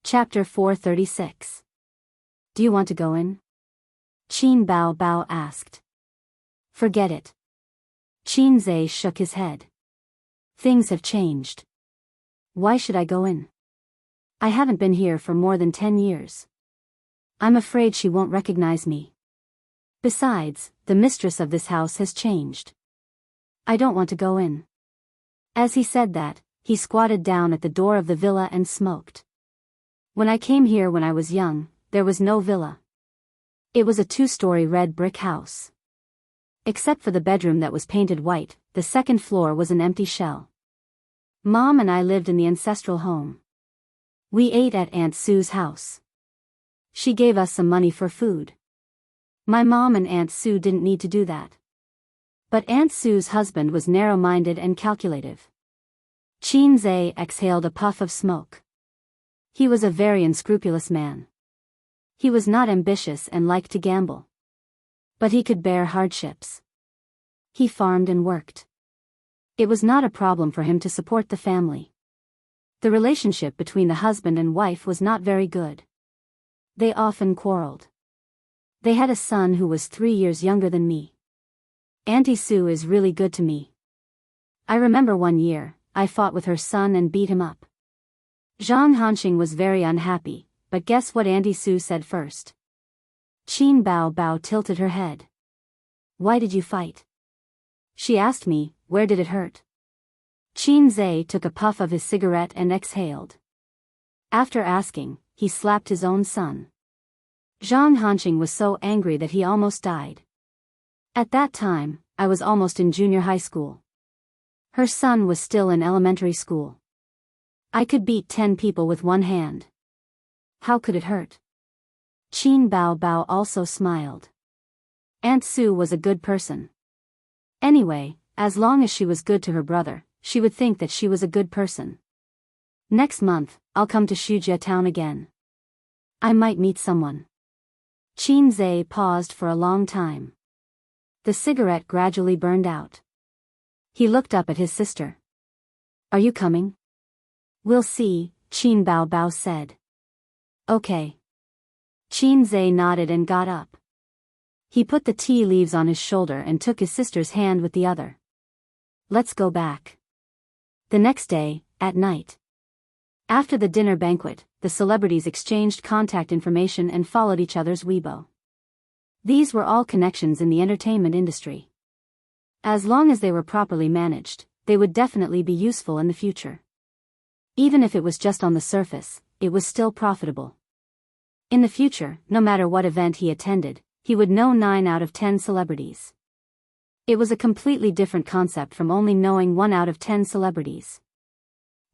Chapter 436. Do you want to go in? Qin Bao Bao asked. Forget it. Qin Zhe shook his head. Things have changed. Why should I go in? I haven't been here for more than 10 years. I'm afraid she won't recognize me. Besides, the mistress of this house has changed. I don't want to go in. As he said that, he squatted down at the door of the villa and smoked. When I came here when I was young, there was no villa. It was a 2-story red brick house. Except for the bedroom that was painted white, the second floor was an empty shell. Mom and I lived in the ancestral home. We ate at Aunt Sue's house. She gave us some money for food. My mom and Aunt Sue didn't need to do that. But Aunt Sue's husband was narrow-minded and calculative. Qin Zhe exhaled a puff of smoke. He was a very unscrupulous man. He was not ambitious and liked to gamble. But he could bear hardships. He farmed and worked. It was not a problem for him to support the family. The relationship between the husband and wife was not very good. They often quarreled. They had a son who was 3 years younger than me. Auntie Sue is really good to me. I remember one year, I fought with her son and beat him up. Zhang Hanxing was very unhappy, but guess what Auntie Sue said first? Qin Bao Bao tilted her head. Why did you fight? She asked me, where did it hurt? Qin Zhe took a puff of his cigarette and exhaled. After asking, he slapped his own son. Zhang Hanxing was so angry that he almost died. At that time, I was almost in junior high school. Her son was still in elementary school. I could beat 10 people with one hand. How could it hurt? Qin Bao Bao also smiled. Aunt Sue was a good person. Anyway, as long as she was good to her brother, she would think that she was a good person. Next month, I'll come to Shujia town again. I might meet someone. Qin Zhe paused for a long time. The cigarette gradually burned out. He looked up at his sister. Are you coming? We'll see, Qin Bao Bao said. Okay. Qin Zhe nodded and got up. He put the tea leaves on his shoulder and took his sister's hand with the other. Let's go back. The next day, at night. After the dinner banquet, the celebrities exchanged contact information and followed each other's Weibo. These were all connections in the entertainment industry. As long as they were properly managed, they would definitely be useful in the future. Even if it was just on the surface, it was still profitable. In the future, no matter what event he attended, he would know 9 out of 10 celebrities. It was a completely different concept from only knowing 1 out of 10 celebrities.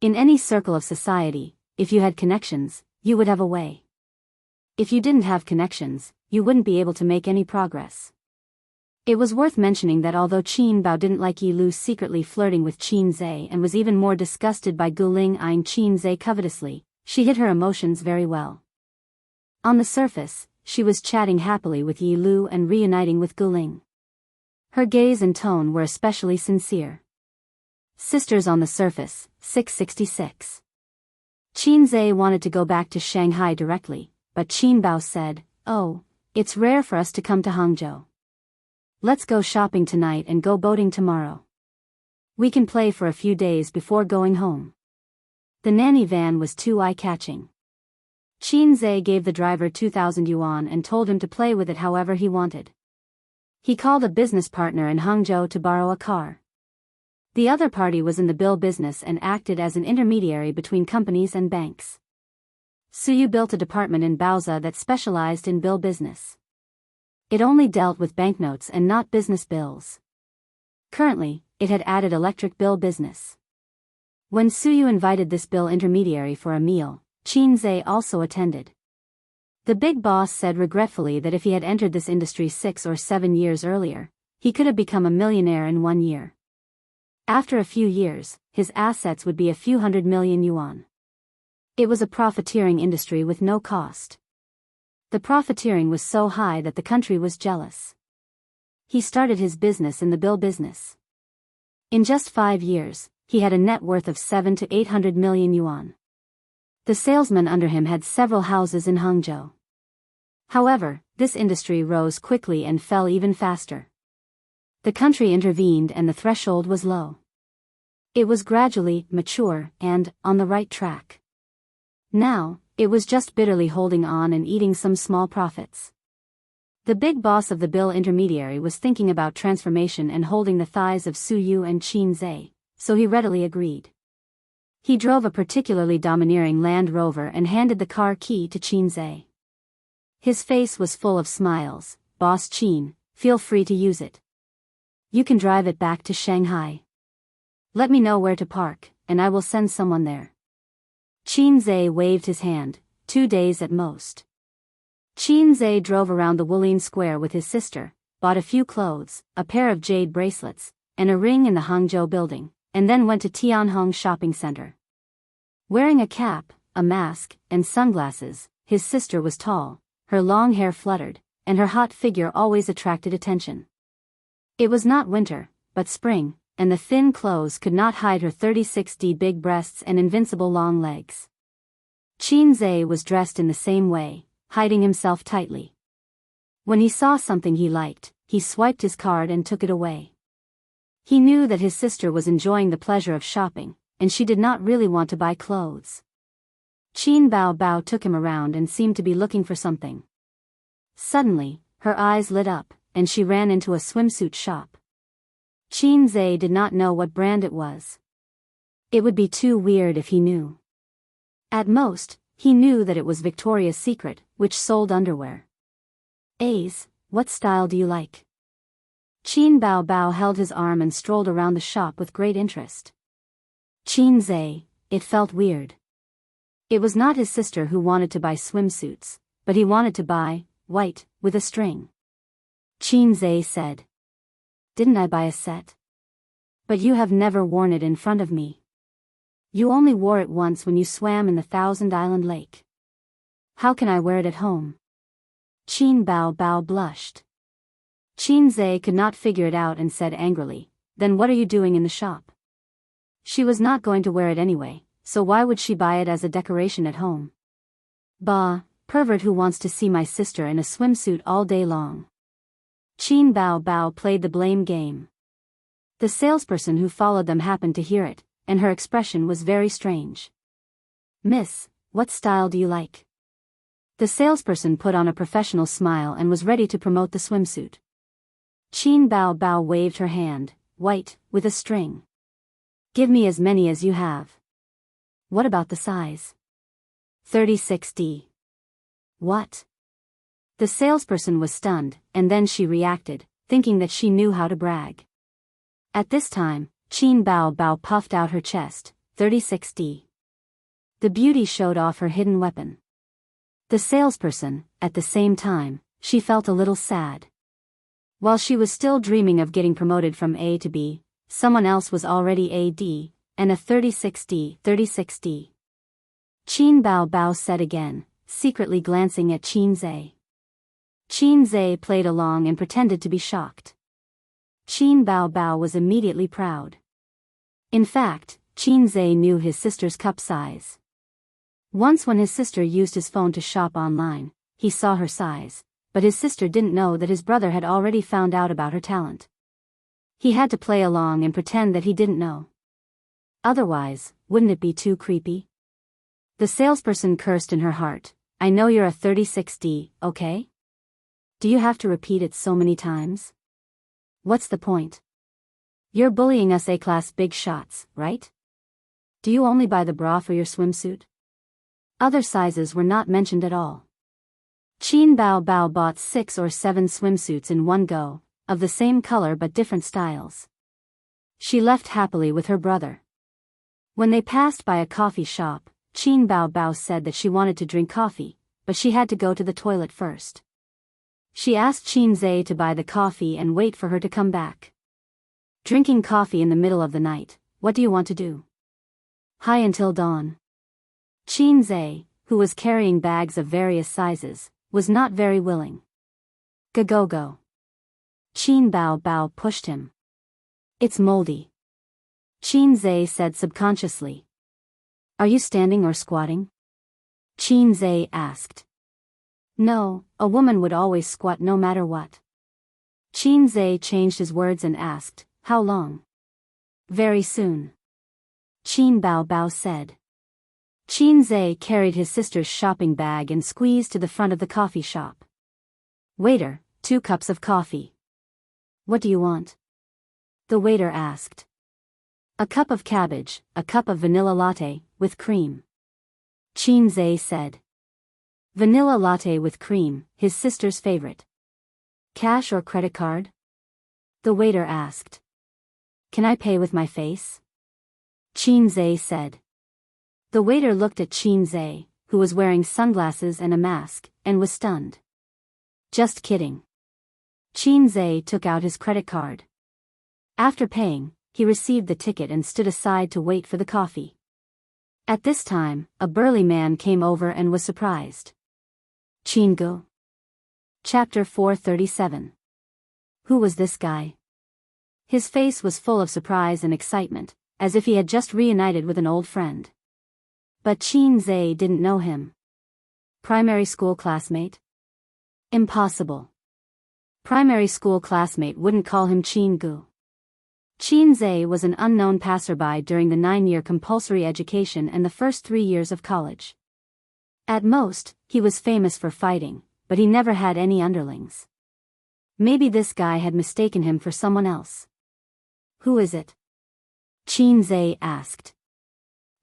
In any circle of society, if you had connections, you would have a way. If you didn't have connections, you wouldn't be able to make any progress. It was worth mentioning that although Qin Bao didn't like Yi Lu secretly flirting with Qin Zhe and was even more disgusted by Guling eyeing Qin Zhe covetously, she hid her emotions very well. On the surface, she was chatting happily with Yi Lu and reuniting with Guling. Her gaze and tone were especially sincere. Sisters on the surface, 666. Qin Zhe wanted to go back to Shanghai directly, but Qin Bao said, "Oh, it's rare for us to come to Hangzhou. Let's go shopping tonight and go boating tomorrow. We can play for a few days before going home." The nanny van was too eye-catching. Qin Zhe gave the driver 2,000 yuan and told him to play with it however he wanted. He called a business partner in Hangzhou to borrow a car. The other party was in the bill business and acted as an intermediary between companies and banks. Suyu built a department in Baoza that specialized in bill business. It only dealt with banknotes and not business bills. Currently, it had added electric bill business. When Suyu invited this bill intermediary for a meal, Qin Zhe also attended. The big boss said regretfully that if he had entered this industry 6 or 7 years earlier, he could have become a millionaire in 1 year. After a few years, his assets would be a few hundred million yuan. It was a profiteering industry with no cost. The profiteering was so high that the country was jealous. He started his business in the bill business. In just 5 years, he had a net worth of 7 to 800 million yuan. The salesman under him had several houses in Hangzhou. However, this industry rose quickly and fell even faster. The country intervened and the threshold was low. It was gradually mature and on the right track. Now, it was just bitterly holding on and eating some small profits. The big boss of the bill intermediary was thinking about transformation and holding the thighs of Su Yu and Qin Zhe, so he readily agreed. He drove a particularly domineering Land Rover and handed the car key to Qin Zhe. His face was full of smiles. "Boss Qin, feel free to use it. You can drive it back to Shanghai. Let me know where to park, and I will send someone there." Qin Zhe waved his hand. 2 days at most. Qin Zhe drove around the Wulin Square with his sister, bought a few clothes, a pair of jade bracelets, and a ring in the Hangzhou building, and then went to Tianhong Shopping Center. Wearing a cap, a mask, and sunglasses, his sister was tall, her long hair fluttered, and her hot figure always attracted attention. It was not winter, but spring, and the thin clothes could not hide her 36D big breasts and invincible long legs. Qin Zhe was dressed in the same way, hiding himself tightly. When he saw something he liked, he swiped his card and took it away. He knew that his sister was enjoying the pleasure of shopping, and she did not really want to buy clothes. Qin Bao Bao took him around and seemed to be looking for something. Suddenly, her eyes lit up, and she ran into a swimsuit shop. Qin Zhe did not know what brand it was. It would be too weird if he knew. At most, he knew that it was Victoria's Secret, which sold underwear. "Ace, what style do you like?" Qin Bao Bao held his arm and strolled around the shop with great interest. Qin Zhe, it felt weird. It was not his sister who wanted to buy swimsuits, but he wanted to buy, white, with a string. Qin Zhe said. "Didn't I buy a set? But you have never worn it in front of me. You only wore it once when you swam in the Thousand Island Lake. How can I wear it at home?" Qin Bao Bao blushed. Qin Zhe could not figure it out and said angrily, "Then what are you doing in the shop?" She was not going to wear it anyway, so why would she buy it as a decoration at home? "Bah, pervert who wants to see my sister in a swimsuit all day long." Qin Bao Bao played the blame game. The salesperson who followed them happened to hear it, and her expression was very strange. "Miss, what style do you like?" The salesperson put on a professional smile and was ready to promote the swimsuit. Qin Bao Bao waved her hand. "White, with a string. Give me as many as you have." "What about the size?" 36D. "What?" The salesperson was stunned, and then she reacted, thinking that she knew how to brag. At this time, Qin Bao Bao puffed out her chest. 36D. The beauty showed off her hidden weapon. The salesperson, at the same time, she felt a little sad. While she was still dreaming of getting promoted from A to B, someone else was already AD, and a 36D. 36D. Qin Bao Bao said again, secretly glancing at Qin Zhe. Qin Zhe played along and pretended to be shocked. Qin Bao Bao was immediately proud. In fact, Qin Zhe knew his sister's cup size. Once when his sister used his phone to shop online, he saw her size, but his sister didn't know that his brother had already found out about her talent. He had to play along and pretend that he didn't know. Otherwise, wouldn't it be too creepy? The salesperson cursed in her heart. "I know you're a 36D, okay? Do you have to repeat it so many times? What's the point? You're bullying us A-class big shots, right? Do you only buy the bra for your swimsuit?" Other sizes were not mentioned at all. Qin Bao Bao bought 6 or 7 swimsuits in one go, of the same color but different styles. She left happily with her brother. When they passed by a coffee shop, Qin Bao Bao said that she wanted to drink coffee, but she had to go to the toilet first. She asked Qin Zhe to buy the coffee and wait for her to come back. "Drinking coffee in the middle of the night, what do you want to do?" "Hi until dawn." Qin Zhe, who was carrying bags of various sizes, was not very willing. "Go go." Qin Bao Bao pushed him. "It's moldy." Qin Zhe said subconsciously. "Are you standing or squatting?" Qin Zhe asked. No, a woman would always squat no matter what. Qin Zhe changed his words and asked, how long? Very soon. Qin Bao Bao said. Qin Zhe carried his sister's shopping bag and squeezed to the front of the coffee shop. Waiter, 2 cups of coffee. What do you want? The waiter asked. A cup of cabbage, a cup of vanilla latte, with cream. Qin Zhe said. Vanilla latte with cream, his sister's favorite. Cash or credit card? The waiter asked. Can I pay with my face? Qin Zhe said. The waiter looked at Qin Zhe, who was wearing sunglasses and a mask, and was stunned. Just kidding. Qin Zhe took out his credit card. After paying, he received the ticket and stood aside to wait for the coffee. At this time, a burly man came over and was surprised. Qin Gu. Chapter 437. Who was this guy? His face was full of surprise and excitement, as if he had just reunited with an old friend. But Qin Zhe didn't know him. Primary school classmate? Impossible. Primary school classmate wouldn't call him Qin Gu. Qin Zhe was an unknown passerby during the 9-year compulsory education and the first 3 years of college. At most, he was famous for fighting, but he never had any underlings. Maybe this guy had mistaken him for someone else. Who is it? Qin Zhe asked.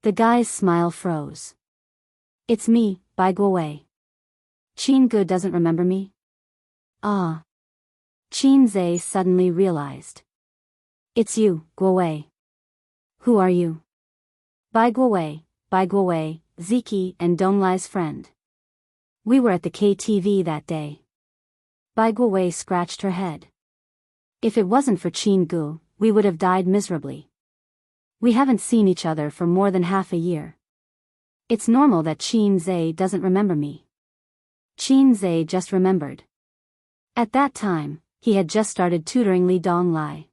The guy's smile froze. It's me, Bai Guowei. Qin Gu doesn't remember me? Ah. Qin Zhe suddenly realized. It's you, Guowei. Who are you? Bai Guowei, Ziki and Donglai's friend. We were at the KTV that day. Bai Guowei scratched her head. If it wasn't for Qin Gu, we would have died miserably. We haven't seen each other for more than half a year. It's normal that Qin Zhe doesn't remember me. Qin Zhe just remembered. At that time, he had just started tutoring Li Donglai.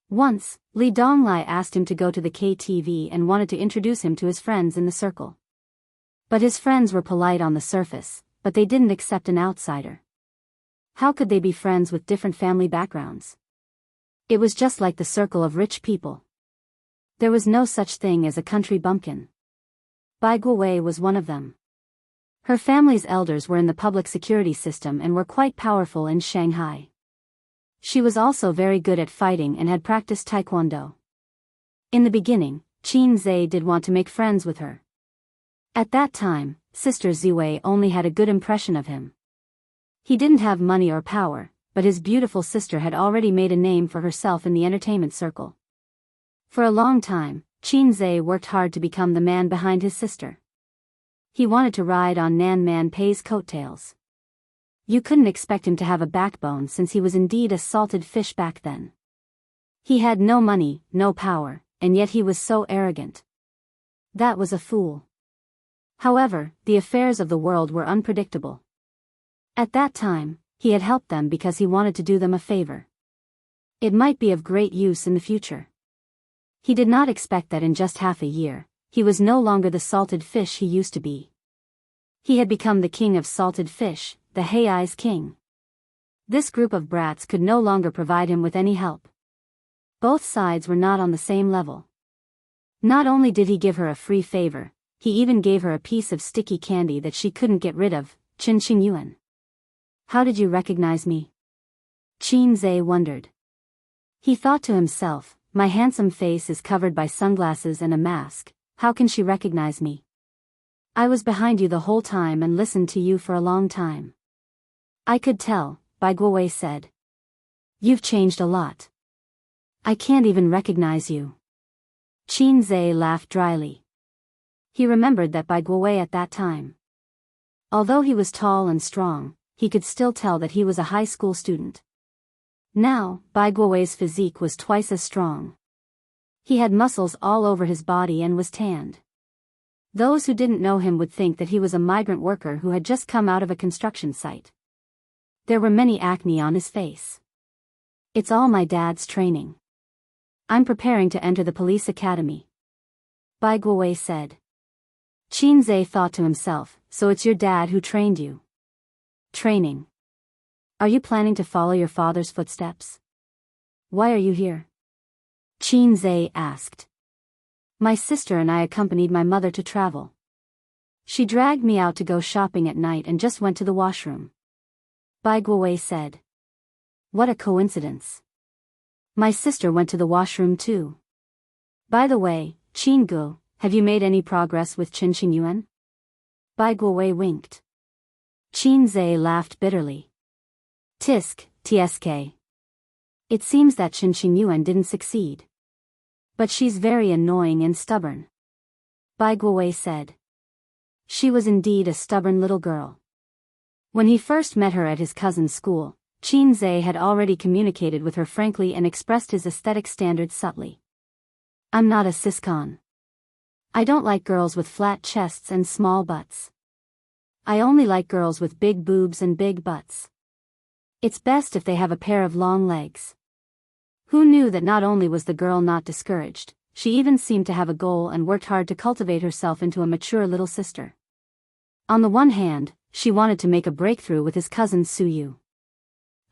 Once, Li Donglai asked him to go to the KTV and wanted to introduce him to his friends in the circle. But his friends were polite on the surface, but they didn't accept an outsider. How could they be friends with different family backgrounds? It was just like the circle of rich people. There was no such thing as a country bumpkin. Bai Guowei was one of them. Her family's elders were in the public security system and were quite powerful in Shanghai. She was also very good at fighting and had practiced taekwondo. In the beginning, Qin Zhe did want to make friends with her. At that time, Sister Ziwei only had a good impression of him. He didn't have money or power, but his beautiful sister had already made a name for herself in the entertainment circle. For a long time, Qin Zhe worked hard to become the man behind his sister. He wanted to ride on Nan Man Pei's coattails. You couldn't expect him to have a backbone since he was indeed a salted fish back then. He had no money, no power, and yet he was so arrogant. That was a fool. However, the affairs of the world were unpredictable. At that time, he had helped them because he wanted to do them a favor. It might be of great use in the future. He did not expect that in just half a year, he was no longer the salted fish he used to be. He had become the king of salted fish, the Hei's king. This group of brats could no longer provide him with any help. Both sides were not on the same level. Not only did he give her a free favor, he even gave her a piece of sticky candy that she couldn't get rid of, Qin Yuan. How did you recognize me? Qin Zhe wondered. He thought to himself, my handsome face is covered by sunglasses and a mask, how can she recognize me? I was behind you the whole time and listened to you for a long time. I could tell, Bai Guowei said. You've changed a lot. I can't even recognize you. Qin Zhe laughed dryly. He remembered that Bai Guowei at that time. Although he was tall and strong, he could still tell that he was a high school student. Now, Bai Guowei's physique was twice as strong. He had muscles all over his body and was tanned. Those who didn't know him would think that he was a migrant worker who had just come out of a construction site. There were many acne on his face. It's all my dad's training. I'm preparing to enter the police academy. Bai Guowei said. Qinze thought to himself, so it's your dad who trained you. Training. Are you planning to follow your father's footsteps? Why are you here? Qinze asked. My sister and I accompanied my mother to travel. She dragged me out to go shopping at night and just went to the washroom. Bai Guowei said. What a coincidence. My sister went to the washroom too. By the way, Qin Gu, have you made any progress with Qin Xingyuan? Bai Guowei winked. Qinze laughed bitterly. Tisk, tsk. It seems that Qin Xingyuan didn't succeed. But she's very annoying and stubborn. Bai Guowei said. She was indeed a stubborn little girl. When he first met her at his cousin's school, Qinze had already communicated with her frankly and expressed his aesthetic standards subtly. I'm not a siscon. I don't like girls with flat chests and small butts. I only like girls with big boobs and big butts. It's best if they have a pair of long legs. Who knew that not only was the girl not discouraged, she even seemed to have a goal and worked hard to cultivate herself into a mature little sister. On the one hand, she wanted to make a breakthrough with his cousin Suyu.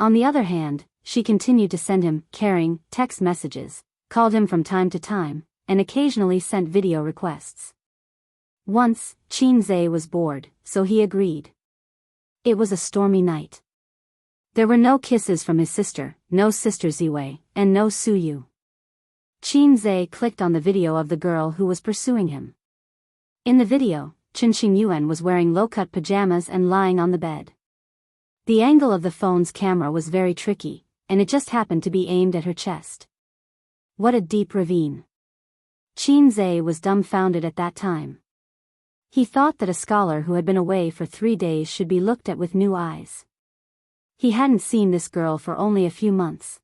On the other hand, she continued to send him caring text messages, called him from time to time, and occasionally sent video requests. Once, Qinze was bored, so he agreed. It was a stormy night. There were no kisses from his sister, no sister Ziwei, and no Suyu. Qinze clicked on the video of the girl who was pursuing him. In the video, Qin Xingyuan was wearing low-cut pajamas and lying on the bed. The angle of the phone's camera was very tricky, and it just happened to be aimed at her chest. What a deep ravine. Qinze was dumbfounded at that time. He thought that a scholar who had been away for 3 days should be looked at with new eyes. He hadn't seen this girl for only a few months.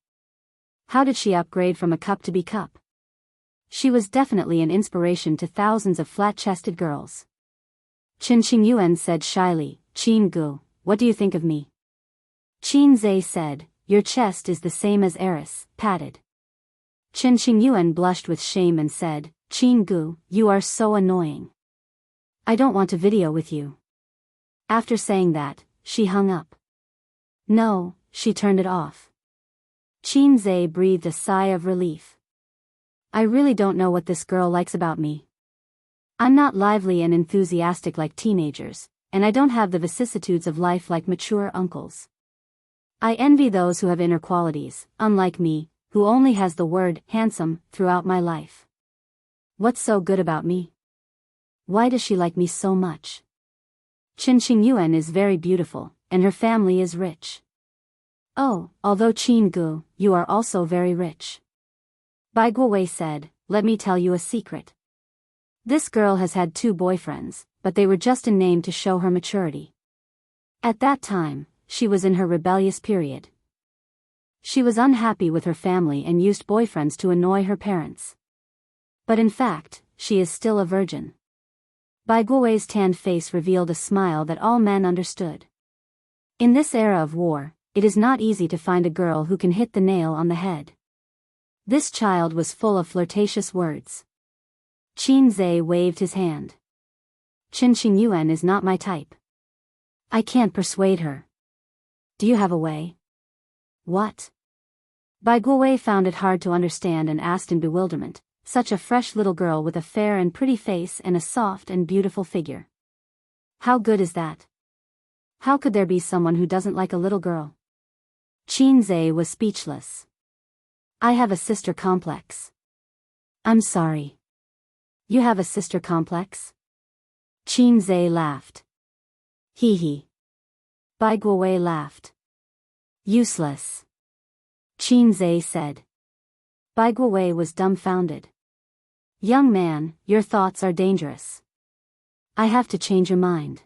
How did she upgrade from a cup to be cup? She was definitely an inspiration to thousands of flat-chested girls. Qin Xingyuan said shyly, Qin Gu, what do you think of me? Qinze said, your chest is the same as Eris, patted. Qin Xingyuan blushed with shame and said, Qin Gu, you are so annoying. I don't want to video with you. After saying that, she hung up. No, she turned it off. Qinze breathed a sigh of relief. I really don't know what this girl likes about me. I'm not lively and enthusiastic like teenagers, and I don't have the vicissitudes of life like mature uncles. I envy those who have inner qualities, unlike me, who only has the word handsome throughout my life. What's so good about me? Why does she like me so much? Qin Xingyuan is very beautiful, and her family is rich. Oh, although Qin Gu, you are also very rich. Bai Guowei said, let me tell you a secret. This girl has had 2 boyfriends, but they were just in name to show her maturity. At that time, she was in her rebellious period. She was unhappy with her family and used boyfriends to annoy her parents. But in fact, she is still a virgin. Bai Guowei's tanned face revealed a smile that all men understood. In this era of war, it is not easy to find a girl who can hit the nail on the head. This child was full of flirtatious words. Qinze waved his hand. Qin Xingyuan is not my type. I can't persuade her. Do you have a way? What? Bai Guowei found it hard to understand and asked in bewilderment, such a fresh little girl with a fair and pretty face and a soft and beautiful figure. How good is that? How could there be someone who doesn't like a little girl? Qinze was speechless. I have a sister complex. I'm sorry. You have a sister complex? Qinze laughed. Hee hee. Bai Guowei laughed. Useless. Qinze said. Bai Guowei was dumbfounded. Young man, your thoughts are dangerous. I have to change your mind.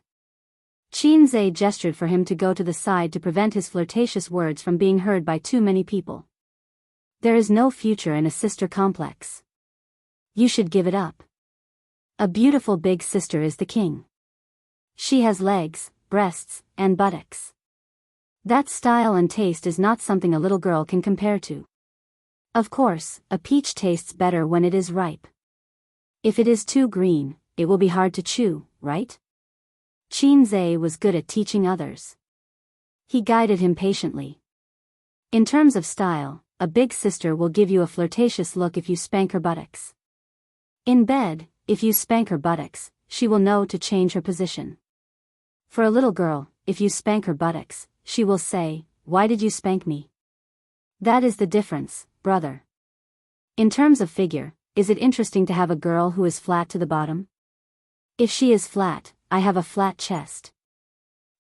Qinze gestured for him to go to the side to prevent his flirtatious words from being heard by too many people. There is no future in a sister complex. You should give it up. A beautiful big sister is the king. She has legs, breasts, and buttocks. That style and taste is not something a little girl can compare to. Of course, a peach tastes better when it is ripe. If it is too green, it will be hard to chew, right? Qinze was good at teaching others. He guided him patiently. In terms of style, a big sister will give you a flirtatious look if you spank her buttocks. In bed, if you spank her buttocks, she will know to change her position. For a little girl, if you spank her buttocks, she will say, "Why did you spank me?" That is the difference, brother. In terms of figure, is it interesting to have a girl who is flat to the bottom? If she is flat, I have a flat chest.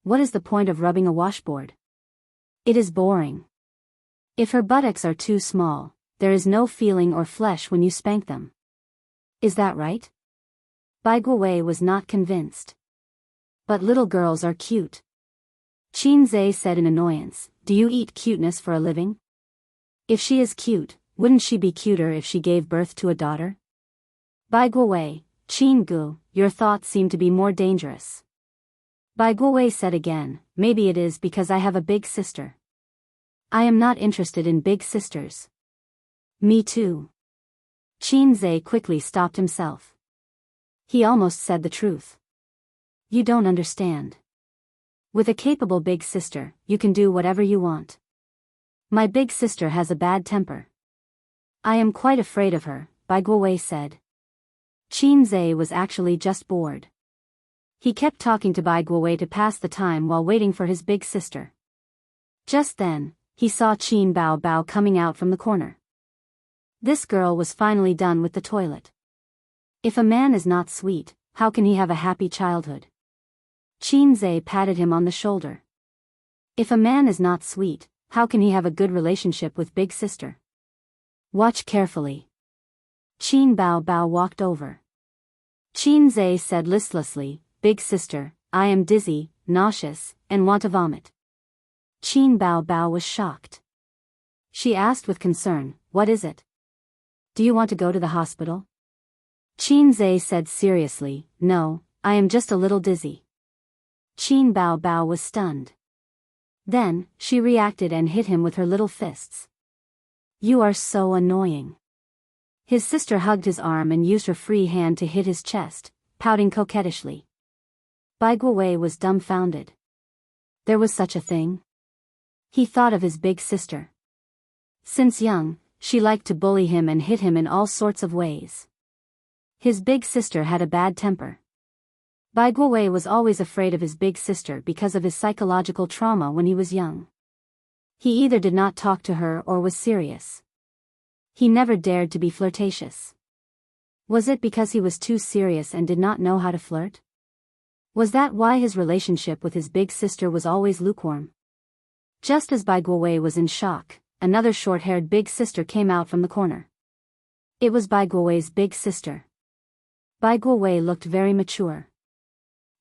What is the point of rubbing a washboard? It is boring. If her buttocks are too small, there is no feeling or flesh when you spank them. Is that right? Bai Guowei was not convinced. But little girls are cute. Qinze said in annoyance, "Do you eat cuteness for a living? If she is cute, wouldn't she be cuter if she gave birth to a daughter?" Bai Guowei, Qin Gu, your thoughts seem to be more dangerous. Bai Guowei said again, "Maybe it is because I have a big sister. I am not interested in big sisters." Me too. Qinze quickly stopped himself. He almost said the truth. You don't understand. With a capable big sister, you can do whatever you want. My big sister has a bad temper. I am quite afraid of her, Bai Guowei said. Qinze was actually just bored. He kept talking to Bai Guowei to pass the time while waiting for his big sister. Just then, he saw Qin Bao Bao coming out from the corner. This girl was finally done with the toilet. If a man is not sweet, how can he have a happy childhood? Qinze patted him on the shoulder. If a man is not sweet, how can he have a good relationship with big sister? Watch carefully. Qin Bao Bao walked over. Qinze said listlessly, "Big sister, I am dizzy, nauseous, and want to vomit." Qin Bao Bao was shocked. She asked with concern, "What is it? Do you want to go to the hospital?" Qinze said seriously, "No, I am just a little dizzy." Qin Bao Bao was stunned. Then, she reacted and hit him with her little fists. "You are so annoying." His sister hugged his arm and used her free hand to hit his chest, pouting coquettishly. Bai Guowei was dumbfounded. There was such a thing? He thought of his big sister. Since young, she liked to bully him and hit him in all sorts of ways. His big sister had a bad temper. Bai Guowei was always afraid of his big sister because of his psychological trauma when he was young. He either did not talk to her or was serious. He never dared to be flirtatious. Was it because he was too serious and did not know how to flirt? Was that why his relationship with his big sister was always lukewarm? Just as Bai Guowei was in shock, another short-haired big sister came out from the corner. It was Bai Guowei's big sister. Bai Guowei looked very mature.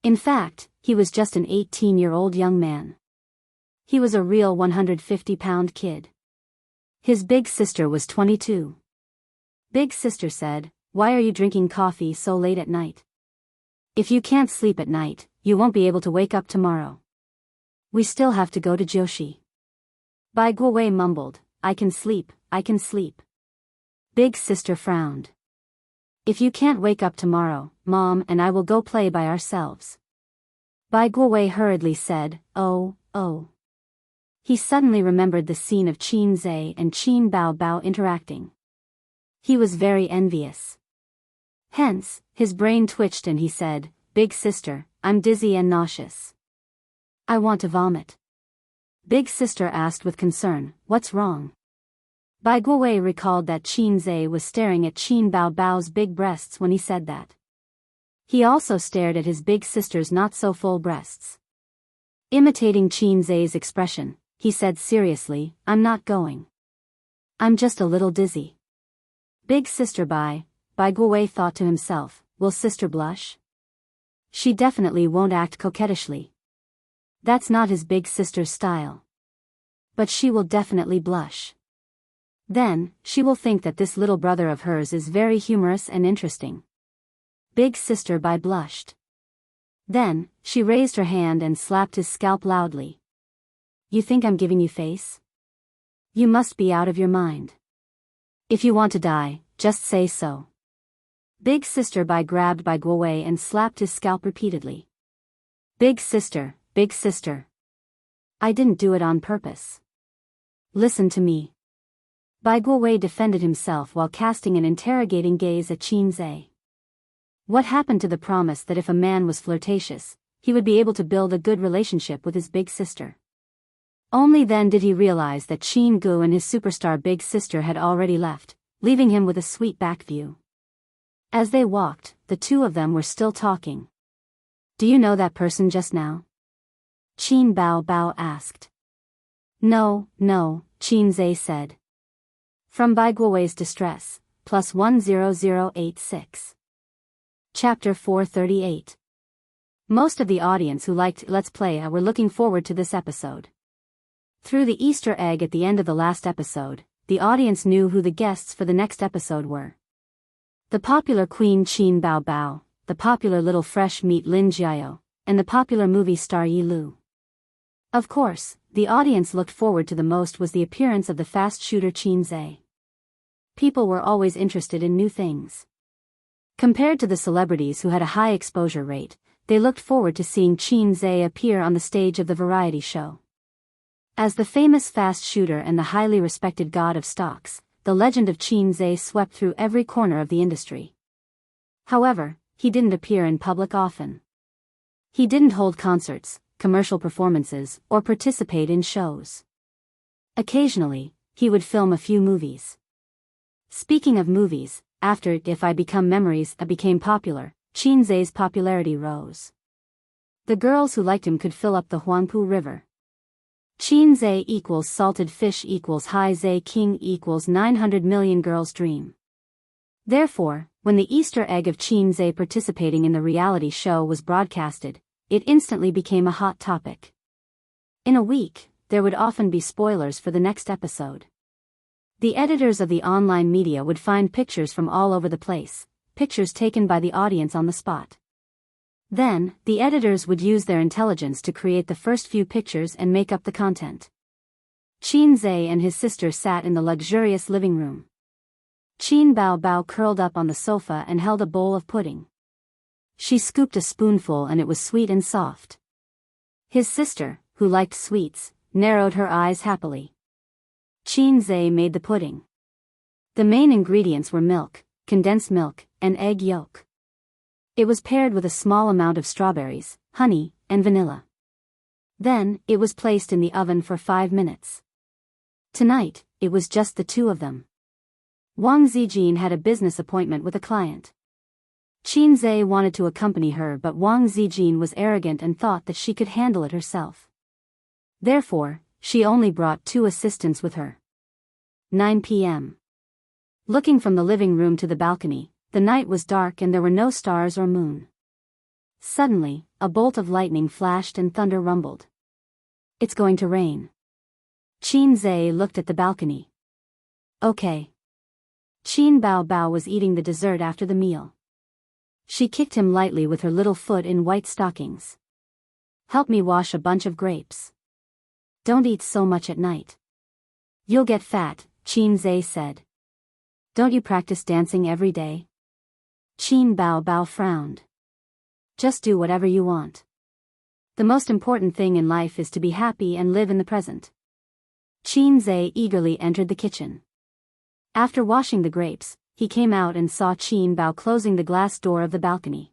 In fact, he was just an 18-year-old young man. He was a real 150-pound kid. His big sister was 22. Big sister said, "Why are you drinking coffee so late at night? If you can't sleep at night, you won't be able to wake up tomorrow. We still have to go to Joshi." Bai Guowei mumbled, I can sleep, I can sleep." Big sister frowned. "If you can't wake up tomorrow, Mom and I will go play by ourselves." Bai Guowei hurriedly said, "Oh, oh." He suddenly remembered the scene of Qinze and Qin Bao Bao interacting. He was very envious. Hence, his brain twitched and he said, "Big sister, I'm dizzy and nauseous. I want to vomit." Big sister asked with concern, "What's wrong?" Bai Guowei recalled that Qinze was staring at Qin Bao Bao's big breasts when he said that. He also stared at his big sister's not-so-full breasts. Imitating Qinze's expression, he said seriously, "I'm not going. I'm just a little dizzy." Big sister Bai Guowei thought to himself, will sister blush? She definitely won't act coquettishly. That's not his big sister's style. But she will definitely blush. Then, she will think that this little brother of hers is very humorous and interesting. Big sister Bai blushed. Then, she raised her hand and slapped his scalp loudly. "You think I'm giving you face? You must be out of your mind. If you want to die, just say so." Big Sister Bai grabbed Bai Guowei and slapped his scalp repeatedly. Big Sister, Big Sister. I didn't do it on purpose. Listen to me. Bai Guowei defended himself while casting an interrogating gaze at Qin Zhe. What happened to the promise that if a man was flirtatious, he would be able to build a good relationship with his big sister? Only then did he realize that Qin Gu and his superstar big sister had already left, leaving him with a sweet back view. As they walked, the two of them were still talking. Do you know that person just now? Qin Bao Bao asked. No, Qin Zhe said. From Bai Guowei's Distress, plus 10086. Chapter 438. Most of the audience who liked Let's Play were looking forward to this episode. Through the Easter egg at the end of the last episode, the audience knew who the guests for the next episode were. The popular Queen Qin Bao Bao, the popular little fresh meat Lin Jiao, and the popular movie star Yi Lu. Of course, the audience looked forward to the most was the appearance of the fast shooter Qin Zhe. People were always interested in new things. Compared to the celebrities who had a high exposure rate, they looked forward to seeing Qin Zhe appear on the stage of the variety show. As the famous fast shooter and the highly respected god of stocks, the legend of Qin Zhe swept through every corner of the industry. However, he didn't appear in public often. He didn't hold concerts, commercial performances, or participate in shows. Occasionally, he would film a few movies. Speaking of movies, after If I Become Memories became popular, Qin Zhe's popularity rose. The girls who liked him could fill up the Huangpu River. Qin Zhe equals salted fish equals Hai Zhe King equals 900 million girls' dream. Therefore, when the Easter egg of Qin Zhe participating in the reality show was broadcasted, it instantly became a hot topic. In a week, there would often be spoilers for the next episode. The editors of the online media would find pictures from all over the place, pictures taken by the audience on the spot. Then, the editors would use their intelligence to create the first few pictures and make up the content. Qin Zhe and his sister sat in the luxurious living room. Qin Bao Bao curled up on the sofa and held a bowl of pudding. She scooped a spoonful and it was sweet and soft. His sister, who liked sweets, narrowed her eyes happily. Qin Zhe made the pudding. The main ingredients were milk, condensed milk, and egg yolk. It was paired with a small amount of strawberries, honey, and vanilla. Then, it was placed in the oven for 5 minutes. Tonight, it was just the two of them. Wang Zijin had a business appointment with a client. Qin Zhe wanted to accompany her, but Wang Zijin was arrogant and thought that she could handle it herself. Therefore, she only brought 2 assistants with her. 9 p.m. Looking from the living room to the balcony, the night was dark and there were no stars or moon. Suddenly, a bolt of lightning flashed and thunder rumbled. It's going to rain. Qin Zhe looked at the balcony. Okay. Qin Bao Bao was eating the dessert after the meal. She kicked him lightly with her little foot in white stockings. Help me wash a bunch of grapes. Don't eat so much at night. You'll get fat, Qin Zhe said. Don't you practice dancing every day? Qin Bao Bao frowned. Just do whatever you want. The most important thing in life is to be happy and live in the present. Qin Zhe eagerly entered the kitchen. After washing the grapes, he came out and saw Qin Bao closing the glass door of the balcony.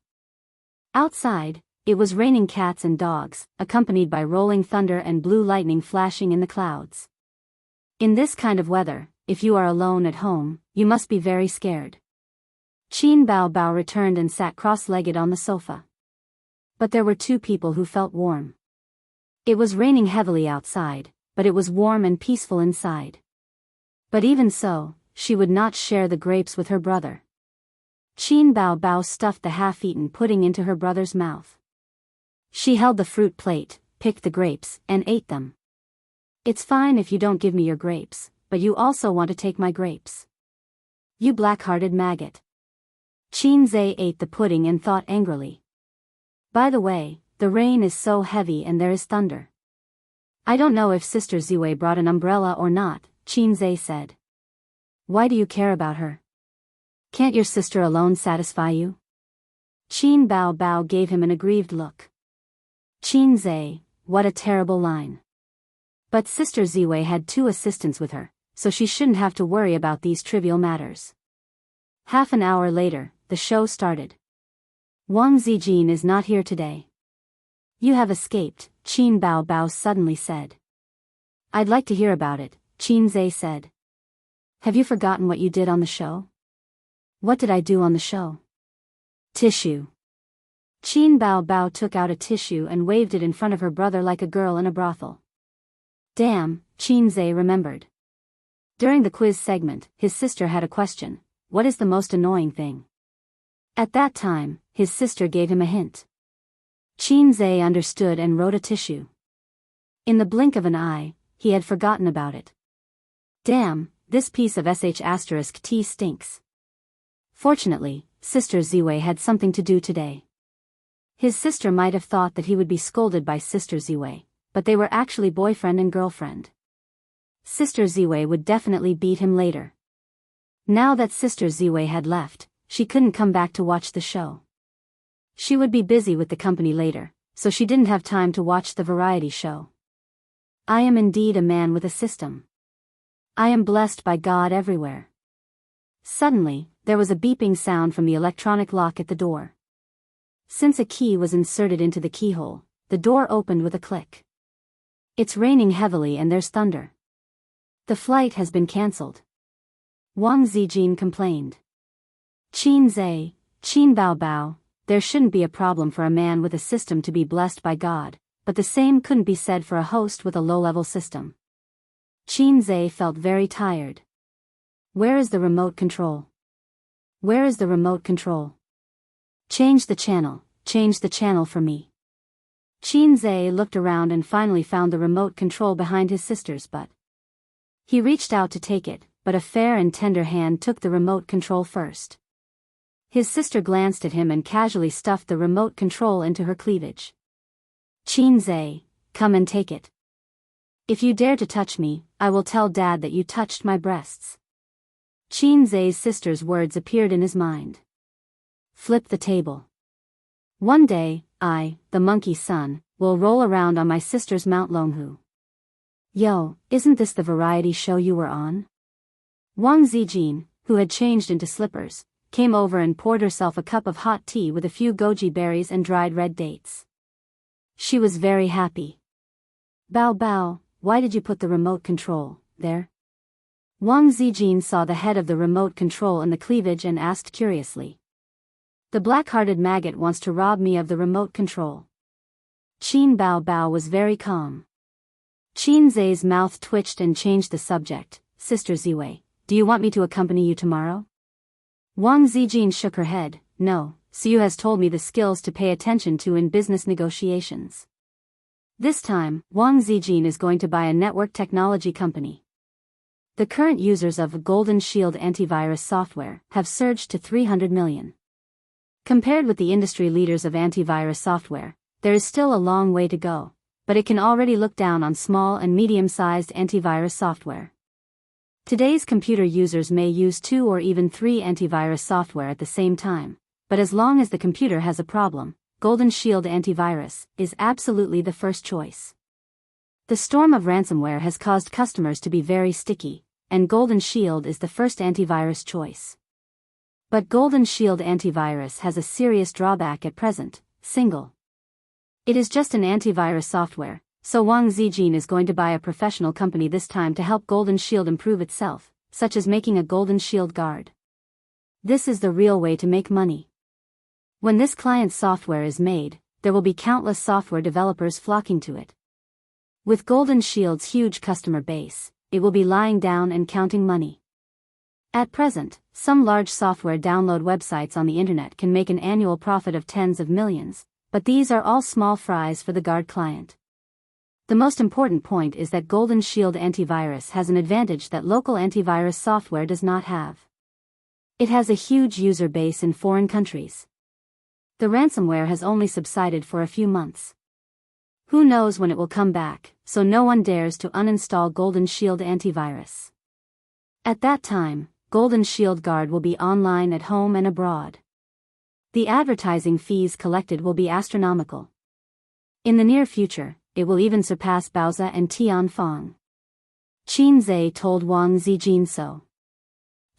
Outside, it was raining cats and dogs, accompanied by rolling thunder and blue lightning flashing in the clouds. In this kind of weather, if you are alone at home, you must be very scared. Qin Bao Bao returned and sat cross-legged on the sofa. But there were 2 people who felt warm. It was raining heavily outside, but it was warm and peaceful inside. But even so, she would not share the grapes with her brother. Qin Bao Bao stuffed the half-eaten pudding into her brother's mouth. She held the fruit plate, picked the grapes, and ate them. It's fine if you don't give me your grapes, but you also want to take my grapes. You black-hearted maggot. Qin Zhe ate the pudding and thought angrily. By the way, the rain is so heavy and there is thunder. I don't know if Sister Ziwei brought an umbrella or not, Qin Zhe said. Why do you care about her? Can't your sister alone satisfy you? Qin Bao Bao gave him an aggrieved look. Qin Zai, what a terrible line. But Sister Ziwei had 2 assistants with her, so she shouldn't have to worry about these trivial matters. Half an hour later, the show started. Wang Zijin is not here today. You have escaped, Qin Bao Bao suddenly said. I'd like to hear about it, Qin Zai said. Have you forgotten what you did on the show? What did I do on the show? Tissue. Qin Bao Bao took out a tissue and waved it in front of her brother like a girl in a brothel. Damn, Qin Zai remembered. During the quiz segment, his sister had a question. What is the most annoying thing? At that time, his sister gave him a hint. Qin Zai understood and wrote a tissue. In the blink of an eye, he had forgotten about it. Damn, this piece of sh*t stinks. Fortunately, Sister Ziwei had something to do today. His sister might have thought that he would be scolded by Sister Ziwei, but they were actually boyfriend and girlfriend. Sister Ziwei would definitely beat him later. Now that Sister Ziwei had left, she couldn't come back to watch the show. She would be busy with the company later, so she didn't have time to watch the variety show. I am indeed a man with a system. I am blessed by God everywhere. Suddenly, there was a beeping sound from the electronic lock at the door. Since a key was inserted into the keyhole, the door opened with a click. It's raining heavily and there's thunder. The flight has been cancelled. Wang Zijin complained. Qin Zai, Qin Bao Bao, there shouldn't be a problem for a man with a system to be blessed by God, but the same couldn't be said for a host with a low-level system. Qin Zai felt very tired. Where is the remote control? Where is the remote control? Change the channel for me. Qin Zai looked around and finally found the remote control behind his sister's butt. He reached out to take it, but a fair and tender hand took the remote control first. His sister glanced at him and casually stuffed the remote control into her cleavage. Qin Zai, come and take it. If you dare to touch me, I will tell Dad that you touched my breasts. Qin Zai's sister's words appeared in his mind. Flip the table. One day, I, the monkey's son, will roll around on my sister's Mount Longhu. Yo, isn't this the variety show you were on? Wang Zijin, who had changed into slippers, came over and poured herself a cup of hot tea with a few goji berries and dried red dates. She was very happy. Bao Bao, why did you put the remote control there? Wang Zijin saw the head of the remote control in the cleavage and asked curiously. The black-hearted maggot wants to rob me of the remote control. Qin Bao Bao was very calm. Qin Zai's mouth twitched and changed the subject. Sister Ziwei, do you want me to accompany you tomorrow? Wang Zijin shook her head. No, Siu has told me the skills to pay attention to in business negotiations. This time, Wang Zijin is going to buy a network technology company. The current users of Golden Shield antivirus software have surged to 300 million. Compared with the industry leaders of antivirus software, there is still a long way to go, but it can already look down on small and medium-sized antivirus software. Today's computer users may use 2 or even 3 antivirus software at the same time, but as long as the computer has a problem, Golden Shield antivirus is absolutely the first choice. The storm of ransomware has caused customers to be very sticky, and Golden Shield is the first antivirus choice. But Golden Shield antivirus has a serious drawback at present, single. It is just an antivirus software, so Wang Zijin is going to buy a professional company this time to help Golden Shield improve itself, such as making a Golden Shield guard. This is the real way to make money. When this client software is made, there will be countless software developers flocking to it. With Golden Shield's huge customer base, it will be lying down and counting money. At present, some large software download websites on the internet can make an annual profit of tens of millions, but these are all small fries for the guard client. The most important point is that Golden Shield antivirus has an advantage that local antivirus software does not have. It has a huge user base in foreign countries. The ransomware has only subsided for a few months. Who knows when it will come back, so no one dares to uninstall Golden Shield antivirus. At that time, Golden Shield Guard will be online at home and abroad. The advertising fees collected will be astronomical. In the near future, it will even surpass Baoza and Tianfang. Qin Zhe told Wang Zijin so.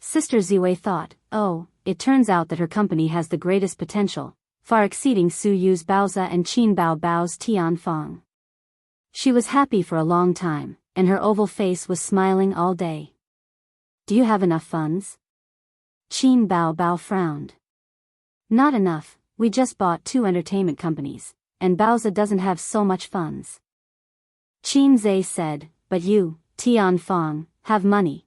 Sister Ziwei thought, oh, it turns out that her company has the greatest potential, far exceeding Su Yu's Baoza and Qin Bao Bao's Tianfang. She was happy for a long time, and her oval face was smiling all day. Do you have enough funds? Qin Bao Bao frowned. Not enough, we just bought 2 entertainment companies, and Baoza doesn't have so much funds. Qin Zhe said, but you, Tianfang, have money.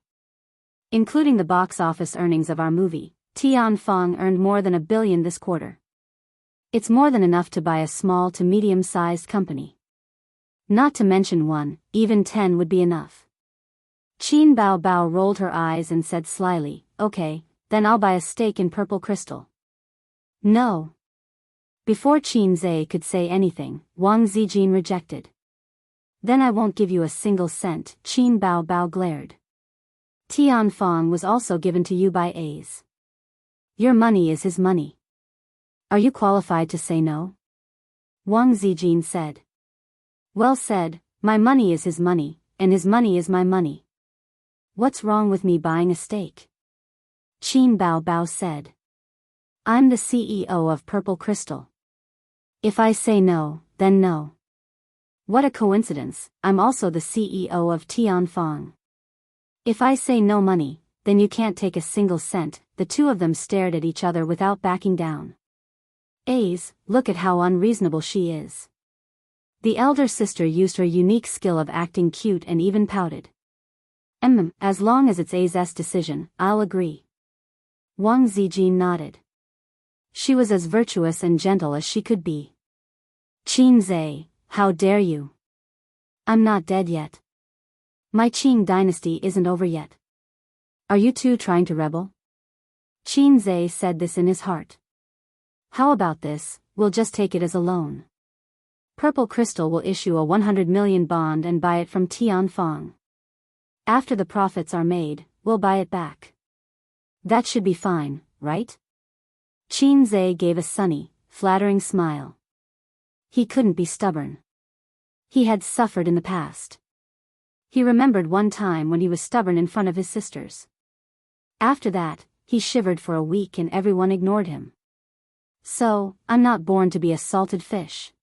Including the box office earnings of our movie, Tianfang earned more than $1 billion this quarter. It's more than enough to buy a small to medium-sized company. Not to mention 1, even 10 would be enough. Qin Bao Bao rolled her eyes and said slyly, okay, then I'll buy a stake in Purple Crystal. No. Before Qin Zhe could say anything, Wang Zijin rejected. Then I won't give you a single cent, Qin Bao Bao glared. Tianfang was also given to you by A's. Your money is his money. Are you qualified to say no? Wang Zijin said. Well said, my money is his money, and his money is my money. What's wrong with me buying a stake? Qin Bao Bao said. I'm the CEO of Purple Crystal. If I say no, then no. What a coincidence, I'm also the CEO of Tianfang. If I say no money, then you can't take a single cent. The two of them stared at each other without backing down. A's, look at how unreasonable she is. The elder sister used her unique skill of acting cute and even pouted. As long as it's A's decision, I'll agree. Wang Zijin nodded. She was as virtuous and gentle as she could be. Qin Zhe, how dare you? I'm not dead yet. My Qing dynasty isn't over yet. Are you two trying to rebel? Qin Zhe said this in his heart. How about this, we'll just take it as a loan. Purple Crystal will issue a 100 million bond and buy it from Tianfang. After the profits are made, we'll buy it back. That should be fine, right? Qin Zhe gave a sunny, flattering smile. He couldn't be stubborn. He had suffered in the past. He remembered one time when he was stubborn in front of his sisters. After that, he shivered for a week and everyone ignored him. So, I'm not born to be a salted fish.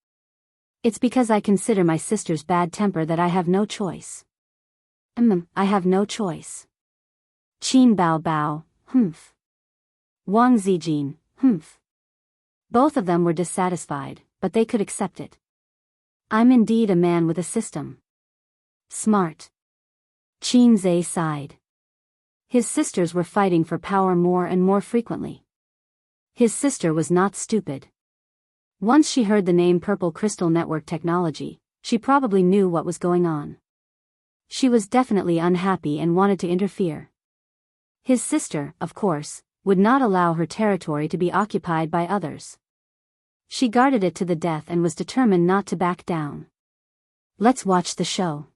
It's because I consider my sister's bad temper that I have no choice. I have no choice. Qin Bao Bao, humph. Wang Zijin, humph. Both of them were dissatisfied, but they could accept it. I'm indeed a man with a system. Smart. Qin Zhe sighed. His sisters were fighting for power more and more frequently. His sister was not stupid. Once she heard the name Purple Crystal Network Technology, she probably knew what was going on. She was definitely unhappy and wanted to interfere. His sister, of course, would not allow her territory to be occupied by others. She guarded it to the death and was determined not to back down. Let's watch the show.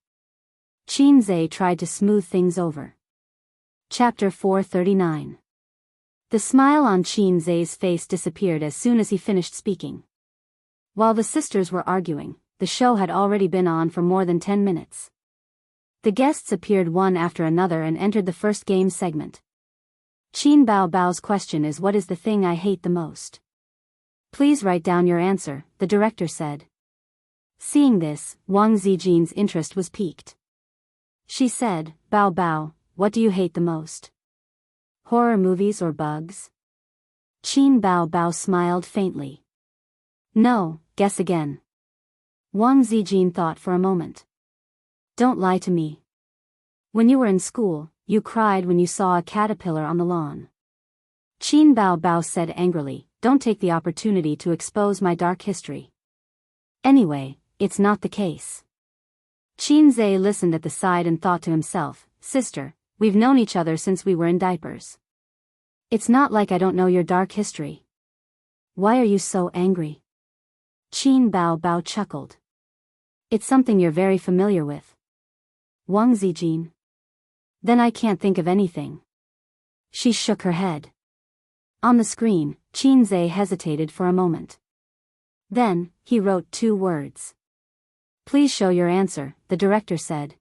Qin Zhe tried to smooth things over. Chapter 439. The smile on Qin Zhe's face disappeared as soon as he finished speaking. While the sisters were arguing, the show had already been on for more than 10 minutes. The guests appeared one after another and entered the first game segment. Qin Bao Bao's question is, what is the thing I hate the most? Please write down your answer, the director said. Seeing this, Wang Zijin's interest was piqued. She said, Bao Bao, what do you hate the most? Horror movies or bugs? Qin Bao Bao smiled faintly. No, guess again. Wang Zijin thought for a moment. Don't lie to me. When you were in school, you cried when you saw a caterpillar on the lawn. Qin Bao Bao said angrily, don't take the opportunity to expose my dark history. Anyway, it's not the case. Qin Zhe listened at the side and thought to himself, sister, we've known each other since we were in diapers. It's not like I don't know your dark history. Why are you so angry? Qin Bao Bao chuckled. It's something you're very familiar with. Wang Zijin. Then I can't think of anything. She shook her head. On the screen, Qinze hesitated for a moment. Then, he wrote 2 words. Please show your answer, the director said.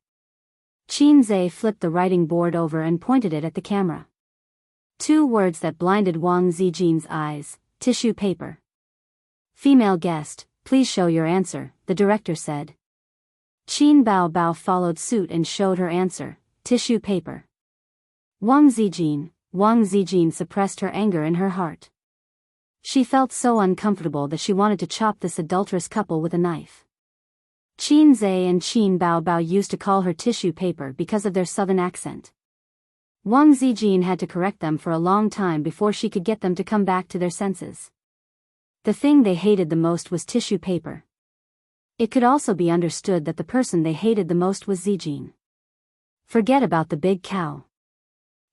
Qinze flipped the writing board over and pointed it at the camera. 2 words that blinded Wang Zijin's eyes: tissue paper. Female guest, please show your answer, the director said. Qin Bao followed suit and showed her answer: tissue paper. Wang Zijin suppressed her anger in her heart. She felt so uncomfortable that she wanted to chop this adulterous couple with a knife. Qinze and Qin Bao used to call her tissue paper because of their southern accent. Wang Zijin had to correct them for a long time before she could get them to come back to their senses. The thing they hated the most was tissue paper. It could also be understood that the person they hated the most was Zijin. Forget about the big cow.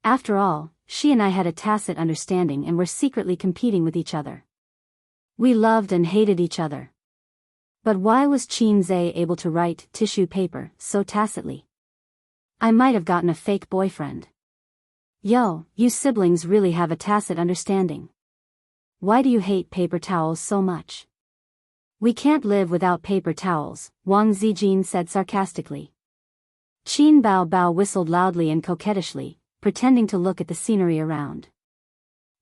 After all, she and I had a tacit understanding and were secretly competing with each other. We loved and hated each other. But why was Qinze able to write tissue paper so tacitly? I might have gotten a fake boyfriend. Yo, you siblings really have a tacit understanding. Why do you hate paper towels so much? We can't live without paper towels, Wang Zijin said sarcastically. Qin Bao whistled loudly and coquettishly, pretending to look at the scenery around.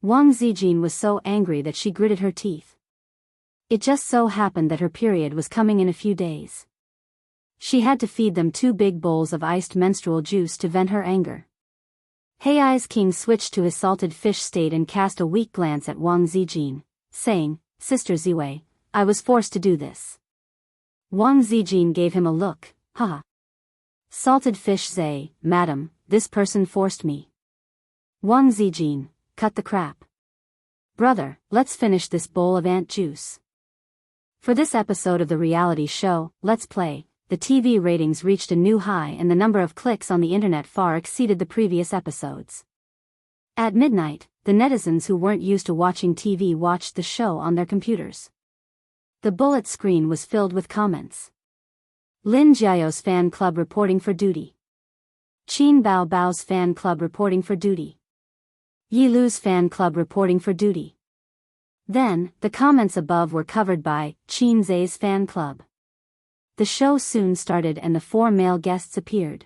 Wang Zijin was so angry that she gritted her teeth. It just so happened that her period was coming in a few days. She had to feed them 2 big bowls of iced menstrual juice to vent her anger. Hei's king switched to his salted fish state and cast a weak glance at Wang Zijin, saying, Sister Ziwei, I was forced to do this. Wang Zijin gave him a look, haha. Salted fish Zay, madam, this person forced me. Wang Zijin, cut the crap. Brother, let's finish this bowl of ant juice. For this episode of the reality show, Let's Play, the TV ratings reached a new high and the number of clicks on the internet far exceeded the previous episodes. At midnight, the netizens who weren't used to watching TV watched the show on their computers. The bullet screen was filled with comments. Lin Jiao's fan club reporting for duty. Qin Bao's fan club reporting for duty. Yi Lu's fan club reporting for duty. Then, the comments above were covered by Qinze's fan club. The show soon started and the 4 male guests appeared.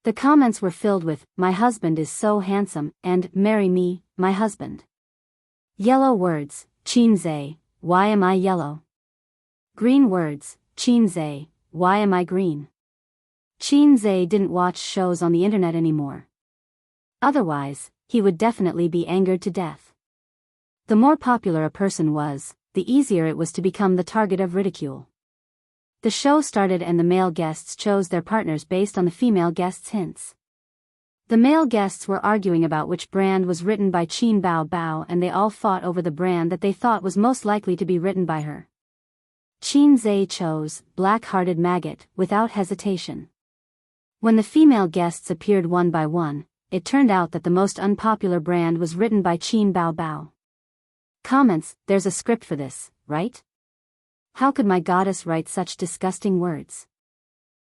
The comments were filled with, my husband is so handsome, and marry me, my husband. Yellow words, Qinze, why am I yellow? Green words, Qinze, why am I green? Qinze didn't watch shows on the internet anymore. Otherwise, he would definitely be angered to death. The more popular a person was, the easier it was to become the target of ridicule. The show started and the male guests chose their partners based on the female guests' hints. The male guests were arguing about which brand was written by Qin Bao and they all fought over the brand that they thought was most likely to be written by her. Qinze chose Black-Hearted Maggot without hesitation. When the female guests appeared one by one, it turned out that the most unpopular brand was written by Qin Bao. Comments, there's a script for this, right? How could my goddess write such disgusting words?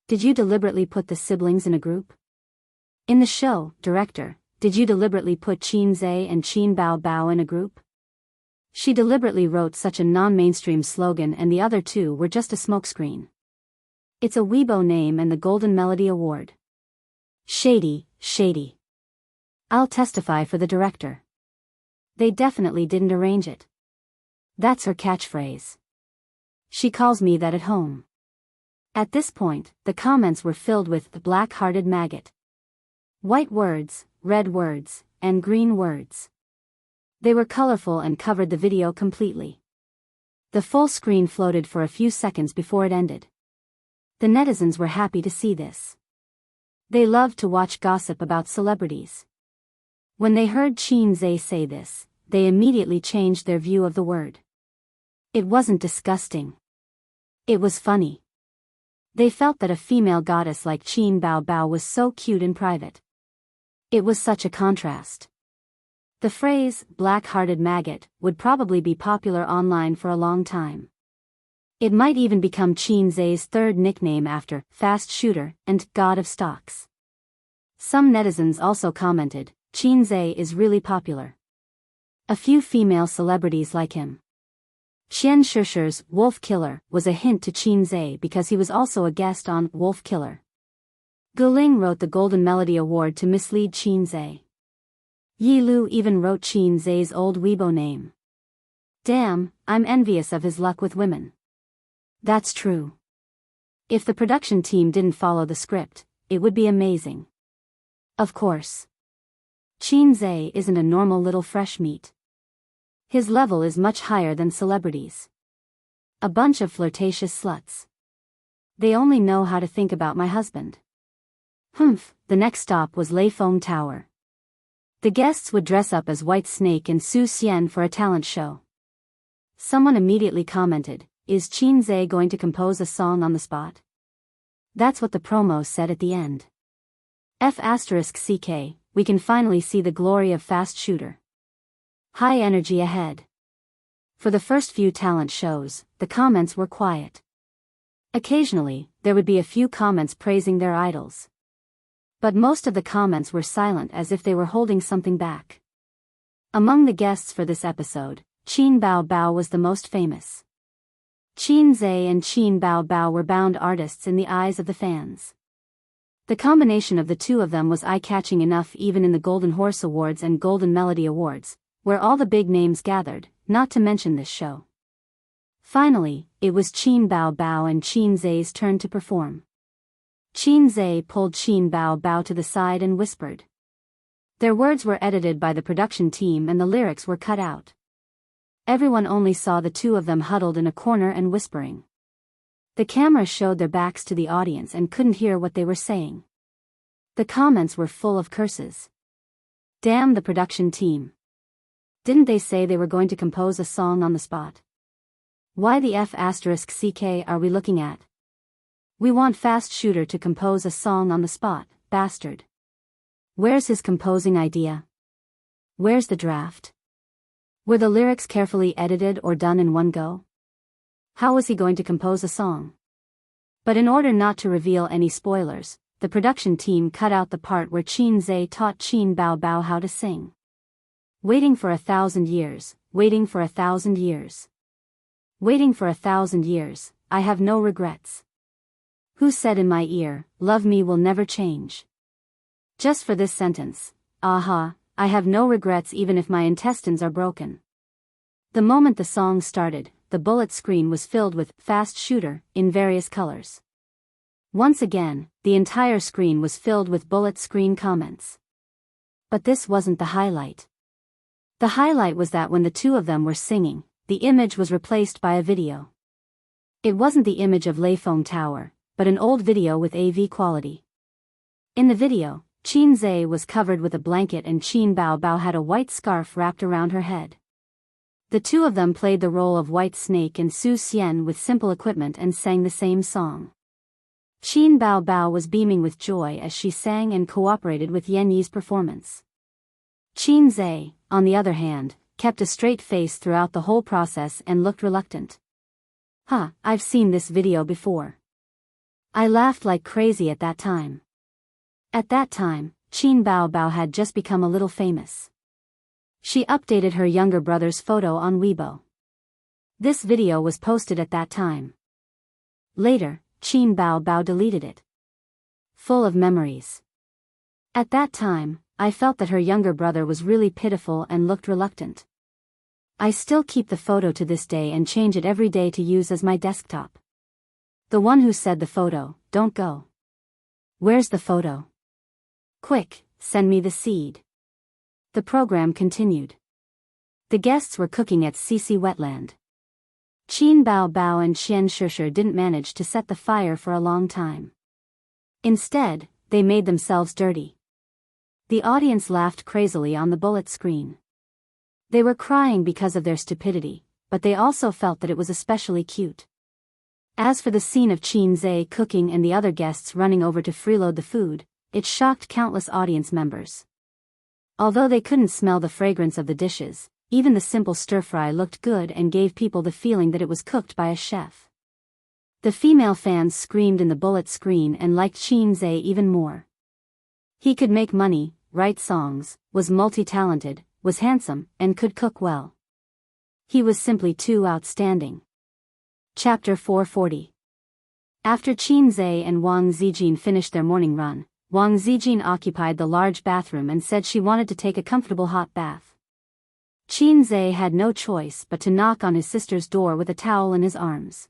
Did you deliberately put the siblings in a group? In the show, director, did you deliberately put Qinze and Qin Bao in a group? She deliberately wrote such a non-mainstream slogan and the other 2 were just a smokescreen. It's a Weibo name and the Golden Melody Award. Shady, shady. I'll testify for the director. They definitely didn't arrange it. That's her catchphrase. She calls me that at home. At this point, the comments were filled with the Black-Hearted Maggot. White words, red words, and green words. They were colorful and covered the video completely. The full screen floated for a few seconds before it ended. The netizens were happy to see this. They loved to watch gossip about celebrities. When they heard Qinze say this, they immediately changed their view of the word. It wasn't disgusting. It was funny. They felt that a female goddess like Qin Bao was so cute in private. It was such a contrast. The phrase, black-hearted maggot, would probably be popular online for a long time. It might even become Qinze's 3rd nickname after fast shooter and god of stocks. Some netizens also commented, Qinze is really popular. A few female celebrities like him. Qian Shishir's Wolf Killer was a hint to Qinze because he was also a guest on Wolf Killer. Guling wrote the Golden Melody Award to mislead Qinze. Yi Lu even wrote Qinze's old Weibo name. Damn, I'm envious of his luck with women. That's true. If the production team didn't follow the script, it would be amazing. Of course. Qinze isn't a normal little fresh meat. His level is much higher than celebrities. A bunch of flirtatious sluts. They only know how to think about my husband. Humph, the next stop was Leifeng Tower. The guests would dress up as White Snake and Su Xian for a talent show. Someone immediately commented, "Is Qinze going to compose a song on the spot?" That's what the promo said at the end. F***CK, we can finally see the glory of fast shooter. High energy ahead. For the first few talent shows, the comments were quiet. Occasionally, there would be a few comments praising their idols. But most of the comments were silent as if they were holding something back. Among the guests for this episode, Qin Bao Bao was the most famous. Qinze and Qin Bao Bao were bound artists in the eyes of the fans. The combination of the two of them was eye-catching enough even in the Golden Horse Awards and Golden Melody Awards, where all the big names gathered, not to mention this show. Finally, it was Qin Bao Bao and Qinze's turn to perform. Qinze pulled Qin Bao Bao to the side and whispered. Their words were edited by the production team and the lyrics were cut out. Everyone only saw the two of them huddled in a corner and whispering. The camera showed their backs to the audience and couldn't hear what they were saying. The comments were full of curses. Damn the production team. Didn't they say they were going to compose a song on the spot? Why the F***CK are we looking at? We want Fast Shooter to compose a song on the spot, bastard. Where's his composing idea? Where's the draft? Were the lyrics carefully edited or done in one go? How was he going to compose a song? But in order not to reveal any spoilers, the production team cut out the part where Qinze taught Qin Bao Bao how to sing. Waiting for 1,000 years, waiting for 1,000 years. Waiting for 1,000 years, I have no regrets. Who said in my ear, love me will never change? Just for this sentence, aha, I have no regrets even if my intestines are broken. The moment the song started, the bullet screen was filled with Fast Shooter in various colors. Once again, the entire screen was filled with bullet screen comments. But this wasn't the highlight. The highlight was that when the two of them were singing, the image was replaced by a video. It wasn't the image of Leifeng Tower, but an old video with AV quality. In the video, Qinze was covered with a blanket and Qin Bao Bao had a white scarf wrapped around her head. The two of them played the role of White Snake and Su Xian with simple equipment and sang the same song. Qin Bao Bao was beaming with joy as she sang and cooperated with Yan Yi's performance. Qinze, on the other hand, kept a straight face throughout the whole process and looked reluctant. I've seen this video before. I laughed like crazy at that time. At that time, Qin Bao Bao had just become a little famous. She updated her younger brother's photo on Weibo. This video was posted at that time. Later, Qin Bao Bao deleted it. Full of memories. At that time, I felt that her younger brother was really pitiful and looked reluctant. I still keep the photo to this day and change it every day to use as my desktop. The one who said the photo, don't go. Where's the photo? Quick, send me the seed. The program continued. The guests were cooking at Sisi Wetland. Qin Bao Bao and Qian Shishir didn't manage to set the fire for a long time. Instead, they made themselves dirty. The audience laughed crazily on the bullet screen. They were crying because of their stupidity, but they also felt that it was especially cute. As for the scene of Qinze cooking and the other guests running over to freeload the food, it shocked countless audience members. Although they couldn't smell the fragrance of the dishes, even the simple stir-fry looked good and gave people the feeling that it was cooked by a chef. The female fans screamed in the bullet screen and liked Qinze even more. He could make money, write songs, was multi-talented, was handsome, and could cook well. He was simply too outstanding. Chapter 440. After Qin Zhe and Wang Zijin finished their morning run, Wang Zijin occupied the large bathroom and said she wanted to take a comfortable hot bath. Qin Zhe had no choice but to knock on his sister's door with a towel in his arms.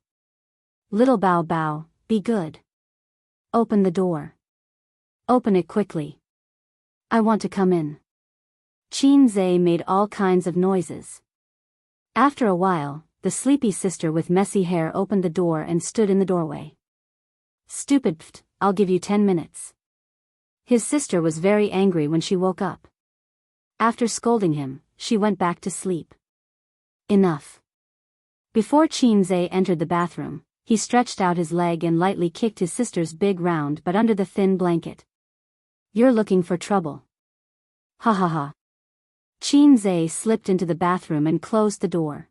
Little Bao Bao, be good. Open the door. Open it quickly. I want to come in. Qin Zhe made all kinds of noises. After a while, the sleepy sister with messy hair opened the door and stood in the doorway. Stupid pft, I'll give you 10 minutes. His sister was very angry when she woke up. After scolding him, she went back to sleep. Enough. Before Qin Zhe entered the bathroom, he stretched out his leg and lightly kicked his sister's big round butt under the thin blanket. You're looking for trouble. Ha ha ha. Qin Zhe slipped into the bathroom and closed the door.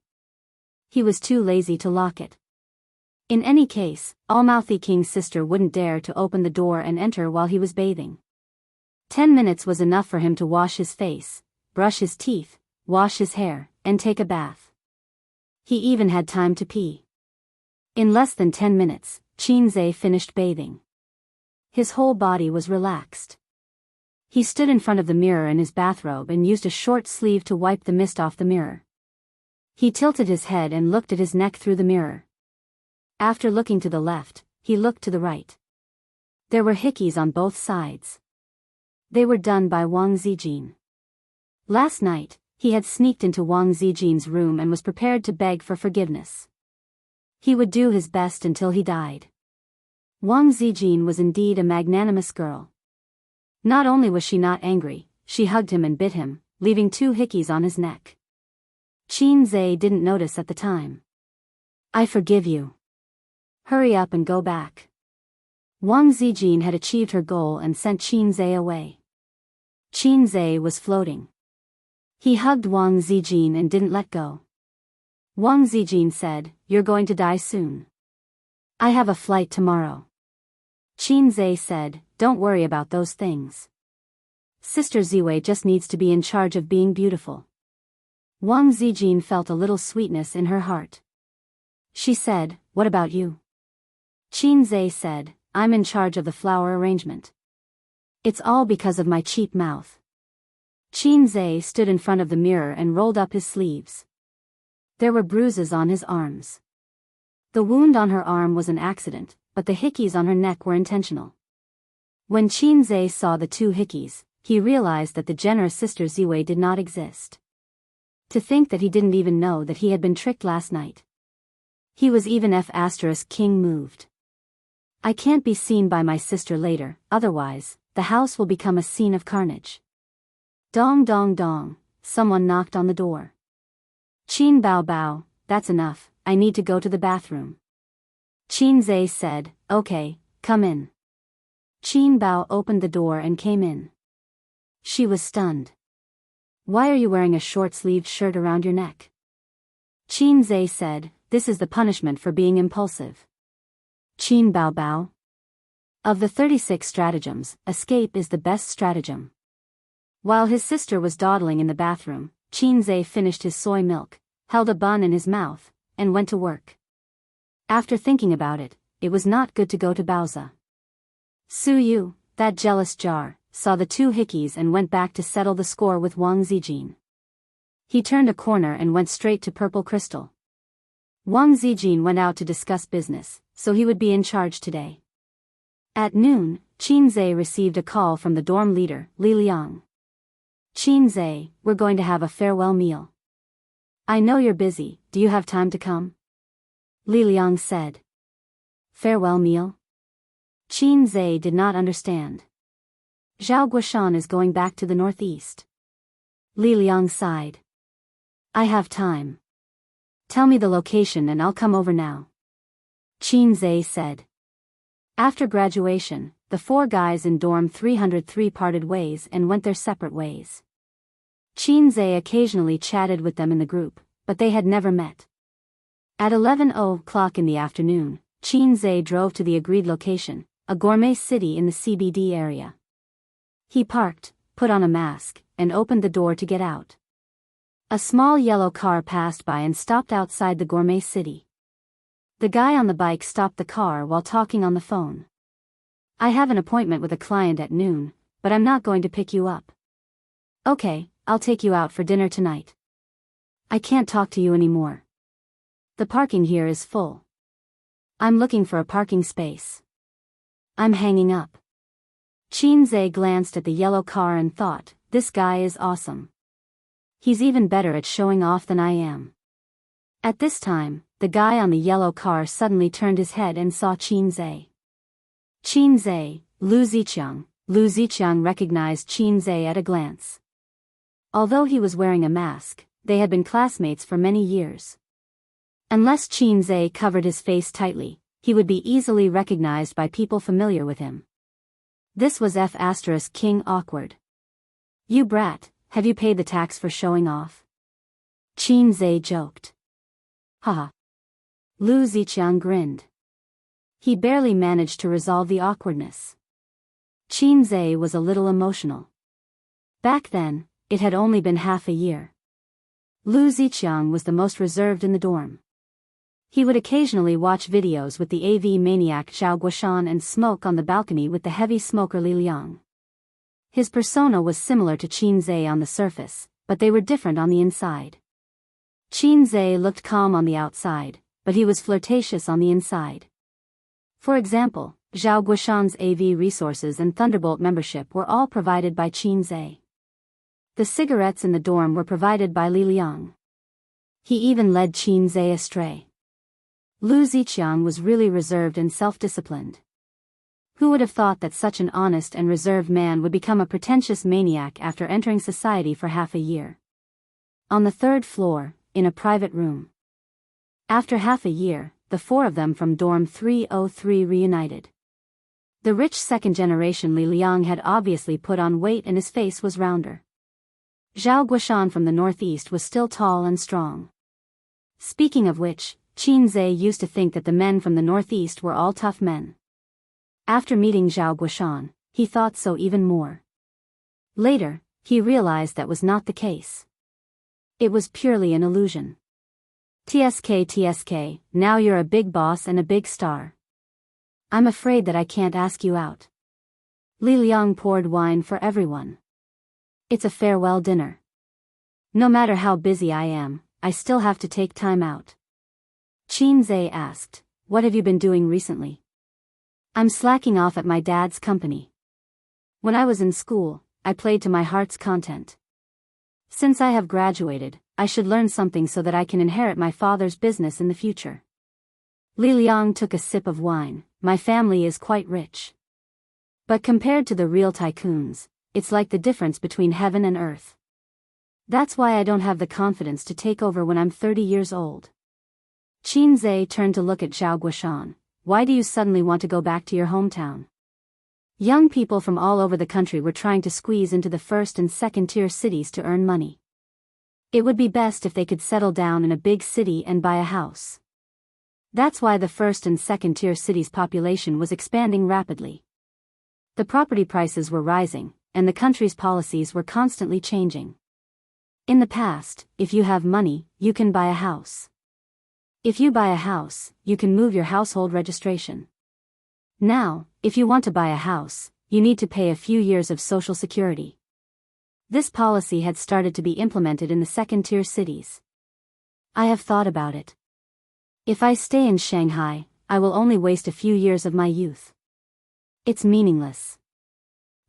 He was too lazy to lock it. In any case, Almouthy King's sister wouldn't dare to open the door and enter while he was bathing. 10 minutes was enough for him to wash his face, brush his teeth, wash his hair, and take a bath. He even had time to pee. In less than 10 minutes, Qin Zhe finished bathing. His whole body was relaxed. He stood in front of the mirror in his bathrobe and used a short sleeve to wipe the mist off the mirror. He tilted his head and looked at his neck through the mirror. After looking to the left, he looked to the right. There were hickeys on both sides. They were done by Wang Zijin. Last night, he had sneaked into Wang Zijin's room and was prepared to beg for forgiveness. He would do his best until he died. Wang Zijin was indeed a magnanimous girl. Not only was she not angry, she hugged him and bit him, leaving 2 hickeys on his neck. Qin Zhe didn't notice at the time. I forgive you. Hurry up and go back. Wang Zijin had achieved her goal and sent Qin Zhe away. Qin Zhe was floating. He hugged Wang Zijin and didn't let go. Wang Zijin said, You're going to die soon. I have a flight tomorrow. Qin Zhe said, Don't worry about those things. Sister Ziwei just needs to be in charge of being beautiful. Wang Zijin felt a little sweetness in her heart. She said, What about you? Qin Zhe said, I'm in charge of the flower arrangement. It's all because of my cheap mouth. Qin Zhe stood in front of the mirror and rolled up his sleeves. There were bruises on his arms. The wound on her arm was an accident, but the hickeys on her neck were intentional. When Qin Zhe saw the 2 hickeys, he realized that the generous sister Ziwei did not exist. To think that he didn't even know that he had been tricked last night. He was even King moved. I can't be seen by my sister later, otherwise, the house will become a scene of carnage. Dong dong dong, someone knocked on the door. Qin Bao Bao, that's enough, I need to go to the bathroom. Qin Zhe said, Okay, come in. Qin Bao opened the door and came in. She was stunned. Why are you wearing a short-sleeved shirt around your neck? Qin Zhe said, This is the punishment for being impulsive. Qin Bao Bao. Of the 36 stratagems, escape is the best stratagem. While his sister was dawdling in the bathroom, Qin Zhe finished his soy milk, held a bun in his mouth, and went to work. After thinking about it, it was not good to go to Baoza. Su Yu, that jealous jar, saw the 2 hickeys and went back to settle the score with Wang Zijin. He turned a corner and went straight to Purple Crystal. Wang Zijin went out to discuss business, so he would be in charge today. At noon, Qin Zhe received a call from the dorm leader, Li Liang. Qin Zhe, we're going to have a farewell meal. I know you're busy, do you have time to come? Li Liang said. Farewell meal? Qin Zhe did not understand. Zhao Guoshan is going back to the northeast. Li Liang sighed. I have time. Tell me the location and I'll come over now. Qin Zhe said. After graduation, the 4 guys in dorm 303 parted ways and went their separate ways. Qin Zhe occasionally chatted with them in the group, but they had never met. At 11:00 in the afternoon, Qin Zhe drove to the agreed location, a gourmet city in the CBD area. He parked, put on a mask, and opened the door to get out. A small yellow car passed by and stopped outside the gourmet city. The guy on the bike stopped the car while talking on the phone. "I have an appointment with a client at noon, but I'm not going to pick you up." "Okay, I'll take you out for dinner tonight." "I can't talk to you anymore. The parking here is full. I'm looking for a parking space. I'm hanging up." Qinze glanced at the yellow car and thought, "This guy is awesome. He's even better at showing off than I am." At this time, the guy on the yellow car suddenly turned his head and saw Qinze. "Qinze, Lu Ziqiang." Lu Ziqiang recognized Qinze at a glance. Although he was wearing a mask, they had been classmates for many years. Unless Qinze covered his face tightly, he would be easily recognized by people familiar with him. This was King awkward. "You brat, have you paid the tax for showing off?" Qinze joked. "Haha." Lu Ziqiang grinned. He barely managed to resolve the awkwardness. Qinze was a little emotional. Back then, it had only been half a year. Lu Ziqiang was the most reserved in the dorm. He would occasionally watch videos with the AV maniac Zhao Guoshan and smoke on the balcony with the heavy smoker Li Liang. His persona was similar to Qinze on the surface, but they were different on the inside. Qinze looked calm on the outside, but he was flirtatious on the inside. For example, Zhao Guoshan's AV resources and Thunderbolt membership were all provided by Qinze. The cigarettes in the dorm were provided by Li Liang. He even led Qinze astray. Lu Ziqiang was really reserved and self-disciplined. Who would have thought that such an honest and reserved man would become a pretentious maniac after entering society for half a year? On the third floor, in a private room. After half a year, the four of them from dorm 303 reunited. The rich second-generation Li Liang had obviously put on weight and his face was rounder. Zhao Guoshan from the northeast was still tall and strong. Speaking of which, Qinze used to think that the men from the northeast were all tough men. After meeting Zhao Guoshan, he thought so even more. Later, he realized that was not the case. It was purely an illusion. TSK, now you're a big boss and a big star. I'm afraid that I can't ask you out." Li Liang poured wine for everyone. "It's a farewell dinner. No matter how busy I am, I still have to take time out." Qinze asked, "What have you been doing recently?" "I'm slacking off at my dad's company. When I was in school, I played to my heart's content. Since I have graduated, I should learn something so that I can inherit my father's business in the future." Li Liang took a sip of wine. "My family is quite rich. But compared to the real tycoons, it's like the difference between heaven and earth. That's why I don't have the confidence to take over when I'm 30 years old." Qinze turned to look at Zhao Guoshan. "Why do you suddenly want to go back to your hometown?" Young people from all over the country were trying to squeeze into the first and second tier cities to earn money. It would be best if they could settle down in a big city and buy a house. That's why the first and second tier cities' population was expanding rapidly. The property prices were rising, and the country's policies were constantly changing. In the past, if you have money, you can buy a house. If you buy a house, you can move your household registration. Now, if you want to buy a house, you need to pay a few years of Social Security. This policy had started to be implemented in the second-tier cities. "I have thought about it. If I stay in Shanghai, I will only waste a few years of my youth. It's meaningless."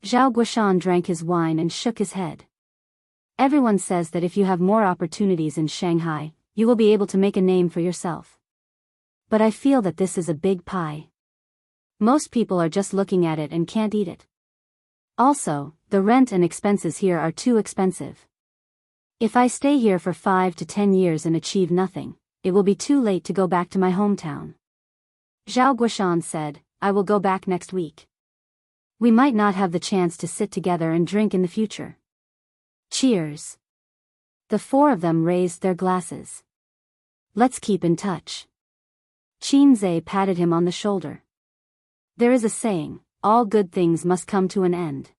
Zhao Guoshan drank his wine and shook his head. "Everyone says that if you have more opportunities in Shanghai, you will be able to make a name for yourself. But I feel that this is a big pie. Most people are just looking at it and can't eat it. Also, the rent and expenses here are too expensive. If I stay here for 5 to 10 years and achieve nothing, it will be too late to go back to my hometown." Zhao Guoshan said, "I will go back next week. We might not have the chance to sit together and drink in the future. Cheers." The four of them raised their glasses. "Let's keep in touch." Qinze patted him on the shoulder. "There is a saying, all good things must come to an end.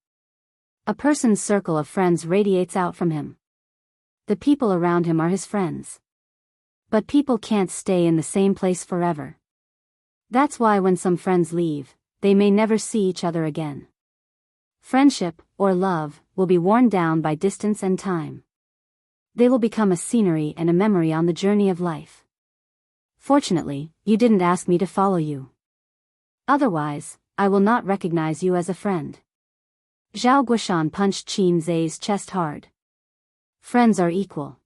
A person's circle of friends radiates out from him. The people around him are his friends. But people can't stay in the same place forever. That's why when some friends leave, they may never see each other again. Friendship, or love, will be worn down by distance and time. They will become a scenery and a memory on the journey of life. Fortunately, you didn't ask me to follow you. Otherwise, I will not recognize you as a friend. Zhao Guoshan punched Qin Zai's chest hard. Friends are equal.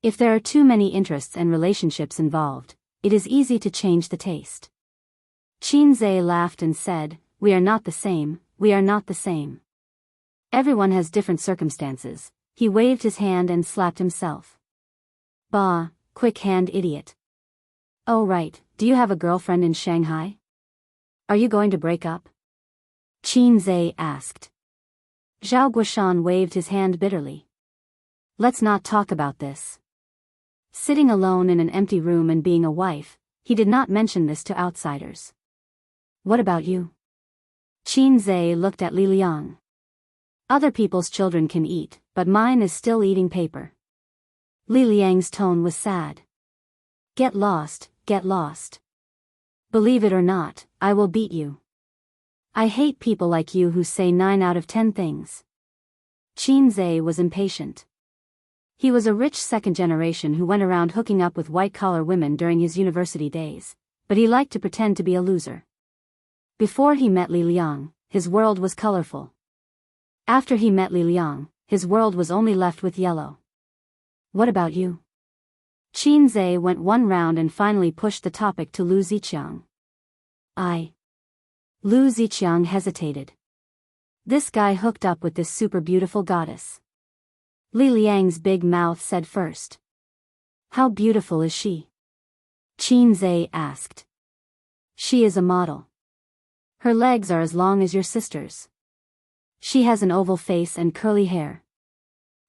If there are too many interests and relationships involved, it is easy to change the taste. Qin Zai laughed and said, "We are not the same, we are not the same. Everyone has different circumstances." He waved his hand and slapped himself. Bah, quick hand idiot. Oh right, do you have a girlfriend in Shanghai? Are you going to break up? Qin Zai asked. Zhao Guoshan waved his hand bitterly. Let's not talk about this. Sitting alone in an empty room and being a wife, he did not mention this to outsiders. What about you? Qin Zai looked at Li Liang. Other people's children can eat, but mine is still eating paper. Li Liang's tone was sad. Get lost, get lost. Believe it or not, I will beat you. I hate people like you who say 9 out of 10 things. Qin Zai was impatient. He was a rich second generation who went around hooking up with white-collar women during his university days, but he liked to pretend to be a loser. Before he met Li Liang, his world was colorful. After he met Li Liang, his world was only left with yellow. What about you? Qin Zai went one round and finally pushed the topic to Lu Ziqiang. Lu Ziqiang hesitated. This guy hooked up with this super beautiful goddess. Li Liang's big mouth said first. How beautiful is she? Qin Zai asked. She is a model. Her legs are as long as your sister's. She has an oval face and curly hair.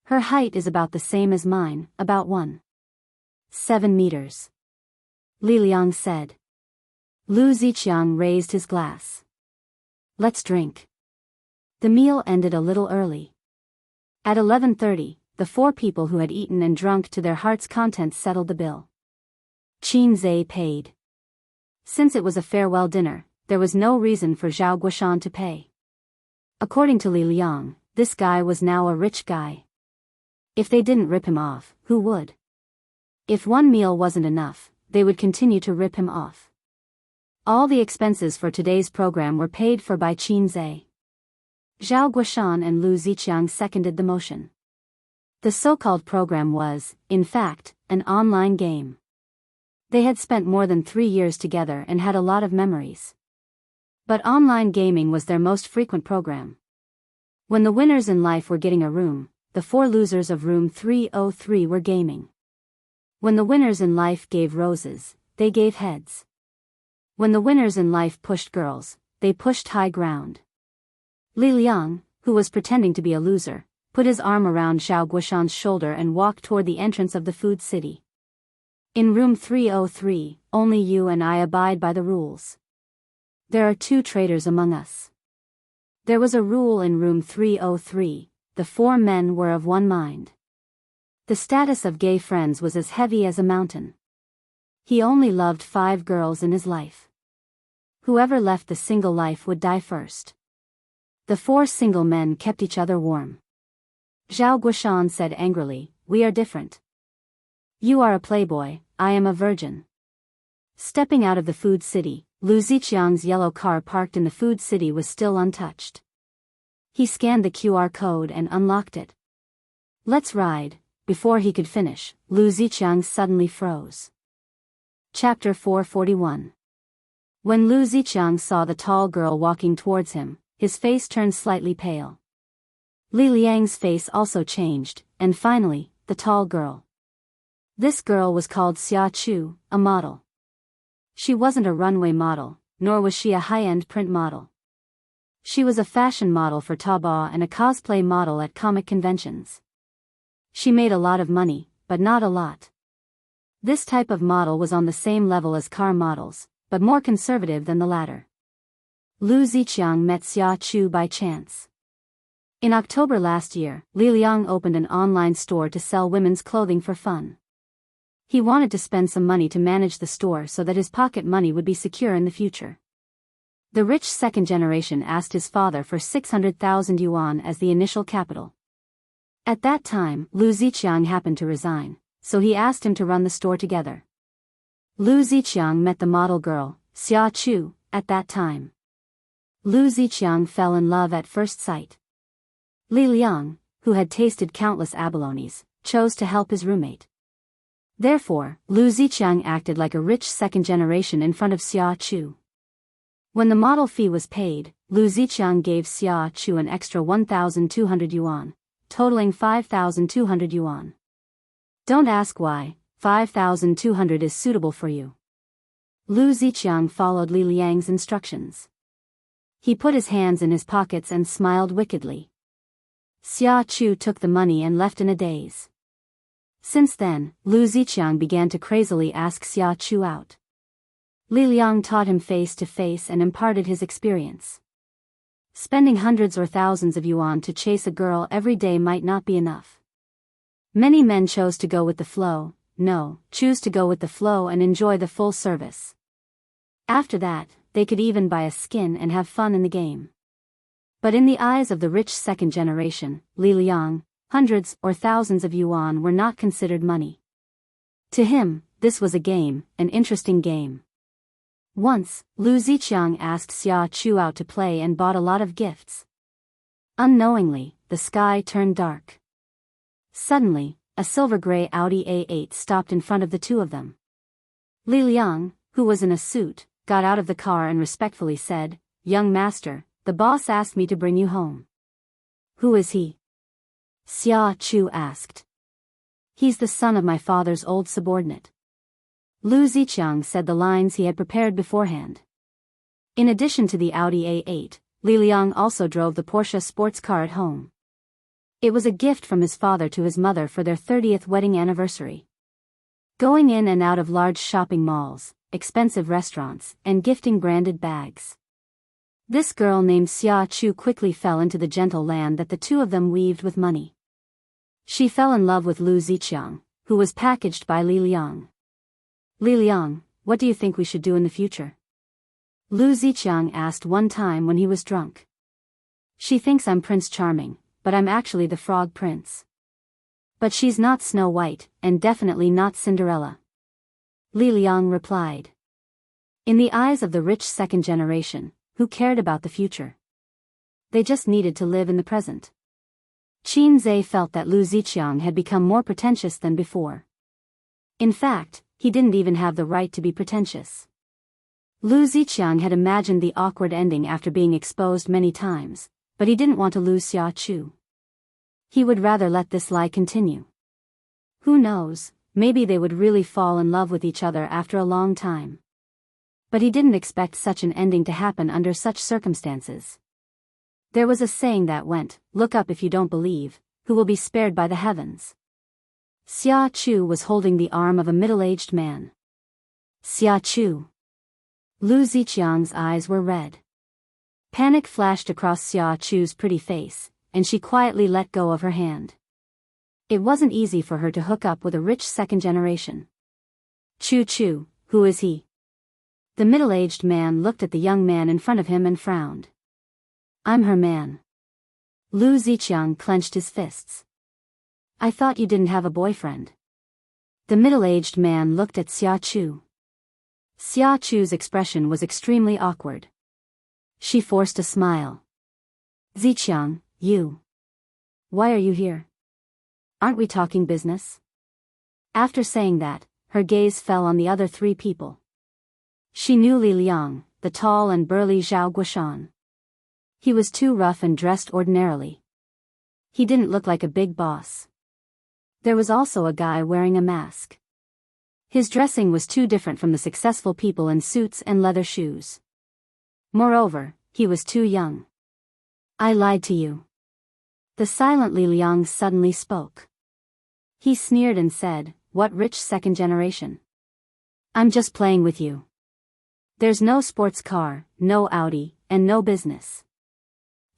Her height is about the same as mine, about 1.7 meters. Li Liang said. Lu Ziqiang raised his glass. Let's drink. The meal ended a little early. At 11:30, the 4 people who had eaten and drunk to their heart's content settled the bill. Qin Zai paid. Since it was a farewell dinner, there was no reason for Zhao Guoshan to pay. According to Li Liang, this guy was now a rich guy. If they didn't rip him off, who would? If one meal wasn't enough, they would continue to rip him off. All the expenses for today's program were paid for by Qin Zai. Zhao Guoshan and Lu Ziqiang seconded the motion. The so-called program was, in fact, an online game. They had spent more than 3 years together and had a lot of memories. But online gaming was their most frequent program. When the winners in life were getting a room, the 4 losers of room 303 were gaming. When the winners in life gave roses, they gave heads. When the winners in life pushed girls, they pushed high ground. Li Liang, who was pretending to be a loser, put his arm around Zhao Guoshan's shoulder and walked toward the entrance of the food city. In room 303, only you and I abide by the rules. There are 2 traitors among us. There was a rule in room 303, the 4 men were of one mind. The status of gay friends was as heavy as a mountain. He only loved 5 girls in his life. Whoever left the single life would die first. The 4 single men kept each other warm. Zhao Guoshan said angrily, "We are different. You are a playboy, I am a virgin." Stepping out of the food city, Lu Ziqiang's yellow car parked in the food city was still untouched. He scanned the QR code and unlocked it. Let's ride. Before he could finish, Lu Ziqiang suddenly froze. Chapter 441. When Lu Ziqiang saw the tall girl walking towards him, his face turned slightly pale. Li Liang's face also changed, and finally, the tall girl. This girl was called Xia Chu, a model. She wasn't a runway model, nor was she a high-end print model. She was a fashion model for Taobao and a cosplay model at comic conventions. She made a lot of money, but not a lot. This type of model was on the same level as car models, but more conservative than the latter. Lu Ziqiang met Xia Chu by chance. In October last year, Li Liang opened an online store to sell women's clothing for fun. He wanted to spend some money to manage the store so that his pocket money would be secure in the future. The rich second generation asked his father for 600,000 yuan as the initial capital. At that time, Lu Ziqiang happened to resign, so he asked him to run the store together. Lu Ziqiang met the model girl, Xia Chu, at that time. Lu Ziqiang fell in love at first sight. Li Liang, who had tasted countless abalones, chose to help his roommate. Therefore, Lu Ziqiang acted like a rich second generation in front of Xia Chu. When the model fee was paid, Lu Ziqiang gave Xia Chu an extra 1,200 yuan, totaling 5,200 yuan. Don't ask why, 5,200 is suitable for you. Lu Ziqiang followed Li Liang's instructions. He put his hands in his pockets and smiled wickedly. Xia Chu took the money and left in a daze. Since then, Lu Ziqiang began to crazily ask Xia Chu out. Li Liang taught him face to face and imparted his experience. Spending hundreds or thousands of yuan to chase a girl every day might not be enough. Many men chose to go with the flow, choose to go with the flow and enjoy the full service. After that, they could even buy a skin and have fun in the game. But in the eyes of the rich second generation, Li Liang, hundreds or thousands of yuan were not considered money. To him, this was a game, an interesting game. Once, Lu Ziqiang asked Xia Chu out to play and bought a lot of gifts. Unknowingly, the sky turned dark. Suddenly, a silver-gray Audi A8 stopped in front of the two of them. Li Liang, who was in a suit, got out of the car and respectfully said, "Young master, the boss asked me to bring you home." "Who is he?" Xia Chu asked. "He's the son of my father's old subordinate." Lu Ziqiang said the lines he had prepared beforehand. In addition to the Audi A8, Li Liang also drove the Porsche sports car at home. It was a gift from his father to his mother for their 30th wedding anniversary. Going in and out of large shopping malls, expensive restaurants, and gifting branded bags. This girl named Xia Chu quickly fell into the gentle land that the two of them weaved with money. She fell in love with Lu Ziqiang, who was packaged by Li Liang. "Li Liang, what do you think we should do in the future?" Lu Ziqiang asked one time when he was drunk. "She thinks I'm Prince Charming, but I'm actually the Frog Prince. But she's not Snow White, and definitely not Cinderella." Li Liang replied. In the eyes of the rich second generation, who cared about the future? They just needed to live in the present. Qin Zhe felt that Lu Ziqiang had become more pretentious than before. In fact, he didn't even have the right to be pretentious. Lu Ziqiang had imagined the awkward ending after being exposed many times, but he didn't want to lose Xia Chu. He would rather let this lie continue. Who knows, maybe they would really fall in love with each other after a long time. But he didn't expect such an ending to happen under such circumstances. There was a saying that went, "Look up if you don't believe, who will be spared by the heavens." Xia Chu was holding the arm of a middle-aged man. "Xia Chu." Lu Ziqiang's eyes were red. Panic flashed across Xia Chu's pretty face, and she quietly let go of her hand. It wasn't easy for her to hook up with a rich second generation. "Chu, who is he?" The middle-aged man looked at the young man in front of him and frowned. "I'm her man." Lu Ziqiang clenched his fists. "I thought you didn't have a boyfriend." The middle-aged man looked at Xia Chu. Xia Chu's expression was extremely awkward. She forced a smile. "Ziqiang, you. Why are you here? Aren't we talking business?" After saying that, her gaze fell on the other three people. She knew Li Liang, the tall and burly Zhao Guoshan. He was too rough and dressed ordinarily. He didn't look like a big boss. There was also a guy wearing a mask. His dressing was too different from the successful people in suits and leather shoes. Moreover, he was too young. "I lied to you." The silent Li Liang suddenly spoke. He sneered and said, "What rich second generation? I'm just playing with you. There's no sports car, no Audi, and no business."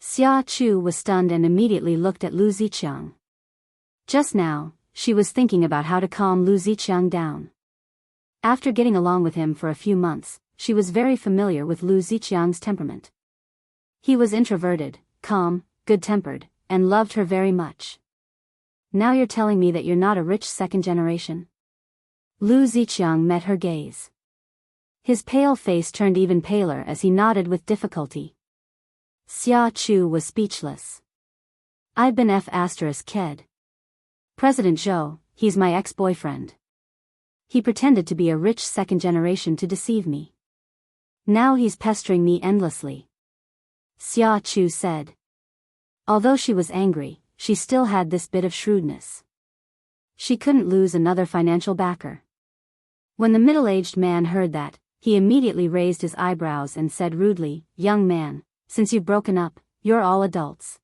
Xia Chu was stunned and immediately looked at Lu Ziqiang. Just now, she was thinking about how to calm Lu Ziqiang down. After getting along with him for a few months, she was very familiar with Lu Ziqiang's temperament. He was introverted, calm, good-tempered, and loved her very much. Now you're telling me that you're not a rich second generation? Lu Ziqiang met her gaze. His pale face turned even paler as he nodded with difficulty. Xia Chu was speechless. I've been F***ked. President Zhou, he's my ex-boyfriend. He pretended to be a rich second generation to deceive me. Now he's pestering me endlessly. Xia Chu said. Although she was angry, she still had this bit of shrewdness. She couldn't lose another financial backer. When the middle-aged man heard that, he immediately raised his eyebrows and said rudely, "Young man, since you've broken up, you're all adults.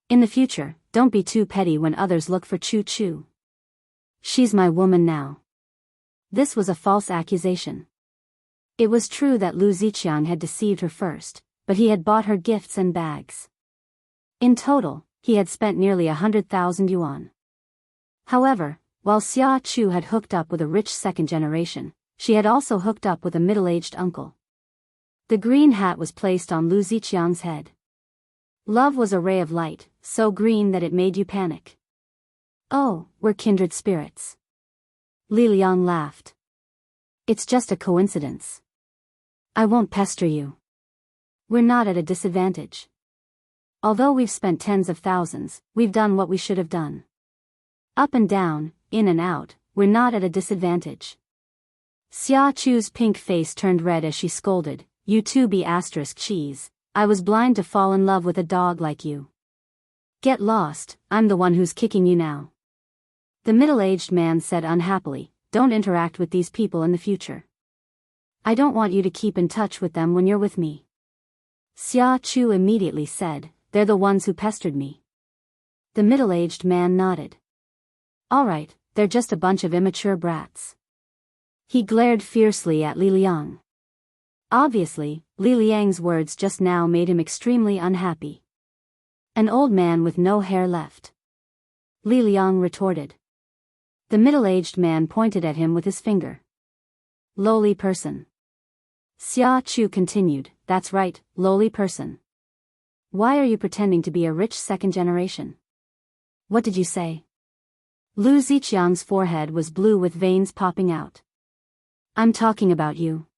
In the future, don't be too petty when others look for Chu-Chu. She's my woman now." This was a false accusation. It was true that Lu Ziqiang had deceived her first, but he had bought her gifts and bags. In total, he had spent nearly 100,000 yuan. However, while Xia Chu had hooked up with a rich second generation, she had also hooked up with a middle-aged uncle. The green hat was placed on Lu Ziqiang's head. Love was a ray of light, so green that it made you panic. Oh, we're kindred spirits. Li Liang laughed. It's just a coincidence. I won't pester you. We're not at a disadvantage. Although we've spent tens of thousands, we've done what we should have done. Up and down, in and out, we're not at a disadvantage. Xia Chu's pink face turned red as she scolded, "You too be asterisk cheese, I was blind to fall in love with a dog like you. Get lost, I'm the one who's kicking you now." The middle-aged man said unhappily, "Don't interact with these people in the future. I don't want you to keep in touch with them when you're with me." Xia Chu immediately said, "They're the ones who pestered me." The middle-aged man nodded. "All right, they're just a bunch of immature brats." He glared fiercely at Li Liang. Obviously, Li Liang's words just now made him extremely unhappy. An old man with no hair left. Li Liang retorted. The middle-aged man pointed at him with his finger. Lowly person. Xia Chu continued, "That's right, lowly person. Why are you pretending to be a rich second generation? What did you say?" Lu Ziqiang's forehead was blue with veins popping out. "I'm talking about you."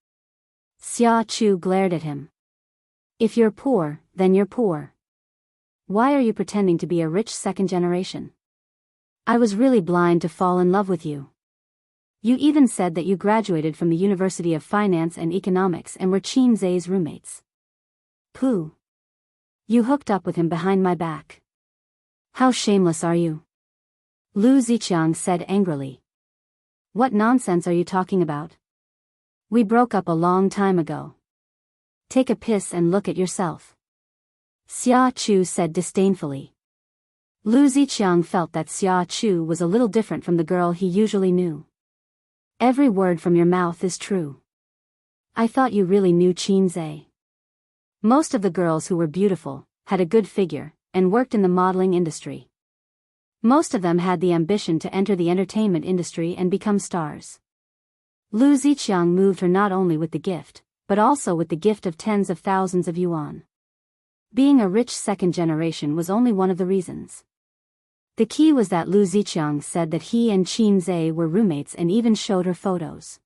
Xia Chu glared at him. "If you're poor, then you're poor. Why are you pretending to be a rich second generation? I was really blind to fall in love with you. You even said that you graduated from the University of Finance and Economics and were Qin Zai's roommates. Pooh. You hooked up with him behind my back. How shameless are you?" Lu Ziqiang said angrily. "What nonsense are you talking about? We broke up a long time ago. Take a piss and look at yourself." Xia Chu said disdainfully. Lu Ziqiang felt that Xia Chu was a little different from the girl he usually knew. "Every word from your mouth is true. I thought you really knew Qin Zai." Most of the girls who were beautiful, had a good figure, and worked in the modeling industry. Most of them had the ambition to enter the entertainment industry and become stars. Lu Ziqiang moved her not only with the gift, but also with the gift of tens of thousands of yuan. Being a rich second generation was only one of the reasons. The key was that Lu Ziqiang said that he and Qin Zai were roommates and even showed her photos.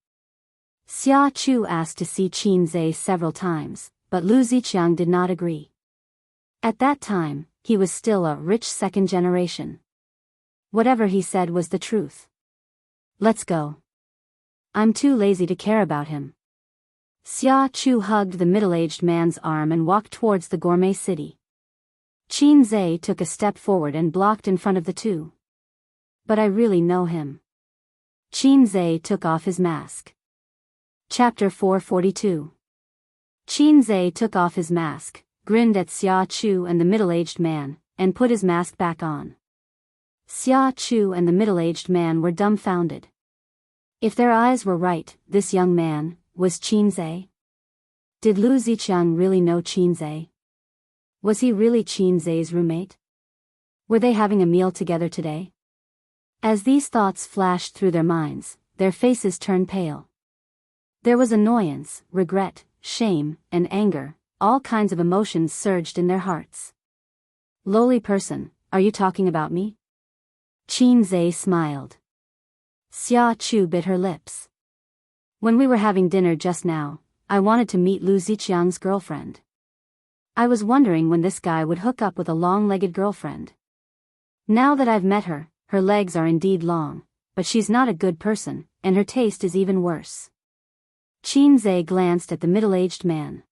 Xia Chu asked to see Qin Zai several times, but Lu Ziqiang did not agree. At that time, he was still a rich second generation. Whatever he said was the truth. "Let's go. I'm too lazy to care about him." Xia Chu hugged the middle-aged man's arm and walked towards the gourmet city. Qin Zai took a step forward and blocked in front of the two. "But I really know him." Qin Zai took off his mask. Chapter 442. Qin Zai took off his mask, grinned at Xia Chu and the middle-aged man, and put his mask back on. Xia Chu and the middle-aged man were dumbfounded. If their eyes were right, this young man was Qin Zai. Did Lu Ziqiang really know Qin Zai? Was he really Qin Zhe's roommate? Were they having a meal together today? As these thoughts flashed through their minds, their faces turned pale. There was annoyance, regret, shame, and anger, all kinds of emotions surged in their hearts. Lowly person, are you talking about me? Qin Zhe smiled. Xia Chu bit her lips. When we were having dinner just now, I wanted to meet Lu Ziqiang's girlfriend. I was wondering when this guy would hook up with a long-legged girlfriend. Now that I've met her, her legs are indeed long, but she's not a good person, and her taste is even worse. Qin Zhe glanced at the middle-aged man.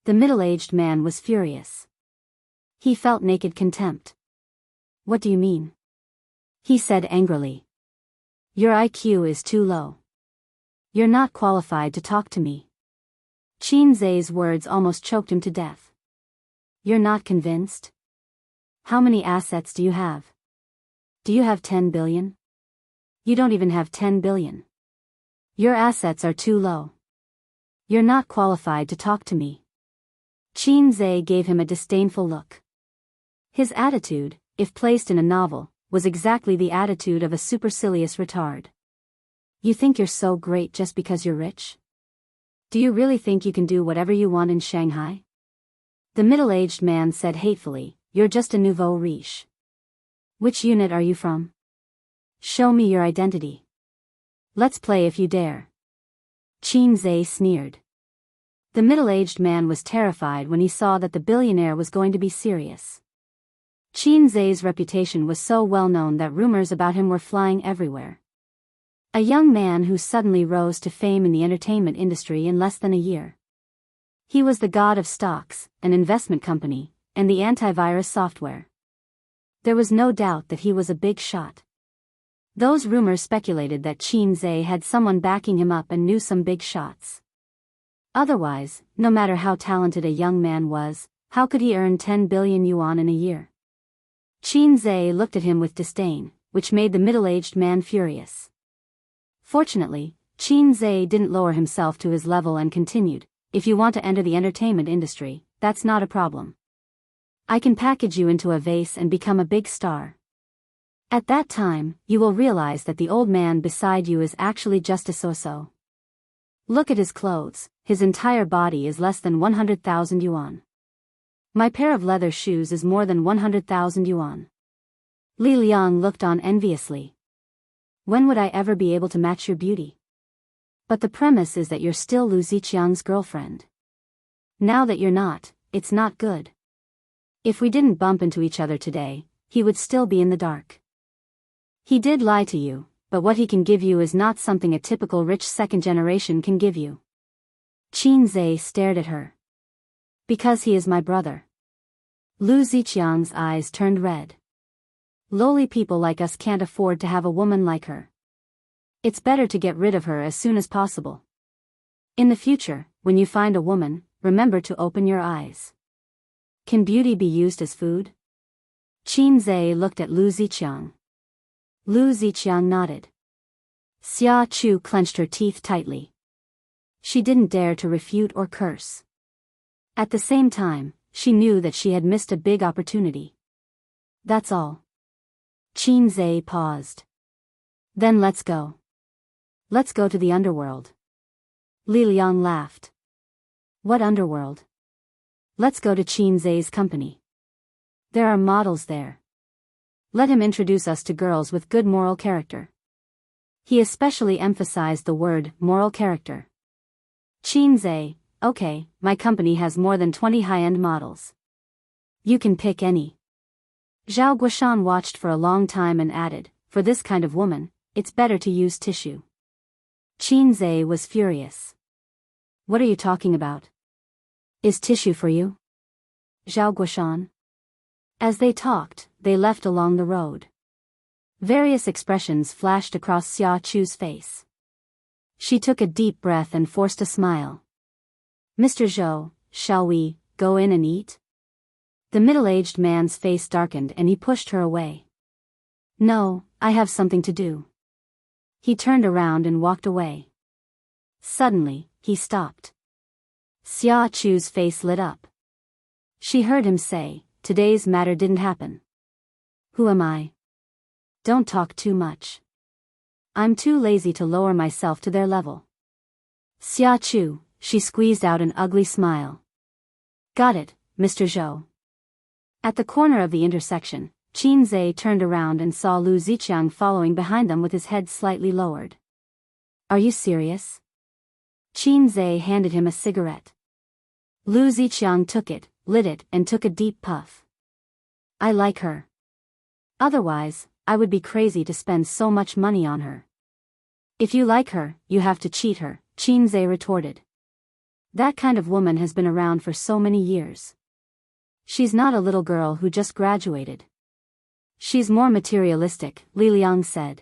The middle-aged man was furious. He felt naked contempt. What do you mean? He said angrily. Your IQ is too low. You're not qualified to talk to me. Qin Zhe's words almost choked him to death. You're not convinced? How many assets do you have? Do you have 10 billion? You don't even have 10 billion. Your assets are too low. You're not qualified to talk to me. Qin Zhe gave him a disdainful look. His attitude, if placed in a novel, was exactly the attitude of a supercilious retard. You think you're so great just because you're rich? Do you really think you can do whatever you want in Shanghai? The middle-aged man said hatefully, you're just a nouveau riche. Which unit are you from? Show me your identity. Let's play if you dare. Qin Zhe sneered. The middle-aged man was terrified when he saw that the billionaire was going to be serious. Qin Zhe's reputation was so well known that rumors about him were flying everywhere. A young man who suddenly rose to fame in the entertainment industry in less than a year. He was the god of stocks, an investment company, and the antivirus software. There was no doubt that he was a big shot. Those rumors speculated that Qin Zhe had someone backing him up and knew some big shots. Otherwise, no matter how talented a young man was, how could he earn 10 billion yuan in a year? Qin Zhe looked at him with disdain, which made the middle-aged man furious. Fortunately, Qin Zhe didn't lower himself to his level and continued, if you want to enter the entertainment industry, that's not a problem. I can package you into a vase and become a big star. At that time, you will realize that the old man beside you is actually just a so-so. Look at his clothes, his entire body is less than 100,000 yuan. My pair of leather shoes is more than 100,000 yuan. Li Liang looked on enviously. When would I ever be able to match your beauty? But the premise is that you're still Lu Ziqiang's girlfriend. Now that you're not, it's not good. If we didn't bump into each other today, he would still be in the dark. He did lie to you, but what he can give you is not something a typical rich second generation can give you. Qin Zhe stared at her. Because he is my brother. Lu Ziqiang's eyes turned red. Lowly people like us can't afford to have a woman like her. It's better to get rid of her as soon as possible. In the future, when you find a woman, remember to open your eyes. Can beauty be used as food? Qin Zhe looked at Lu Ziqiang. Lu Ziqiang nodded. Xia Chu clenched her teeth tightly. She didn't dare to refute or curse. At the same time, she knew that she had missed a big opportunity. That's all. Qin Zhe paused. Then let's go. Let's go to the underworld. Li Liang laughed. What underworld? Let's go to Qin Zhe's company. There are models there. Let him introduce us to girls with good moral character. He especially emphasized the word moral character. Qin Zhe, okay, my company has more than 20 high-end models. You can pick any. Zhao Guoshan watched for a long time and added, for this kind of woman, it's better to use tissue. Qin Zhe was furious. What are you talking about? Is tissue for you? Zhao Guoshan. As they talked, they left along the road. Various expressions flashed across Xia Chu's face. She took a deep breath and forced a smile. Mr. Zhou, shall we go in and eat? The middle-aged man's face darkened and he pushed her away. No, I have something to do. He turned around and walked away. Suddenly, he stopped. Xia Chu's face lit up. She She heard him say, "Today's matter didn't happen." "Who am I?" "Don't talk too much. I'm too lazy to lower myself to their level." "Xia Chu," she squeezed out an ugly smile. "Got it, Mr. Zhou." At the corner of the intersection, Qin Zhe turned around and saw Lu Ziqiang following behind them with his head slightly lowered. "Are you serious?" Qin Zhe handed him a cigarette. Lu Ziqiang took it, lit it, and took a deep puff. "I like her. Otherwise, I would be crazy to spend so much money on her." "If you like her, you have to cheat her," Qin Zhe retorted. "That kind of woman has been around for so many years. She's not a little girl who just graduated." "She's more materialistic," Li Liang said.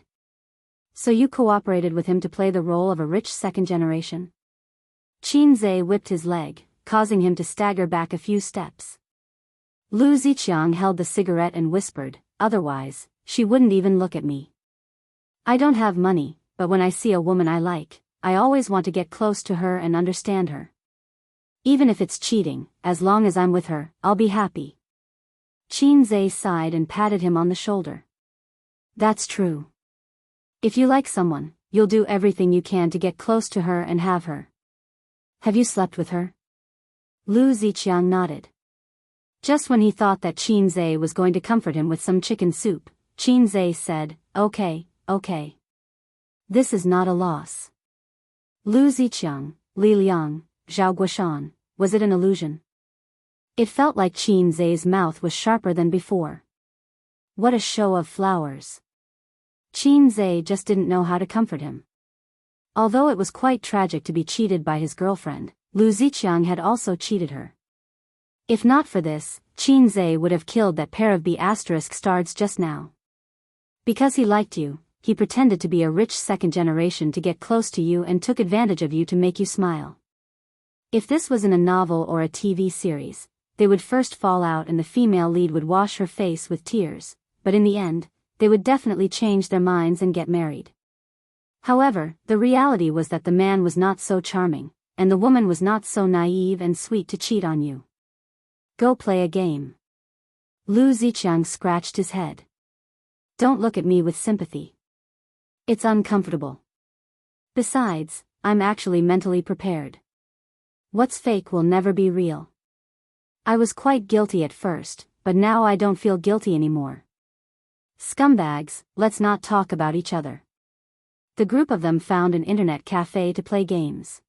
"So you cooperated with him to play the role of a rich second generation?" Qin Zhe whipped his leg, causing him to stagger back a few steps. Lu Ziqiang held the cigarette and whispered, "Otherwise, she wouldn't even look at me. I don't have money, but when I see a woman I like, I always want to get close to her and understand her. Even if it's cheating, as long as I'm with her, I'll be happy." Qin Zhe sighed and patted him on the shoulder. "That's true. If you like someone, you'll do everything you can to get close to her and have her. Have you slept with her?" Lu Ziqiang nodded. Just when he thought that Qin Zhe was going to comfort him with some chicken soup, Qin Zhe said, Okay. This is not a loss." Lu Ziqiang, Li Liang, Zhao Guoshan, was it an illusion? It felt like Qin Zhe's mouth was sharper than before. What a show of flowers. Qin Zhe just didn't know how to comfort him. Although it was quite tragic to be cheated by his girlfriend, Lu Ziqiang had also cheated her. If not for this, Qin Zhe would have killed that pair of B** stars just now. Because he liked you, he pretended to be a rich second generation to get close to you and took advantage of you to make you smile. If this was in a novel or a TV series, they would first fall out and the female lead would wash her face with tears, but in the end, they would definitely change their minds and get married. However, the reality was that the man was not so charming, and the woman was not so naive and sweet to cheat on you. Go play a game. Lu Ziqiang scratched his head. Don't look at me with sympathy. It's uncomfortable. Besides, I'm actually mentally prepared. What's fake will never be real. I was quite guilty at first, but now I don't feel guilty anymore. Scumbags, let's not talk about each other. The group of them found an internet cafe to play games.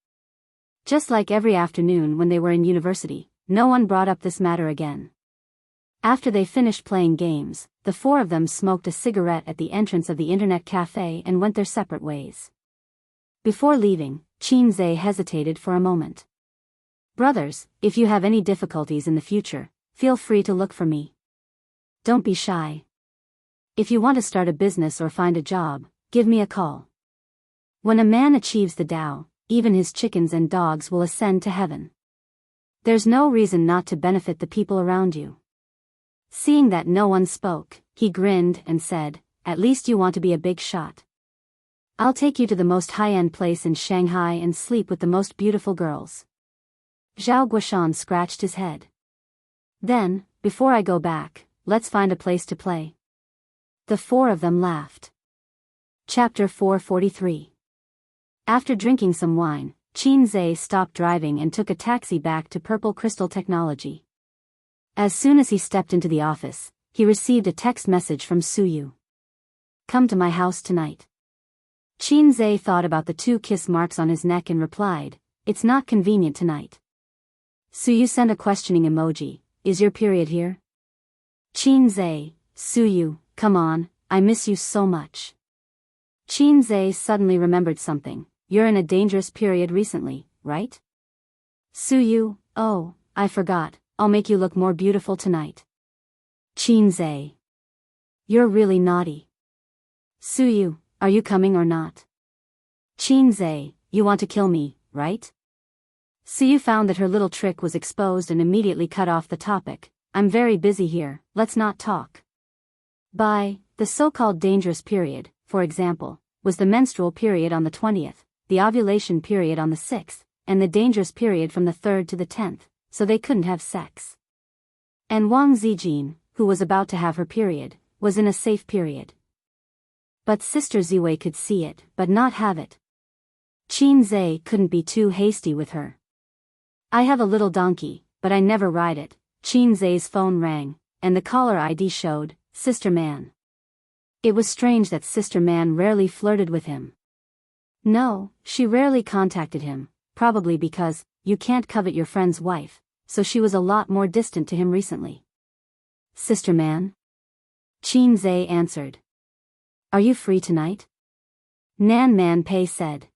Just like every afternoon when they were in university, no one brought up this matter again. After they finished playing games, the four of them smoked a cigarette at the entrance of the internet cafe and went their separate ways. Before leaving, Qin Zhe hesitated for a moment. Brothers, if you have any difficulties in the future, feel free to look for me. Don't be shy. If you want to start a business or find a job, give me a call. When a man achieves the Tao, even his chickens and dogs will ascend to heaven. There's no reason not to benefit the people around you. Seeing that no one spoke, he grinned and said, At least you want to be a big shot. I'll take you to the most high-end place in Shanghai and sleep with the most beautiful girls. Zhao Guoshan scratched his head. Then, before I go back, let's find a place to play. The four of them laughed. Chapter 443. After drinking some wine, Qin Zhe stopped driving and took a taxi back to Purple Crystal Technology. As soon as he stepped into the office, he received a text message from Suyu. Come to my house tonight. Qin Zhe thought about the 2 kiss marks on his neck and replied, It's not convenient tonight. Suyu sent a questioning emoji, Is your period here? Qin Zhe, Suyu, come on, I miss you so much. Qin Zhe suddenly remembered something. You're in a dangerous period recently, right? Suyu, oh, I forgot, I'll make you look more beautiful tonight. Qin Zhe. You're really naughty. Suyu, are you coming or not? Qin Zhe, you want to kill me, right? Suyu found that her little trick was exposed and immediately cut off the topic. I'm very busy here, let's not talk. Bye. The so-called dangerous period, for example, was the menstrual period on the 20th, the ovulation period on the 6th, and the dangerous period from the 3rd to the 10th, so they couldn't have sex. And Wang Zijin, who was about to have her period, was in a safe period. But Sister Ziwei could see it, but not have it. Qin Zhe couldn't be too hasty with her. I have a little donkey, but I never ride it. Qin Zhe's phone rang, and the caller ID showed, Sister Man. It was strange that Sister Man rarely flirted with him. No, she rarely contacted him, probably because, you can't covet your friend's wife, so she was a lot more distant to him recently. Sister Man? Qin Zhe answered. Are you free tonight? Nan Man Pei said.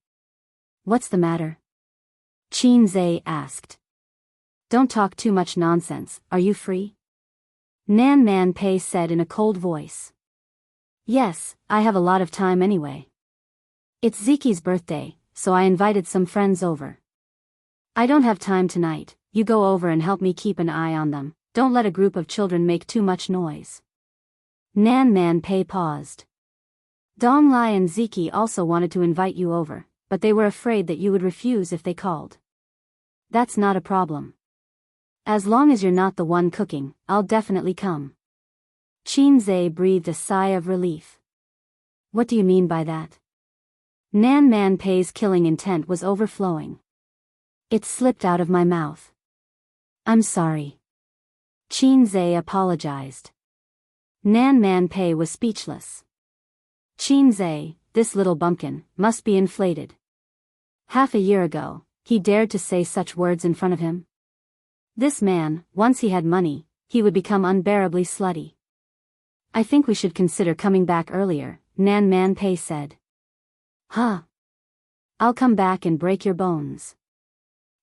What's the matter? Qin Zhe asked. Don't talk too much nonsense, are you free? Nan Man Pei said in a cold voice. Yes, I have a lot of time anyway. It's Ziki's birthday, so I invited some friends over. I don't have time tonight, you go over and help me keep an eye on them, don't let a group of children make too much noise. Nan Man Pei paused. Dong Lai and Ziki also wanted to invite you over, but they were afraid that you would refuse if they called. That's not a problem. As long as you're not the one cooking, I'll definitely come. Qin Zhe breathed a sigh of relief. What do you mean by that? Nan Man Pei's killing intent was overflowing. It slipped out of my mouth. I'm sorry. Qin Zhe apologized. Nan Man Pei was speechless. Qin Zhe, this little bumpkin, must be inflated. Half a year ago, he dared to say such words in front of him. This man, once he had money, he would become unbearably slutty. I think we should consider coming back earlier, Nan Man Pei said. Huh? I'll come back and break your bones.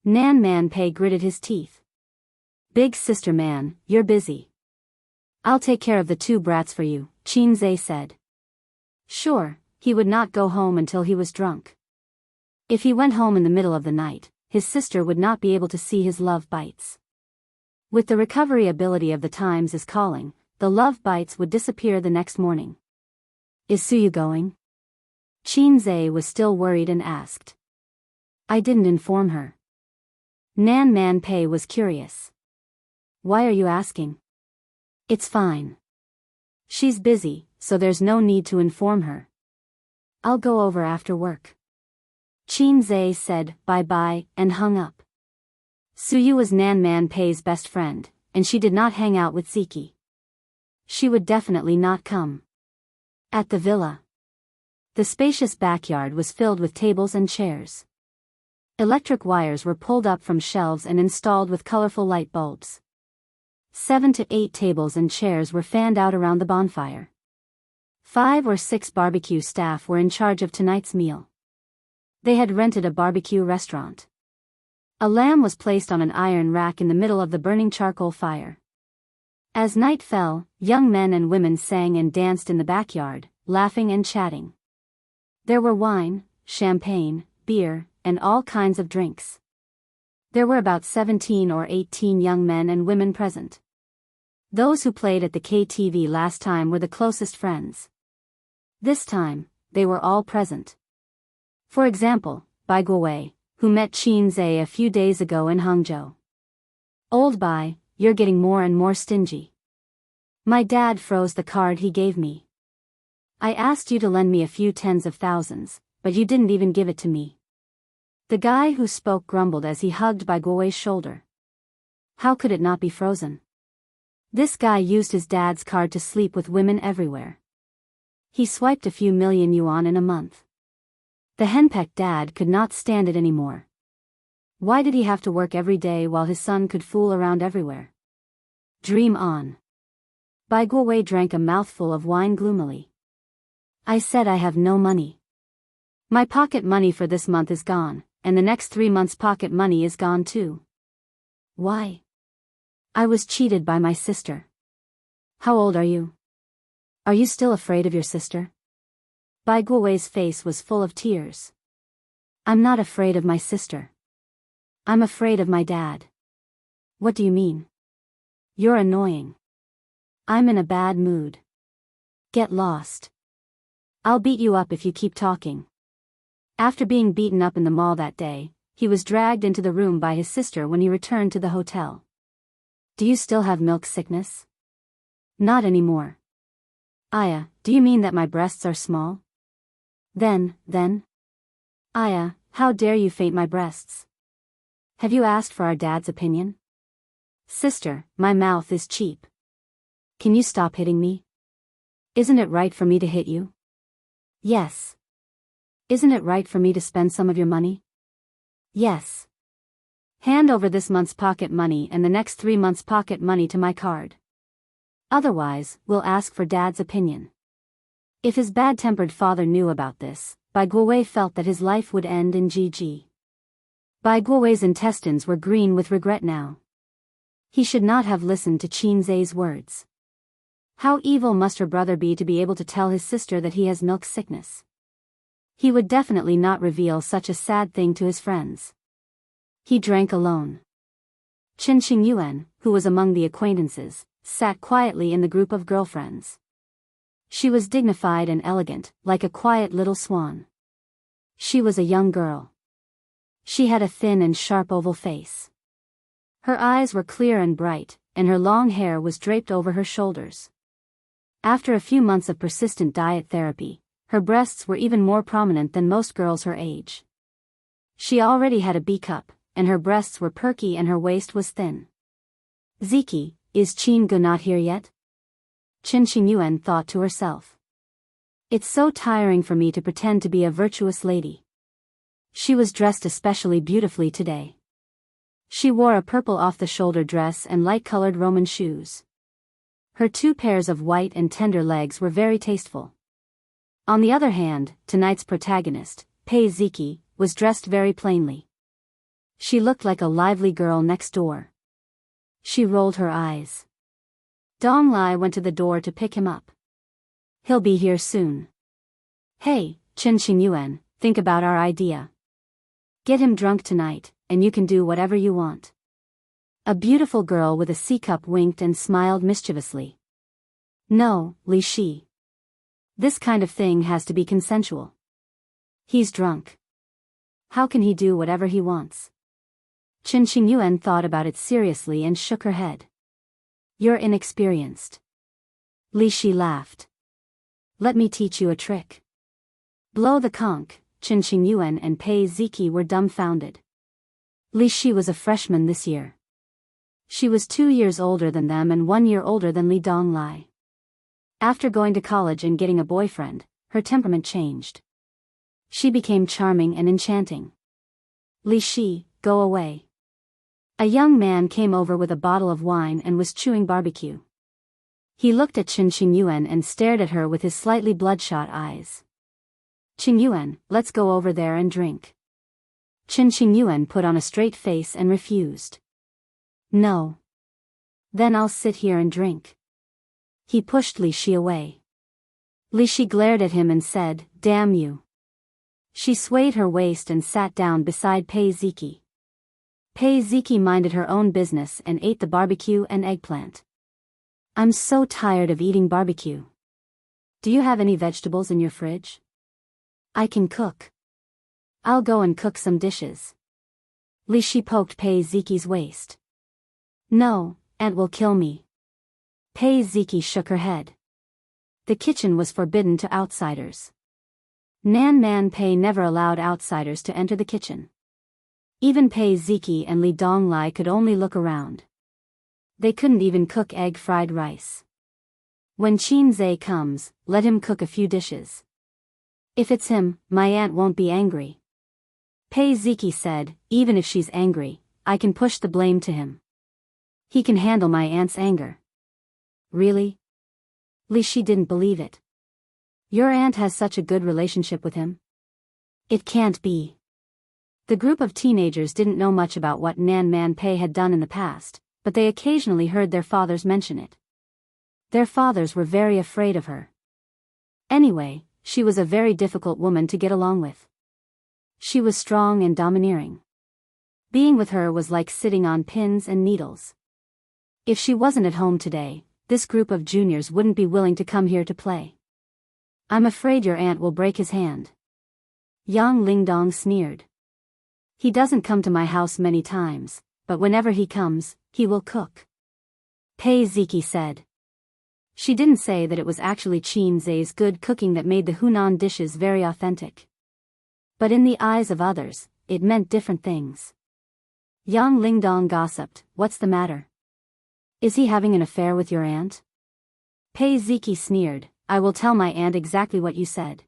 Nan Man Pei gritted his teeth. Big sister man, you're busy. I'll take care of the two brats for you, Qin Zhe said. Sure, he would not go home until he was drunk. If he went home in the middle of the night, his sister would not be able to see his love bites. With the recovery ability of the Times is calling, the love bites would disappear the next morning. Is Suyu going? Qin Zhe was still worried and asked. I didn't inform her. Nan Man Pei was curious. Why are you asking? It's fine. She's busy, so there's no need to inform her. I'll go over after work. Qin Zhe said bye-bye and hung up. Suyu was Nan Man Pei's best friend, and she did not hang out with Ziki. She would definitely not come. At the villa, the spacious backyard was filled with tables and chairs. Electric wires were pulled up from shelves and installed with colorful light bulbs. 7 to 8 tables and chairs were fanned out around the bonfire. 5 or 6 barbecue staff were in charge of tonight's meal. They had rented a barbecue restaurant. A lamb was placed on an iron rack in the middle of the burning charcoal fire. As night fell, young men and women sang and danced in the backyard, laughing and chatting. There were wine, champagne, beer, and all kinds of drinks. There were about 17 or 18 young men and women present. Those who played at the KTV last time were the closest friends. This time, they were all present. For example, Bai Guowei, who met Qin Zhe a few days ago in Hangzhou. Old Bai, you're getting more and more stingy. My dad froze the card he gave me. I asked you to lend me a few tens of thousands, but you didn't even give it to me. The guy who spoke grumbled as he hugged Bai Guowei's shoulder. How could it not be frozen? This guy used his dad's card to sleep with women everywhere. He swiped a few million yuan in a month. The henpecked dad could not stand it anymore. Why did he have to work every day while his son could fool around everywhere? Dream on. Bai Guowei drank a mouthful of wine gloomily. I said I have no money. My pocket money for this month is gone, and the next 3 months' pocket money is gone too. Why? I was cheated by my sister. How old are you? Are you still afraid of your sister? Bai Guowei's face was full of tears. I'm not afraid of my sister. I'm afraid of my dad. What do you mean? You're annoying. I'm in a bad mood. Get lost. I'll beat you up if you keep talking. After being beaten up in the mall that day, he was dragged into the room by his sister when he returned to the hotel. Do you still have milk sickness? Not anymore. Aya, do you mean that my breasts are small? Then. Aya, how dare you faint my breasts? Have you asked for our dad's opinion? Sister, my mouth is cheap. Can you stop hitting me? Isn't it right for me to hit you? Yes. Isn't it right for me to spend some of your money? Yes. Hand over this month's pocket money and the next 3 months' pocket money to my card. Otherwise, we'll ask for Dad's opinion. If his bad-tempered father knew about this, Bai Guowei felt that his life would end in GG. Bai Guowei's intestines were green with regret now. He should not have listened to Qin Zai's words. How evil must her brother be to be able to tell his sister that he has milk sickness? He would definitely not reveal such a sad thing to his friends. He drank alone. Qin Qingyuan, who was among the acquaintances, sat quietly in the group of girlfriends. She was dignified and elegant, like a quiet little swan. She was a young girl. She had a thin and sharp oval face. Her eyes were clear and bright, and her long hair was draped over her shoulders. After a few months of persistent diet therapy, her breasts were even more prominent than most girls her age. She already had a B cup, and her breasts were perky and her waist was thin. Ziki, is Qin Gu not here yet? Qin Qingyuan thought to herself. It's so tiring for me to pretend to be a virtuous lady. She was dressed especially beautifully today. She wore a purple off-the-shoulder dress and light-colored Roman shoes. Her 2 pairs of white and tender legs were very tasteful. On the other hand, tonight's protagonist, Pei Ziki, was dressed very plainly. She looked like a lively girl next door. She rolled her eyes. Dong Lai went to the door to pick him up. He'll be here soon. Hey, Qin Qingyuan, think about our idea. Get him drunk tonight, and you can do whatever you want. A beautiful girl with a C-cup winked and smiled mischievously. No, Li Shi. This kind of thing has to be consensual. He's drunk. How can he do whatever he wants? Qin Qingyuan thought about it seriously and shook her head. You're inexperienced. Li Shi laughed. Let me teach you a trick. Blow the conch. Qin Qingyuan and Pei Ziki were dumbfounded. Li Shi was a freshman this year. She was 2 years older than them and 1 year older than Li Donglai. After going to college and getting a boyfriend, her temperament changed. She became charming and enchanting. Li Shi, go away. A young man came over with a bottle of wine and was chewing barbecue. He looked at Qin Qingyuan and stared at her with his slightly bloodshot eyes. Qingyuan, let's go over there and drink. Qin Qingyuan put on a straight face and refused. No. Then I'll sit here and drink. He pushed Li Shi away. Li Shi glared at him and said, damn you. She swayed her waist and sat down beside Pei Ziki. Pei Ziki minded her own business and ate the barbecue and eggplant. I'm so tired of eating barbecue. Do you have any vegetables in your fridge? I can cook. I'll go and cook some dishes. Li Shi poked Pei Ziki's waist. No, Aunt will kill me. Pei Ziki shook her head. The kitchen was forbidden to outsiders. Nan Man Pei never allowed outsiders to enter the kitchen. Even Pei Ziki and Li Donglai could only look around. They couldn't even cook egg fried rice. When Qin Zai comes, let him cook a few dishes. If it's him, my aunt won't be angry. Pei Ziki said, even if she's angry, I can push the blame to him. He can handle my aunt's anger. Really? Li Shi didn't believe it. Your aunt has such a good relationship with him? It can't be. The group of teenagers didn't know much about what Nan Man Pei had done in the past, but they occasionally heard their fathers mention it. Their fathers were very afraid of her. Anyway, she was a very difficult woman to get along with. She was strong and domineering. Being with her was like sitting on pins and needles. If she wasn't at home today, this group of juniors wouldn't be willing to come here to play. I'm afraid your aunt will break his hand. Yang Lingdong sneered. He doesn't come to my house many times, but whenever he comes, he will cook. Pei Ziki said. She didn't say that it was actually Qin Zai's good cooking that made the Hunan dishes very authentic. But in the eyes of others, it meant different things. Yang Lingdong gossiped, "What's the matter? Is he having an affair with your aunt?" Pei Ziki sneered, "I will tell my aunt exactly what you said."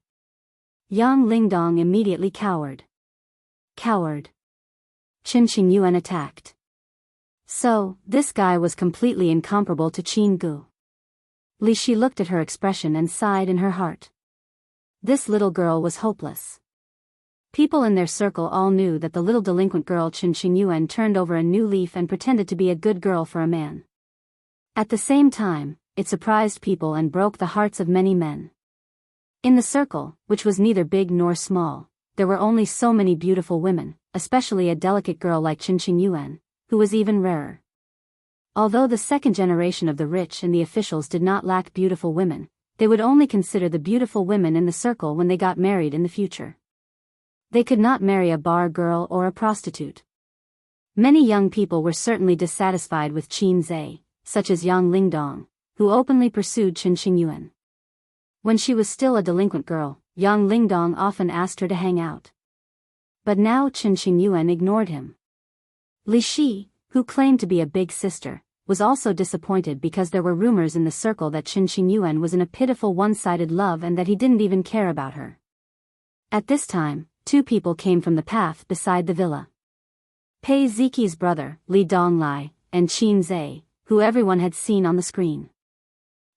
Yang Lingdong immediately cowered. Coward. Qin Qingyuan attacked. So, this guy was completely incomparable to Qin Gu. Li Shi looked at her expression and sighed in her heart. This little girl was hopeless. People in their circle all knew that the little delinquent girl Qin Qingyuan turned over a new leaf and pretended to be a good girl for a man. At the same time, it surprised people and broke the hearts of many men. In the circle, which was neither big nor small, there were only so many beautiful women, especially a delicate girl like Qin Qingyuan, who was even rarer. Although the second generation of the rich and the officials did not lack beautiful women, they would only consider the beautiful women in the circle when they got married in the future. They could not marry a bar girl or a prostitute. Many young people were certainly dissatisfied with Qin Zai, such as Yang Lingdong, who openly pursued Qin Qingyuan. When she was still a delinquent girl, Yang Lingdong often asked her to hang out. But now Qin Qingyuan ignored him. Li Shi, who claimed to be a big sister, was also disappointed because there were rumors in the circle that Qin Qingyuan was in a pitiful one-sided love and that he didn't even care about her. At this time, two people came from the path beside the villa. Pei Ziki's brother, Li Donglai, and Qin Zai, who everyone had seen on the screen.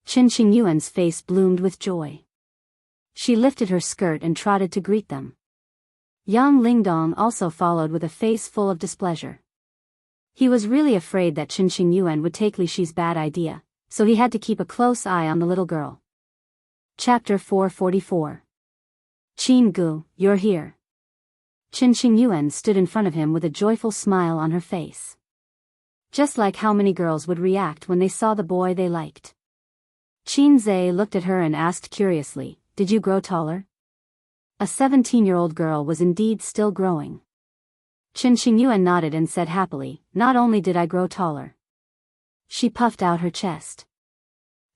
Qin Qingyuan's face bloomed with joy. She lifted her skirt and trotted to greet them. Yang Lingdong also followed with a face full of displeasure. He was really afraid that Qin Qingyuan would take Li Shi's bad idea, so he had to keep a close eye on the little girl. Chapter 444. Qin Gu, you're here. Qin Qingyuan stood in front of him with a joyful smile on her face. Just like how many girls would react when they saw the boy they liked. Qin Zai looked at her and asked curiously, "Did you grow taller?" A 17-year-old girl was indeed still growing. Qin Qingyuan nodded and said happily, "Not only did I grow taller." She puffed out her chest.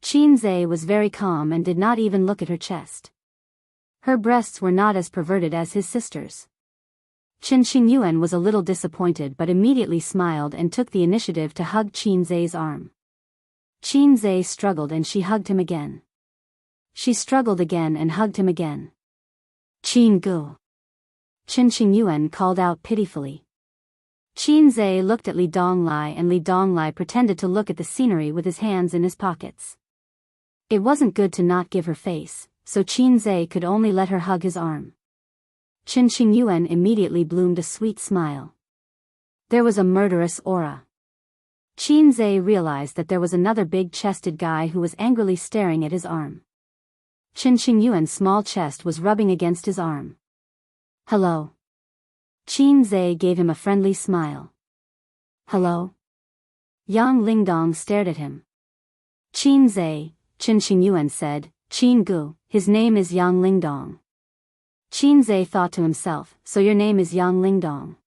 Qin Zai was very calm and did not even look at her chest. Her breasts were not as perverted as his sister's. Qin Qingyuan was a little disappointed but immediately smiled and took the initiative to hug Qin Zai's arm. Qin Zai struggled and she hugged him again. She struggled again and hugged him again. "Qin Gu." Qin Qingyuan called out pitifully. Qin Zai looked at Li Donglai and Li Donglai pretended to look at the scenery with his hands in his pockets. It wasn't good to not give her face, so Qin Zai could only let her hug his arm. Qin Qingyuan immediately bloomed a sweet smile. There was a murderous aura. Qin Zai realized that there was another big-chested guy who was angrily staring at his arm. Qin Qingyuan's small chest was rubbing against his arm. "Hello." Qin Zai gave him a friendly smile. "Hello?" Yang Lingdong stared at him. "Qin Zai," Qin Qingyuan said, "Qin Gu, his name is Yang Lingdong." Qin Zai thought to himself, "So your name is Yang Lingdong.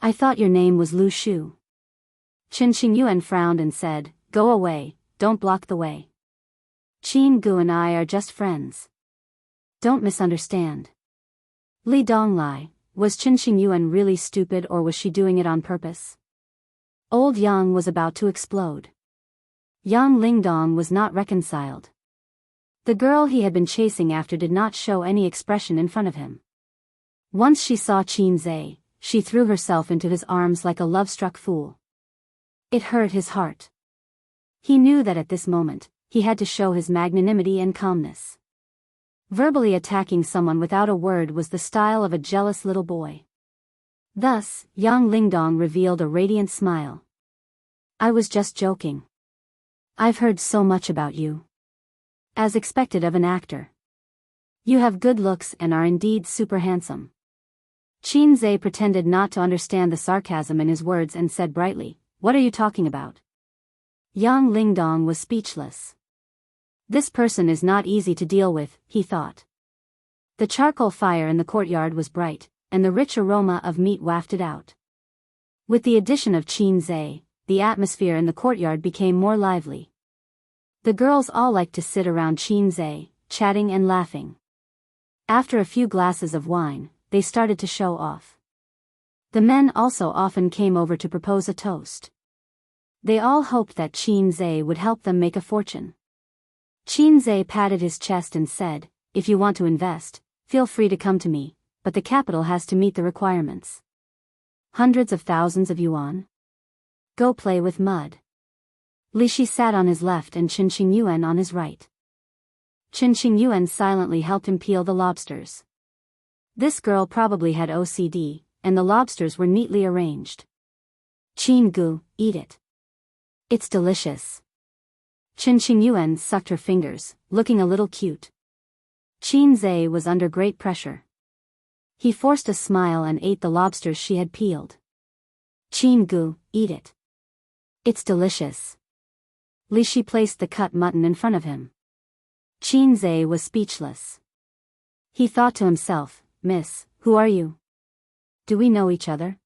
I thought your name was Lu Shu." Qin Qingyuan frowned and said, "Go away, don't block the way. Qin Gu and I are just friends. Don't misunderstand." Li Donglai, was Qin Qingyuan really stupid or was she doing it on purpose? Old Yang was about to explode. Yang Lingdong was not reconciled. The girl he had been chasing after did not show any expression in front of him. Once she saw Qin Zai, she threw herself into his arms like a love-struck fool. It hurt his heart. He knew that at this moment, he had to show his magnanimity and calmness. Verbally attacking someone without a word was the style of a jealous little boy. Thus, Yang Lingdong revealed a radiant smile. "I was just joking. I've heard so much about you. As expected of an actor. You have good looks and are indeed super handsome." Qin Zai pretended not to understand the sarcasm in his words and said brightly, "What are you talking about?" Yang Lingdong was speechless. This person is not easy to deal with, he thought. The charcoal fire in the courtyard was bright, and the rich aroma of meat wafted out. With the addition of Qin Zai, the atmosphere in the courtyard became more lively. The girls all liked to sit around Qinzhe, chatting and laughing. After a few glasses of wine, they started to show off. The men also often came over to propose a toast. They all hoped that Qinzhe would help them make a fortune. Qinzhe patted his chest and said, "If you want to invest, feel free to come to me, but the capital has to meet the requirements. Hundreds of thousands of yuan? Go play with mud." Li Shi sat on his left and Qin Qingyuan on his right. Qin Qingyuan silently helped him peel the lobsters. This girl probably had OCD, and the lobsters were neatly arranged. "Qin Gu, eat it. It's delicious." Qin Qingyuan sucked her fingers, looking a little cute. Qinzhe was under great pressure. He forced a smile and ate the lobsters she had peeled. "Qin Gu, eat it. It's delicious." Li Shi placed the cut mutton in front of him. Qinzhe was speechless. He thought to himself, "Miss, who are you? Do we know each other?"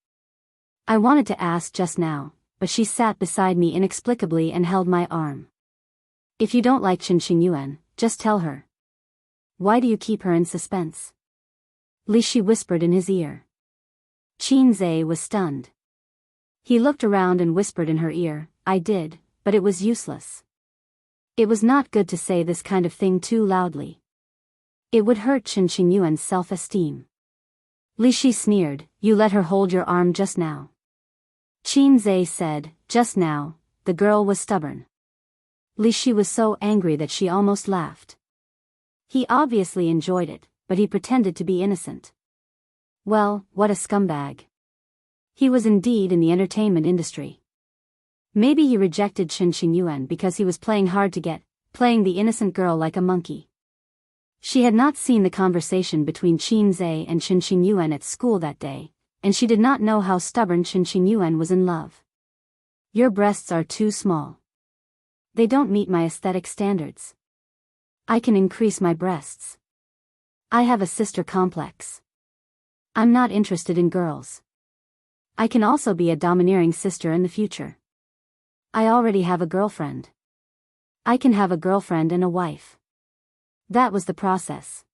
I wanted to ask just now, but she sat beside me inexplicably and held my arm. "If you don't like Qin Qingyuan, just tell her. Why do you keep her in suspense?" Li Shi whispered in his ear. Qinzhe was stunned. He looked around and whispered in her ear, "I did, but it was useless." It was not good to say this kind of thing too loudly. It would hurt Qin Qingyuan's self-esteem. Li Shi sneered, "You let her hold your arm just now." Qinzhe said, "Just now." The girl was stubborn. Li Shi was so angry that she almost laughed. He obviously enjoyed it, but he pretended to be innocent. Well, what a scumbag. He was indeed in the entertainment industry. Maybe he rejected Qin Qingyuan because he was playing hard to get, playing the innocent girl like a monkey. She had not seen the conversation between Qinzhe and Qin Qingyuan at school that day, and she did not know how stubborn Qin Qingyuan was in love. "Your breasts are too small. They don't meet my aesthetic standards. I can increase my breasts. I have a sister complex. I'm not interested in girls. I can also be a domineering sister in the future. I already have a girlfriend. I can have a girlfriend and a wife." That was the process.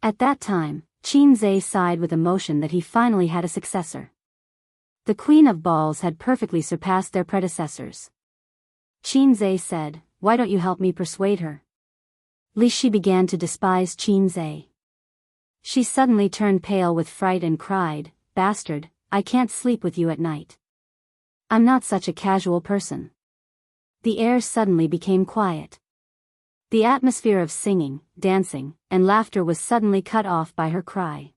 At that time, Qinzhe sighed with emotion that he finally had a successor. The Queen of Balls had perfectly surpassed their predecessors. Qinzhe said, "Why don't you help me persuade her?" Li Shi began to despise Qinzhe. She suddenly turned pale with fright and cried, "Bastard, I can't sleep with you at night. I'm not such a casual person." The air suddenly became quiet. The atmosphere of singing, dancing, and laughter was suddenly cut off by her cry.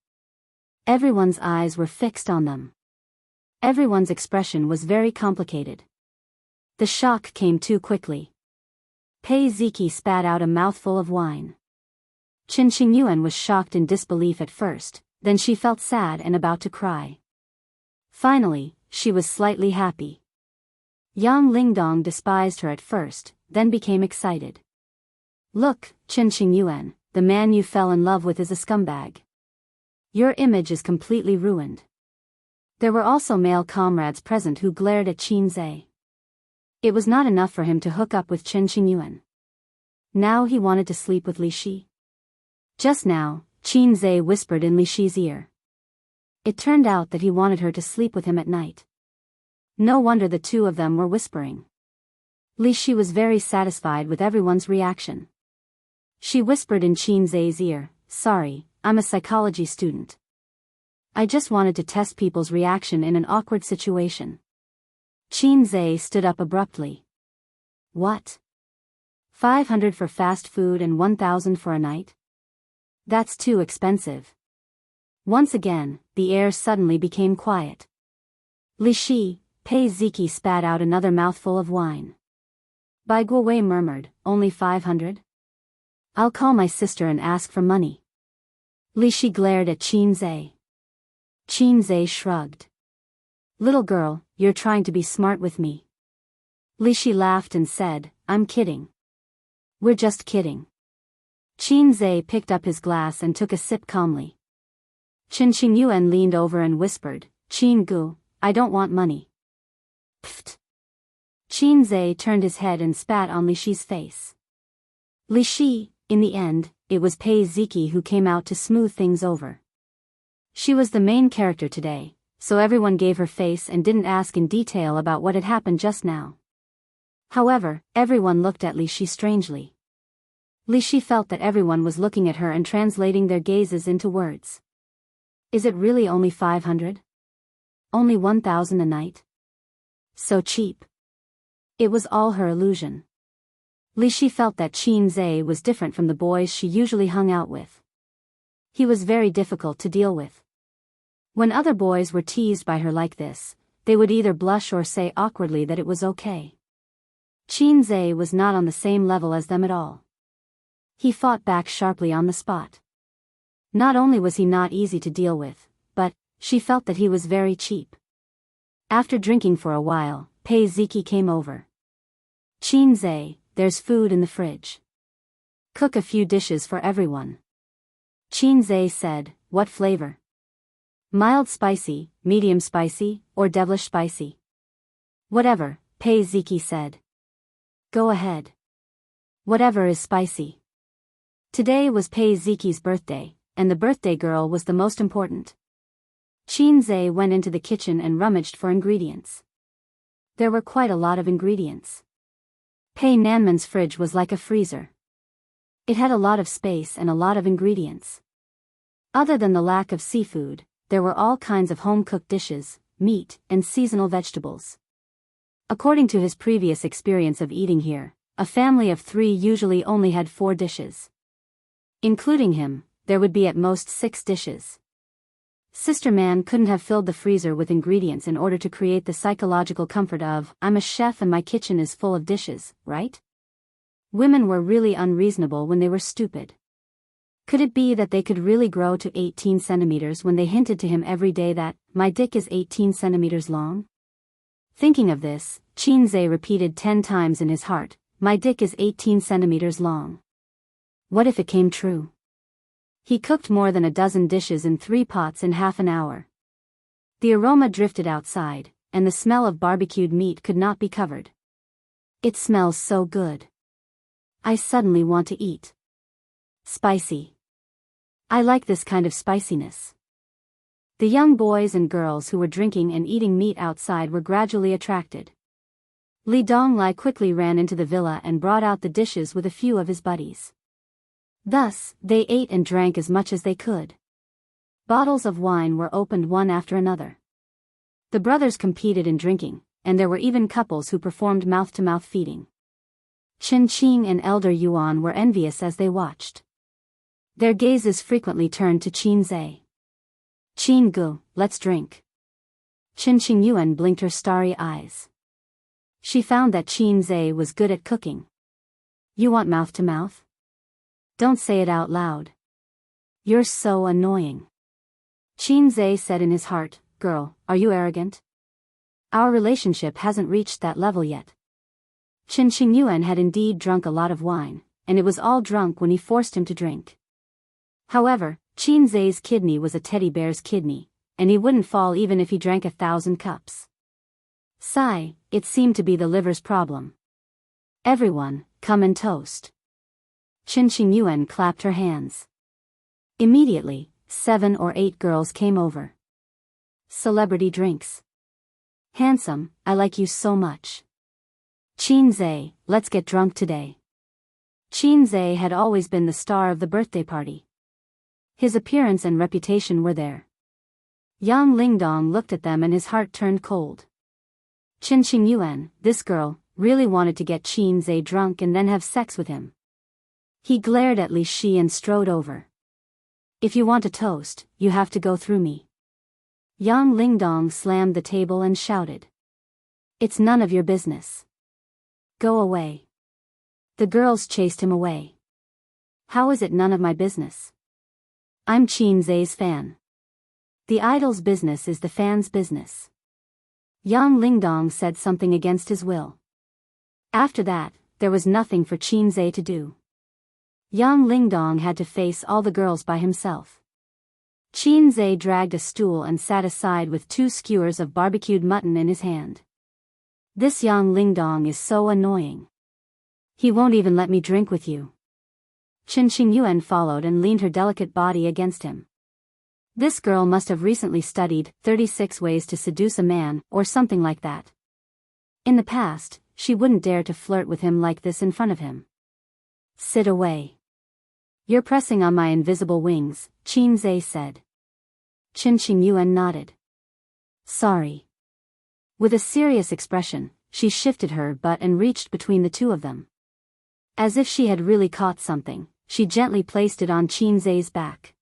Everyone's eyes were fixed on them. Everyone's expression was very complicated. The shock came too quickly. Pei Ziki spat out a mouthful of wine. Qin Qingyuan was shocked in disbelief at first, then she felt sad and about to cry. Finally, she was slightly happy. Yang Lingdong despised her at first, then became excited. "Look, Qin Qingyuan, the man you fell in love with is a scumbag. Your image is completely ruined." There were also male comrades present who glared at Qinzhe. It was not enough for him to hook up with Qin Qingyuan. Now he wanted to sleep with Li Shi. Just now, Qinzhe whispered in Li Shi's ear. It turned out that he wanted her to sleep with him at night. No wonder the two of them were whispering. Li Shi was very satisfied with everyone's reaction. She whispered in Qinzhe's ear, "Sorry, I'm a psychology student. I just wanted to test people's reaction in an awkward situation." Qinzhe stood up abruptly. "What? 500 for fast food and 1,000 for a night? That's too expensive." Once again, the air suddenly became quiet. Li Shi, Pei Ziki spat out another mouthful of wine. Bai Guowei murmured, "Only 500? I'll call my sister and ask for money." Li Shi glared at Qinzhe. Qinzhe shrugged. "Little girl, you're trying to be smart with me." Li Shi laughed and said, "I'm kidding. We're just kidding." Qinzhe picked up his glass and took a sip calmly. Qin Qingyuan leaned over and whispered, "Qin Gu, I don't want money." Pfft. Qin Zhe turned his head and spat on Li Shi's face. Li Shi, in the end, it was Pei Ziki who came out to smooth things over. She was the main character today, so everyone gave her face and didn't ask in detail about what had happened just now. However, everyone looked at Li Shi strangely. Li Shi felt that everyone was looking at her and translating their gazes into words. Is it really only 500? Only 1,000 a night? So cheap. It was all her illusion. Li Shi felt that Qin Zhe was different from the boys she usually hung out with. He was very difficult to deal with. When other boys were teased by her like this, they would either blush or say awkwardly that it was okay. Qin Zhe was not on the same level as them at all. He fought back sharply on the spot. Not only was he not easy to deal with, but she felt that he was very cheap. After drinking for a while, Pei Ziki came over. Qin Zhe, there's food in the fridge. Cook a few dishes for everyone. Qin Zhe said, what flavor? Mild spicy, medium spicy, or devilish spicy? Whatever, Pei Ziki said. Go ahead. Whatever is spicy. Today was Pei Ziki's birthday, and the birthday girl was the most important. Qin Zhe went into the kitchen and rummaged for ingredients. There were quite a lot of ingredients. Pei Nanman's fridge was like a freezer. It had a lot of space and a lot of ingredients. Other than the lack of seafood, there were all kinds of home-cooked dishes, meat, and seasonal vegetables. According to his previous experience of eating here, a family of 3 usually only had 4 dishes. Including him, there would be at most 6 dishes. Sister Man couldn't have filled the freezer with ingredients in order to create the psychological comfort of, I'm a chef and my kitchen is full of dishes, right? Women were really unreasonable when they were stupid. Could it be that they could really grow to 18 centimeters when they hinted to him every day that, my dick is 18 centimeters long? Thinking of this, Qin Zhe repeated 10 times in his heart, my dick is 18 centimeters long. What if it came true? He cooked more than a dozen dishes in 3 pots in half an hour. The aroma drifted outside, and the smell of barbecued meat could not be covered. It smells so good. I suddenly want to eat. Spicy. I like this kind of spiciness. The young boys and girls who were drinking and eating meat outside were gradually attracted. Li Donglai quickly ran into the villa and brought out the dishes with a few of his buddies. Thus, they ate and drank as much as they could. Bottles of wine were opened one after another. The brothers competed in drinking, and there were even couples who performed mouth-to-mouth feeding. Chen Qing and Elder Yuan were envious as they watched. Their gazes frequently turned to Qin Zhe. Qin Gu, let's drink. Chen Qing Yuan blinked her starry eyes. She found that Qin Zhe was good at cooking. You want mouth-to-mouth? Don't say it out loud. You're so annoying. Qin Zhe said in his heart, girl, are you arrogant? Our relationship hasn't reached that level yet. Chen Qingyuan had indeed drunk a lot of wine, and it was all drunk when he forced him to drink. However, Qin Zhe's kidney was a teddy bear's kidney, and he wouldn't fall even if he drank 1,000 cups. Sigh, it seemed to be the liver's problem. Everyone, come and toast. Chen Qingyuan clapped her hands. Immediately, 7 or 8 girls came over. Celebrity drinks. Handsome, I like you so much. Qin Zhe, let's get drunk today. Qin Zhe had always been the star of the birthday party. His appearance and reputation were there. Yang Lingdong looked at them and his heart turned cold. Chen Qingyuan, this girl, really wanted to get Qin Zhe drunk and then have sex with him. He glared at Li Shi and strode over. If you want a toast, you have to go through me. Yang Lingdong slammed the table and shouted. It's none of your business. Go away. The girls chased him away. How is it none of my business? I'm Qin Zhe's fan. The idol's business is the fan's business. Yang Lingdong said something against his will. After that, there was nothing for Qin Zhe to do. Yang Lingdong had to face all the girls by himself. Qin Zhe dragged a stool and sat aside with 2 skewers of barbecued mutton in his hand. This Yang Lingdong is so annoying. He won't even let me drink with you. Qin Qingyuan followed and leaned her delicate body against him. This girl must have recently studied 36 Ways to Seduce a Man or something like that. In the past, she wouldn't dare to flirt with him like this in front of him. Sit away. You're pressing on my invisible wings, Qin Zhe said. Qin Qingyuan nodded. Sorry. With a serious expression, she shifted her butt and reached between the two of them. As if she had really caught something, she gently placed it on Qin Zhe's back.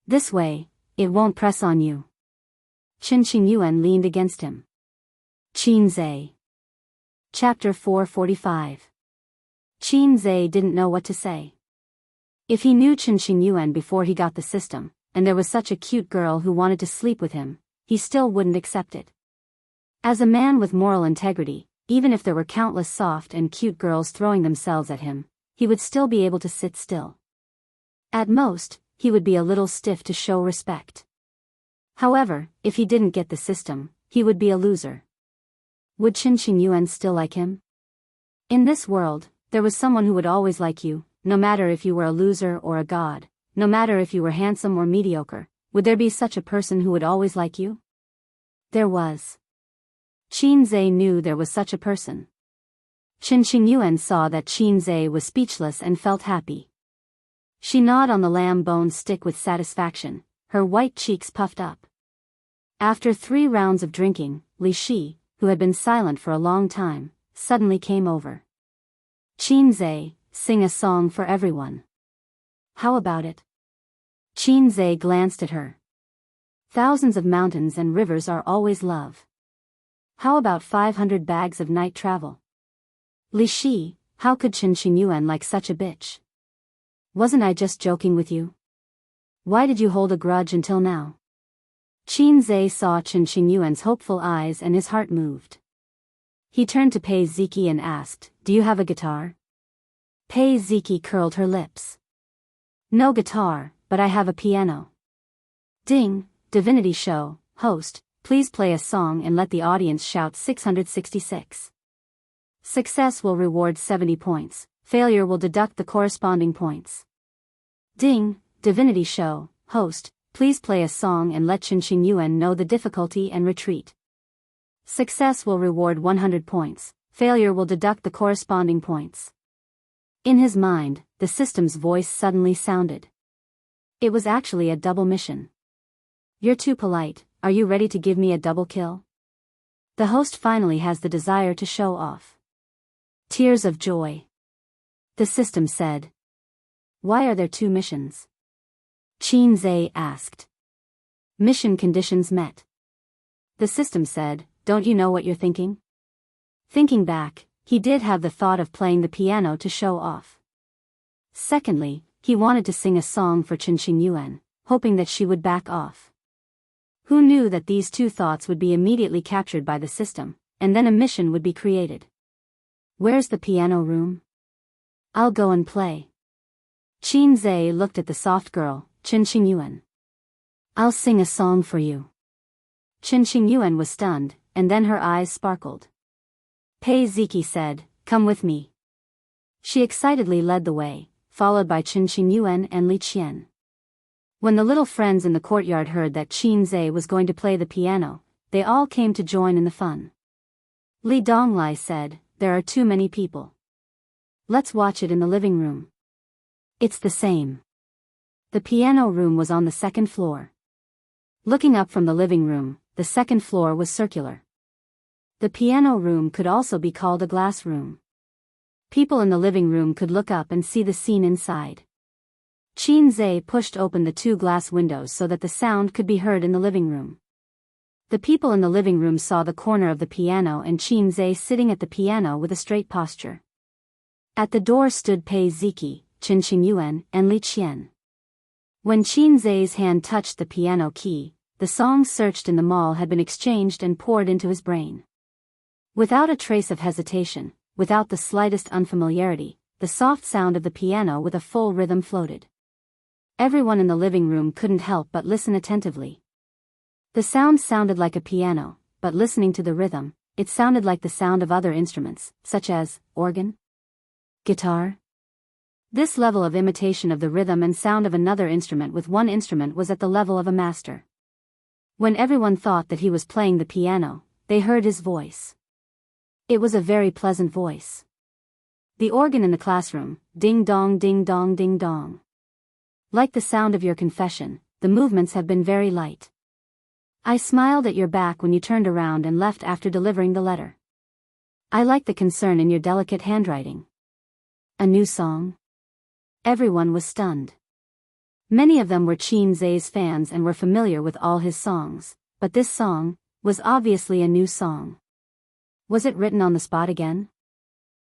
This way, it won't press on you. Qin Qingyuan leaned against him. Qin Zhe. Chapter 445. Qin Zhe didn't know what to say. If he knew Qin Qingyuan before he got the system, and there was such a cute girl who wanted to sleep with him, he still wouldn't accept it. As a man with moral integrity, even if there were countless soft and cute girls throwing themselves at him, he would still be able to sit still. At most, he would be a little stiff to show respect. However, if he didn't get the system, he would be a loser. Would Qin Qingyuan still like him? In this world, there was someone who would always like you, no matter if you were a loser or a god, no matter if you were handsome or mediocre. Would there be such a person who would always like you? There was. Qin Zhe knew there was such a person. Qin Qingyuan saw that Qin Zhe was speechless and felt happy. She gnawed on the lamb bone stick with satisfaction, her white cheeks puffed up. After 3 rounds of drinking, Li Shi, who had been silent for a long time, suddenly came over. Qin Zhe, sing a song for everyone. How about it? Qin Zhe glanced at her. Thousands of mountains and rivers are always love. How about 500 bags of night travel? Li Shi, how could Qin Qingyuan like such a bitch? Wasn't I just joking with you? Why did you hold a grudge until now? Qin Zhe saw Qin Qingyuan's hopeful eyes and his heart moved. He turned to Pei Ziki and asked, "Do you have a guitar?" Pei Ziki curled her lips. "No guitar, but I have a piano." Ding, divinity show, host, please play a song and let the audience shout 666. Success will reward 70 points, failure will deduct the corresponding points. Ding, divinity show, host, please play a song and let Qin Qingyuan know the difficulty and retreat. Success will reward 100 points, failure will deduct the corresponding points. In his mind, the system's voice suddenly sounded. It was actually a double mission. You're too polite, are you ready to give me a double kill? The host finally has the desire to show off. Tears of joy. The system said. Why are there 2 missions? Qin Zhe asked. Mission conditions met. The system said, don't you know what you're thinking? Thinking back, he did have the thought of playing the piano to show off. Secondly, he wanted to sing a song for Qin Qingyuan, hoping that she would back off. Who knew that these 2 thoughts would be immediately captured by the system, and then a mission would be created? Where's the piano room? I'll go and play. Qin Zhe looked at the soft girl, Qin Qingyuan. I'll sing a song for you. Qin Qingyuan was stunned, and then her eyes sparkled. Pei Ziki said, come with me. She excitedly led the way, followed by Qin Qingyuan and Li Qian. When the little friends in the courtyard heard that Qin Zhe was going to play the piano, they all came to join in the fun. Li Donglai said, there are too many people. Let's watch it in the living room. It's the same. The piano room was on the 2nd floor. Looking up from the living room, the 2nd floor was circular. The piano room could also be called a glass room. People in the living room could look up and see the scene inside. Qin Zhe pushed open the 2 glass windows so that the sound could be heard in the living room. The people in the living room saw the corner of the piano and Qin Zhe sitting at the piano with a straight posture. At the door stood Pei Ziki, Qin Qingyuan, and Li Qian. When Qin Zhe's hand touched the piano key, the songs searched in the mall had been exchanged and poured into his brain. Without a trace of hesitation, without the slightest unfamiliarity, the soft sound of the piano with a full rhythm floated. Everyone in the living room couldn't help but listen attentively. The sound sounded like a piano, but listening to the rhythm, it sounded like the sound of other instruments, such as organ, guitar. This level of imitation of the rhythm and sound of another instrument with one instrument was at the level of a master. When everyone thought that he was playing the piano, they heard his voice. It was a very pleasant voice. The organ in the classroom, ding dong ding dong ding dong. Like the sound of your confession, the movements have been very light. I smiled at your back when you turned around and left after delivering the letter. I like the concern in your delicate handwriting. A new song? Everyone was stunned. Many of them were Chin Zay's fans and were familiar with all his songs, but this song was obviously a new song. Was it written on the spot again?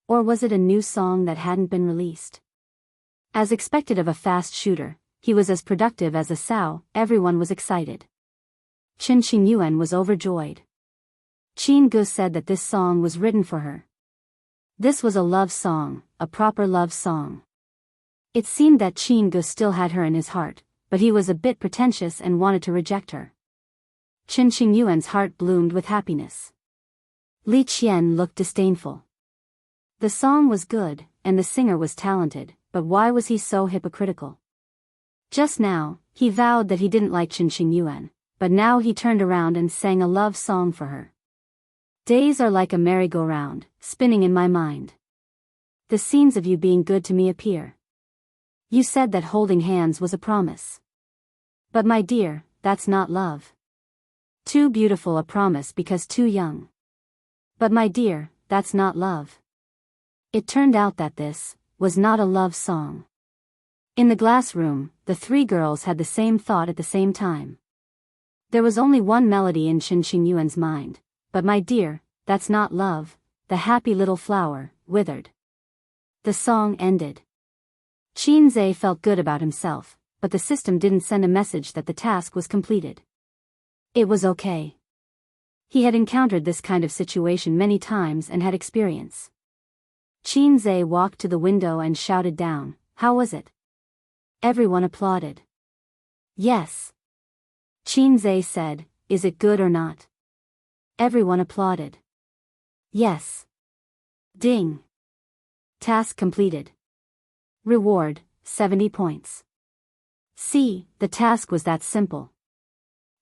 Or was it a new song that hadn't been released? As expected of a fast shooter, he was as productive as a sow. Everyone was excited. Chen Xingyuan was overjoyed. Qin Gu said that this song was written for her. This was a love song, a proper love song. It seemed that Qin Gu still had her in his heart, but he was a bit pretentious and wanted to reject her. Chen Xingyuan's heart bloomed with happiness. Li Qian looked disdainful. The song was good, and the singer was talented, but why was he so hypocritical? Just now, he vowed that he didn't like Chen Xingyuan, but now he turned around and sang a love song for her. Days are like a merry-go-round, spinning in my mind. The scenes of you being good to me appear. You said that holding hands was a promise. But my dear, that's not love. Too beautiful a promise because too young. But my dear, that's not love. It turned out that this was not a love song. In the glass room, the three girls had the same thought at the same time. There was only one melody in Chen Xingyuan's mind, but my dear, that's not love, the happy little flower, withered. The song ended. Qin Zay felt good about himself, but the system didn't send a message that the task was completed. It was okay. He had encountered this kind of situation many times and had experience. Qin Zay walked to the window and shouted down, "How was it?" Everyone applauded. Yes. Qin Zay said, "Is it good or not?" Everyone applauded. Yes. Ding. Task completed. Reward, 70 points. See, the task was that simple.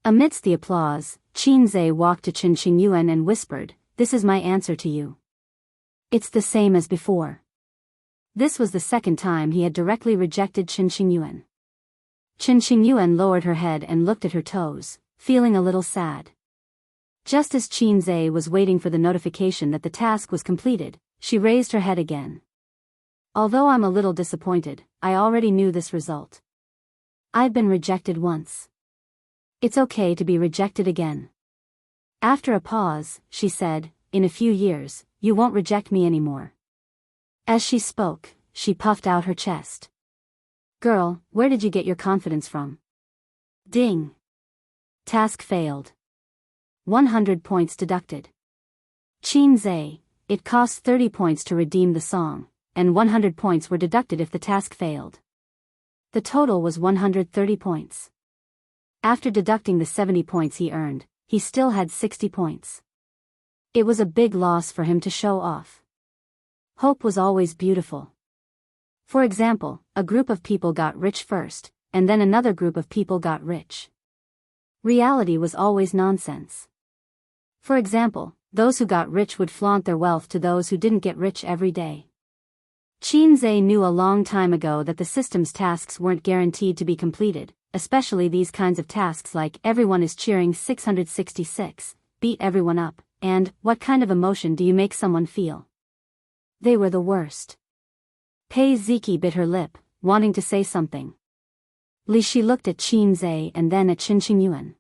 Amidst the applause, Qin Zay walked to Chen Xingyuan and whispered, "This is my answer to you. It's the same as before." This was the second time he had directly rejected Chen Xingyuan. Chen Xingyuan lowered her head and looked at her toes, feeling a little sad. Just as Qin Zay was waiting for the notification that the task was completed, she raised her head again. Although I'm a little disappointed, I already knew this result. I've been rejected once. It's okay to be rejected again. After a pause, she said, "In a few years, you won't reject me anymore." As she spoke, she puffed out her chest. "Girl, where did you get your confidence from?" Ding. Task failed. 100 points deducted. Qin Zay, it cost 30 points to redeem the song, and 100 points were deducted if the task failed. The total was 130 points. After deducting the 70 points he earned, he still had 60 points. It was a big loss for him to show off. Hope was always beautiful. For example, a group of people got rich first, and then another group of people got rich. Reality was always nonsense. For example, those who got rich would flaunt their wealth to those who didn't get rich every day. Qin Zay knew a long time ago that the system's tasks weren't guaranteed to be completed, especially these kinds of tasks like "everyone is cheering 666, beat everyone up," and "what kind of emotion do you make someone feel?" They were the worst. Pei Ziki bit her lip, wanting to say something. Li Shi looked at Qin Zay and then at Chen Xingyuan.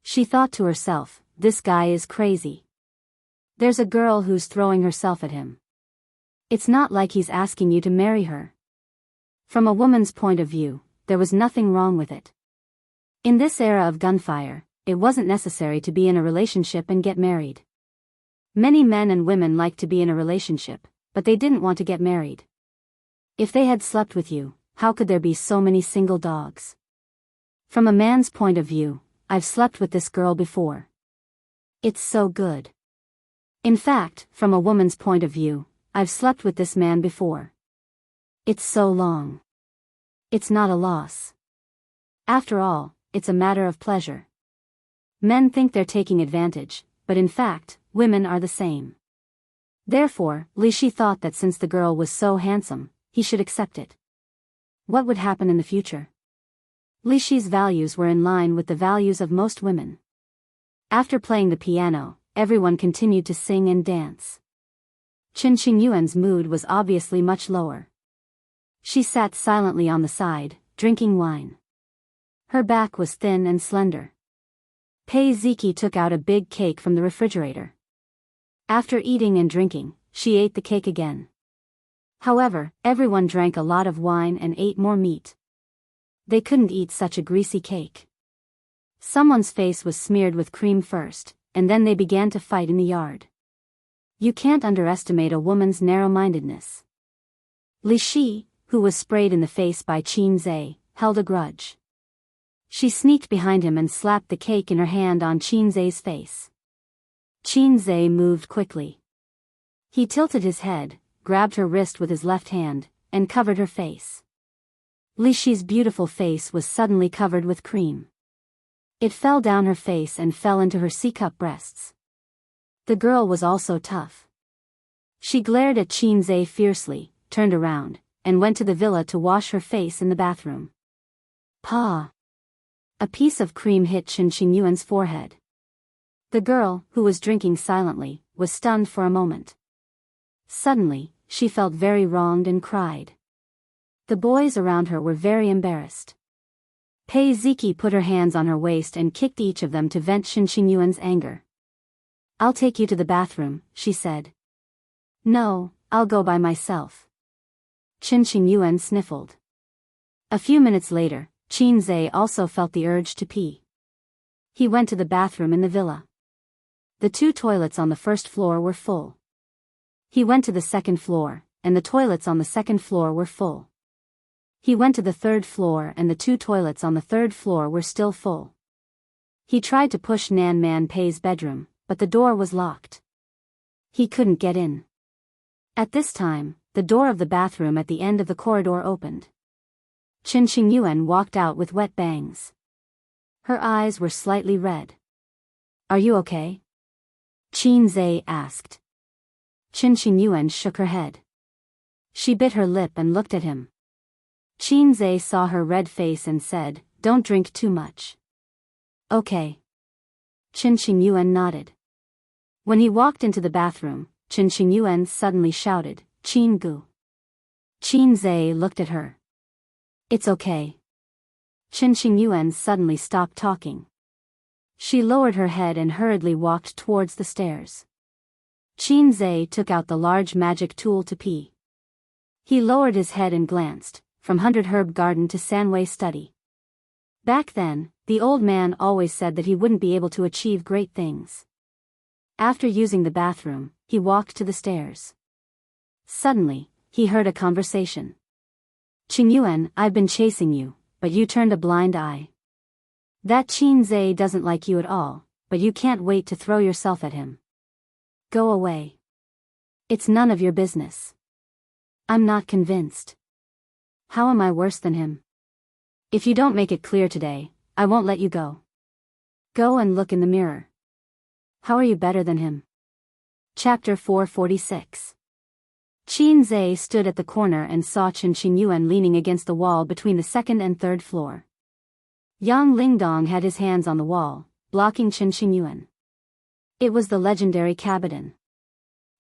She thought to herself, "This guy is crazy. There's a girl who's throwing herself at him. It's not like he's asking you to marry her." From a woman's point of view, there was nothing wrong with it. In this era of gunfire, it wasn't necessary to be in a relationship and get married. Many men and women liked to be in a relationship, but they didn't want to get married. If they had slept with you, how could there be so many single dogs? From a man's point of view, I've slept with this girl before. It's so good. In fact, from a woman's point of view, I've slept with this man before. It's so long. It's not a loss. After all, it's a matter of pleasure. Men think they're taking advantage, but in fact, women are the same. Therefore, Li Shi thought that since the girl was so handsome, he should accept it. What would happen in the future? Li Shi's values were in line with the values of most women. After playing the piano, everyone continued to sing and dance. Qin Qingyuan's mood was obviously much lower. She sat silently on the side, drinking wine. Her back was thin and slender. Pei Ziki took out a big cake from the refrigerator. After eating and drinking, she ate the cake again. However, everyone drank a lot of wine and ate more meat. They couldn't eat such a greasy cake. Someone's face was smeared with cream first, and then they began to fight in the yard. You can't underestimate a woman's narrow-mindedness. Li Shi, who was sprayed in the face by Qin Zhe, held a grudge. She sneaked behind him and slapped the cake in her hand on Qin Zhe's face. Qin Zhe moved quickly. He tilted his head, grabbed her wrist with his left hand, and covered her face. Li Shi's beautiful face was suddenly covered with cream. It fell down her face and fell into her C-cup breasts. The girl was also tough. She glared at Qin Zhe fiercely, turned around, and went to the villa to wash her face in the bathroom. Pa! A piece of cream hit Qin Qingyuan's forehead. The girl, who was drinking silently, was stunned for a moment. Suddenly, she felt very wronged and cried. The boys around her were very embarrassed. Pei Ziki put her hands on her waist and kicked each of them to vent Qin Qingyuan's anger. I'll take you to the bathroom, she said. No, I'll go by myself. Qin Qingyuan sniffled. A few minutes later, Qin Zhe also felt the urge to pee. He went to the bathroom in the villa. The 2 toilets on the first floor were full. He went to the second floor, and the toilets on the second floor were full. He went to the 3rd floor and the 2 toilets on the 3rd floor were still full. He tried to push Nan Man Pei's bedroom, but the door was locked. He couldn't get in. At this time, the door of the bathroom at the end of the corridor opened. Qin Qingyuan walked out with wet bangs. Her eyes were slightly red. Are you okay? Qin Zhe asked. Qin Qingyuan shook her head. She bit her lip and looked at him. Qin Zhe saw her red face and said, Don't drink too much. Okay. Qin Qingyuan nodded. When he walked into the bathroom, Qin Qingyuan suddenly shouted, Qin Gu. Qin Zhe looked at her. It's okay. Qin Qingyuan suddenly stopped talking. She lowered her head and hurriedly walked towards the stairs. Qin Zhe took out the large magic tool to pee. He lowered his head and glanced, from 100 Herb Garden to Sanwei Study. Back then, the old man always said that he wouldn't be able to achieve great things. After using the bathroom, he walked to the stairs. Suddenly, he heard a conversation. Qingyuan, I've been chasing you, but you turned a blind eye. That Qin Zhe doesn't like you at all, but you can't wait to throw yourself at him. Go away. It's none of your business. I'm not convinced. How am I worse than him? If you don't make it clear today, I won't let you go. Go and look in the mirror. How are you better than him? Chapter 446. Qin Zhe stood at the corner and saw Qin Qingyuan leaning against the wall between the 2nd and 3rd floor. Yang Lingdong had his hands on the wall, blocking Qin Qingyuan. It was the legendary Cabidan.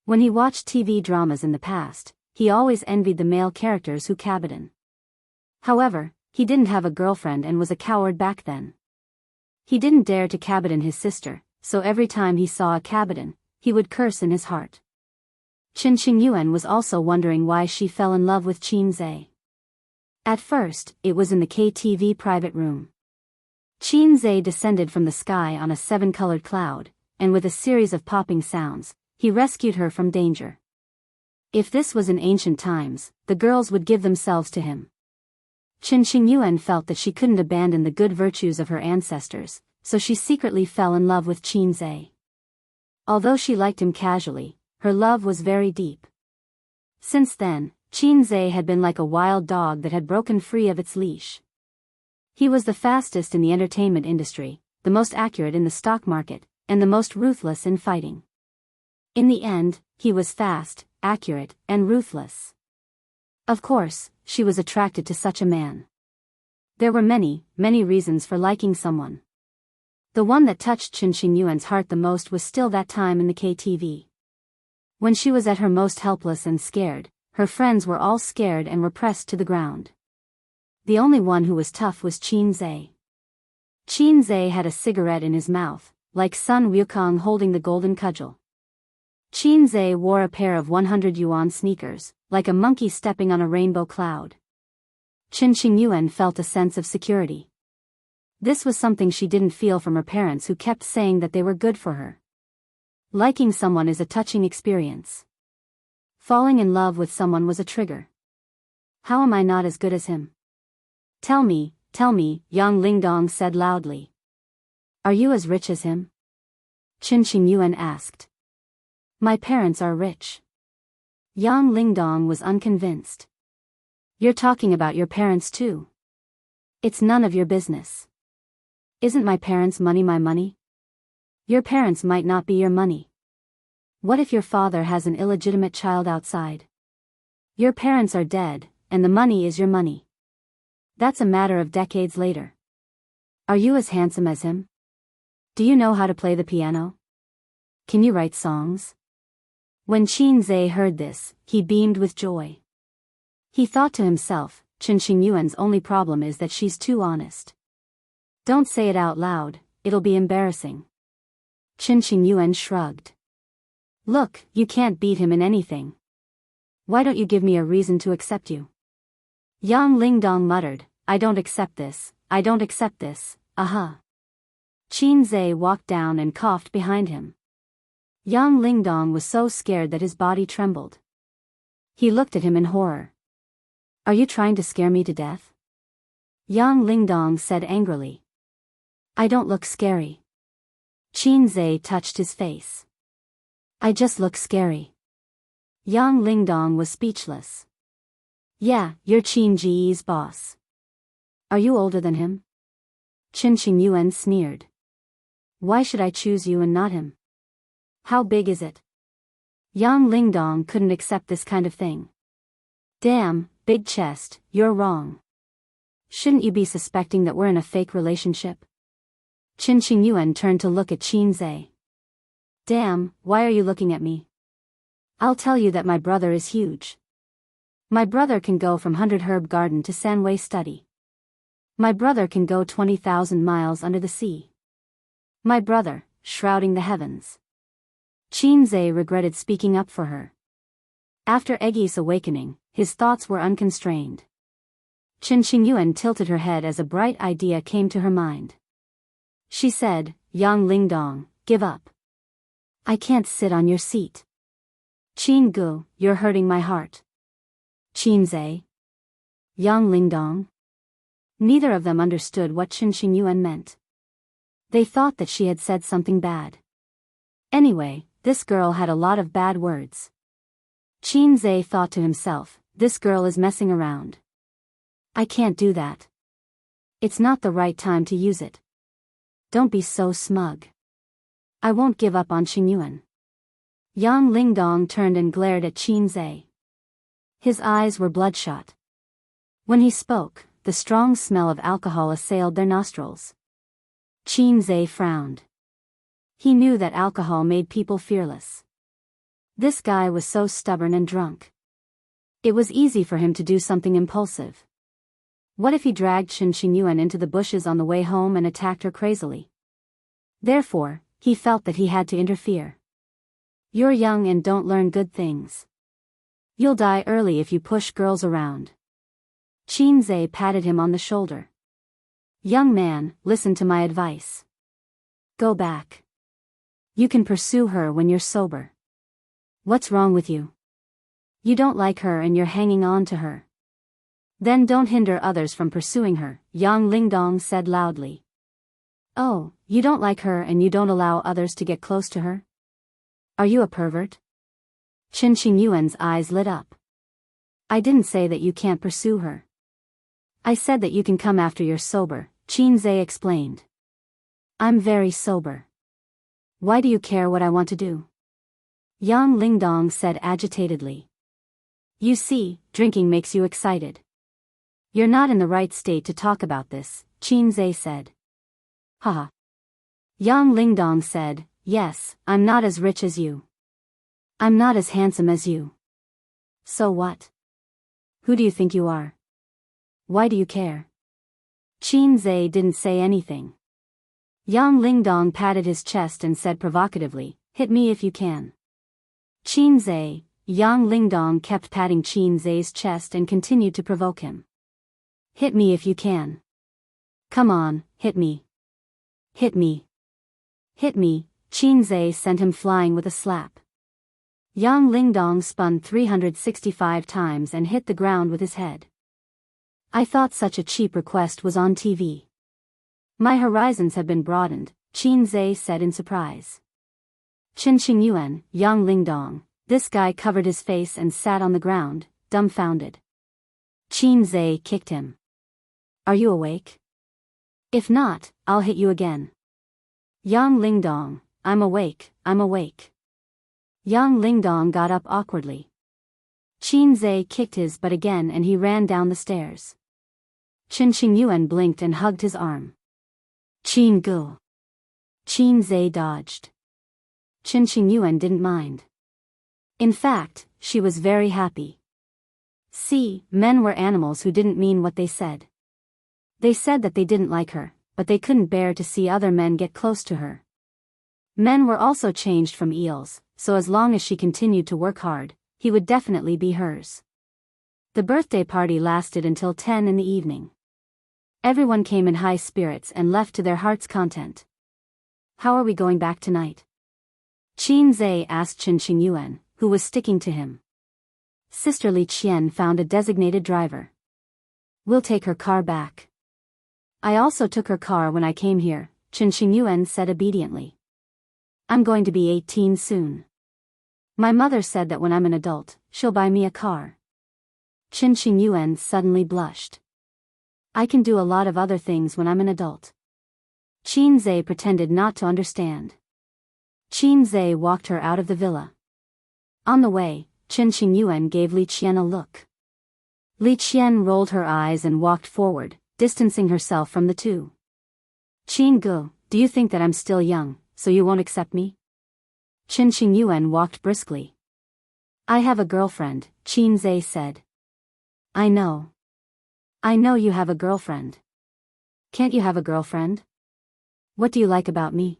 When he watched TV dramas in the past, he always envied the male characters who Cabidan. However, he didn't have a girlfriend and was a coward back then. He didn't dare to Cabidan his sister, so every time he saw a Cabidan, he would curse in his heart. Qin Qingyuan was also wondering why she fell in love with Qin Zhe. At first, it was in the KTV private room. Qin Zhe descended from the sky on a 7-colored cloud, and with a series of popping sounds, he rescued her from danger. If this was in ancient times, the girls would give themselves to him. Qin Qingyuan felt that she couldn't abandon the good virtues of her ancestors, so she secretly fell in love with Qin Zhe. Although she liked him casually, her love was very deep. Since then, Qinze had been like a wild dog that had broken free of its leash. He was the fastest in the entertainment industry, the most accurate in the stock market, and the most ruthless in fighting. In the end, he was fast, accurate, and ruthless. Of course, she was attracted to such a man. There were many, many reasons for liking someone. The one that touched Qin Xingyuan's heart the most was still that time in the KTV. When she was at her most helpless and scared, her friends were all scared and were pressed to the ground. The only one who was tough was Qinze. Qinze had a cigarette in his mouth, like Sun Wukong holding the golden cudgel. Qinze wore a pair of 100 yuan sneakers, like a monkey stepping on a rainbow cloud. Qin Xingyuan felt a sense of security. This was something she didn't feel from her parents who kept saying that they were good for her. Liking someone is a touching experience. Falling in love with someone was a trigger. How am I not as good as him? Tell me, Yang Lingdong said loudly. Are you as rich as him? Qin Xingyuan asked. My parents are rich. Yang Lingdong was unconvinced. You're talking about your parents too. It's none of your business. Isn't my parents' money my money? Your parents might not be your money. What if your father has an illegitimate child outside? Your parents are dead, and the money is your money. That's a matter of decades later. Are you as handsome as him? Do you know how to play the piano? Can you write songs? When Qinze heard this, he beamed with joy. He thought to himself, Qin Xingyuan's only problem is that she's too honest. Don't say it out loud, it'll be embarrassing. Qin Xingyuan shrugged. Look, you can't beat him in anything. Why don't you give me a reason to accept you? Yang Lingdong muttered, I don't accept this, aha. Qinze walked down and coughed behind him. Yang Lingdong was so scared that his body trembled. He looked at him in horror. Are you trying to scare me to death? Yang Lingdong said angrily. I don't look scary. Qinze touched his face. I just look scary. Yang Lingdong was speechless. Yeah, you're Qin Ji's boss. Are you older than him? Qin Xingyuan sneered. Why should I choose you and not him? How big is it? Yang Lingdong couldn't accept this kind of thing. Damn, big chest, you're wrong. Shouldn't you be suspecting that we're in a fake relationship? Qin Xingyuan turned to look at Qinze. Damn, why are you looking at me? I'll tell you that my brother is huge. My brother can go from 100 Herb Garden to Sanwei Study. My brother can go 20,000 miles under the sea. My brother, shrouding the heavens. Qinze regretted speaking up for her. After Eggy's awakening, his thoughts were unconstrained. Qin Xingyuan tilted her head as a bright idea came to her mind. She said, Yang Lingdong, give up. I can't sit on your seat. Qin Gu, you're hurting my heart. Qinze. Yang Lingdong. Neither of them understood what Qin Xingyuan meant. They thought that she had said something bad. Anyway, this girl had a lot of bad words. Qinze thought to himself, this girl is messing around. I can't do that. It's not the right time to use it. Don't be so smug. I won't give up on Xingyuan. Yang Lingdong turned and glared at Qinze. His eyes were bloodshot. When he spoke, the strong smell of alcohol assailed their nostrils. Qinze frowned. He knew that alcohol made people fearless. This guy was so stubborn and drunk. It was easy for him to do something impulsive. What if he dragged Qin Xingyuan into the bushes on the way home and attacked her crazily? Therefore, he felt that he had to interfere. You're young and don't learn good things. You'll die early if you push girls around. Qinze patted him on the shoulder. Young man, listen to my advice. Go back. You can pursue her when you're sober. What's wrong with you? You don't like her and you're hanging on to her. Then don't hinder others from pursuing her, Yang Lingdong said loudly. Oh, you don't like her and you don't allow others to get close to her? Are you a pervert? Qin Xingyuan's eyes lit up. I didn't say that you can't pursue her. I said that you can come after you're sober, Qin Zhe explained. I'm very sober. Why do you care what I want to do? Yang Lingdong said agitatedly. You see, drinking makes you excited. You're not in the right state to talk about this, Qin Zhe said. Haha. Yang Lingdong said, yes, I'm not as rich as you. I'm not as handsome as you. So what? Who do you think you are? Why do you care? Qin Zhe didn't say anything. Yang Lingdong patted his chest and said provocatively, hit me if you can. Qin Zhe, Yang Lingdong kept patting Qin Zhe's chest and continued to provoke him. Hit me if you can. Come on, hit me. Hit me. Hit me, Qin Zhe sent him flying with a slap. Yang Lingdong spun 365 times and hit the ground with his head. I thought such a cheap request was on TV. My horizons have been broadened, Qin Zhe said in surprise. Qin Xingyuan, Yang Lingdong, this guy covered his face and sat on the ground, dumbfounded. Qin Zhe kicked him. Are you awake? If not, I'll hit you again. Yang Lingdong, I'm awake, I'm awake. Yang Lingdong got up awkwardly. Qin Zhe kicked his butt again and he ran down the stairs. Qin Xingyuan blinked and hugged his arm. Qin Gu. Qin Zhe dodged. Qin Xingyuan didn't mind. In fact, she was very happy. See, men were animals who didn't mean what they said. They said that they didn't like her, but they couldn't bear to see other men get close to her. Men were also changed from eels, so as long as she continued to work hard, he would definitely be hers. The birthday party lasted until 10 in the evening. Everyone came in high spirits and left to their heart's content. How are we going back tonight? Qin Zhe asked Qin Xingyuan, who was sticking to him. Sister Li Qian found a designated driver. We'll take her car back. I also took her car when I came here, Qin Xingyuan said obediently. I'm going to be 18 soon. My mother said that when I'm an adult, she'll buy me a car. Qin Xingyuan suddenly blushed. I can do a lot of other things when I'm an adult. Qin Zhe pretended not to understand. Qin Zhe walked her out of the villa. On the way, Qin Xingyuan gave Li Qian a look. Li Qian rolled her eyes and walked forward, distancing herself from the two. Qin Gu, do you think that I'm still young, so you won't accept me? Qin Xingyuan walked briskly. I have a girlfriend, Qin Zhe said. I know. I know you have a girlfriend. Can't you have a girlfriend? What do you like about me?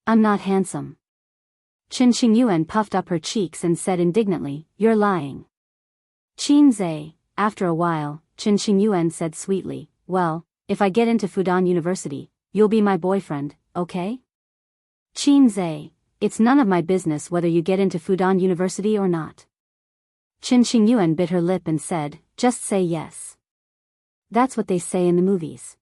I'm not handsome. Qin Xingyuan puffed up her cheeks and said indignantly, you're lying. Qin Zhe, after a while, Qin Xingyuan said sweetly, well, if I get into Fudan University, you'll be my boyfriend, okay? Qin Zhe, it's none of my business whether you get into Fudan University or not. Qin Xingyuan bit her lip and said, just say yes. That's what they say in the movies.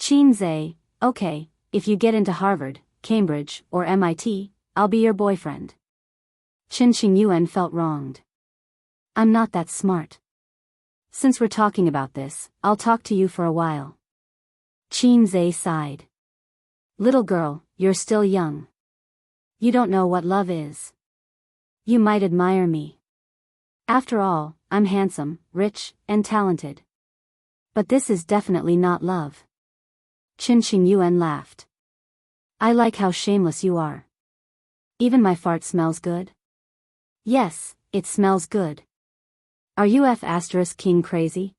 Qin Zhe, okay, if you get into Harvard, Cambridge, or MIT, I'll be your boyfriend. Qin Xingyuan felt wronged. I'm not that smart. Since we're talking about this, I'll talk to you for a while. Qin Zhe sighed. Little girl, you're still young. You don't know what love is. You might admire me. After all, I'm handsome, rich, and talented. But this is definitely not love. Qin Xingyuan laughed. I like how shameless you are. Even my fart smells good? Yes, it smells good. Are you F***king crazy?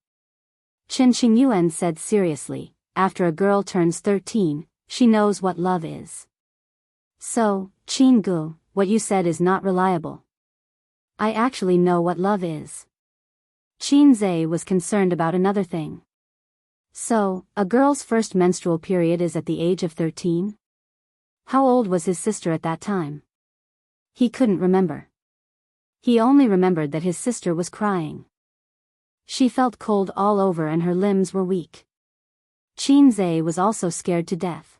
Qin Xingyuan said seriously, after a girl turns 13, she knows what love is. So, Qin Gu, what you said is not reliable. I actually know what love is. Qin Zhe was concerned about another thing. So, a girl's first menstrual period is at the age of 13? How old was his sister at that time? He couldn't remember. He only remembered that his sister was crying. She felt cold all over and her limbs were weak. Qin Zhe was also scared to death.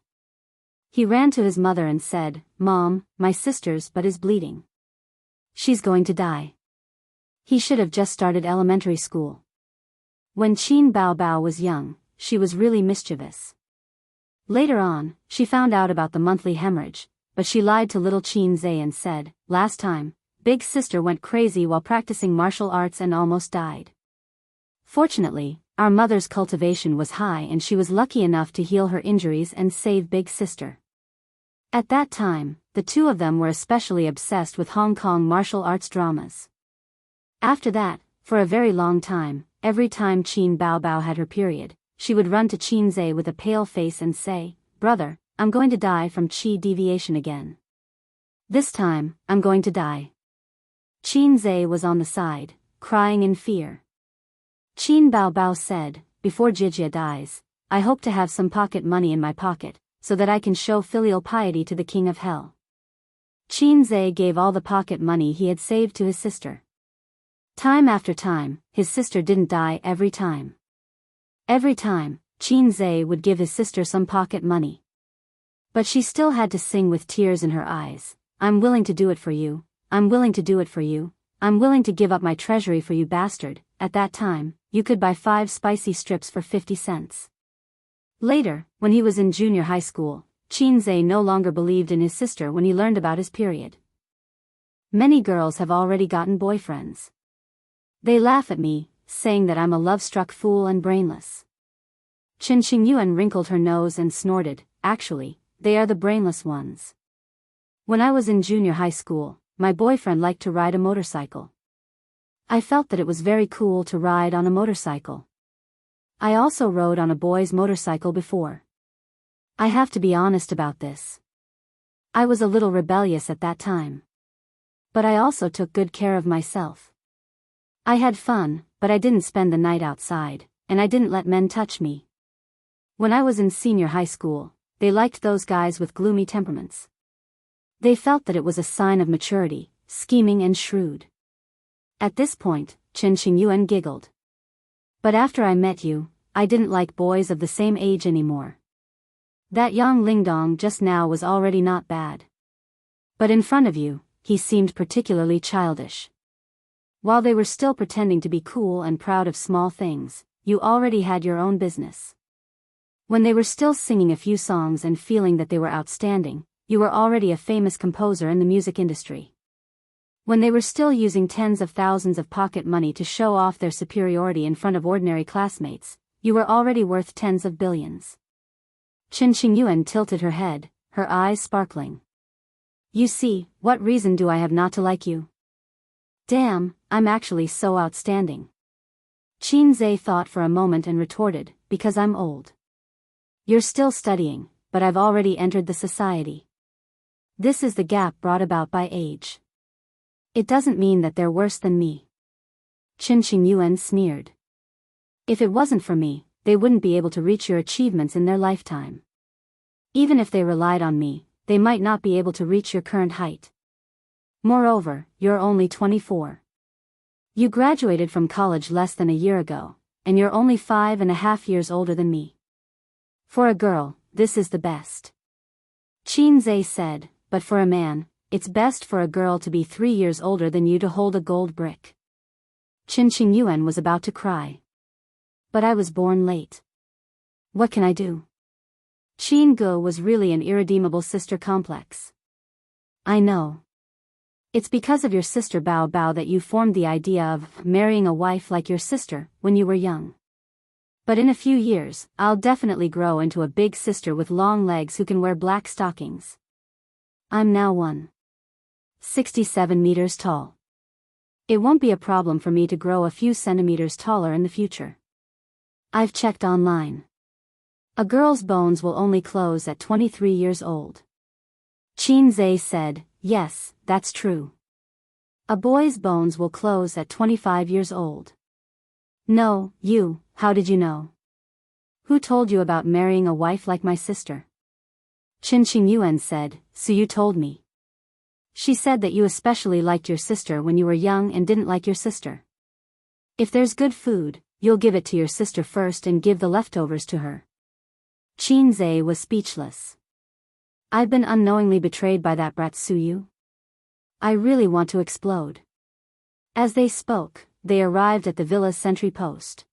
He ran to his mother and said, "Mom, my sister's butt is bleeding. She's going to die." He should have just started elementary school. When Qin Bao Bao was young, she was really mischievous. Later on, she found out about the monthly hemorrhage, but she lied to little Qin Zhe and said, "Last time, big sister went crazy while practicing martial arts and almost died." Fortunately, our mother's cultivation was high and she was lucky enough to heal her injuries and save big sister. At that time, the two of them were especially obsessed with Hong Kong martial arts dramas. After that, for a very long time, every time Qin Bao Bao had her period, she would run to Qin Zhe with a pale face and say, "Brother, I'm going to die from qi deviation again. This time, I'm going to die." Qin Zhe was on the side, crying in fear. Qin Bao Bao said, "Before Jijia dies, I hope to have some pocket money in my pocket, so that I can show filial piety to the king of hell." Qin Zhe gave all the pocket money he had saved to his sister. Time after time, his sister didn't die every time. Every time, Qin Zhe would give his sister some pocket money. But she still had to sing with tears in her eyes, "I'm willing to do it for you, I'm willing to do it for you, I'm willing to give up my treasury for you, bastard." At that time, you could buy 5 spicy strips for 50 cents. Later, when he was in junior high school, Qin Zhe no longer believed in his sister when he learned about his period. Many girls have already gotten boyfriends. They laugh at me, saying that I'm a love-struck fool and brainless. Chen Xingyuan wrinkled her nose and snorted, "Actually, they are the brainless ones." When I was in junior high school, my boyfriend liked to ride a motorcycle. I felt that it was very cool to ride on a motorcycle. I also rode on a boy's motorcycle before. I have to be honest about this. I was a little rebellious at that time. But I also took good care of myself. I had fun, but I didn't spend the night outside, and I didn't let men touch me. When I was in senior high school, they liked those guys with gloomy temperaments. They felt that it was a sign of maturity, scheming and shrewd. At this point, Chen Xingyuan giggled. "But after I met you, I didn't like boys of the same age anymore. That young Lingdong just now was already not bad. But in front of you, he seemed particularly childish. While they were still pretending to be cool and proud of small things, you already had your own business. When they were still singing a few songs and feeling that they were outstanding, you were already a famous composer in the music industry. When they were still using tens of thousands of pocket money to show off their superiority in front of ordinary classmates, you were already worth tens of billions." Chen Xingyuan tilted her head, her eyes sparkling. "You see, what reason do I have not to like you? Damn, I'm actually so outstanding." Qin Zhe thought for a moment and retorted, "Because I'm old. You're still studying, but I've already entered the society. This is the gap brought about by age. It doesn't mean that they're worse than me." Chen Xingyuan sneered. "If it wasn't for me, they wouldn't be able to reach your achievements in their lifetime. Even if they relied on me, they might not be able to reach your current height. Moreover, you're only 24. You graduated from college less than a year ago, and you're only 5.5 years older than me. For a girl, this is the best." Qin Zhe said, "But for a man, it's best for a girl to be 3 years older than you to hold a gold brick." Chen Xingyuan was about to cry. "But I was born late. What can I do?" Qin Ge was really an irredeemable sister complex. "I know. It's because of your sister Bao Bao that you formed the idea of marrying a wife like your sister when you were young. But in a few years, I'll definitely grow into a big sister with long legs who can wear black stockings. I'm now 1.67 meters tall. It won't be a problem for me to grow a few centimeters taller in the future. I've checked online. A girl's bones will only close at 23 years old." Qin Zhe said, "Yes, that's true. A boy's bones will close at 25 years old." "No, how did you know? Who told you about marrying a wife like my sister?" Chen Xingyuan said, "So you told me. She said that you especially liked your sister when you were young and didn't like your sister. If there's good food, you'll give it to your sister first and give the leftovers to her." Qin Zhe was speechless. I've been unknowingly betrayed by that brat Suyu. I really want to explode. As they spoke, they arrived at the villa's sentry post.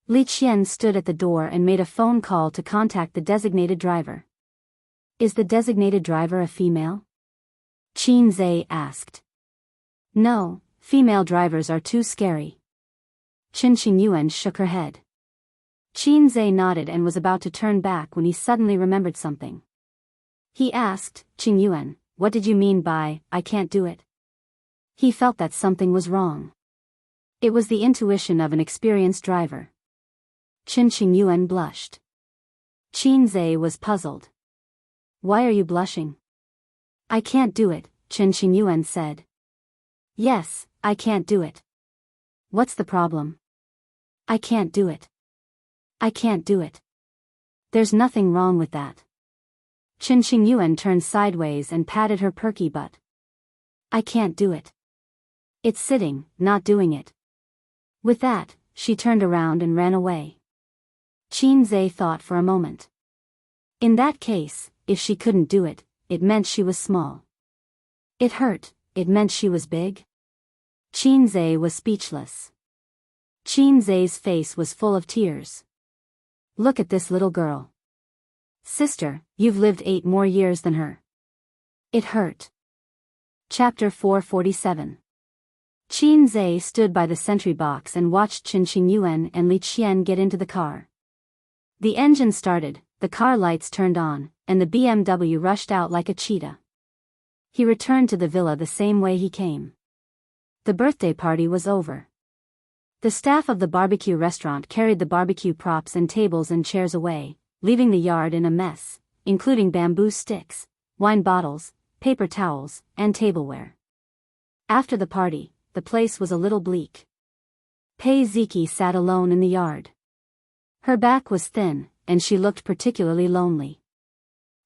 Li Qian stood at the door and made a phone call to contact the designated driver. Is the designated driver a female? Qin Zhe asked. No, female drivers are too scary. Qin Qingyuan shook her head. Qin Zhe nodded and was about to turn back when he suddenly remembered something. He asked, Qingyuan, what did you mean by, I can't do it? He felt that something was wrong. It was the intuition of an experienced driver. Qin Qingyuan blushed. Qin Zhe was puzzled. Why are you blushing? I can't do it, Qin Qingyuan said. Yes, I can't do it. What's the problem? I can't do it. I can't do it. There's nothing wrong with that. Qin Qingyuan turned sideways and patted her perky butt. I can't do it. It's sitting, not doing it. With that, she turned around and ran away. Qin Zhe thought for a moment. In that case, if she couldn't do it, it meant she was small. It hurt, it meant she was big. Qin Zhe was speechless. Qin Zhe's face was full of tears. Look at this little girl. Sister, you've lived 8 more years than her. It hurt. Chapter 447. Qin Zhe stood by the sentry box and watched Qin Qingyuan and Li Qian get into the car. The engine started, the car lights turned on, and the BMW rushed out like a cheetah. He returned to the villa the same way he came. The birthday party was over. The staff of the barbecue restaurant carried the barbecue props and tables and chairs away, leaving the yard in a mess, including bamboo sticks, wine bottles, paper towels, and tableware. After the party, the place was a little bleak. Pei Ziki sat alone in the yard. Her back was thin, and she looked particularly lonely.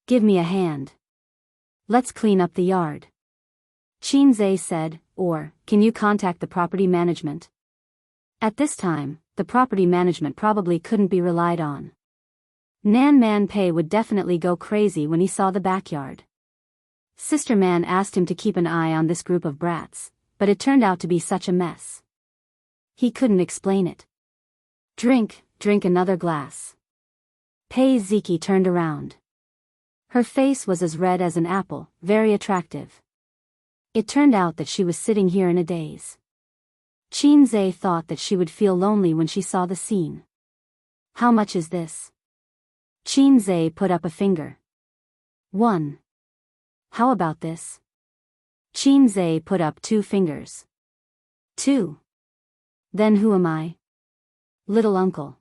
Give me a hand. Let's clean up the yard. Qin Zhe said, or, can you contact the property management? At this time, the property management probably couldn't be relied on. Nan Man Pei would definitely go crazy when he saw the backyard. Sister Man asked him to keep an eye on this group of brats, but it turned out to be such a mess. He couldn't explain it. Drink another glass. Pei Ziki turned around. Her face was as red as an apple, very attractive. It turned out that she was sitting here in a daze. Qin Zhe thought that she would feel lonely when she saw the scene. How much is this? Qin Zhe put up a finger. 1. How about this? Qin Zhe put up 2 fingers. 2. Then who am I? Little uncle.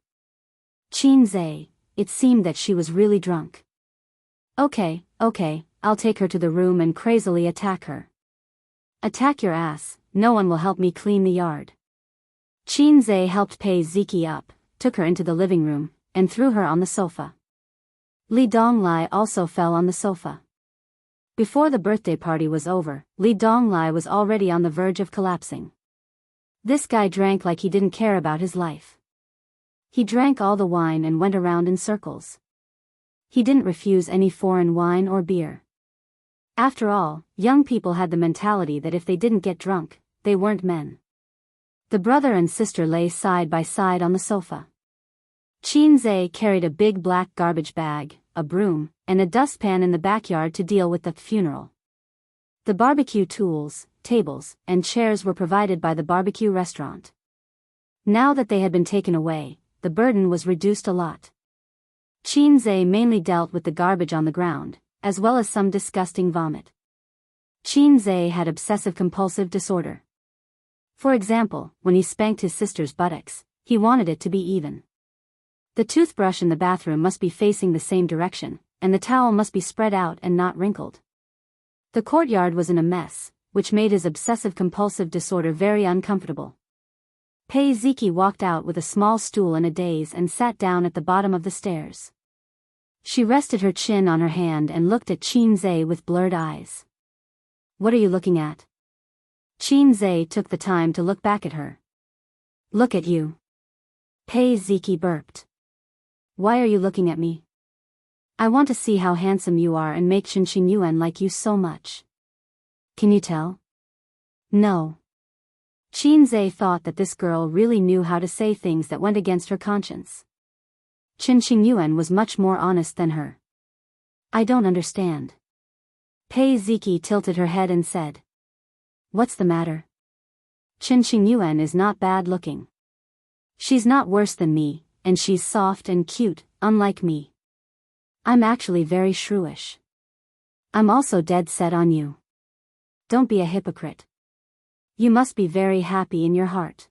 Qin Zhe, it seemed that she was really drunk. Okay, I'll take her to the room and crazily attack her. Attack your ass, no one will help me clean the yard. Qin Zhe helped Pei Ziki up, took her into the living room, and threw her on the sofa. Li Donglai also fell on the sofa. Before the birthday party was over, Li Donglai was already on the verge of collapsing. This guy drank like he didn't care about his life. He drank all the wine and went around in circles. He didn't refuse any foreign wine or beer. After all, young people had the mentality that if they didn't get drunk, they weren't men. The brother and sister lay side by side on the sofa. Qin Zhe carried a big black garbage bag, a broom, and a dustpan in the backyard to deal with the funeral. The barbecue tools, tables, and chairs were provided by the barbecue restaurant. Now that they had been taken away, the burden was reduced a lot. Qin Zhe mainly dealt with the garbage on the ground, as well as some disgusting vomit. Qin Zhe had obsessive-compulsive disorder. For example, when he spanked his sister's buttocks, he wanted it to be even. The toothbrush in the bathroom must be facing the same direction, and the towel must be spread out and not wrinkled. The courtyard was in a mess, which made his obsessive-compulsive disorder very uncomfortable. Pei Ziki walked out with a small stool in a daze and sat down at the bottom of the stairs. She rested her chin on her hand and looked at Qin Zhe with blurred eyes. What are you looking at? Qin Zhe took the time to look back at her. Look at you. Pei Ziki burped. Why are you looking at me? I want to see how handsome you are and make Qinqing Yuan like you so much. Can you tell? No. Qinze thought that this girl really knew how to say things that went against her conscience. Qinqing Yuan was much more honest than her. I don't understand. Pei Ziki tilted her head and said. What's the matter? Qinqing Yuan is not bad looking. She's not worse than me, and she's soft and cute, unlike me. I'm actually very shrewish. I'm also dead set on you. Don't be a hypocrite. You must be very happy in your heart.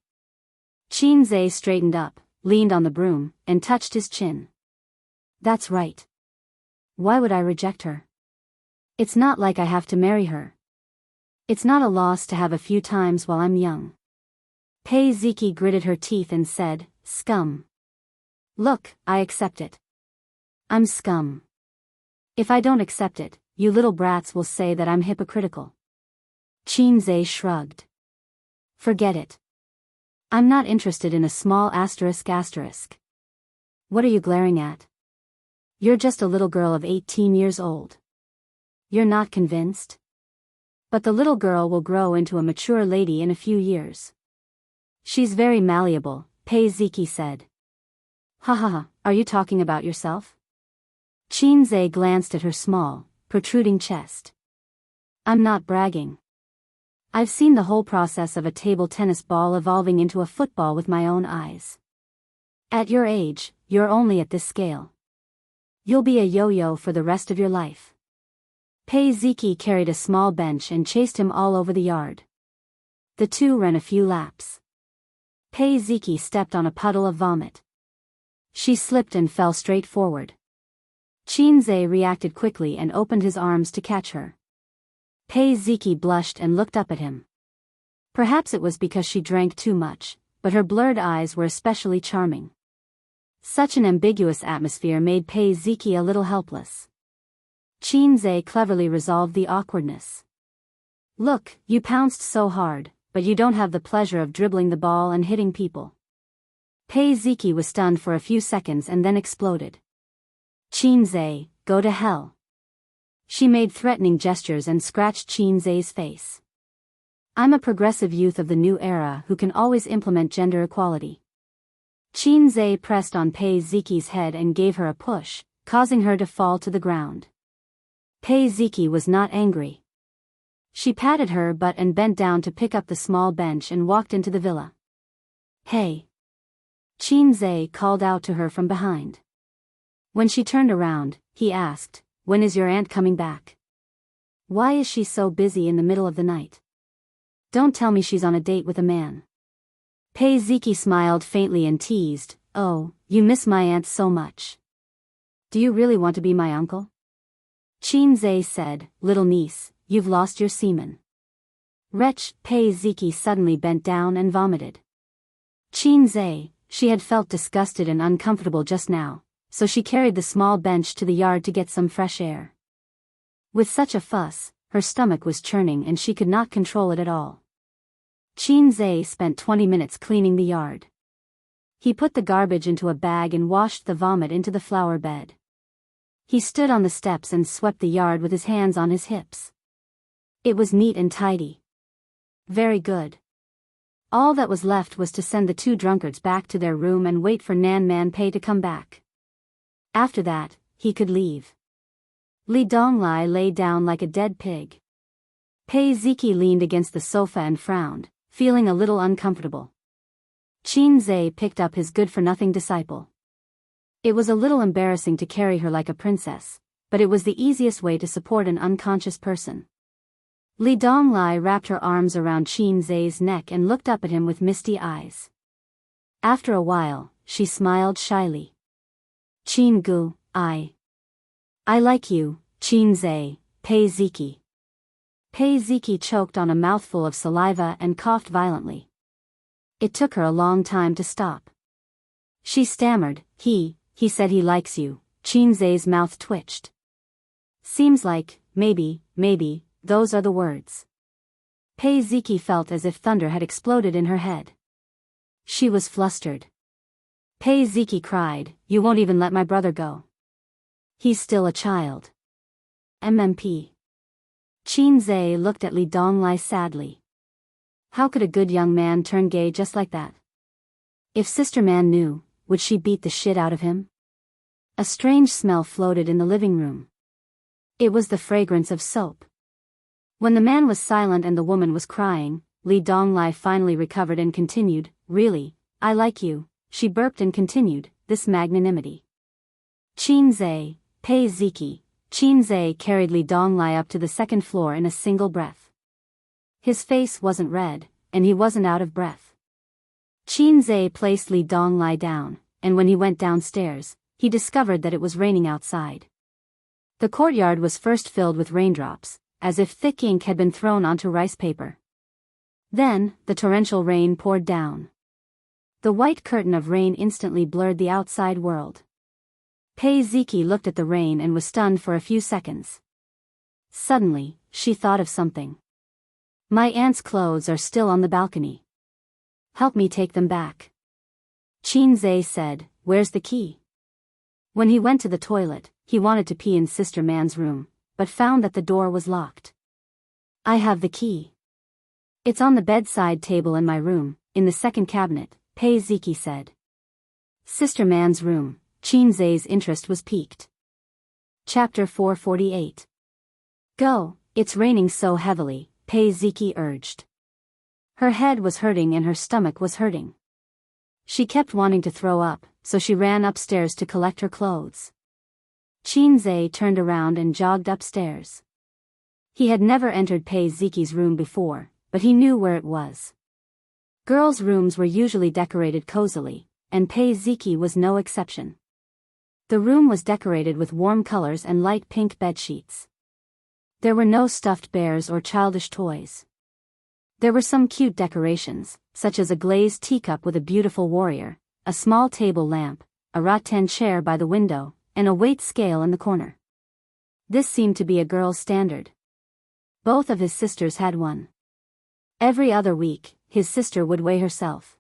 Qinze straightened up, leaned on the broom, and touched his chin. That's right. Why would I reject her? It's not like I have to marry her. It's not a loss to have a few times while I'm young. Pei Ziki gritted her teeth and said, Scum. Look, I accept it. I'm scum. If I don't accept it, you little brats will say that I'm hypocritical. Qinze shrugged. Forget it. I'm not interested in a small asterisk asterisk. What are you glaring at? You're just a little girl of 18 years old. You're not convinced? But the little girl will grow into a mature lady in a few years. She's very malleable, Pei Ziki said. Ha ha ha, are you talking about yourself? Qinze glanced at her small, protruding chest. I'm not bragging. I've seen the whole process of a table tennis ball evolving into a football with my own eyes. At your age, you're only at this scale. You'll be a yo-yo for the rest of your life. Pei Ziki carried a small bench and chased him all over the yard. The two ran a few laps. Pei Ziki stepped on a puddle of vomit. She slipped and fell straight forward. Qinze reacted quickly and opened his arms to catch her. Pei Ziki blushed and looked up at him. Perhaps it was because she drank too much, but her blurred eyes were especially charming. Such an ambiguous atmosphere made Pei Ziki a little helpless. Qinze cleverly resolved the awkwardness. Look, you pounced so hard, but you don't have the pleasure of dribbling the ball and hitting people. Pei Ziki was stunned for a few seconds and then exploded. Qinze, go to hell. She made threatening gestures and scratched Qinze's face. I'm a progressive youth of the new era who can always implement gender equality. Qinze pressed on Pei Ziki's head and gave her a push, causing her to fall to the ground. Pei Ziki was not angry. She patted her butt and bent down to pick up the small bench and walked into the villa. Hey! Qinze called out to her from behind. When she turned around, he asked, when is your aunt coming back? Why is she so busy in the middle of the night? Don't tell me she's on a date with a man. Pei Ziki smiled faintly and teased, oh, you miss my aunt so much. Do you really want to be my uncle? Qinze said, little niece, you've lost your semen. Wretch, Pei Ziki suddenly bent down and vomited. Qinze, she had felt disgusted and uncomfortable just now, so she carried the small bench to the yard to get some fresh air. With such a fuss, her stomach was churning and she could not control it at all. Qinze spent 20 minutes cleaning the yard. He put the garbage into a bag and washed the vomit into the flower bed. He stood on the steps and swept the yard with his hands on his hips. It was neat and tidy. Very good. All that was left was to send the two drunkards back to their room and wait for Nan Man Pei to come back. After that, he could leave. Li Donglai lay down like a dead pig. Pei Ziki leaned against the sofa and frowned, feeling a little uncomfortable. Qinze picked up his good-for-nothing disciple. It was a little embarrassing to carry her like a princess, but it was the easiest way to support an unconscious person. Li Donglai wrapped her arms around Qinze's neck and looked up at him with misty eyes. After a while, she smiled shyly. Qingu, I like you, Qinze, Pei Ziki. Pei Ziki choked on a mouthful of saliva and coughed violently. It took her a long time to stop. She stammered, he said he likes you. Qinze's mouth twitched. Seems like, maybe, those are the words. Pei Ziki felt as if thunder had exploded in her head. She was flustered. Pei Ziki cried, you won't even let my brother go. He's still a child. MMP. Qin Zhe looked at Li Donglai sadly. How could a good young man turn gay just like that? If Sister Man knew, would she beat the shit out of him? A strange smell floated in the living room. It was the fragrance of soap. When the man was silent and the woman was crying, Li Donglai finally recovered and continued, "Really, I like you," she burped and continued, "this magnanimity." Qin Zhe, Pei Ziki, Qin Zhe carried Li Donglai up to the second floor in a single breath. His face wasn't red, and he wasn't out of breath. Qin Zhe placed Li Donglai down, and when he went downstairs, he discovered that it was raining outside. The courtyard was first filled with raindrops, as if thick ink had been thrown onto rice paper. Then, the torrential rain poured down. The white curtain of rain instantly blurred the outside world. Pei Ziki looked at the rain and was stunned for a few seconds. Suddenly, she thought of something. "My aunt's clothes are still on the balcony. Help me take them back." Qin Zhe said, "Where's the key?" When he went to the toilet, he wanted to pee in Sister Man's room, but found that the door was locked. "I have the key. It's on the bedside table in my room, in the second cabinet," Pei Ziki said. Sister Man's room. Qin Zhe's interest was piqued. Chapter 448. "Go, it's raining so heavily," Pei Ziki urged. Her head was hurting and her stomach was hurting. She kept wanting to throw up, so she ran upstairs to collect her clothes. Qin Zhe turned around and jogged upstairs. He had never entered Pei Ziki's room before, but he knew where it was. Girls' rooms were usually decorated cozily, and Pei Ziki was no exception. The room was decorated with warm colors and light pink bedsheets. There were no stuffed bears or childish toys. There were some cute decorations, such as a glazed teacup with a beautiful warrior, a small table lamp, a rattan chair by the window, and a weight scale in the corner. This seemed to be a girl's standard. Both of his sisters had one. Every other week, his sister would weigh herself.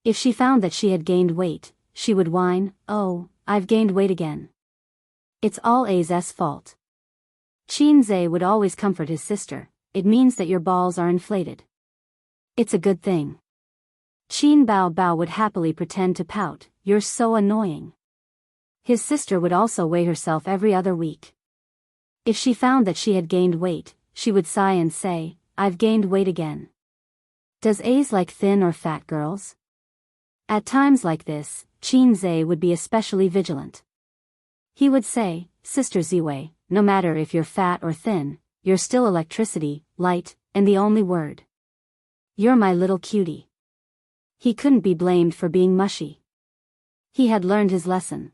If she found that she had gained weight, she would whine, "Oh, I've gained weight again. It's all A's fault." Qin Zhe would always comfort his sister, "It means that your balls are inflated. It's a good thing." Qin Bao Bao would happily pretend to pout, "You're so annoying." His sister would also weigh herself every other week. If she found that she had gained weight, she would sigh and say, "I've gained weight again." Does A's like thin or fat girls? At times like this, Qin Zhe would be especially vigilant. He would say, "Sister Ziwei, no matter if you're fat or thin, you're still electricity, light, and the only word. You're my little cutie." He couldn't be blamed for being mushy. He had learned his lesson.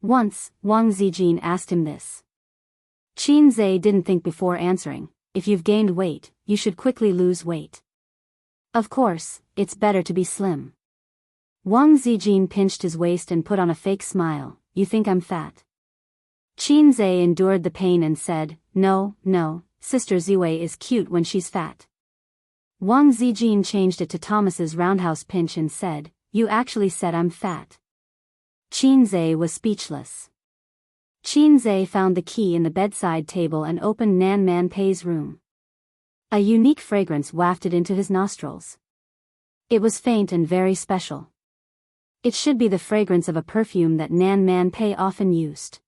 Once, Wang Zijin asked him this. Qin Zhe didn't think before answering, "If you've gained weight, you should quickly lose weight. Of course, it's better to be slim." Wang Zijin pinched his waist and put on a fake smile, "You think I'm fat?" Qin Zhe endured the pain and said, No, Sister Ziwei is cute when she's fat." Wang Zijin changed it to Thomas's roundhouse pinch and said, "You actually said I'm fat." Qin Zhe was speechless. Qin Zhe found the key in the bedside table and opened Nan Man Pei's room. A unique fragrance wafted into his nostrils. It was faint and very special. It should be the fragrance of a perfume that Nan Man Pei often used.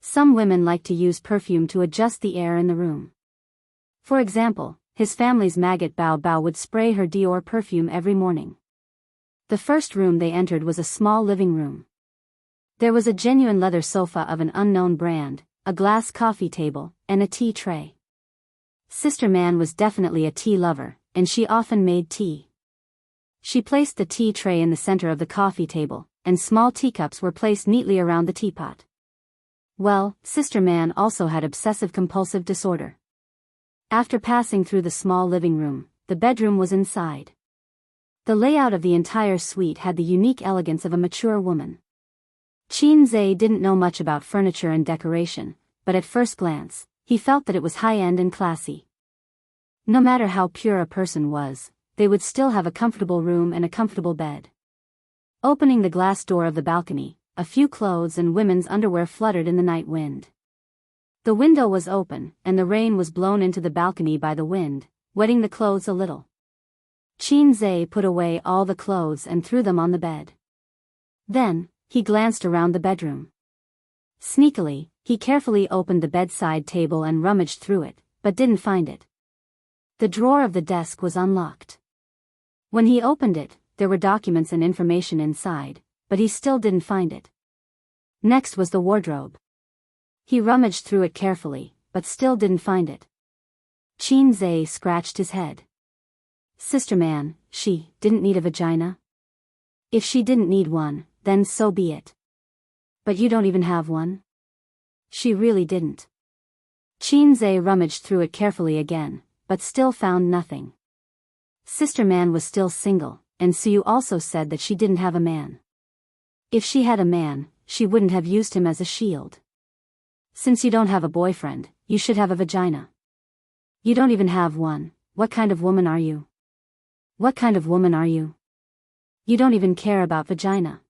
Some women like to use perfume to adjust the air in the room. For example, his family's maggot Bao Bao would spray her Dior perfume every morning. The first room they entered was a small living room. There was a genuine leather sofa of an unknown brand, a glass coffee table, and a tea tray. Sister Man was definitely a tea lover, and she often made tea. She placed the tea tray in the center of the coffee table, and small teacups were placed neatly around the teapot. Well, Sister Man also had obsessive-compulsive disorder. After passing through the small living room, the bedroom was inside. The layout of the entire suite had the unique elegance of a mature woman. Qin Zhe didn't know much about furniture and decoration, but at first glance, he felt that it was high-end and classy. No matter how pure a person was, they would still have a comfortable room and a comfortable bed. Opening the glass door of the balcony, a few clothes and women's underwear fluttered in the night wind. The window was open, and the rain was blown into the balcony by the wind, wetting the clothes a little. Qin put away all the clothes and threw them on the bed. Then, he glanced around the bedroom. Sneakily, he carefully opened the bedside table and rummaged through it, but didn't find it. The drawer of the desk was unlocked. When he opened it, there were documents and information inside, but he still didn't find it. Next was the wardrobe. He rummaged through it carefully, but still didn't find it. Qin scratched his head. Sister man, she didn't need a vagina? If she didn't need one, then so be it. But you don't even have one? She really didn't. Qin rummaged through it carefully again, but still found nothing. Sister man was still single, and Suyu also said that she didn't have a man. If she had a man, she wouldn't have used him as a shield. Since you don't have a boyfriend, you should have a vagina. You don't even have one. What kind of woman are you? What kind of woman are you? You don't even care about vagina.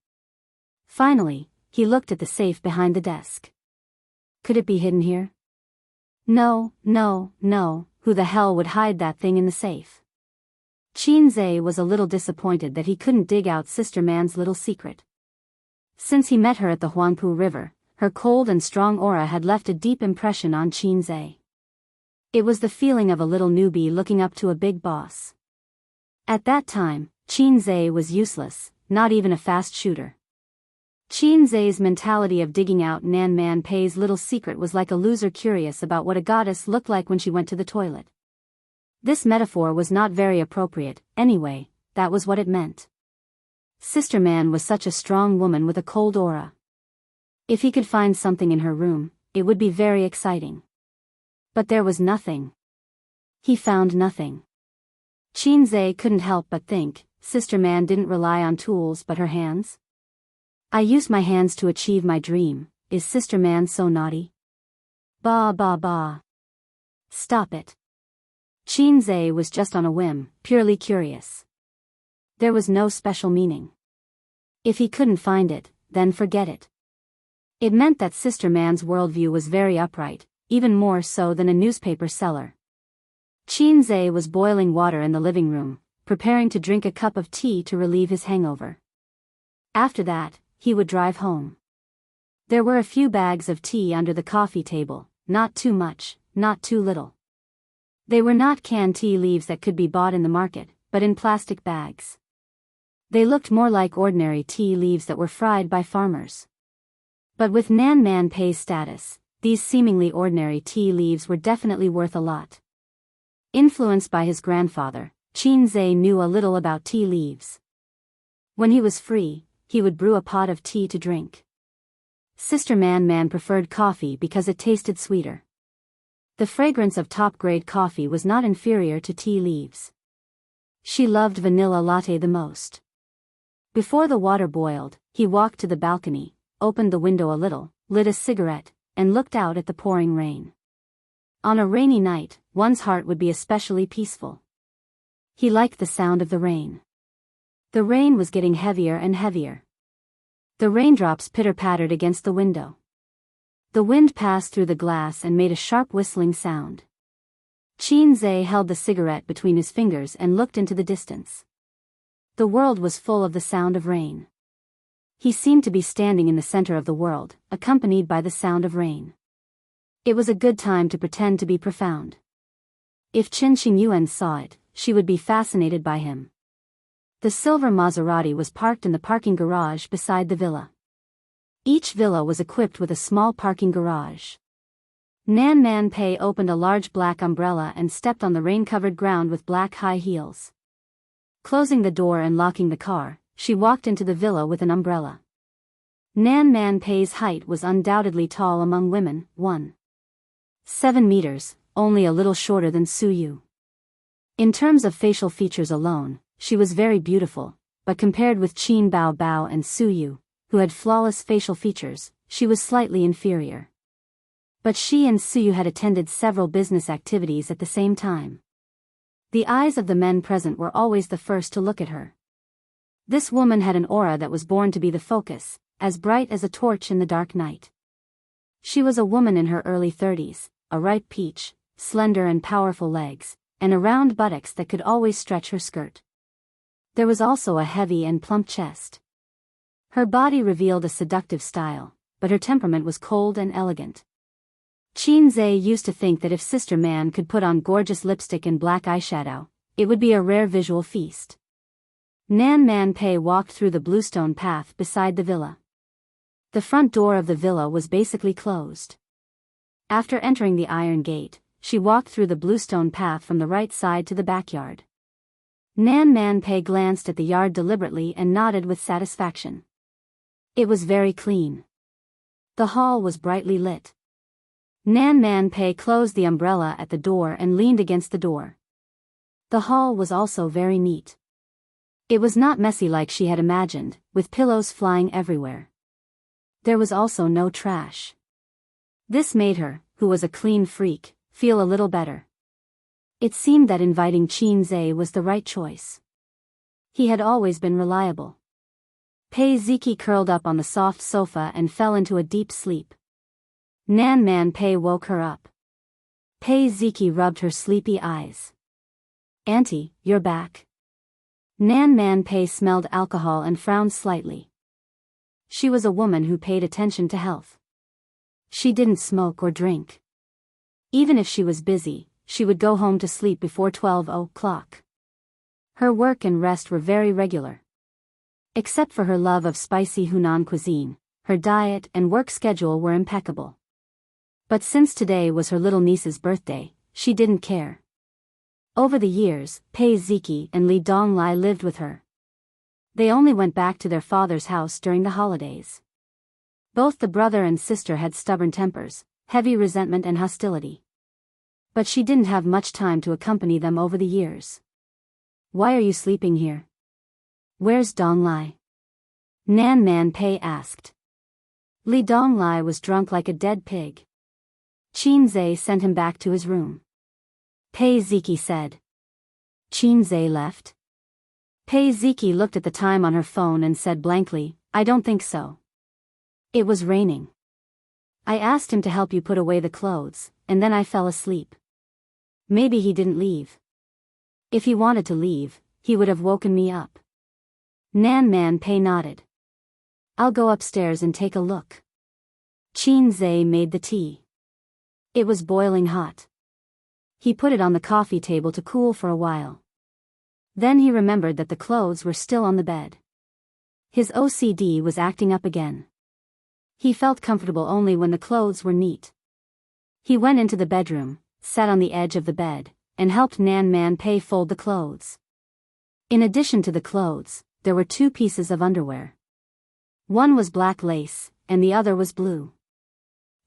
Finally, he looked at the safe behind the desk. Could it be hidden here? No, no, no, who the hell would hide that thing in the safe? Qin was a little disappointed that he couldn't dig out Sister Man's little secret. Since he met her at the Huangpu River, her cold and strong aura had left a deep impression on Qin. It was the feeling of a little newbie looking up to a big boss. At that time, Qin was useless, not even a fast shooter. Qin's mentality of digging out Nan Man Pei's little secret was like a loser curious about what a goddess looked like when she went to the toilet. This metaphor was not very appropriate, anyway, that was what it meant. Sister Man was such a strong woman with a cold aura. If he could find something in her room, it would be very exciting. But there was nothing. He found nothing. Qin couldn't help but think, Sister Man didn't rely on tools but her hands? I used my hands to achieve my dream, is Sister Man so naughty? Bah bah bah. Stop it. Qin was just on a whim, purely curious. There was no special meaning. If he couldn't find it, then forget it. It meant that Sister Man's worldview was very upright, even more so than a newspaper seller. Qin was boiling water in the living room, preparing to drink a cup of tea to relieve his hangover. After that, he would drive home. There were a few bags of tea under the coffee table, not too much, not too little. They were not canned tea leaves that could be bought in the market, but in plastic bags. They looked more like ordinary tea leaves that were fried by farmers. But with Nan Man Pei's status, these seemingly ordinary tea leaves were definitely worth a lot. Influenced by his grandfather, Qin knew a little about tea leaves. When he was free, he would brew a pot of tea to drink. Sister Man preferred coffee because it tasted sweeter. The fragrance of top-grade coffee was not inferior to tea leaves. She loved vanilla latte the most. Before the water boiled, he walked to the balcony, opened the window a little, lit a cigarette, and looked out at the pouring rain. On a rainy night, one's heart would be especially peaceful. He liked the sound of the rain. The rain was getting heavier and heavier. The raindrops pitter-pattered against the window. The wind passed through the glass and made a sharp whistling sound. Qin held the cigarette between his fingers and looked into the distance. The world was full of the sound of rain. He seemed to be standing in the center of the world, accompanied by the sound of rain. It was a good time to pretend to be profound. If Qin Xingyuan saw it, she would be fascinated by him. The silver Maserati was parked in the parking garage beside the villa. Each villa was equipped with a small parking garage. Nan Man Pei opened a large black umbrella and stepped on the rain-covered ground with black high heels. Closing the door and locking the car, she walked into the villa with an umbrella. Nan Man Pei's height was undoubtedly tall among women, 1.7 meters, only a little shorter than Suyu. In terms of facial features alone, she was very beautiful, but compared with Qin Bao and Suyu, who had flawless facial features, she was slightly inferior. But she and Suyu had attended several business activities at the same time. The eyes of the men present were always the first to look at her. This woman had an aura that was born to be the focus, as bright as a torch in the dark night. She was a woman in her early 30s, a ripe peach, slender and powerful legs, and a round buttocks that could always stretch her skirt. There was also a heavy and plump chest. Her body revealed a seductive style, but her temperament was cold and elegant. Qinze used to think that if Sister Man could put on gorgeous lipstick and black eyeshadow, it would be a rare visual feast. Nan Man Pei walked through the bluestone path beside the villa. The front door of the villa was basically closed. After entering the iron gate, she walked through the bluestone path from the right side to the backyard. Nan Man Pei glanced at the yard deliberately and nodded with satisfaction. It was very clean. The hall was brightly lit. Nan Man Pei closed the umbrella at the door and leaned against the door. The hall was also very neat. It was not messy like she had imagined, with pillows flying everywhere. There was also no trash. This made her, who was a clean freak, feel a little better. It seemed that inviting Qinze was the right choice. He had always been reliable. Pei Ziki curled up on the soft sofa and fell into a deep sleep. Nan Man Pei woke her up. Pei Ziki rubbed her sleepy eyes. "Auntie, you're back." Nan Man Pei smelled alcohol and frowned slightly. She was a woman who paid attention to health. She didn't smoke or drink. Even if she was busy, she would go home to sleep before 12 o'clock. Her work and rest were very regular. Except for her love of spicy Hunan cuisine, her diet and work schedule were impeccable. But since today was her little niece's birthday, she didn't care. Over the years, Pei Ziki and Li Donglai lived with her. They only went back to their father's house during the holidays. Both the brother and sister had stubborn tempers, heavy resentment and hostility. But she didn't have much time to accompany them over the years. "Why are you sleeping here? Where's Donglai?" Nan Man Pei asked. Li Donglai was drunk like a dead pig. Qinze sent him back to his room. Pei Ziki said. "Qinze left?" Pei Ziki looked at the time on her phone and said blankly, "I don't think so. It was raining. I asked him to help you put away the clothes, and then I fell asleep. Maybe he didn't leave. If he wanted to leave, he would have woken me up." Nan Man Pei nodded. "I'll go upstairs and take a look." Qinze made the tea. It was boiling hot. He put it on the coffee table to cool for a while. Then he remembered that the clothes were still on the bed. His OCD was acting up again. He felt comfortable only when the clothes were neat. He went into the bedroom, sat on the edge of the bed, and helped Nan Man Pei fold the clothes. In addition to the clothes, there were 2 pieces of underwear. One was black lace, and the other was blue.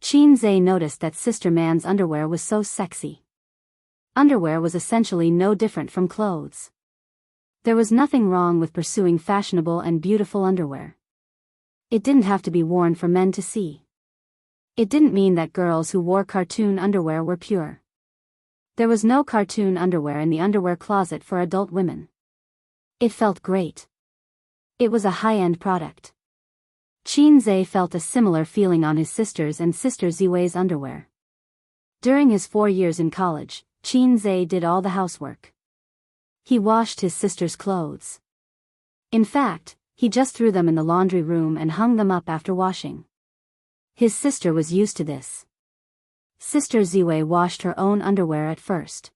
Qinze noticed that Sister Man's underwear was so sexy. Underwear was essentially no different from clothes. There was nothing wrong with pursuing fashionable and beautiful underwear. It didn't have to be worn for men to see. It didn't mean that girls who wore cartoon underwear were pure. There was no cartoon underwear in the underwear closet for adult women. It felt great. It was a high-end product. Qinze felt a similar feeling on his sister's and Sister Ziwei's underwear. During his 4 years in college, Qinze did all the housework. He washed his sister's clothes. In fact, he just threw them in the laundry room and hung them up after washing. His sister was used to this. Sister Ziwei washed her own underwear at first.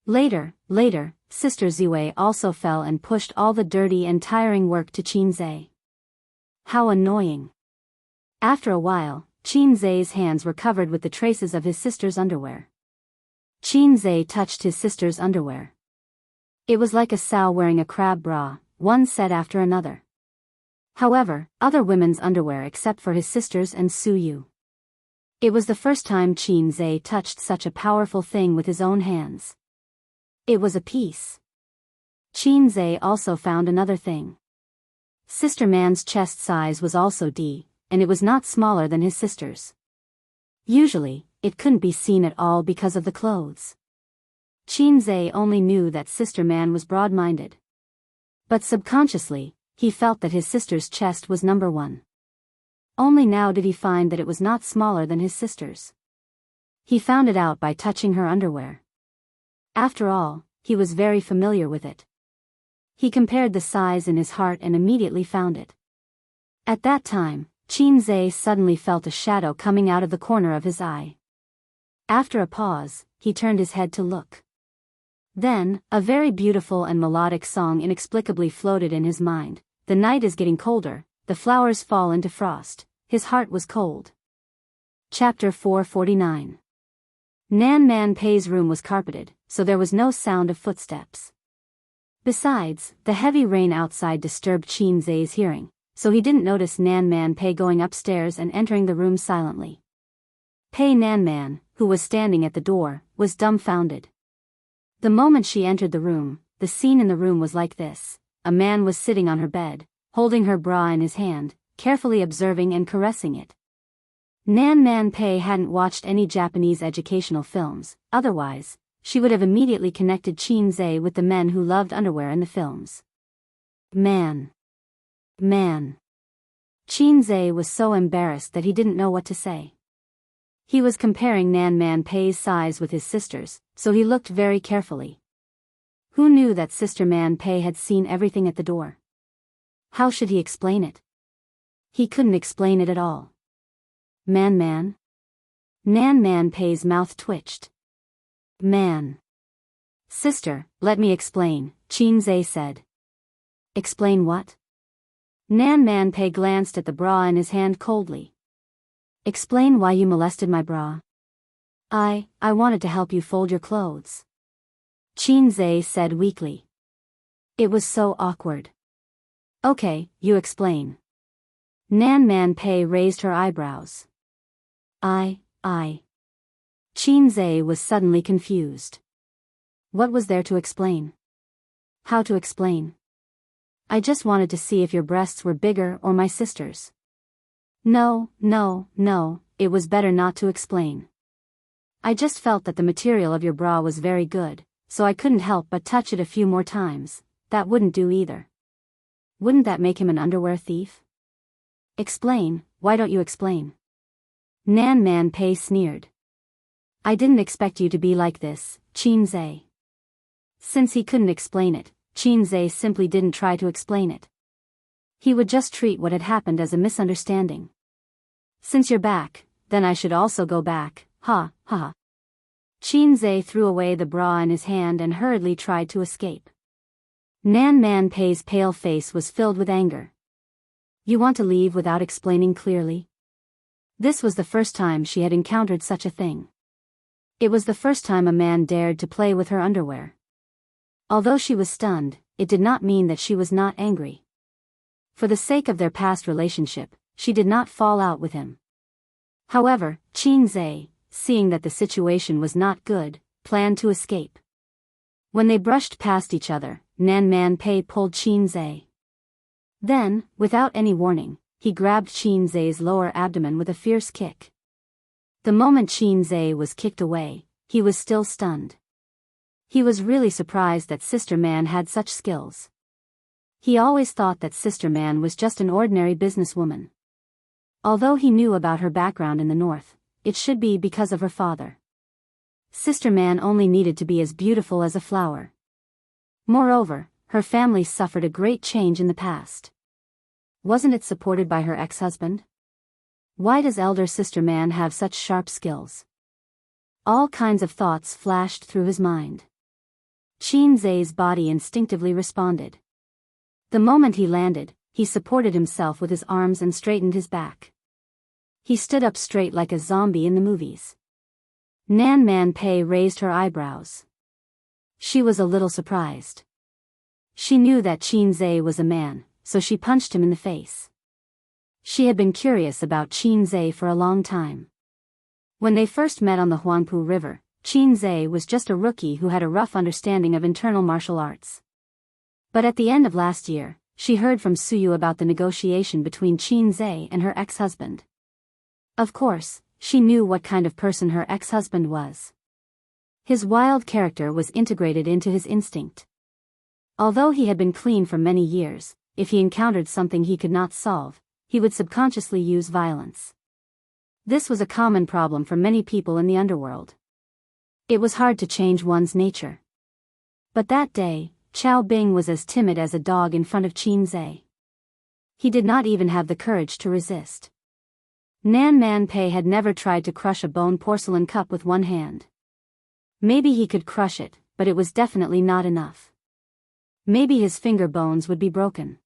Later, Sister Ziwei also fell and pushed all the dirty and tiring work to Qinze. How annoying. After a while, Qinze's hands were covered with the traces of his sister's underwear. Qinze touched his sister's underwear. It was like a sow wearing a crab bra, one set after another. However, other women's underwear except for his sister's and Suyu. It was the first time Qinze touched such a powerful thing with his own hands. It was a piece. Qinze also found another thing. Sister Man's chest size was also D, and it was not smaller than his sister's. Usually, it couldn't be seen at all because of the clothes. Qinze only knew that Sister Man was broad-minded. But subconsciously, he felt that his sister's chest was number 1. Only now did he find that it was not smaller than his sister's. He found it out by touching her underwear. After all, he was very familiar with it. He compared the size in his heart and immediately found it. At that time, Qinzhe suddenly felt a shadow coming out of the corner of his eye. After a pause, he turned his head to look. Then, a very beautiful and melodic song inexplicably floated in his mind. The night is getting colder, the flowers fall into frost. His heart was cold. Chapter 449. Nan Man Pei's room was carpeted, so there was no sound of footsteps. Besides, the heavy rain outside disturbed Qinzhe's hearing, so he didn't notice Nan Man Pei going upstairs and entering the room silently. Pei Nan Man, who was standing at the door, was dumbfounded. The moment she entered the room, the scene in the room was like this. A man was sitting on her bed, holding her bra in his hand, carefully observing and caressing it. Nan Man Pei hadn't watched any Japanese educational films, otherwise, she would have immediately connected Qinzhe with the men who loved underwear in the films. Man. Qinzhe was so embarrassed that he didn't know what to say. He was comparing Nan Man Pei's size with his sister's, so he looked very carefully. Who knew that Sister Man Pei had seen everything at the door? How should he explain it? He couldn't explain it at all. Man. Nan Man Pei's mouth twitched. Man. Sister, let me explain, Qinzhe said. Explain what? Nan Man Pei glanced at the bra in his hand coldly. Explain why you molested my bra. I wanted to help you fold your clothes. Qinzhe said weakly. It was so awkward. Okay, you explain. Nan Man Pei raised her eyebrows. I. Qinzhe was suddenly confused. What was there to explain? How to explain? I just wanted to see if your breasts were bigger or my sister's. No, it was better not to explain. I just felt that the material of your bra was very good, so I couldn't help but touch it a few more times. That wouldn't do either. Wouldn't that make him an underwear thief? Explain, why don't you explain? Nan Man Pei sneered. I didn't expect you to be like this, Qinzhe. Since he couldn't explain it, Qinzhe simply didn't try to explain it. He would just treat what had happened as a misunderstanding. Since you're back, then I should also go back, ha. Qinzhe threw away the bra in his hand and hurriedly tried to escape. Nan Man Pei's pale face was filled with anger. You want to leave without explaining clearly? This was the first time she had encountered such a thing. It was the first time a man dared to play with her underwear. Although she was stunned, it did not mean that she was not angry. For the sake of their past relationship, she did not fall out with him. However, Qinzhe, seeing that the situation was not good, planned to escape. When they brushed past each other, Nan Man Pei pulled Qinzhe. Then, without any warning, he grabbed Qinzhe's lower abdomen with a fierce kick. The moment Qinzhe was kicked away, he was still stunned. He was really surprised that Sister Man had such skills. He always thought that Sister Man was just an ordinary businesswoman. Although he knew about her background in the north, it should be because of her father. Sister Man only needed to be as beautiful as a flower. Moreover, her family suffered a great change in the past. Wasn't it supported by her ex-husband? Why does elder Sister Man have such sharp skills? All kinds of thoughts flashed through his mind. Qinzhe's body instinctively responded. The moment he landed, he supported himself with his arms and straightened his back. He stood up straight like a zombie in the movies. Nan Man Pei raised her eyebrows. She was a little surprised. She knew that Qinzhe was a man, so she punched him in the face. She had been curious about Qinzhe for a long time. When they first met on the Huangpu River, Qinzhe was just a rookie who had a rough understanding of internal martial arts. But at the end of last year, she heard from Suyu about the negotiation between Qinzhe and her ex-husband. Of course, she knew what kind of person her ex-husband was. His wild character was integrated into his instinct. Although he had been clean for many years, if he encountered something he could not solve, he would subconsciously use violence. This was a common problem for many people in the underworld. It was hard to change one's nature. But that day, Qiao Bing was as timid as a dog in front of Qin Zhe. He did not even have the courage to resist. Nan Man Pei had never tried to crush a bone porcelain cup with one hand. Maybe he could crush it, but it was definitely not enough. Maybe his finger bones would be broken.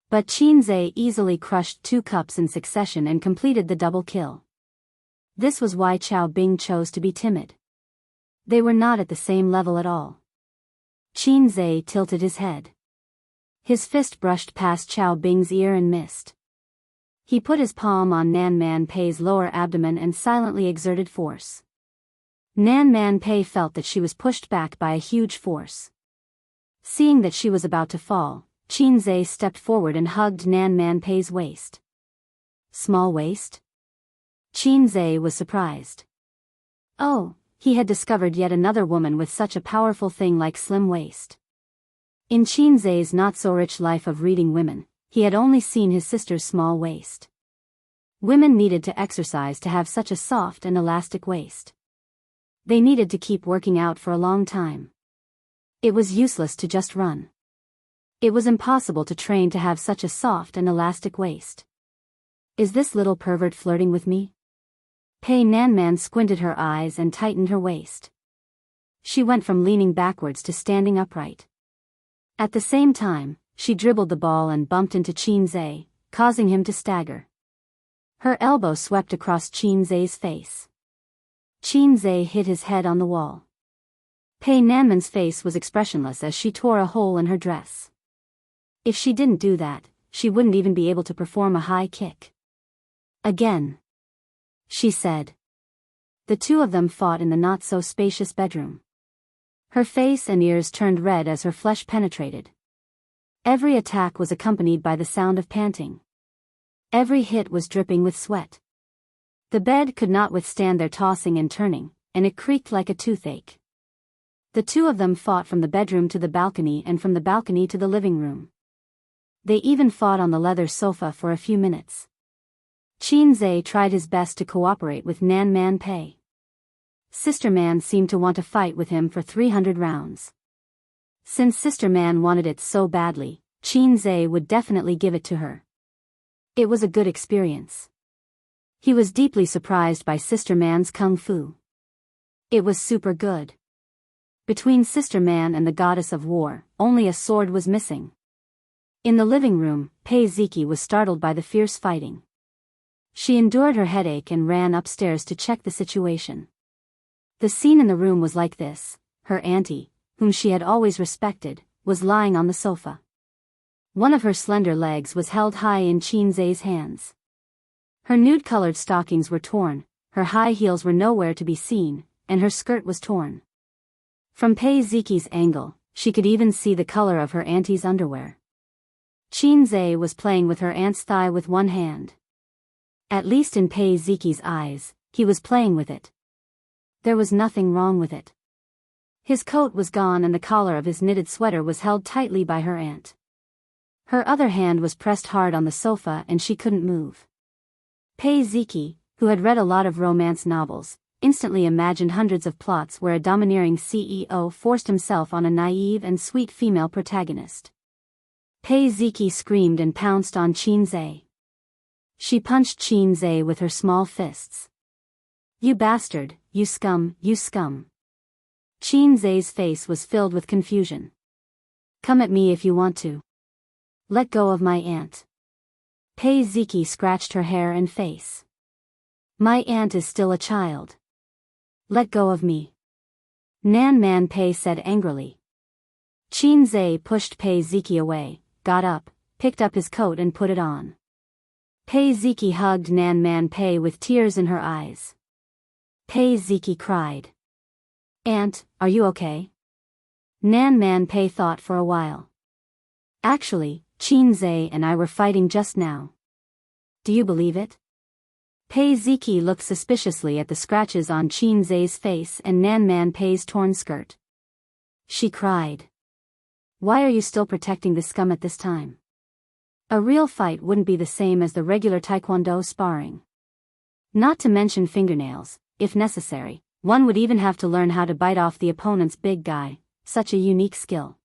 But Qin Zhe easily crushed 2 cups in succession and completed the double kill. This was why Qiao Bing chose to be timid. They were not at the same level at all. Qin Zhe tilted his head. His fist brushed past Qiao Bing's ear and missed. He put his palm on Nan Man Pei's lower abdomen and silently exerted force. Nan Man Pei felt that she was pushed back by a huge force. Seeing that she was about to fall, Qin Zhe stepped forward and hugged Nan Man Pei's waist. Small waist? Qin Zhe was surprised. Oh, he had discovered yet another woman with such a powerful thing like slim waist. In Qin Zhe's not-so-rich life of reading women, he had only seen his sister's small waist. Women needed to exercise to have such a soft and elastic waist. They needed to keep working out for a long time. It was useless to just run. It was impossible to train to have such a soft and elastic waist. Is this little pervert flirting with me? Pei Nanman squinted her eyes and tightened her waist. She went from leaning backwards to standing upright. At the same time, she dribbled the ball and bumped into Qin Zhe, causing him to stagger. Her elbow swept across Qin Zhe's face. Qin Zhe hit his head on the wall. Pei Nanman's face was expressionless as she tore a hole in her dress. If she didn't do that, she wouldn't even be able to perform a high kick. Again, she said. The two of them fought in the not-so-spacious bedroom. Her face and ears turned red as her flesh penetrated. Every attack was accompanied by the sound of panting. Every hit was dripping with sweat. The bed could not withstand their tossing and turning, and it creaked like a toothache. The two of them fought from the bedroom to the balcony and from the balcony to the living room. They even fought on the leather sofa for a few minutes. Qin Zhe tried his best to cooperate with Nan Man Pei. Sister Man seemed to want to fight with him for 300 rounds. Since Sister Man wanted it so badly, Qin Zhe would definitely give it to her. It was a good experience. He was deeply surprised by Sister Man's kung fu. It was super good. Between Sister Man and the goddess of war, only a sword was missing. In the living room, Pei Ziki was startled by the fierce fighting. She endured her headache and ran upstairs to check the situation. The scene in the room was like this: her auntie, whom she had always respected, was lying on the sofa. One of her slender legs was held high in Qin Zhe's hands. Her nude-colored stockings were torn, her high heels were nowhere to be seen, and her skirt was torn. From Pei Ziki's angle, she could even see the color of her auntie's underwear. Qin Zhe was playing with her aunt's thigh with one hand. At least in Pei Ziki's eyes, he was playing with it. There was nothing wrong with it. His coat was gone and the collar of his knitted sweater was held tightly by her aunt. Her other hand was pressed hard on the sofa and she couldn't move. Pei Ziki, who had read a lot of romance novels, instantly imagined hundreds of plots where a domineering CEO forced himself on a naive and sweet female protagonist. Pei Ziki screamed and pounced on Qin Zhe. She punched Qin Zhe with her small fists. You bastard, you scum, you scum. Qin Zhe's face was filled with confusion. Come at me if you want to. Let go of my aunt. Pei Ziki scratched her hair and face. My aunt is still a child. Let go of me. Nan Man Pei said angrily. Qin Zhe pushed Pei Ziki away, got up, picked up his coat and put it on. Pei Ziki hugged Nan Man Pei with tears in her eyes. Pei Ziki cried. Aunt, are you okay? Nan Man Pei thought for a while. Actually, Qin Zhe and I were fighting just now. Do you believe it? Pei Ziki looked suspiciously at the scratches on Qin Zhe's face and Nan Man Pei's torn skirt. She cried. Why are you still protecting the scum at this time? A real fight wouldn't be the same as the regular taekwondo sparring. Not to mention fingernails, if necessary. One would even have to learn how to bite off the opponent's big guy, such a unique skill.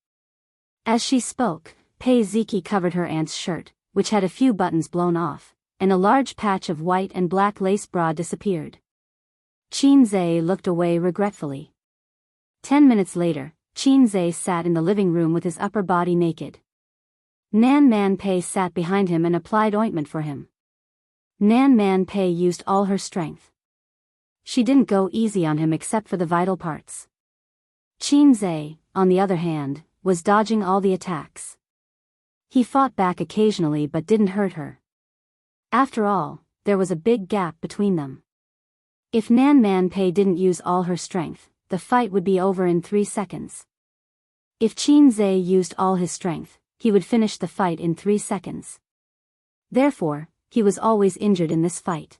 As she spoke, Pei Ziki covered her aunt's shirt, which had a few buttons blown off, and a large patch of white and black lace bra disappeared. Qin Zhe looked away regretfully. 10 minutes later, Qin Zhe sat in the living room with his upper body naked. Nan Man Pei sat behind him and applied ointment for him. Nan Man Pei used all her strength. She didn't go easy on him except for the vital parts. Qin Zhe, on the other hand, was dodging all the attacks. He fought back occasionally but didn't hurt her. After all, there was a big gap between them. If Nan Man Pei didn't use all her strength, the fight would be over in 3 seconds. If Qin Zhe used all his strength, he would finish the fight in 3 seconds. Therefore, he was always injured in this fight.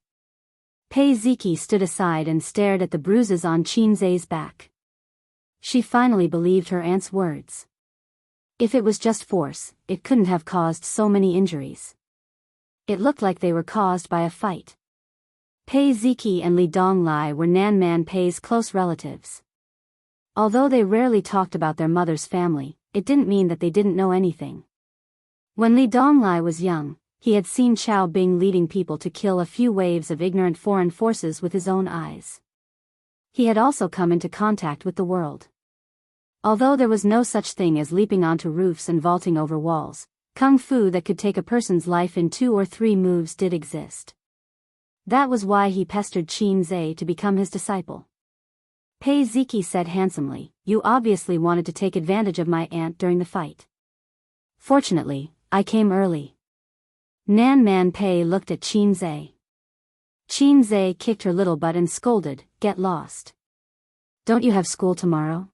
Pei Ziki stood aside and stared at the bruises on Qin Zhe's back. She finally believed her aunt's words. If it was just force, it couldn't have caused so many injuries. It looked like they were caused by a fight. Pei Ziki and Li Donglai were Nan Man Pei's close relatives. Although they rarely talked about their mother's family, it didn't mean that they didn't know anything. When Li Donglai was young, he had seen Qiao Bing leading people to kill a few waves of ignorant foreign forces with his own eyes. He had also come into contact with the world. Although there was no such thing as leaping onto roofs and vaulting over walls, kung fu that could take a person's life in 2 or 3 moves did exist. That was why he pestered Qin Zhe to become his disciple. Pei Ziki said handsomely, "You obviously wanted to take advantage of my aunt during the fight. Fortunately, I came early." Nan Man Pei looked at Qin Zhe. Qin Zhe kicked her little butt and scolded, "Get lost. Don't you have school tomorrow?"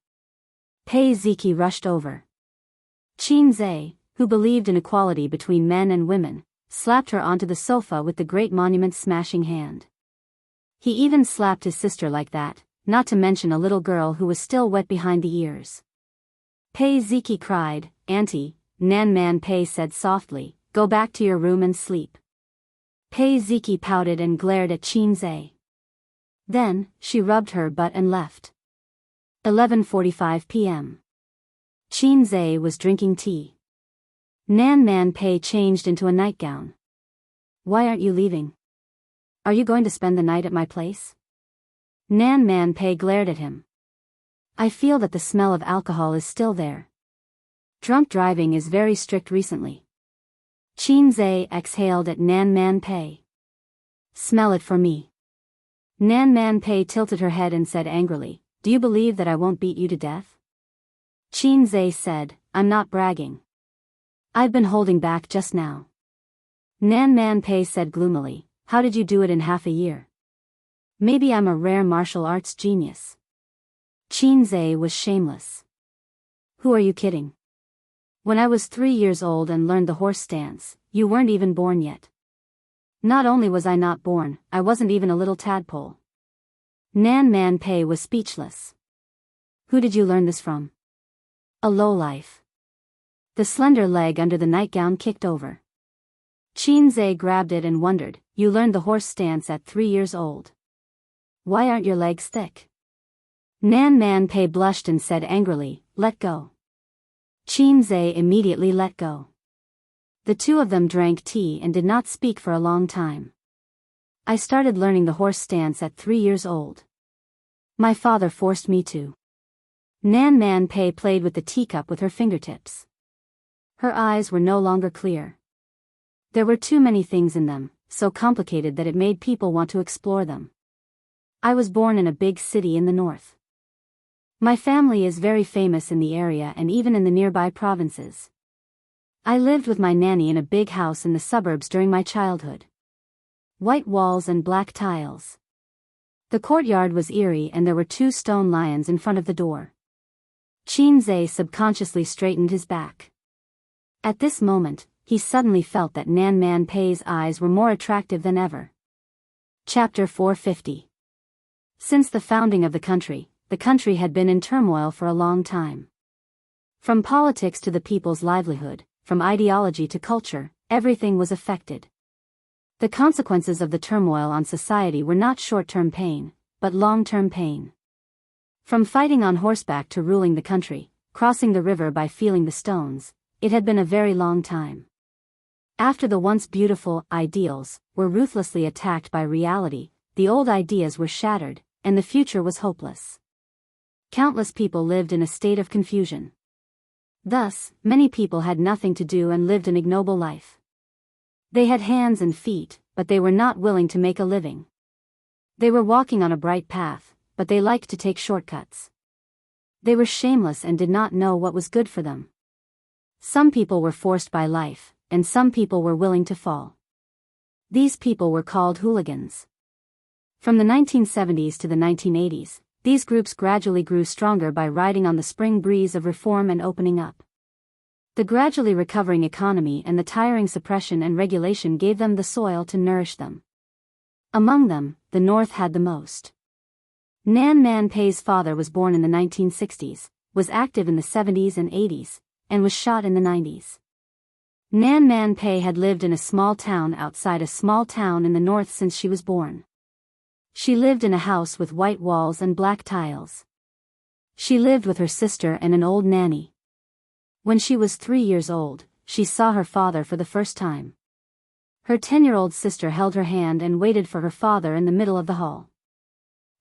Pei Ziki rushed over. Qin Zhe, who believed in equality between men and women, slapped her onto the sofa with the great monument-smashing hand. He even slapped his sister like that, not to mention a little girl who was still wet behind the ears. Pei Ziki cried, "Auntie," Nan Man Pei said softly, "Go back to your room and sleep." Pei Ziki pouted and glared at Qin Zhe. Then, she rubbed her butt and left. 11:45 p.m. Qin Zhe was drinking tea. Nan Man Pei changed into a nightgown. "Why aren't you leaving? Are you going to spend the night at my place?" Nan Man Pei glared at him. "I feel that the smell of alcohol is still there. Drunk driving is very strict recently." Qin Zhe exhaled at Nan Man Pei. "Smell it for me." Nan Man Pei tilted her head and said angrily, "Do you believe that I won't beat you to death?" Qin Zhe said, "I'm not bragging. I've been holding back just now." Nan Man Pei said gloomily, "How did you do it in half a year? Maybe I'm a rare martial arts genius." Qin Zhe was shameless. "Who are you kidding? When I was 3 years old and learned the horse stance, you weren't even born yet." "Not only was I not born, I wasn't even a little tadpole." Nan Man Pei was speechless. "Who did you learn this from?" "A lowlife." The slender leg under the nightgown kicked over. Qin Zhe grabbed it and wondered, "You learned the horse stance at 3 years old. Why aren't your legs thick?" Nan Man Pei blushed and said angrily, "Let go." Qin Zhe immediately let go. The two of them drank tea and did not speak for a long time. "I started learning the horse stance at 3 years old. My father forced me to." Nan Man Pei played with the teacup with her fingertips. Her eyes were no longer clear. There were too many things in them, so complicated that it made people want to explore them. "I was born in a big city in the north. My family is very famous in the area and even in the nearby provinces. I lived with my nanny in a big house in the suburbs during my childhood. White walls and black tiles. The courtyard was eerie and there were 2 stone lions in front of the door." Qin Zhe subconsciously straightened his back. At this moment, he suddenly felt that Nan Man Pei's eyes were more attractive than ever. Chapter 450. Since the founding of the country had been in turmoil for a long time. From politics to the people's livelihood, from ideology to culture, everything was affected. The consequences of the turmoil on society were not short-term pain, but long-term pain. From fighting on horseback to ruling the country, crossing the river by feeling the stones, it had been a very long time. After the once beautiful ideals were ruthlessly attacked by reality, the old ideas were shattered, and the future was hopeless. Countless people lived in a state of confusion. Thus, many people had nothing to do and lived an ignoble life. They had hands and feet, but they were not willing to make a living. They were walking on a bright path, but they liked to take shortcuts. They were shameless and did not know what was good for them. Some people were forced by life, and some people were willing to fall. These people were called hooligans. From the 1970s to the 1980s, these groups gradually grew stronger by riding on the spring breeze of reform and opening up. The gradually recovering economy and the tiring suppression and regulation gave them the soil to nourish them. Among them, the North had the most. Nan Man Pei's father was born in the 1960s, was active in the 70s and 80s, and was shot in the 90s. Nan Man Pei had lived in a small town outside a small town in the north since she was born. She lived in a house with white walls and black tiles. She lived with her sister and an old nanny. When she was 3 years old, she saw her father for the first time. Her 10-year-old sister held her hand and waited for her father in the middle of the hall.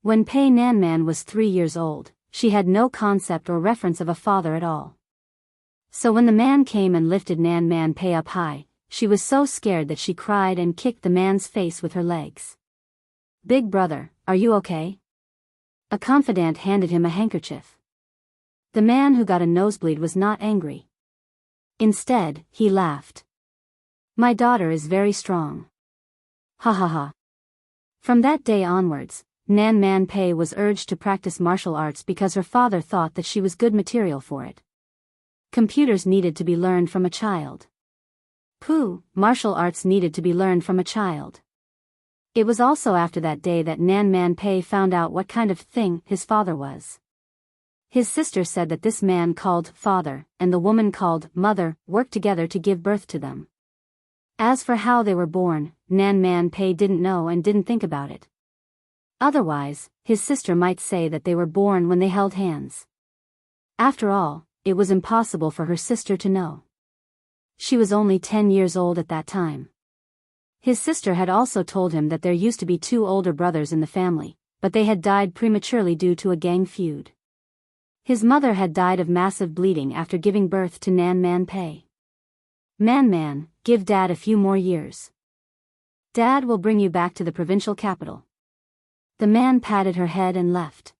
When Pei Nanman was 3 years old, she had no concept or reference of a father at all. So when the man came and lifted Nan Man Pei up high, she was so scared that she cried and kicked the man's face with her legs. "Big brother, are you okay?" A confidant handed him a handkerchief. The man who got a nosebleed was not angry. Instead, he laughed. "My daughter is very strong. Ha ha ha." From that day onwards, Nan Man Pei was urged to practice martial arts because her father thought that she was good material for it. Computers needed to be learned from a child. Pooh, martial arts needed to be learned from a child. It was also after that day that Nan Man Pei found out what kind of thing his father was. His sister said that this man called father, and the woman called mother, worked together to give birth to them. As for how they were born, Nan Man Pei didn't know and didn't think about it. Otherwise, his sister might say that they were born when they held hands. After all, it was impossible for her sister to know. She was only 10 years old at that time. His sister had also told him that there used to be 2 older brothers in the family, but they had died prematurely due to a gang feud. His mother had died of massive bleeding after giving birth to Nan Man Pei. Man, give Dad a few more years. Dad will bring you back to the provincial capital." The man patted her head and left.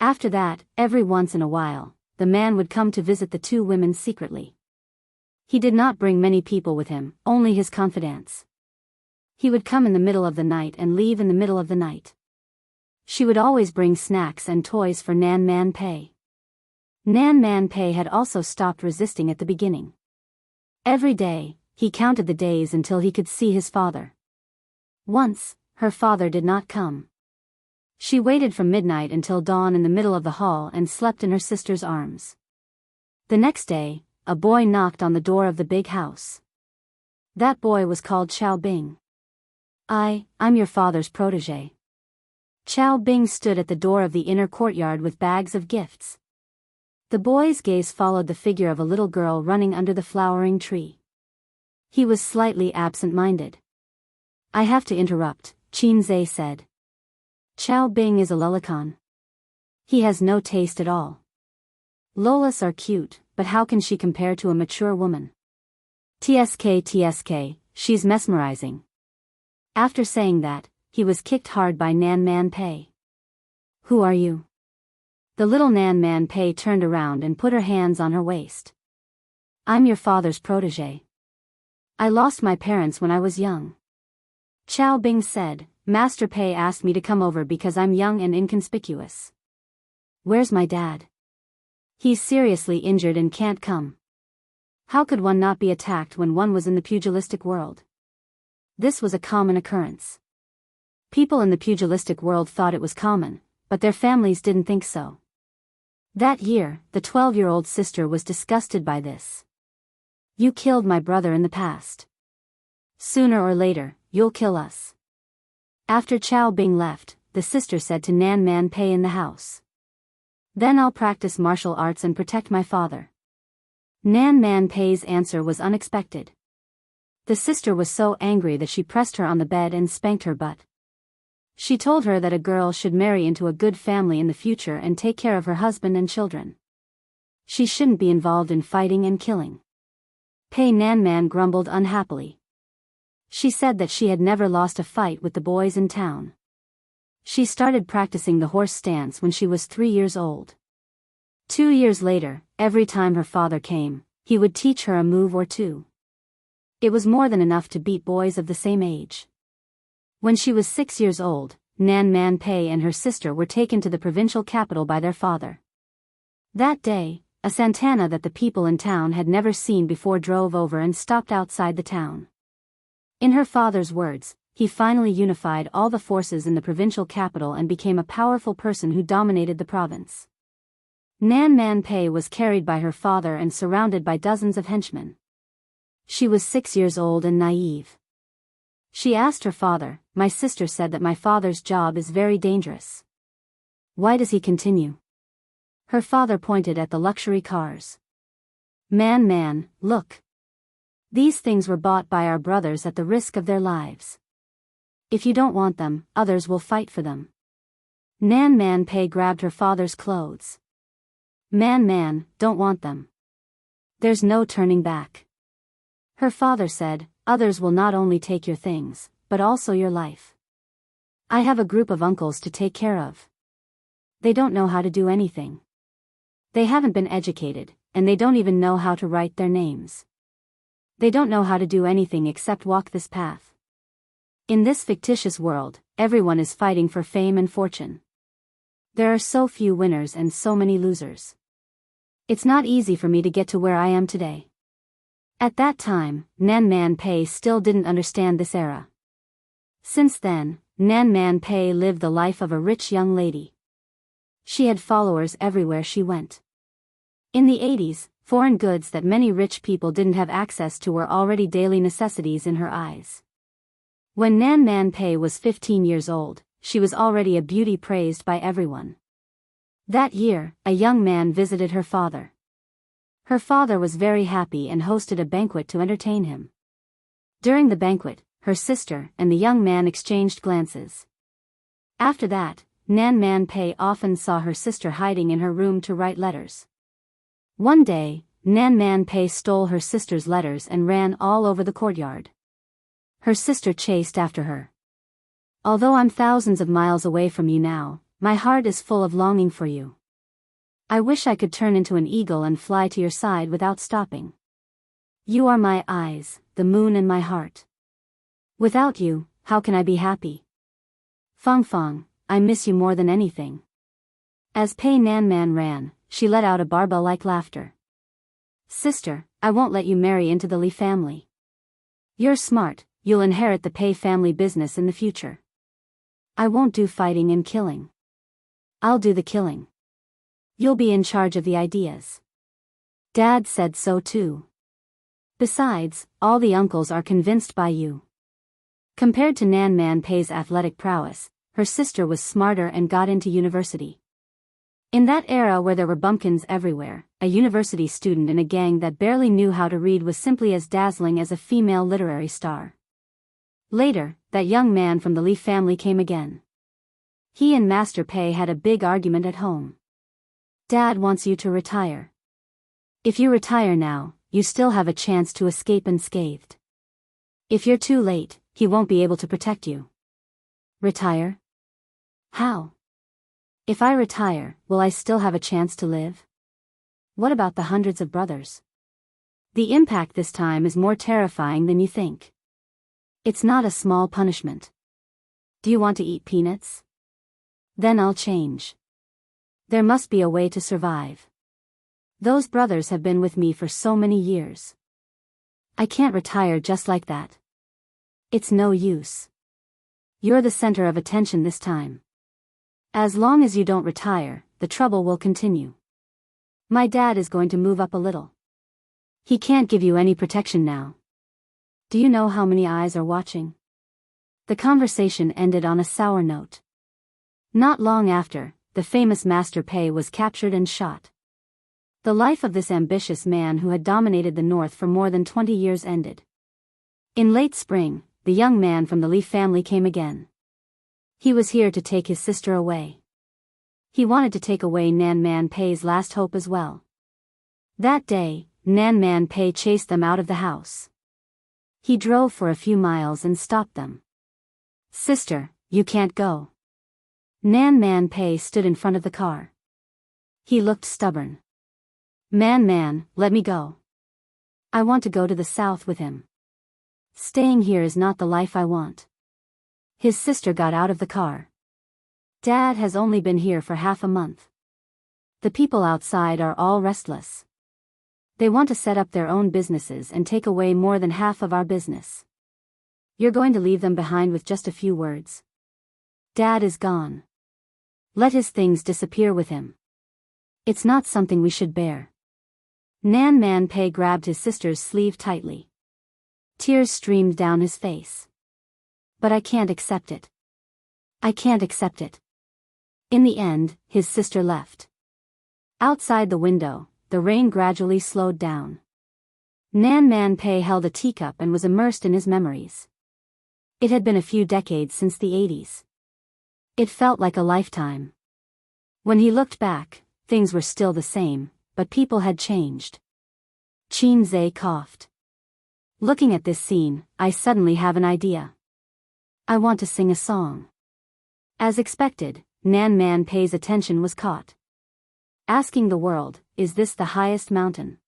After that, every once in a while, the man would come to visit the 2 women secretly. He did not bring many people with him, only his confidants. He would come in the middle of the night and leave in the middle of the night. She would always bring snacks and toys for Nan Man Pei. Nan Man Pei had also stopped resisting at the beginning. Every day, he counted the days until he could see his father. Once, her father did not come. She waited from midnight until dawn in the middle of the hall and slept in her sister's arms. The next day, a boy knocked on the door of the big house. That boy was called Xiao Bing. I'm your father's protege." Xiao Bing stood at the door of the inner courtyard with bags of gifts. The boy's gaze followed the figure of a little girl running under the flowering tree. He was slightly absent-minded. "I have to interrupt," Qin Zhe said. "Xiao Bing is a lolicon. He has no taste at all. Lolas are cute, but how can she compare to a mature woman? TSK, she's mesmerizing." After saying that, he was kicked hard by Nan Man Pei. "Who are you?" The little Nan Man Pei turned around and put her hands on her waist. "I'm your father's protege. I lost my parents when I was young." Xiao Bing said, "Master Pei asked me to come over because I'm young and inconspicuous." "Where's my dad?" "He's seriously injured and can't come." How could one not be attacked when one was in the pugilistic world? This was a common occurrence. People in the pugilistic world thought it was common, but their families didn't think so. That year, the 12-year-old sister was disgusted by this. You killed my brother in the past. Sooner or later, you'll kill us. After Chow Bing left, the sister said to Nan Man Pei in the house. Then I'll practice martial arts and protect my father. Nan Man Pei's answer was unexpected. The sister was so angry that she pressed her on the bed and spanked her butt. She told her that a girl should marry into a good family in the future and take care of her husband and children. She shouldn't be involved in fighting and killing. Pei Nan Man grumbled unhappily. She said that she had never lost a fight with the boys in town. She started practicing the horse stance when she was 3 years old. 2 years later, every time her father came, he would teach her a move or two. It was more than enough to beat boys of the same age. When she was 6 years old, Nan Man Pei and her sister were taken to the provincial capital by their father. That day, a Santana that the people in town had never seen before drove over and stopped outside the town. In her father's words, he finally unified all the forces in the provincial capital and became a powerful person who dominated the province. Nan Man Pei was carried by her father and surrounded by dozens of henchmen. She was 6 years old and naive. She asked her father, "My sister said that my father's job is very dangerous. Why does he continue?" Her father pointed at the luxury cars. Man, look. These things were bought by our brothers at the risk of their lives. If you don't want them, others will fight for them. Nan Man Pei grabbed her father's clothes. Man, don't want them. There's no turning back. Her father said, "Others will not only take your things, but also your life. I have a group of uncles to take care of. They don't know how to do anything. They haven't been educated, and they don't even know how to write their names. They don't know how to do anything except walk this path. In this fictitious world, everyone is fighting for fame and fortune. There are so few winners and so many losers. It's not easy for me to get to where I am today." At that time, Nan Man Pei still didn't understand this era. Since then, Nan Man Pei lived the life of a rich young lady. She had followers everywhere she went. In the 80s, foreign goods that many rich people didn't have access to were already daily necessities in her eyes. When Nan Man Pei was 15 years old, she was already a beauty praised by everyone. That year, a young man visited her father. Her father was very happy and hosted a banquet to entertain him. During the banquet, her sister and the young man exchanged glances. After that, Nan Man Pei often saw her sister hiding in her room to write letters. One day, Nan Man Pei stole her sister's letters and ran all over the courtyard. Her sister chased after her. "Although I'm thousands of miles away from you now, my heart is full of longing for you. I wish I could turn into an eagle and fly to your side without stopping. You are my eyes, the moon and my heart. Without you, how can I be happy? Fang, I miss you more than anything." As Pei Nan Man ran, she let out a barbell-like laughter. "Sister, I won't let you marry into the Li family. You're smart, you'll inherit the Pei family business in the future. I won't do fighting and killing. I'll do the killing. You'll be in charge of the ideas." Dad said so too. "Besides, all the uncles are convinced by you." Compared to Nan Man Pei's athletic prowess, her sister was smarter and got into university. In that era where there were bumpkins everywhere, a university student in a gang that barely knew how to read was simply as dazzling as a female literary star. Later, that young man from the Li family came again. He and Master Pei had a big argument at home. "Dad wants you to retire. If you retire now, you still have a chance to escape unscathed. If you're too late, he won't be able to protect you." "Retire? How? If I retire, will I still have a chance to live? What about the hundreds of brothers? The impact this time is more terrifying than you think. It's not a small punishment. Do you want to eat peanuts? Then I'll change. There must be a way to survive. Those brothers have been with me for so many years. I can't retire just like that. It's no use. You're the center of attention this time. As long as you don't retire, the trouble will continue. My dad is going to move up a little. He can't give you any protection now. Do you know how many eyes are watching? The conversation ended on a sour note. Not long after, the famous Master Pei was captured and shot. The life of this ambitious man who had dominated the North for more than 20 years ended. In late spring, the young man from the Li family came again. He was here to take his sister away. He wanted to take away Nan Man Pei's last hope as well. That day, Nan Man Pei chased them out of the house. He drove for a few miles and stopped them. "Sister, you can't go." Nan Man Pei stood in front of the car. He looked stubborn. Man, let me go. I want to go to the south with him. Staying here is not the life I want." His sister got out of the car. "Dad has only been here for half a month. The people outside are all restless. They want to set up their own businesses and take away more than half of our business. You're going to leave them behind with just a few words? Dad is gone. Let his things disappear with him. It's not something we should bear." Nan Man Pei grabbed his sister's sleeve tightly. Tears streamed down his face. "But I can't accept it. I can't accept it." In the end, his sister left. Outside the window, the rain gradually slowed down. Nan Man Pei held a teacup and was immersed in his memories. It had been a few decades since the 80s. It felt like a lifetime. When he looked back, things were still the same, but people had changed. Qin Zhe coughed. "Looking at this scene, I suddenly have an idea. I want to sing a song." As expected, Nan Man Pei's attention was caught. Asking the world, "Is this the highest mountain?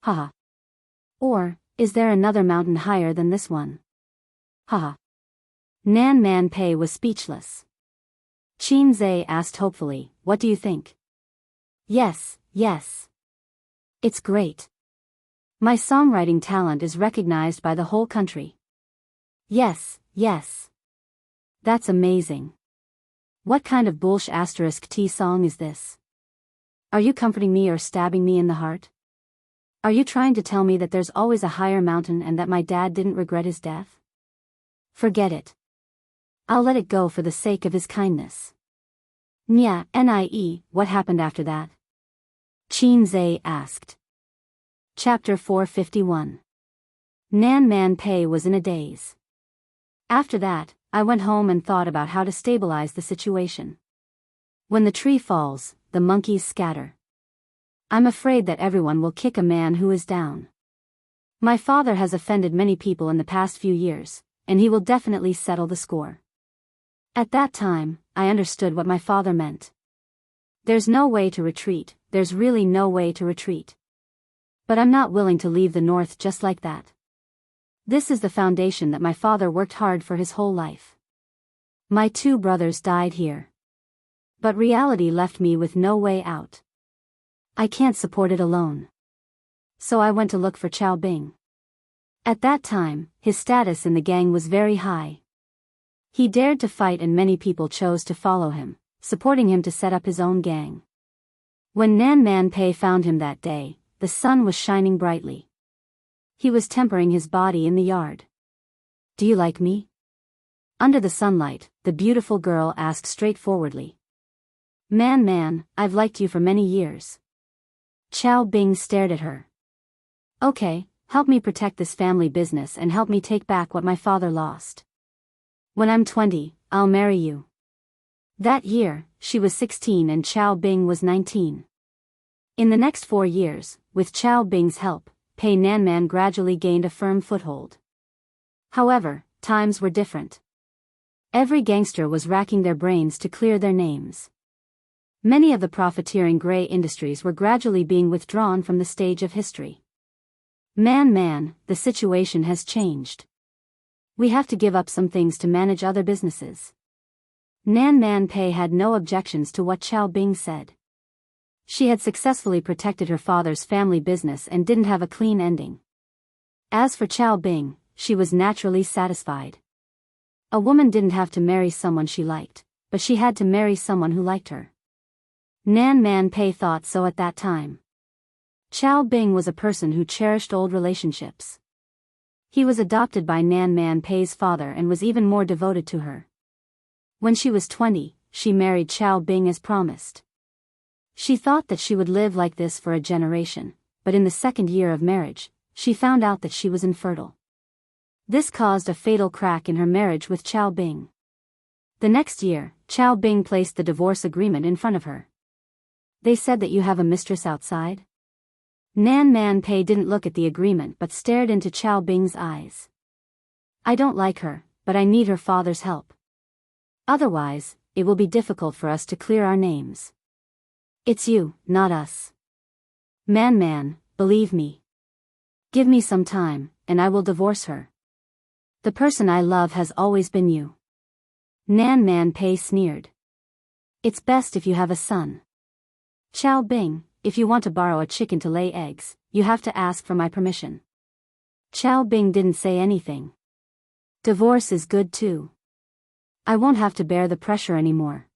Haha. Or, is there another mountain higher than this one? Haha." Nan Man Pei was speechless. Qin Zhe asked hopefully, "What do you think?" Yes. It's great. My songwriting talent is recognized by the whole country." Yes. That's amazing. What kind of **T song is this? Are you comforting me or stabbing me in the heart? Are you trying to tell me that there's always a higher mountain and that my dad didn't regret his death? Forget it. I'll let it go for the sake of his kindness." What happened after that? Qin Zhe asked. Chapter 451. Nan Man Pei was in a daze. "After that, I went home and thought about how to stabilize the situation. When the tree falls, the monkeys scatter. I'm afraid that everyone will kick a man who is down. My father has offended many people in the past few years, and he will definitely settle the score." At that time, I understood what my father meant. There's no way to retreat, there's really no way to retreat. But I'm not willing to leave the North just like that. This is the foundation that my father worked hard for his whole life. My 2 brothers died here. But reality left me with no way out. I can't support it alone. So I went to look for Qiao Bing. At that time, his status in the gang was very high. He dared to fight and many people chose to follow him, supporting him to set up his own gang. When Nan Man Pei found him that day, the sun was shining brightly. He was tempering his body in the yard. "Do you like me?" Under the sunlight, the beautiful girl asked straightforwardly. Man, I've liked you for many years." Qiao Bing stared at her. "Okay, help me protect this family business and help me take back what my father lost. When I'm 20, I'll marry you." That year, she was 16 and Qiao Bing was 19. In the next 4 years, with Qiao Bing's help, Pei Nanman gradually gained a firm foothold. However, times were different. Every gangster was racking their brains to clear their names. Many of the profiteering gray industries were gradually being withdrawn from the stage of history. Man, the situation has changed. We have to give up some things to manage other businesses." Nan Man Pei had no objections to what Qiao Bing said. She had successfully protected her father's family business and didn't have a clean ending. As for Qiao Bing, she was naturally satisfied. A woman didn't have to marry someone she liked, but she had to marry someone who liked her. Nan Man Pei thought so at that time. Chao Bing was a person who cherished old relationships. He was adopted by Nan Man Pei's father and was even more devoted to her. When she was 20, she married Chao Bing as promised. She thought that she would live like this for a generation, but in the second year of marriage, she found out that she was infertile. This caused a fatal crack in her marriage with Chao Bing. The next year, Chao Bing placed the divorce agreement in front of her. They said that you have a mistress outside? Nan Man Pei didn't look at the agreement but stared into Chao Bing's eyes. I don't like her, but I need her father's help. Otherwise, it will be difficult for us to clear our names. It's you, not us. Man, believe me. Give me some time, and I will divorce her. The person I love has always been you. Nan Man Pei sneered. It's best if you have a son. Chao Bing, if you want to borrow a chicken to lay eggs, you have to ask for my permission. Chao Bing didn't say anything. Divorce is good too. I won't have to bear the pressure anymore.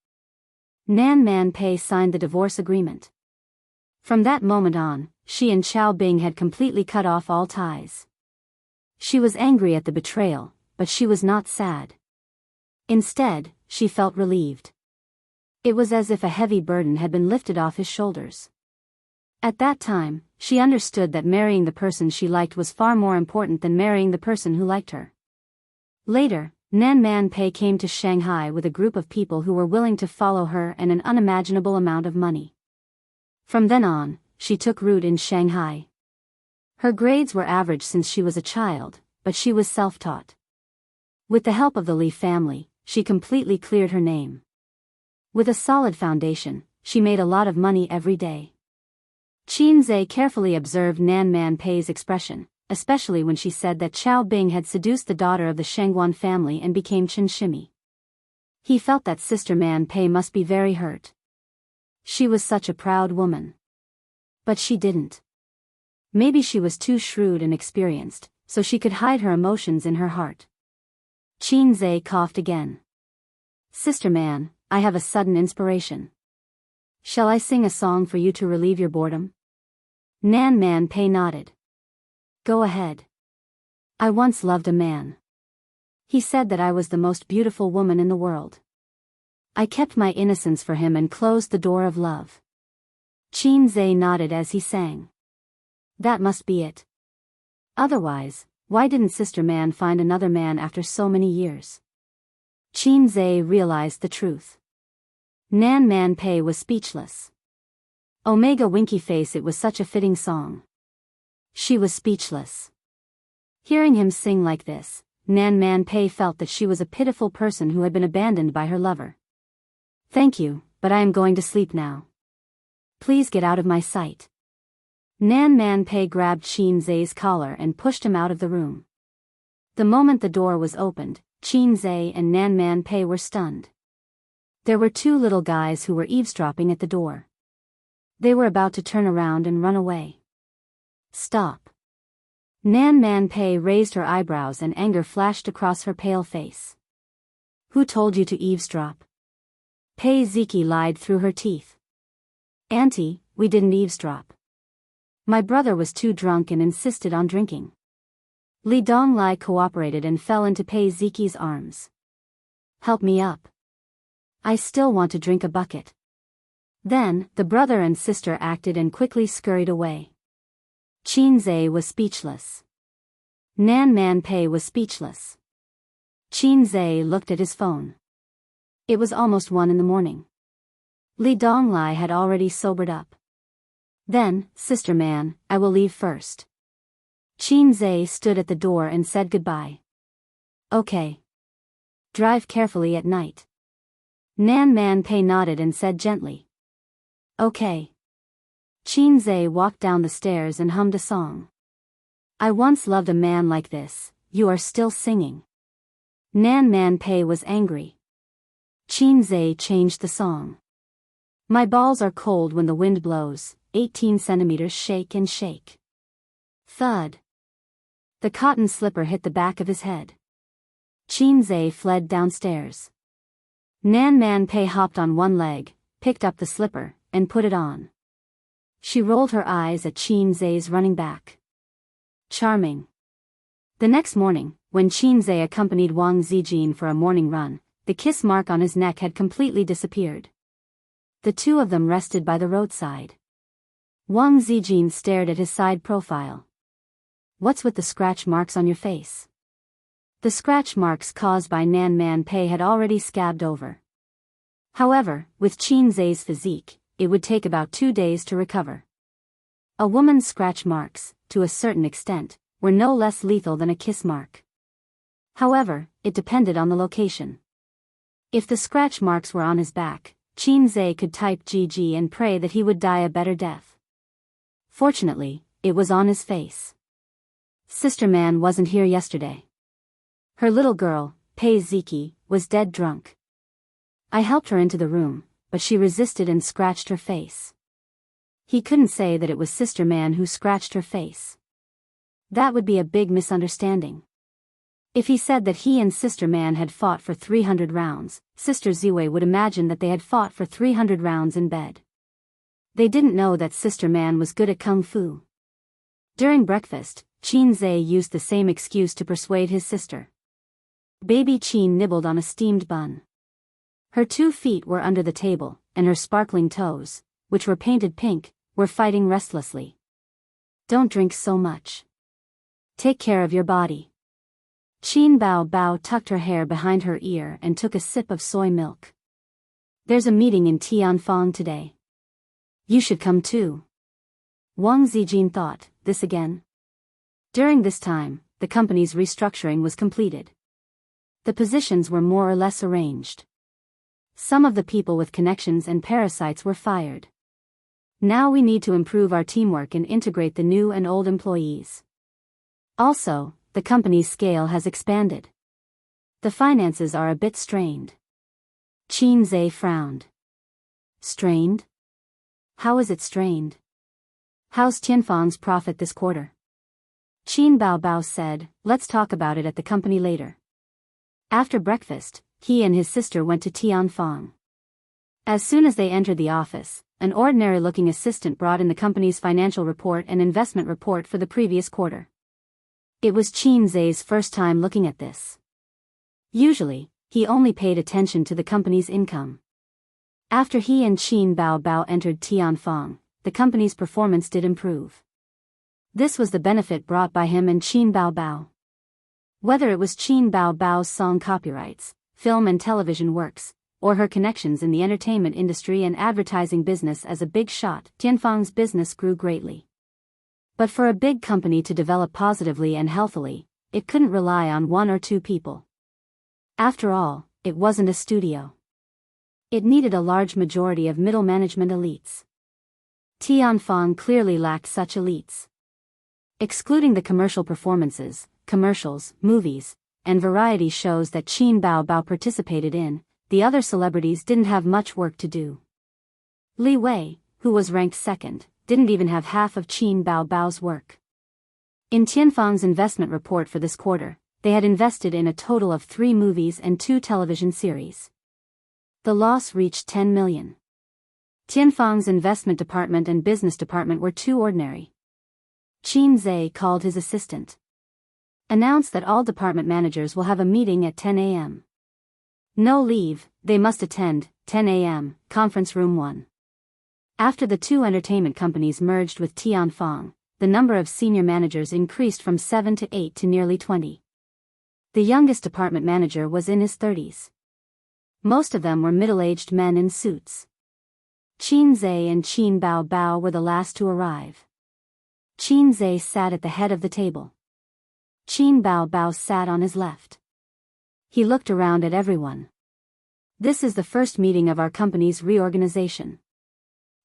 Nan Man Pei signed the divorce agreement. From that moment on, she and Chao Bing had completely cut off all ties. She was angry at the betrayal, but she was not sad. Instead, she felt relieved. It was as if a heavy burden had been lifted off his shoulders. At that time, she understood that marrying the person she liked was far more important than marrying the person who liked her. Later, Nan Man Pei came to Shanghai with a group of people who were willing to follow her and an unimaginable amount of money. From then on, she took root in Shanghai. Her grades were average since she was a child, but she was self-taught. With the help of the Li family, she completely cleared her name. With a solid foundation, she made a lot of money every day. Qin Zhe carefully observed Nan Man Pei's expression, especially when she said that Chao Bing had seduced the daughter of the Shengguan family and became Chen Shimi. He felt that Sister Man Pei must be very hurt. She was such a proud woman. But she didn't. Maybe she was too shrewd and experienced, so she could hide her emotions in her heart. Qin Zhe coughed again. Sister Man, I have a sudden inspiration. Shall I sing a song for you to relieve your boredom? Nan Man Pei nodded. Go ahead. I once loved a man. He said that I was the most beautiful woman in the world. I kept my innocence for him and closed the door of love. Qin Zhe nodded as he sang. That must be it. Otherwise, why didn't Sister Man find another man after so many years? Qin Zhe realized the truth. Nan Man Pei was speechless. Omega Winky Face, it was such a fitting song. She was speechless. Hearing him sing like this, Nan Man Pei felt that she was a pitiful person who had been abandoned by her lover. Thank you, but I am going to sleep now. Please get out of my sight. Nan Man Pei grabbed Qin Zhe's collar and pushed him out of the room. The moment the door was opened, Qin Zhe and Nan Man Pei were stunned. There were two little guys who were eavesdropping at the door. They were about to turn around and run away. Stop. Nan Man Pei raised her eyebrows and anger flashed across her pale face. Who told you to eavesdrop? Pei Ziki lied through her teeth. Auntie, we didn't eavesdrop. My brother was too drunk and insisted on drinking. Li Donglai cooperated and fell into Pei Ziki's arms. Help me up. I still want to drink a bucket. Then, the brother and sister acted and quickly scurried away. Qin Zhe was speechless. Nan Man Pei was speechless. Qin Zhe looked at his phone. It was almost 1 a.m. Li Donglai had already sobered up. Then, Sister Man, I will leave first. Qin Zhe stood at the door and said goodbye. Okay. Drive carefully at night. Nan Man Pei nodded and said gently. Okay. Qin Zhe walked down the stairs and hummed a song. I once loved a man like this, you are still singing. Nan Man Pei was angry. Qin Zhe changed the song. My balls are cold when the wind blows, 18 centimeters shake and shake. Thud. The cotton slipper hit the back of his head. Qin Zhe fled downstairs. Nan Man Pei hopped on one leg, picked up the slipper, and put it on. She rolled her eyes at Qin Zhe's running back. Charming. The next morning, when Qin Zhe accompanied Wang Zijin for a morning run, the kiss mark on his neck had completely disappeared. The two of them rested by the roadside. Wang Zijin stared at his side profile. What's with the scratch marks on your face? The scratch marks caused by Nan Man Pei had already scabbed over. However, with Qin Zhe's physique, it would take about 2 days to recover. A woman's scratch marks, to a certain extent, were no less lethal than a kiss mark. However, it depended on the location. If the scratch marks were on his back, Qin Zhe could type GG and pray that he would die a better death. Fortunately, it was on his face. Sister Man wasn't here yesterday. Her little girl, Pei Ziki, was dead drunk. I helped her into the room, but she resisted and scratched her face. He couldn't say that it was Sister Man who scratched her face. That would be a big misunderstanding. If he said that he and Sister Man had fought for 300 rounds, Sister Ziwei would imagine that they had fought for 300 rounds in bed. They didn't know that Sister Man was good at kung fu. During breakfast, Qin Zhe used the same excuse to persuade his sister. Baby Qin nibbled on a steamed bun. Her 2 feet were under the table, and her sparkling toes, which were painted pink, were fighting restlessly. Don't drink so much. Take care of your body. Qin Bao Bao tucked her hair behind her ear and took a sip of soy milk. There's a meeting in Tianfang today. You should come too. Wang Zijin thought, this again? During this time, the company's restructuring was completed. The positions were more or less arranged. Some of the people with connections and parasites were fired. Now we need to improve our teamwork and integrate the new and old employees. Also, the company's scale has expanded. The finances are a bit strained. Qin Zhe frowned. Strained? How is it strained? How's Tianfang's profit this quarter? Qin Bao Bao said, let's talk about it at the company later. After breakfast, he and his sister went to Tianfang. As soon as they entered the office, an ordinary-looking assistant brought in the company's financial report and investment report for the previous quarter. It was Qin Zhe's first time looking at this. Usually, he only paid attention to the company's income. After he and Qin Bao Bao entered Tianfang, the company's performance did improve. This was the benefit brought by him and Qin Bao Bao. Whether it was Qin Bao Bao's song copyrights, film and television works, or her connections in the entertainment industry and advertising business as a big shot, Tianfang's business grew greatly. But for a big company to develop positively and healthily, it couldn't rely on 1 or 2 people. After all, it wasn't a studio. It needed a large majority of middle management elites. Tianfang clearly lacked such elites. Excluding the commercial performances, commercials, movies, and variety shows that Qin Bao Bao participated in, the other celebrities didn't have much work to do. Li Wei, who was ranked second, didn't even have half of Qin Bao Bao's work. In Tianfang's investment report for this quarter, they had invested in a total of 3 movies and 2 television series. The loss reached 10 million. Tianfang's investment department and business department were too ordinary. Qin Zhe called his assistant. Announced that all department managers will have a meeting at 10 a.m. No leave, they must attend, 10 a.m., conference room 1. After the 2 entertainment companies merged with Tianfang, the number of senior managers increased from 7 to 8 to nearly 20. The youngest department manager was in his 30s. Most of them were middle-aged men in suits. Qin Zhe and Qin Bao Bao were the last to arrive. Qin Zhe sat at the head of the table. Qin Bao Bao sat on his left. He looked around at everyone. This is the first meeting of our company's reorganization.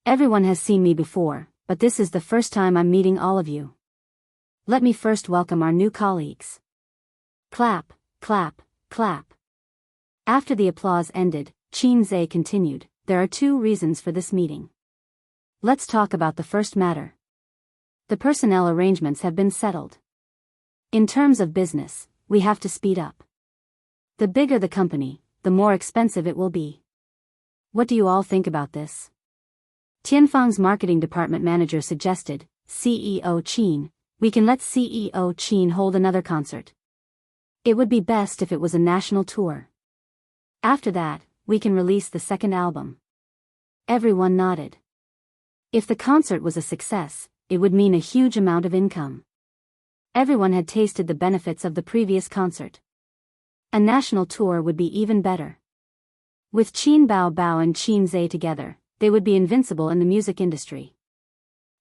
Everyone has seen me before, but this is the first time I'm meeting all of you. Let me first welcome our new colleagues. Clap, clap, clap. After the applause ended, Qin Zhe continued, there are 2 reasons for this meeting. Let's talk about the first matter. The personnel arrangements have been settled. In terms of business, we have to speed up. The bigger the company, the more expensive it will be. What do you all think about this? Tianfang's marketing department manager suggested, CEO Qin, we can let CEO Qin hold another concert. It would be best if it was a national tour. After that, we can release the second album. Everyone nodded. If the concert was a success, it would mean a huge amount of income. Everyone had tasted the benefits of the previous concert. A national tour would be even better. With Qin Bao Bao and Qin Zhe together, they would be invincible in the music industry.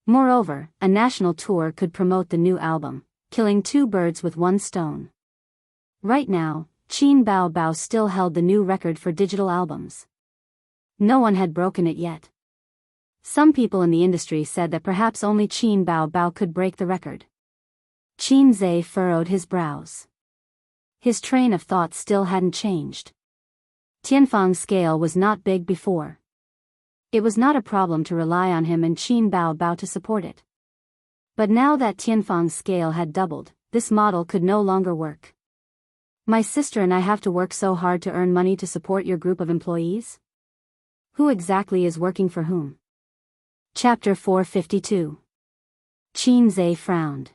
Moreover, a national tour could promote the new album, killing two birds with one stone. Right now, Qin Bao Bao still held the new record for digital albums. No one had broken it yet. Some people in the industry said that perhaps only Qin Bao Bao could break the record. Qin Zhe furrowed his brows. His train of thought still hadn't changed. Tianfang's scale was not big before. It was not a problem to rely on him and Qin Bao Bao to support it. But now that Tianfang's scale had doubled, this model could no longer work. My sister and I have to work so hard to earn money to support your group of employees? Who exactly is working for whom? Chapter 452. Qin Zhe frowned.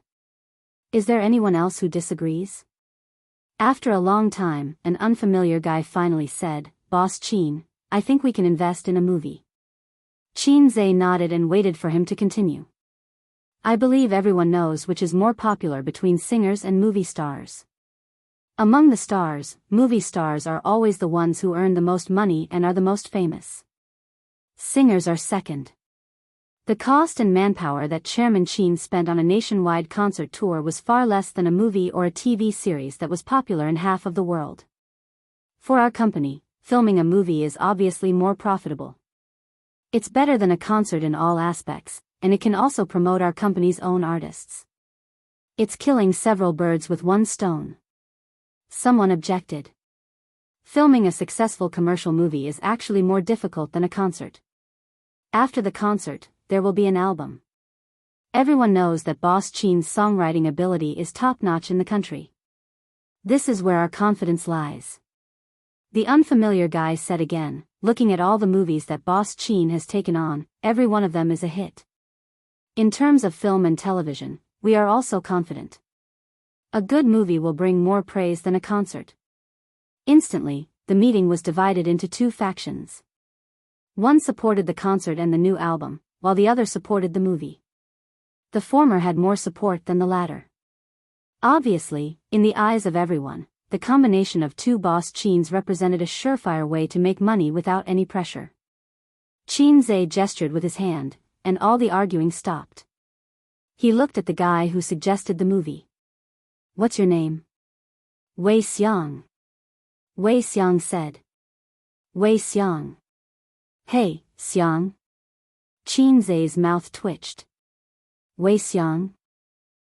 Is there anyone else who disagrees? After a long time, an unfamiliar guy finally said, Boss Qin, I think we can invest in a movie. Qin Zhe nodded and waited for him to continue. I believe everyone knows which is more popular between singers and movie stars. Among the stars, movie stars are always the ones who earn the most money and are the most famous. Singers are second. The cost and manpower that Chairman Qin spent on a nationwide concert tour was far less than a movie or a TV series that was popular in half of the world. For our company, filming a movie is obviously more profitable. It's better than a concert in all aspects, and it can also promote our company's own artists. It's killing several birds with one stone. Someone objected. Filming a successful commercial movie is actually more difficult than a concert. After the concert, there will be an album. Everyone knows that Boss Qin's songwriting ability is top-notch in the country. This is where our confidence lies. The unfamiliar guy said again, looking at all the movies that Boss Qin has taken on, every one of them is a hit. In terms of film and television, we are also confident. A good movie will bring more praise than a concert. Instantly, the meeting was divided into two factions. One supported the concert and the new album, while the other supported the movie. The former had more support than the latter. Obviously, in the eyes of everyone, the combination of two Boss Qins represented a surefire way to make money without any pressure. Qin Zhe gestured with his hand, and all the arguing stopped. He looked at the guy who suggested the movie. What's your name? Wei Xiang. Wei Xiang said. Wei Xiang. Hey, Xiang. Qin Zhe's mouth twitched. Wei Xiang?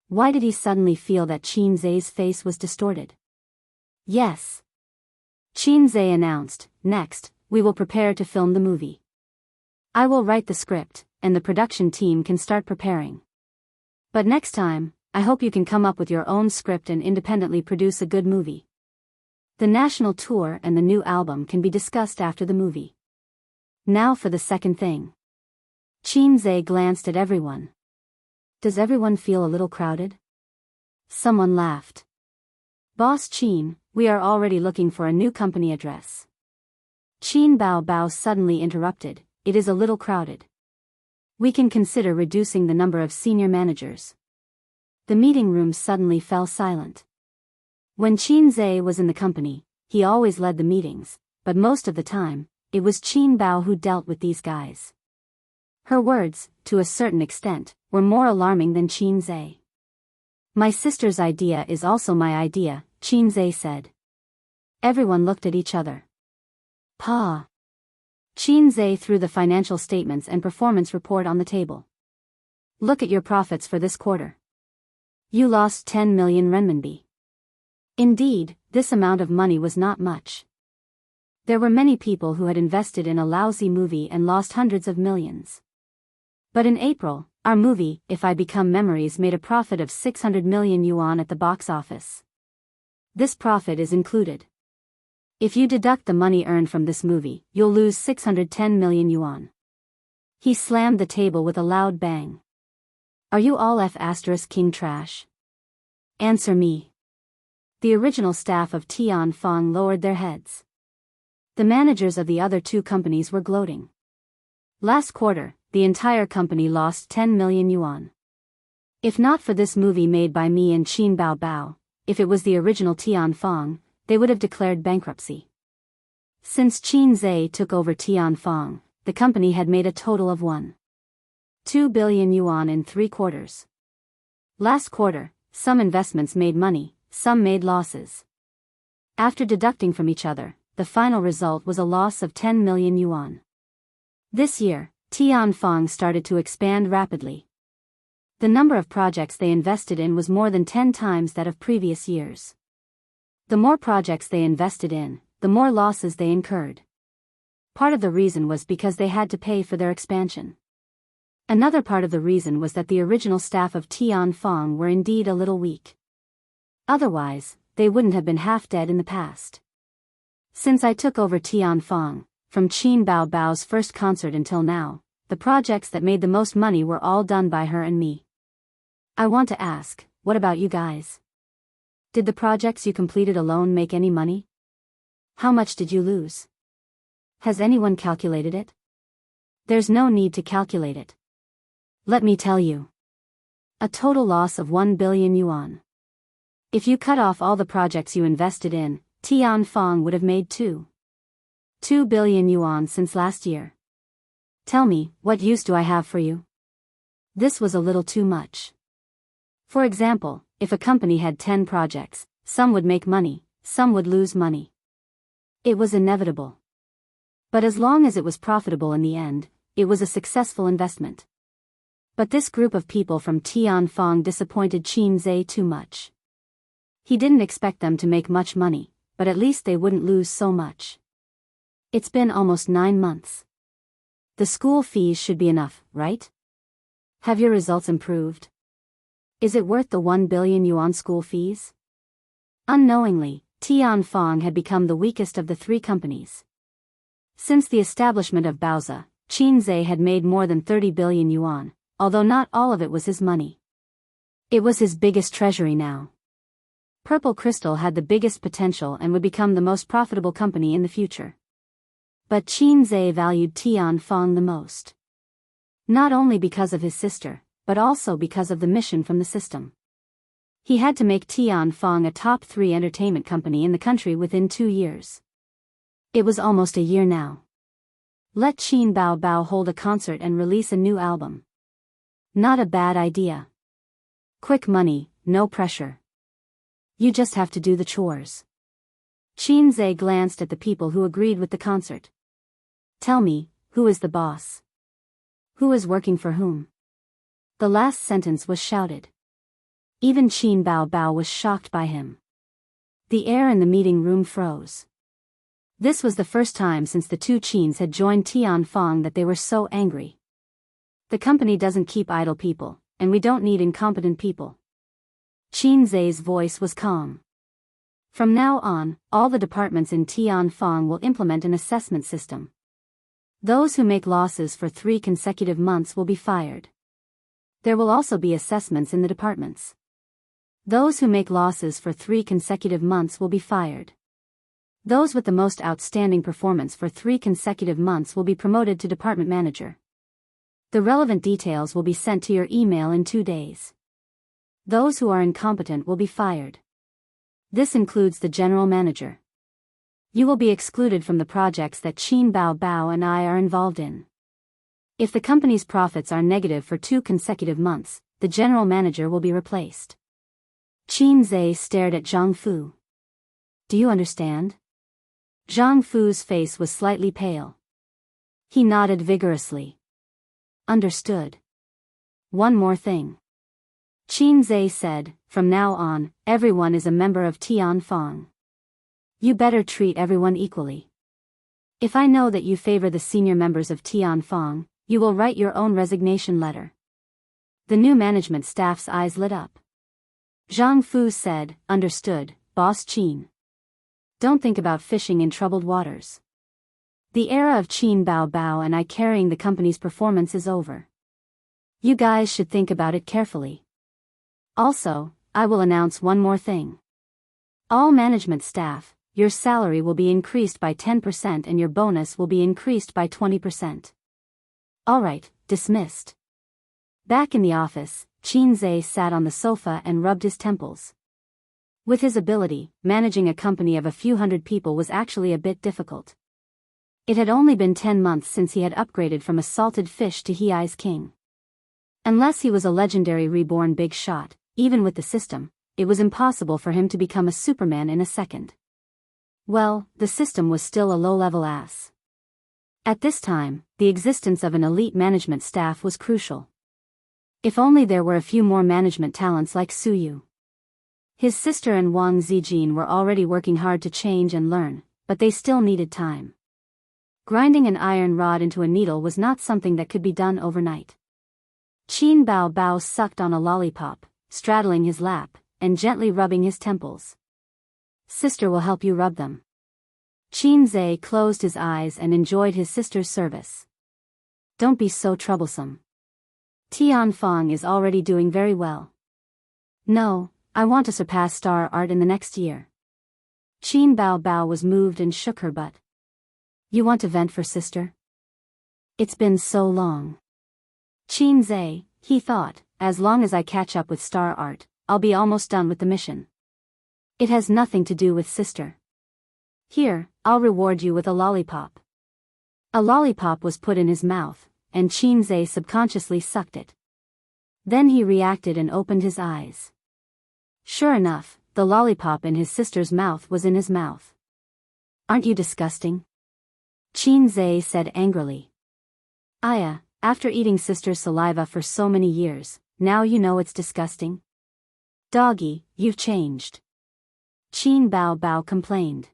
Why did he suddenly feel that Qin Zhe's face was distorted? Yes. Qin Zhe announced, next, we will prepare to film the movie. I will write the script, and the production team can start preparing. But next time, I hope you can come up with your own script and independently produce a good movie. The national tour and the new album can be discussed after the movie. Now for the second thing. Qin Zhe glanced at everyone. Does everyone feel a little crowded? Someone laughed. Boss Qin, we are already looking for a new company address. Qin Bao Bao suddenly interrupted, it is a little crowded. We can consider reducing the number of senior managers. The meeting room suddenly fell silent. When Qin Zhe was in the company, he always led the meetings, but most of the time, it was Qin Bao who dealt with these guys. Her words, to a certain extent, were more alarming than Qin Zhe. My sister's idea is also my idea, Qin Zhe said. Everyone looked at each other. Pa. Qin Zhe threw the financial statements and performance report on the table. Look at your profits for this quarter. You lost 10 million renminbi. Indeed, this amount of money was not much. There were many people who had invested in a lousy movie and lost hundreds of millions. But in April, our movie, If I Become Memories, made a profit of 600 million yuan at the box office. This profit is included. If you deduct the money earned from this movie, you'll lose 610 million yuan. He slammed the table with a loud bang. Are you all F***king trash? Answer me. The original staff of Tian Fong lowered their heads. The managers of the other two companies were gloating. Last quarter, the entire company lost 10 million yuan. If not for this movie made by me and Qin Bao Bao, if it was the original Tian Fong, they would have declared bankruptcy. Since Qin Zhe took over Tian Fong, the company had made a total of 1.2 billion yuan in 3 quarters. Last quarter, some investments made money, some made losses. After deducting from each other, the final result was a loss of 10 million yuan. This year, Tian Fong started to expand rapidly. The number of projects they invested in was more than 10 times that of previous years. The more projects they invested in, the more losses they incurred. Part of the reason was because they had to pay for their expansion. Another part of the reason was that the original staff of Tian Fong were indeed a little weak. Otherwise, they wouldn't have been half dead in the past. Since I took over Tian Fong, from Qin Bao Bao's first concert until now, the projects that made the most money were all done by her and me. I want to ask, what about you guys? Did the projects you completed alone make any money? How much did you lose? Has anyone calculated it? There's no need to calculate it. Let me tell you. A total loss of 1 billion yuan. If you cut off all the projects you invested in, Tian Fong would have made 2 billion yuan since last year. Tell me, what use do I have for you? This was a little too much. For example, if a company had 10 projects, some would make money, some would lose money. It was inevitable. But as long as it was profitable in the end, it was a successful investment. But this group of people from Tian Fong disappointed Qin Zhe too much. He didn't expect them to make much money, but at least they wouldn't lose so much. It's been almost 9 months. The school fees should be enough, right? Have your results improved? Is it worth the 1 billion yuan school fees? Unknowingly, Tian Fong had become the weakest of the 3 companies. Since the establishment of Baozi, Qin Zhe had made more than 30 billion yuan, although not all of it was his money. It was his biggest treasury now. Purple Crystal had the biggest potential and would become the most profitable company in the future. But Qin Zhe valued Tian Fong the most. Not only because of his sister, but also because of the mission from the system. He had to make Tian Fong a top 3 entertainment company in the country within 2 years. It was almost a year now. Let Qin Bao Bao hold a concert and release a new album. Not a bad idea. Quick money, no pressure. You just have to do the chores. Qin Zhe glanced at the people who agreed with the concert. Tell me, who is the boss? Who is working for whom? The last sentence was shouted. Even Qin Bao Bao was shocked by him. The air in the meeting room froze. This was the first time since the 2 Qins had joined Tian Fong that they were so angry. The company doesn't keep idle people, and we don't need incompetent people. Qin Zhe's voice was calm. From now on, all the departments in Tian Fong will implement an assessment system. Those who make losses for 3 consecutive months will be fired. There will also be assessments in the departments. Those who make losses for 3 consecutive months will be fired. Those with the most outstanding performance for 3 consecutive months will be promoted to department manager. The relevant details will be sent to your email in 2 days. Those who are incompetent will be fired. This includes the general manager. You will be excluded from the projects that Qin Bao Bao and I are involved in. If the company's profits are negative for 2 consecutive months, the general manager will be replaced. Qin Zhe stared at Zhang Fu. Do you understand? Zhang Fu's face was slightly pale. He nodded vigorously. Understood. One more thing. Qin Zhe said, from now on, everyone is a member of Tian Fong. You better treat everyone equally. If I know that you favor the senior members of Tian Fong, you will write your own resignation letter. The new management staff's eyes lit up. Zhang Fu said, understood, Boss Qin. Don't think about fishing in troubled waters. The era of Qin Bao Bao and I carrying the company's performance is over. You guys should think about it carefully. Also, I will announce one more thing. All management staff, your salary will be increased by 10% and your bonus will be increased by 20%. Alright, dismissed. Back in the office, Qin Zhe sat on the sofa and rubbed his temples. With his ability, managing a company of a few hundred people was actually a bit difficult. It had only been 10 months since he had upgraded from a salted fish to Hei's king. Unless he was a legendary reborn big shot, even with the system, it was impossible for him to become a Superman in a second. Well, the system was still a low-level ass. At this time, the existence of an elite management staff was crucial. If only there were a few more management talents like Su Yu. His sister and Wang Zijin were already working hard to change and learn, but they still needed time. Grinding an iron rod into a needle was not something that could be done overnight. Qin Bao Bao sucked on a lollipop, straddling his lap, and gently rubbing his temples. Sister will help you rub them. Qin Zhe closed his eyes and enjoyed his sister's service. Don't be so troublesome. Tianfang is already doing very well. No, I want to surpass Star Art in the next year. Qin Bao Bao was moved and shook her butt. You want to vent for sister? It's been so long. Qin Zhe, he thought, as long as I catch up with Star Art, I'll be almost done with the mission. It has nothing to do with sister. Here, I'll reward you with a lollipop. A lollipop was put in his mouth, and Qin Zhe subconsciously sucked it. Then he reacted and opened his eyes. Sure enough, the lollipop in his sister's mouth was in his mouth. Aren't you disgusting? Qin Zhe said angrily. Aya, after eating sister's saliva for so many years, now you know it's disgusting? Doggy, you've changed. Qin Bao Bao complained.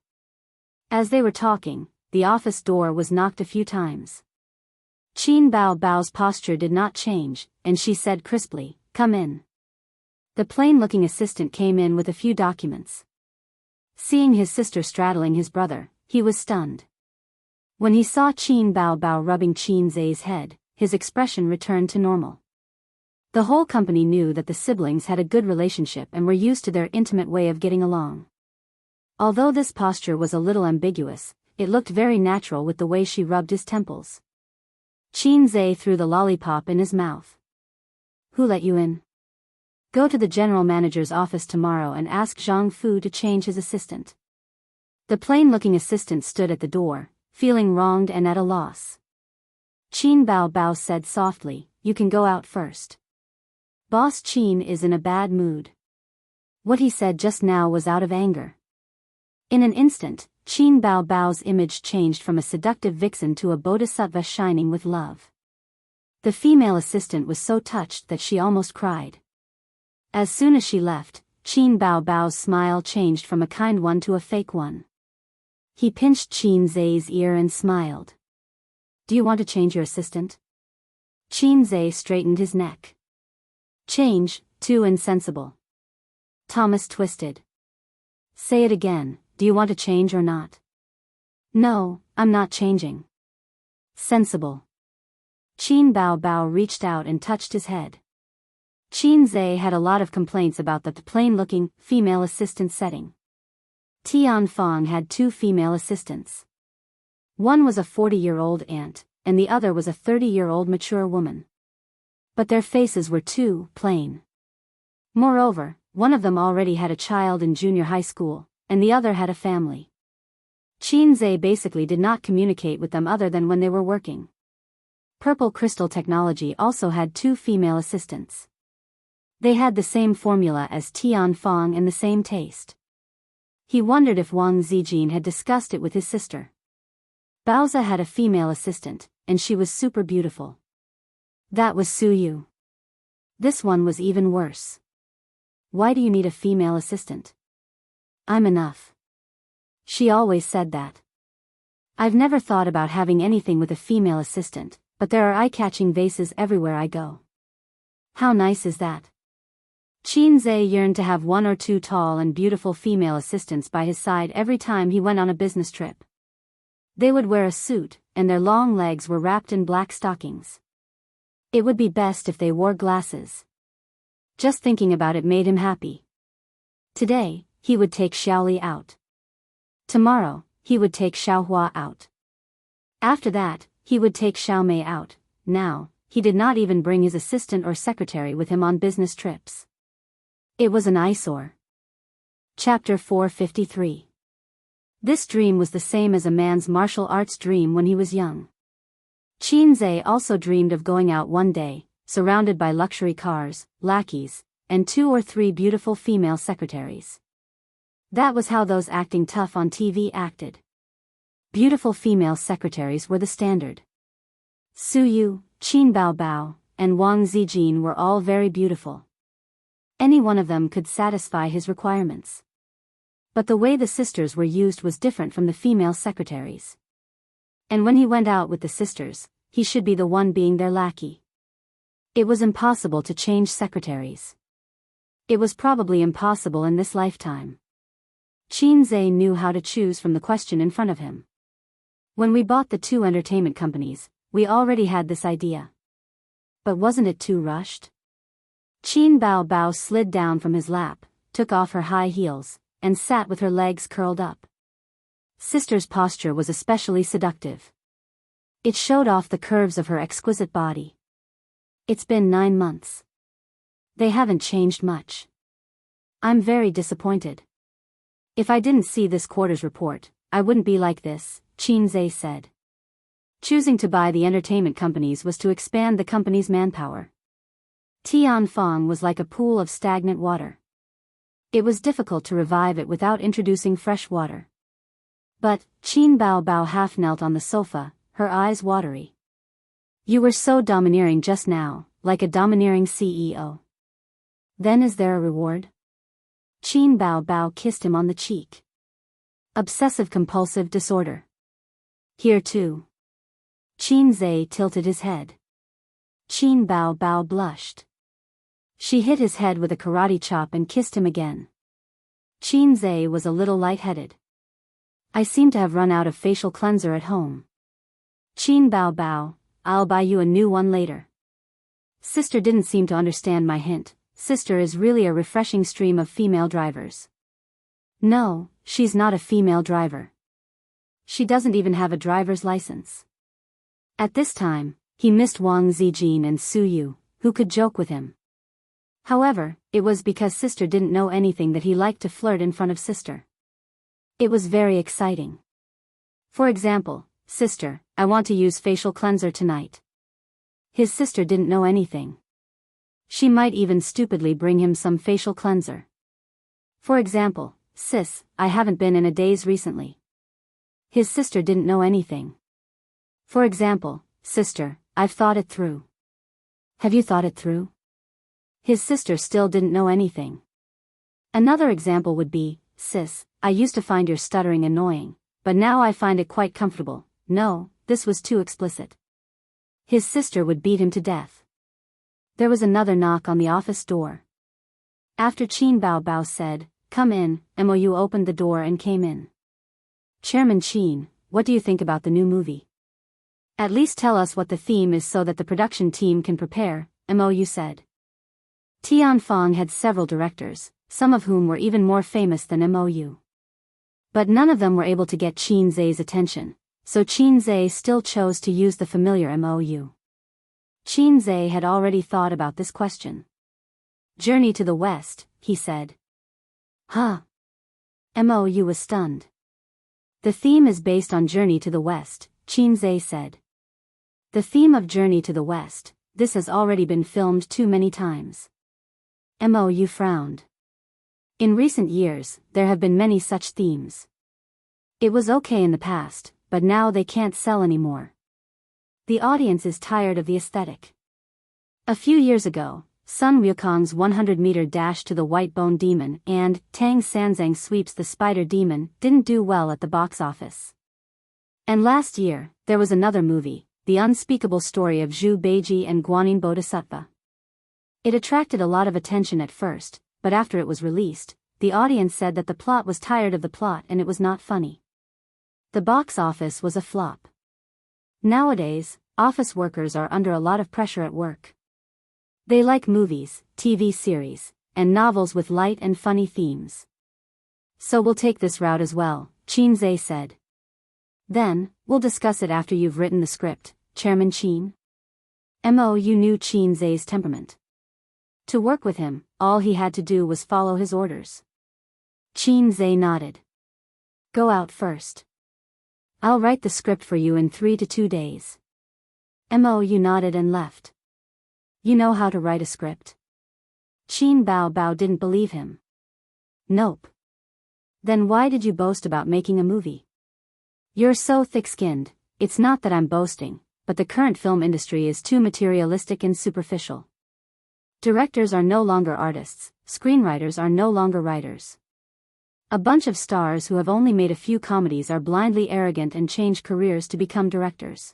As they were talking, the office door was knocked a few times. Qin Bao Bao's posture did not change, and she said crisply, "Come in." The plain-looking assistant came in with a few documents. Seeing his sister straddling his brother, he was stunned. When he saw Qin Bao Bao rubbing Qin Zhe's head, his expression returned to normal. The whole company knew that the siblings had a good relationship and were used to their intimate way of getting along. Although this posture was a little ambiguous, it looked very natural with the way she rubbed his temples. Qin Zhe threw the lollipop in his mouth. Who let you in? Go to the general manager's office tomorrow and ask Zhang Fu to change his assistant. The plain-looking assistant stood at the door, feeling wronged and at a loss. Qin Bao Bao said softly, "You can go out first. Boss Qin is in a bad mood." What he said just now was out of anger. In an instant, Qin Bao Bao's image changed from a seductive vixen to a bodhisattva shining with love. The female assistant was so touched that she almost cried. As soon as she left, Qin Bao Bao's smile changed from a kind one to a fake one. He pinched Qin Zhe's ear and smiled. Do you want to change your assistant? Qin Zhe straightened his neck. Change, too insensible. Thomas twisted. Say it again, do you want to change or not? No, I'm not changing. Sensible. Qin Bao Bao reached out and touched his head. Qin Zhe had a lot of complaints about the plain-looking, female assistant setting. Tianfang had 2 female assistants. One was a 40-year-old aunt, and the other was a 30-year-old mature woman. But their faces were too plain. Moreover, one of them already had a child in junior high school, and the other had a family. Qin Zhe basically did not communicate with them other than when they were working. Purple Crystal Technology also had 2 female assistants. They had the same formula as Tianfang and the same taste. He wondered if Wang Zijin had discussed it with his sister. Baoza had a female assistant, and she was super beautiful. That was Su Yu. This one was even worse. Why do you need a female assistant? I'm enough. She always said that. I've never thought about having anything with a female assistant, but there are eye-catching vases everywhere I go. How nice is that? Qin Zhe yearned to have 1 or 2 tall and beautiful female assistants by his side every time he went on a business trip. They would wear a suit, and their long legs were wrapped in black stockings. It would be best if they wore glasses. Just thinking about it made him happy. Today, he would take Xiaoli out. Tomorrow, he would take Xiaohua out. After that, he would take Xiaomei out. Now, he did not even bring his assistant or secretary with him on business trips. It was an eyesore. Chapter 453. This dream was the same as a man's martial arts dream when he was young. Qinzhe also dreamed of going out one day, surrounded by luxury cars, lackeys, and 2 or 3 beautiful female secretaries. That was how those acting tough on TV acted. Beautiful female secretaries were the standard. Su Yu, Qin Baobao, and Wang Zijin were all very beautiful. Any one of them could satisfy his requirements. But the way the sisters were used was different from the female secretaries. And when he went out with the sisters, he should be the one being their lackey. It was impossible to change secretaries. It was probably impossible in this lifetime. Qinzhe knew how to choose from the question in front of him. When we bought the 2 entertainment companies, we already had this idea. But wasn't it too rushed? Qin Baobao slid down from his lap, took off her high heels, and sat with her legs curled up. Sister's posture was especially seductive. It showed off the curves of her exquisite body. It's been 9 months. They haven't changed much. I'm very disappointed. If I didn't see this quarter's report, I wouldn't be like this, Qinzhe said. Choosing to buy the entertainment companies was to expand the company's manpower. Tianfang was like a pool of stagnant water. It was difficult to revive it without introducing fresh water. But, Qin Baobao half knelt on the sofa, her eyes watery. You were so domineering just now, like a domineering CEO. Then is there a reward? Qin Baobao kissed him on the cheek. Obsessive-compulsive disorder. Here too. Qinzhe tilted his head. Qin Baobao blushed. She hit his head with a karate chop and kissed him again. Qinzhe was a little lightheaded. I seem to have run out of facial cleanser at home. Qin Baobao, I'll buy you a new one later. Sister didn't seem to understand my hint. Sister is really a refreshing stream of female drivers. No, she's not a female driver. She doesn't even have a driver's license. At this time, he missed Wang Zijin and Su Yu, who could joke with him. However, it was because sister didn't know anything that he liked to flirt in front of sister. It was very exciting. For example, sister, I want to use facial cleanser tonight. His sister didn't know anything. She might even stupidly bring him some facial cleanser. For example, sis, I haven't been in a daze recently. His sister didn't know anything. For example, sister, I've thought it through. Have you thought it through? His sister still didn't know anything. Another example would be, sis, I used to find your stuttering annoying, but now I find it quite comfortable. No, this was too explicit. His sister would beat him to death. There was another knock on the office door. After Qin Baobao said, "Come in," Mou opened the door and came in. Chairman Qin, what do you think about the new movie? At least tell us what the theme is so that the production team can prepare, Mou said. Tianfang had several directors, some of whom were even more famous than Mou. But none of them were able to get Qinzhe's attention, so Qinzhe still chose to use the familiar Mou. Qinzhe had already thought about this question. Journey to the West, he said. Huh? Mou was stunned. The theme is based on Journey to the West, Qinzhe said. The theme of Journey to the West, this has already been filmed too many times. Mou frowned. In recent years, there have been many such themes. It was okay in the past, but now they can't sell anymore. The audience is tired of the aesthetic. A few years ago, Sun Wukong's 100-meter dash to the White Bone Demon and Tang Sanzang sweeps the Spider Demon didn't do well at the box office. And last year, there was another movie, The Unspeakable Story of Zhu Beiji and Guanyin Bodhisattva. It attracted a lot of attention at first, but after it was released, the audience said that the plot was tired of the plot and it was not funny. The box office was a flop. Nowadays, office workers are under a lot of pressure at work. They like movies, TV series, and novels with light and funny themes. So we'll take this route as well, Qin said. Then, we'll discuss it after you've written the script, Chairman Qin. You knew Qin's temperament. To work with him, all he had to do was follow his orders. Qin nodded. Go out first. I'll write the script for you in 3 to 2 days. You nodded and left. You know how to write a script? Qin Bao didn't believe him. Nope. Then why did you boast about making a movie? You're so thick-skinned. It's not that I'm boasting, but the current film industry is too materialistic and superficial. Directors are no longer artists, screenwriters are no longer writers. A bunch of stars who have only made a few comedies are blindly arrogant and change careers to become directors.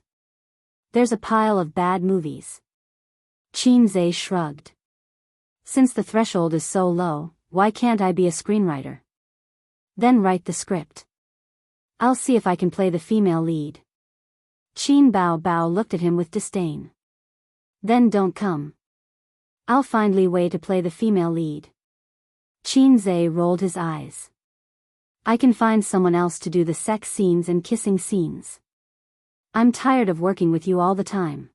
There's a pile of bad movies. Qin shrugged. Since the threshold is so low, why can't I be a screenwriter? Then write the script. I'll see if I can play the female lead. Qin Bao looked at him with disdain. Then don't come. I'll find Li Wei to play the female lead. Qin rolled his eyes. I can find someone else to do the sex scenes and kissing scenes. I'm tired of working with you all the time.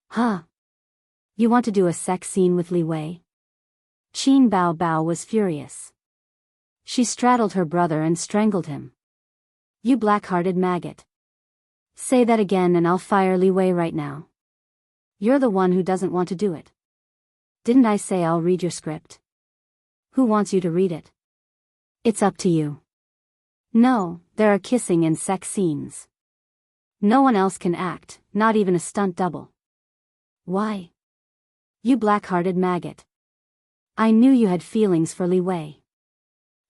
Huh? You want to do a sex scene with Li Wei? Qin Bao was furious. She straddled her brother and strangled him. You black-hearted maggot. Say that again and I'll fire Li Wei right now. You're the one who doesn't want to do it. Didn't I say I'll read your script? Who wants you to read it? It's up to you. No, there are kissing and sex scenes. No one else can act, not even a stunt double. Why? You black-hearted maggot. I knew you had feelings for Li Wei.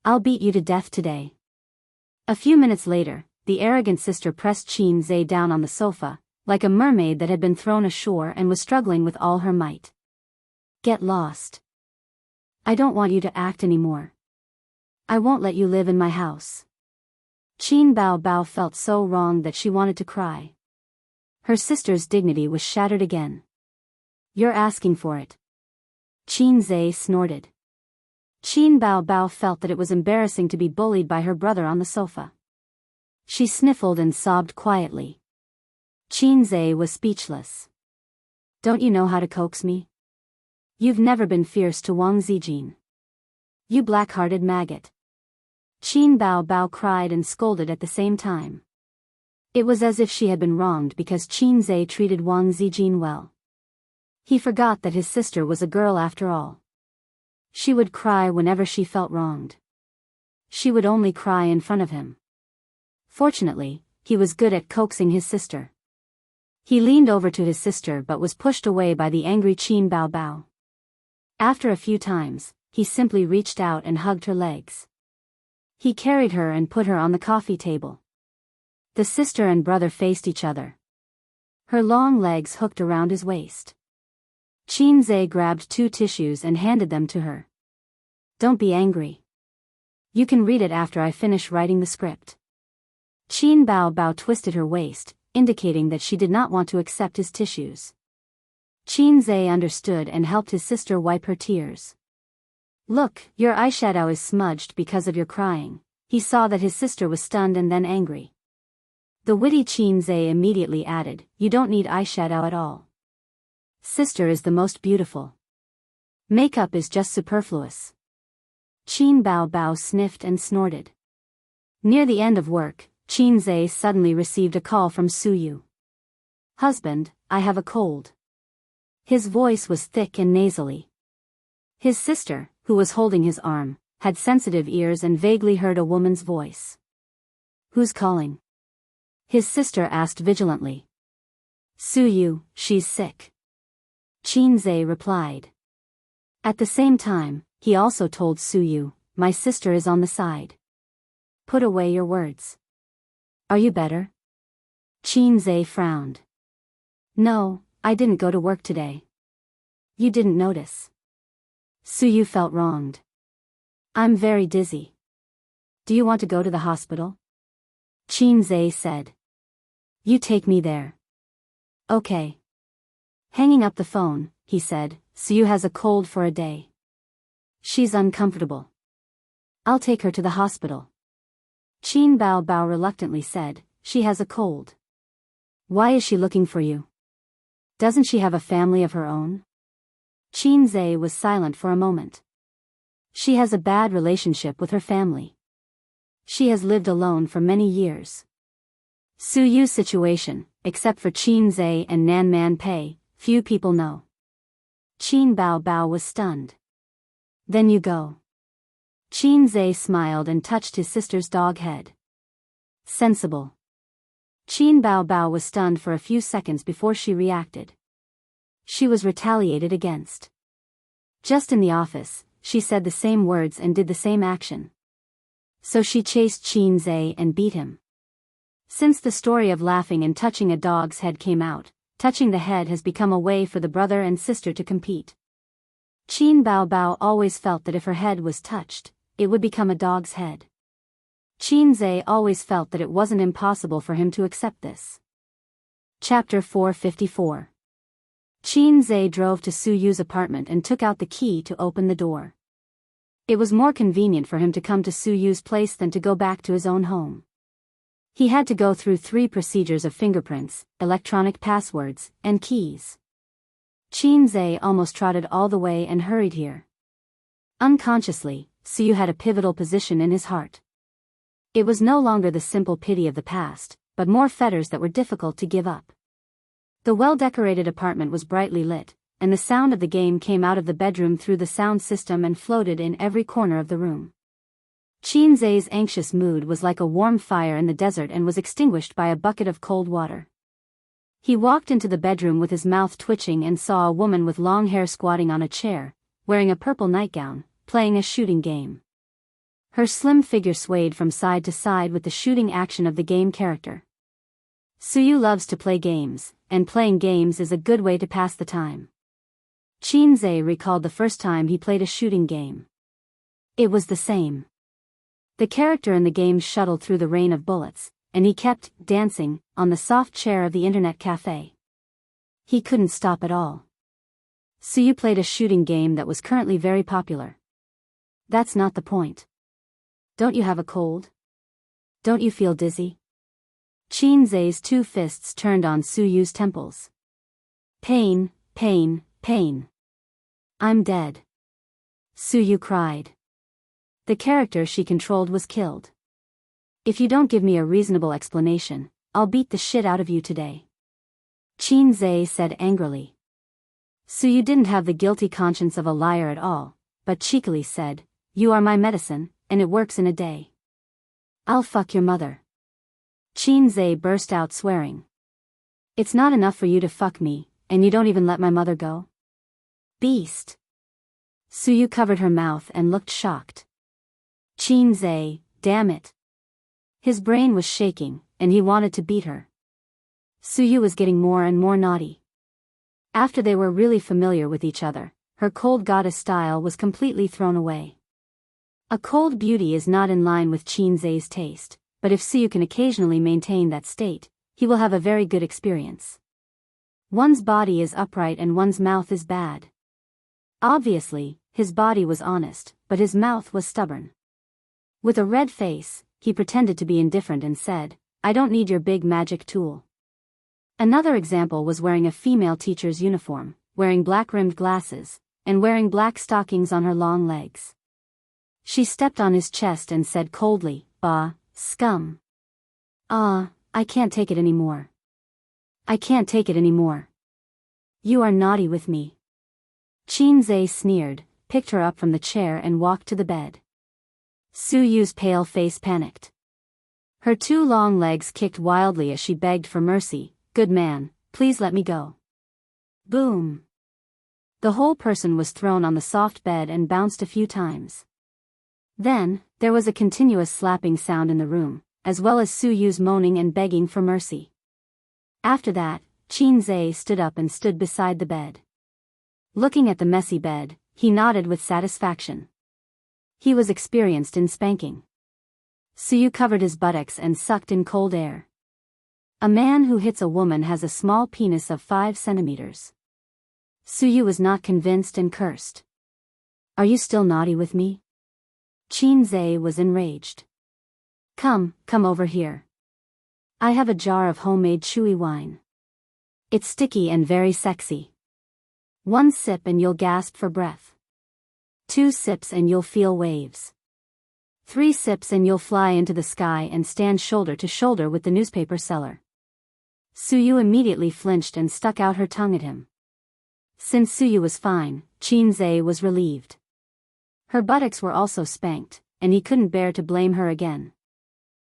I'll beat you to death today. A few minutes later, the arrogant sister pressed Qin down on the sofa, like a mermaid that had been thrown ashore and was struggling with all her might. Get lost. I don't want you to act anymore. I won't let you live in my house. Qin Bao felt so wrong that she wanted to cry. Her sister's dignity was shattered again. You're asking for it. Qin snorted. Qin Bao felt that it was embarrassing to be bullied by her brother on the sofa. She sniffled and sobbed quietly. Qin was speechless. Don't you know how to coax me? You've never been fierce to Wang Zijin. You black-hearted maggot. Qin Bao cried and scolded at the same time. It was as if she had been wronged because Qin treated Wang Zijin well. He forgot that his sister was a girl after all. She would cry whenever she felt wronged. She would only cry in front of him. Fortunately, he was good at coaxing his sister. He leaned over to his sister but was pushed away by the angry Qin Bao. After a few times, he simply reached out and hugged her legs. He carried her and put her on the coffee table. The sister and brother faced each other. Her long legs hooked around his waist. Qin grabbed 2 tissues and handed them to her. Don't be angry. You can read it after I finish writing the script. Qin Bao twisted her waist, indicating that she did not want to accept his tissues. Qin understood and helped his sister wipe her tears. Look, your eyeshadow is smudged because of your crying. He saw that his sister was stunned and then angry. The witty Qin immediately added, you don't need eyeshadow at all. Sister is the most beautiful. Makeup is just superfluous. Qin Bao sniffed and snorted. Near the end of work, Qin suddenly received a call from Suyu. Husband, I have a cold. His voice was thick and nasally. His sister, who was holding his arm, had sensitive ears and vaguely heard a woman's voice. Who's calling? His sister asked vigilantly. Suyu, she's sick. Qin replied. At the same time, he also told Suyu, my sister is on the side. Put away your words. Are you better? Qin frowned. No, I didn't go to work today. You didn't notice. Suyu felt wronged. I'm very dizzy. Do you want to go to the hospital? Qinze said. You take me there. Okay. Hanging up the phone, he said, Suyu has a cold for a day. She's uncomfortable. I'll take her to the hospital. Qin Bao reluctantly said, she has a cold. Why is she looking for you? Doesn't she have a family of her own? Qinze was silent for a moment. She has a bad relationship with her family. She has lived alone for many years. Suyu's situation, except for Qinze and Nanman Pei, few people know. Qin Bao was stunned. Then you go. Qinze smiled and touched his sister's dog head. Sensible. Qin Bao was stunned for a few seconds before she reacted. She was retaliated against. Just in the office, she said the same words and did the same action. So she chased Qinze and beat him. Since the story of laughing and touching a dog's head came out, touching the head has become a way for the brother and sister to compete. Qin Bao always felt that if her head was touched, it would become a dog's head. Qinze always felt that it wasn't impossible for him to accept this. Chapter 454. Qinze drove to Suyu's apartment and took out the key to open the door. It was more convenient for him to come to Suyu's place than to go back to his own home. He had to go through 3 procedures of fingerprints, electronic passwords, and keys. Qinze almost trotted all the way and hurried here. Unconsciously, Suyu had a pivotal position in his heart. It was no longer the simple pity of the past, but more fetters that were difficult to give up. The well-decorated apartment was brightly lit, and the sound of the game came out of the bedroom through the sound system and floated in every corner of the room. Qinze's anxious mood was like a warm fire in the desert and was extinguished by a bucket of cold water. He walked into the bedroom with his mouth twitching and saw a woman with long hair squatting on a chair, wearing a purple nightgown, playing a shooting game. Her slim figure swayed from side to side with the shooting action of the game character. Suyu loves to play games, and playing games is a good way to pass the time. Qinze recalled the first time he played a shooting game. It was the same. The character in the game shuttled through the rain of bullets, and he kept dancing on the soft chair of the internet cafe. He couldn't stop at all. Suyu played a shooting game that was currently very popular. That's not the point. Don't you have a cold? Don't you feel dizzy? Qinze's 2 fists turned on Suyu's temples. Pain, pain, pain. I'm dead. Suyu cried. The character she controlled was killed. If you don't give me a reasonable explanation, I'll beat the shit out of you today. Qinze said angrily. Suyu didn't have the guilty conscience of a liar at all, but cheekily said, You are my medicine, and it works in a day. I'll fuck your mother. Qinze burst out swearing. It's not enough for you to fuck me, and you don't even let my mother go? Beast. Suyu covered her mouth and looked shocked. Qinze, damn it. His brain was shaking, and he wanted to beat her. Suyu was getting more and more naughty. After they were really familiar with each other, her cold goddess style was completely thrown away. A cold beauty is not in line with Qinze's taste, but if Suyu can occasionally maintain that state, he will have a very good experience. One's body is upright and one's mouth is bad. Obviously, his body was honest, but his mouth was stubborn. With a red face, he pretended to be indifferent and said, I don't need your big magic tool. Another example was wearing a female teacher's uniform, wearing black-rimmed glasses, and wearing black stockings on her long legs. She stepped on his chest and said coldly, Bah, scum. I can't take it anymore. I can't take it anymore. You are naughty with me. Qinze sneered, picked her up from the chair and walked to the bed. Suyu's pale face panicked. Her 2 long legs kicked wildly as she begged for mercy, Good man, please let me go. Boom. The whole person was thrown on the soft bed and bounced a few times. Then, there was a continuous slapping sound in the room, as well as Suyu's moaning and begging for mercy. After that, Qinze stood up and stood beside the bed. Looking at the messy bed, he nodded with satisfaction. He was experienced in spanking. Suyu covered his buttocks and sucked in cold air. A man who hits a woman has a small penis of 5 centimeters. Suyu was not convinced and cursed. Are you still naughty with me? Qinze was enraged. Come over here. I have a jar of homemade chewy wine. It's sticky and very sexy. 1 sip and you'll gasp for breath. 2 sips and you'll feel waves. 3 sips and you'll fly into the sky and stand shoulder to shoulder with the newspaper seller. Suyu immediately flinched and stuck out her tongue at him. Since Suyu was fine, Qinze was relieved. Her buttocks were also spanked, and he couldn't bear to blame her again.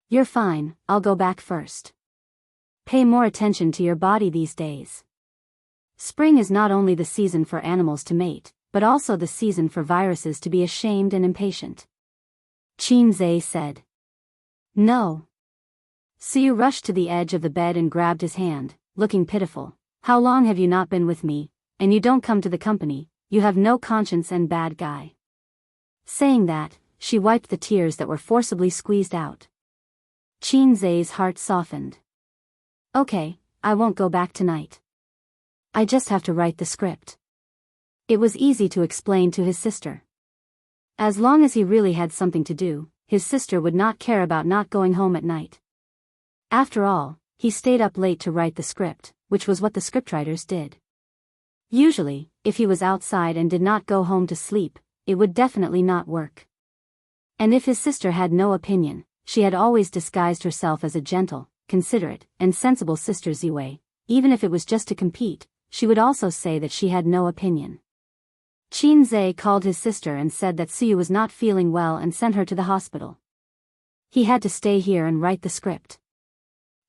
You're fine, I'll go back first. Pay more attention to your body these days. Spring is not only the season for animals to mate, but also the season for viruses to be ashamed and impatient. Qinze said. No. Suyu rushed to the edge of the bed and grabbed his hand, looking pitiful. How long have you not been with me, and you don't come to the company, you have no conscience and bad guy. Saying that, she wiped the tears that were forcibly squeezed out. Qinze's heart softened. Okay, I won't go back tonight. I just have to write the script. It was easy to explain to his sister. As long as he really had something to do, his sister would not care about not going home at night. After all, he stayed up late to write the script, which was what the scriptwriters did. Usually, if he was outside and did not go home to sleep, it would definitely not work. And if his sister had no opinion, she had always disguised herself as a gentle, considerate, and sensible sister Ziwei. Even if it was just to compete, she would also say that she had no opinion. Qinze called his sister and said that Suyu was not feeling well and sent her to the hospital. He had to stay here and write the script.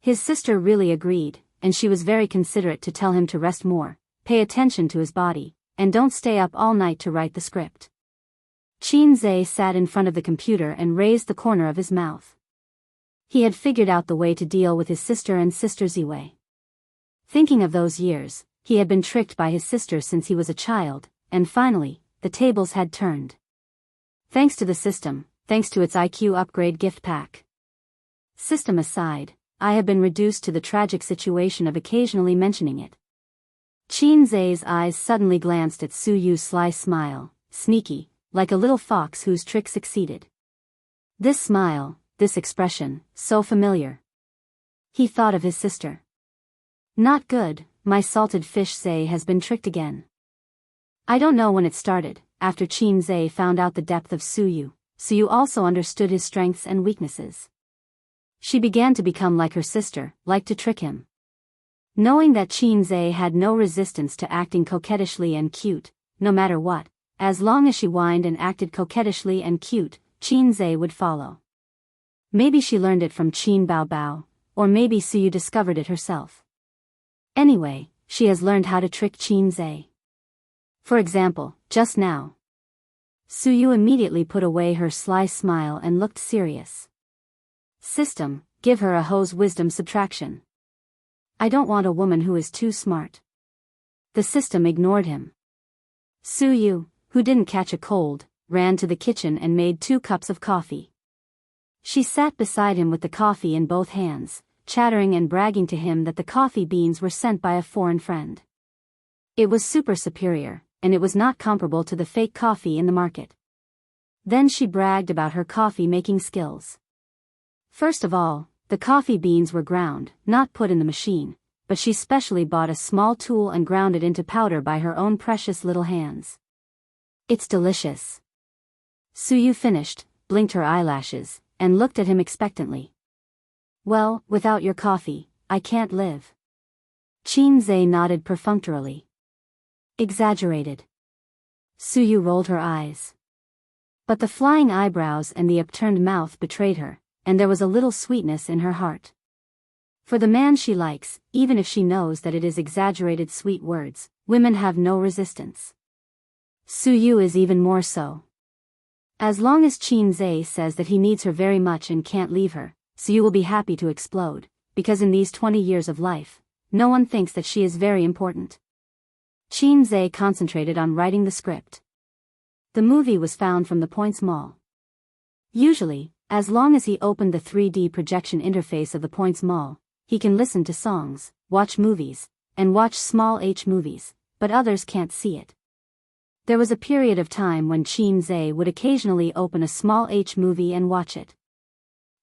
His sister really agreed, and she was very considerate to tell him to rest more, pay attention to his body, and don't stay up all night to write the script. Qinze sat in front of the computer and raised the corner of his mouth. He had figured out the way to deal with his sister and sister Ziwei. Thinking of those years, he had been tricked by his sister since he was a child, and finally, the tables had turned. Thanks to the system, thanks to its IQ upgrade gift pack. System aside, I have been reduced to the tragic situation of occasionally mentioning it. Qinze's eyes suddenly glanced at Suyu's sly smile, sneaky, like a little fox whose trick succeeded. This smile, this expression, so familiar. He thought of his sister. Not good, my salted fish Zay has been tricked again. I don't know when it started. After Qinze found out the depth of Suyu, Suyu also understood his strengths and weaknesses. She began to become like her sister, like to trick him. Knowing that Qinze had no resistance to acting coquettishly and cute, no matter what, as long as she whined and acted coquettishly and cute, Qinze would follow. Maybe she learned it from Qin Bao Bao, or maybe Suyu discovered it herself. Anyway, she has learned how to trick Qinze. For example, just now. Suyu immediately put away her sly smile and looked serious. System, give her a hose wisdom subtraction. I don't want a woman who is too smart. The system ignored him. Suyu, who didn't catch a cold, ran to the kitchen and made 2 cups of coffee. She sat beside him with the coffee in both hands, chattering and bragging to him that the coffee beans were sent by a foreign friend. It was super superior, and it was not comparable to the fake coffee in the market. Then she bragged about her coffee-making skills. First of all, the coffee beans were ground, not put in the machine, but she specially bought a small tool and ground it into powder by her own precious little hands. It's delicious. Suyu finished, blinked her eyelashes, and looked at him expectantly. Well, without your coffee, I can't live. Qinze nodded perfunctorily. Exaggerated. Suyu rolled her eyes. But the flying eyebrows and the upturned mouth betrayed her, and there was a little sweetness in her heart. For the man she likes, even if she knows that it is exaggerated sweet words, women have no resistance. Suyu is even more so. As long as Qinze says that he needs her very much and can't leave her, Suyu will be happy to explode, because in these 20 years of life, no one thinks that she is very important. Qinze concentrated on writing the script. The movie was found from the Points Mall. Usually, As long as he opened the 3D projection interface of the Points Mall, he can listen to songs, watch movies, and watch small H movies, but others can't see it. There was a period of time when Qin would occasionally open a small H movie and watch it.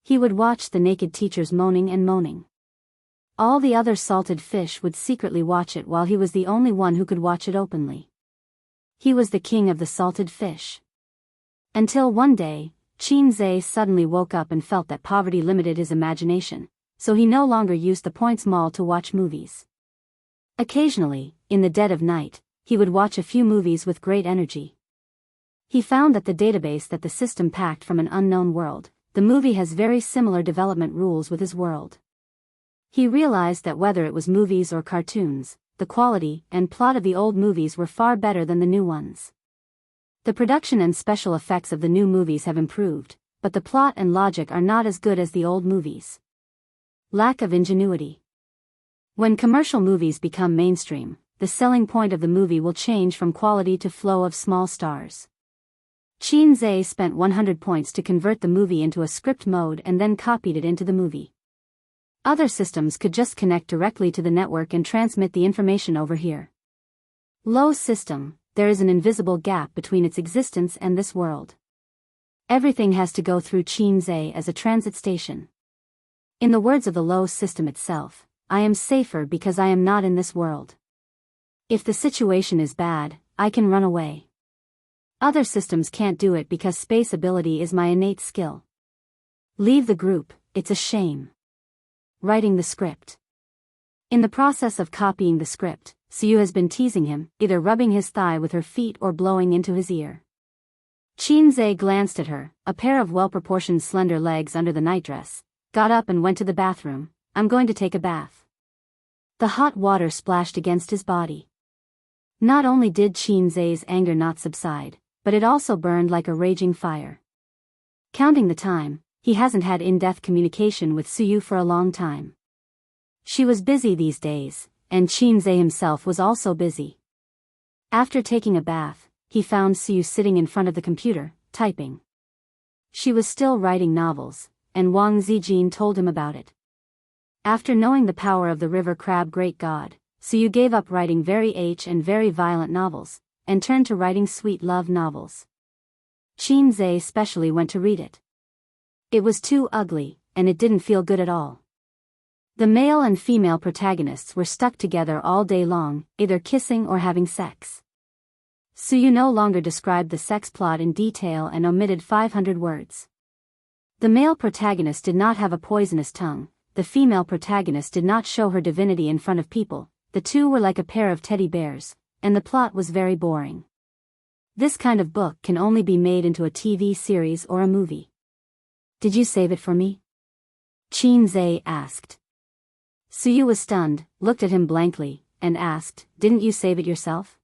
He would watch the naked teachers moaning and moaning. All the other salted fish would secretly watch it while he was the only one who could watch it openly. He was the king of the salted fish. Until one day, Qin suddenly woke up and felt that poverty limited his imagination, so he no longer used the Points Mall to watch movies. Occasionally, in the dead of night, he would watch a few movies with great energy. He found that the database that the system packed from an unknown world, the movie has very similar development rules with his world. He realized that whether it was movies or cartoons, the quality and plot of the old movies were far better than the new ones. The production and special effects of the new movies have improved, but the plot and logic are not as good as the old movies. Lack of ingenuity. When commercial movies become mainstream, the selling point of the movie will change from quality to flow of small stars. Qin spent 100 points to convert the movie into a script mode and then copied it into the movie. Other systems could just connect directly to the network and transmit the information over here. Low system, there is an invisible gap between its existence and this world. Everything has to go through Qin as a transit station. In the words of the low system itself, I am safer because I am not in this world. If the situation is bad, I can run away. Other systems can't do it because space ability is my innate skill. Leave the group, it's a shame. Writing the script. In the process of copying the script, Suyu has been teasing him, either rubbing his thigh with her feet or blowing into his ear. Qin glanced at her, a pair of well-proportioned slender legs under the nightdress, got up and went to the bathroom. I'm going to take a bath. The hot water splashed against his body. Not only did Qin's anger not subside, but it also burned like a raging fire. Counting the time, he hasn't had in-depth communication with Suyu for a long time. She was busy these days, and Qin himself was also busy. After taking a bath, he found Suyu sitting in front of the computer, typing. She was still writing novels, and Wang Zijin told him about it. After knowing the power of the river crab great god, Suyu gave up writing very H and very violent novels, and turned to writing sweet love novels. Qin especially went to read it. It was too ugly, and it didn't feel good at all. The male and female protagonists were stuck together all day long, either kissing or having sex. Suyu no longer described the sex plot in detail and omitted 500 words. The male protagonist did not have a poisonous tongue, the female protagonist did not show her divinity in front of people, the two were like a pair of teddy bears, and the plot was very boring. This kind of book can only be made into a TV series or a movie. Did you save it for me? Qin asked. Suyu was stunned, looked at him blankly, and asked, didn't you save it yourself?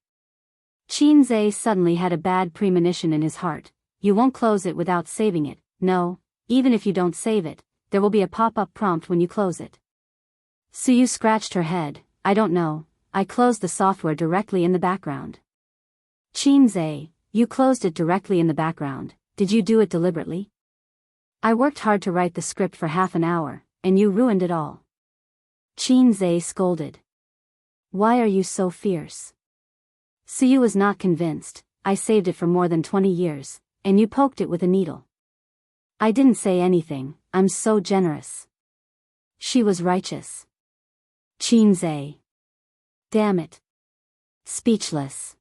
Qin suddenly had a bad premonition in his heart. You won't close it without saving it. No, even if you don't save it, there will be a pop-up prompt when you close it. Suyu scratched her head. I don't know, I closed the software directly in the background. Qin, you closed it directly in the background. Did you do it deliberately? I worked hard to write the script for half an hour, and you ruined it all. Qin scolded. Why are you so fierce? Suyu was not convinced. I saved it for more than 20 years, and you poked it with a needle. I didn't say anything, I'm so generous. She was righteous. Qin. Damn it. Speechless.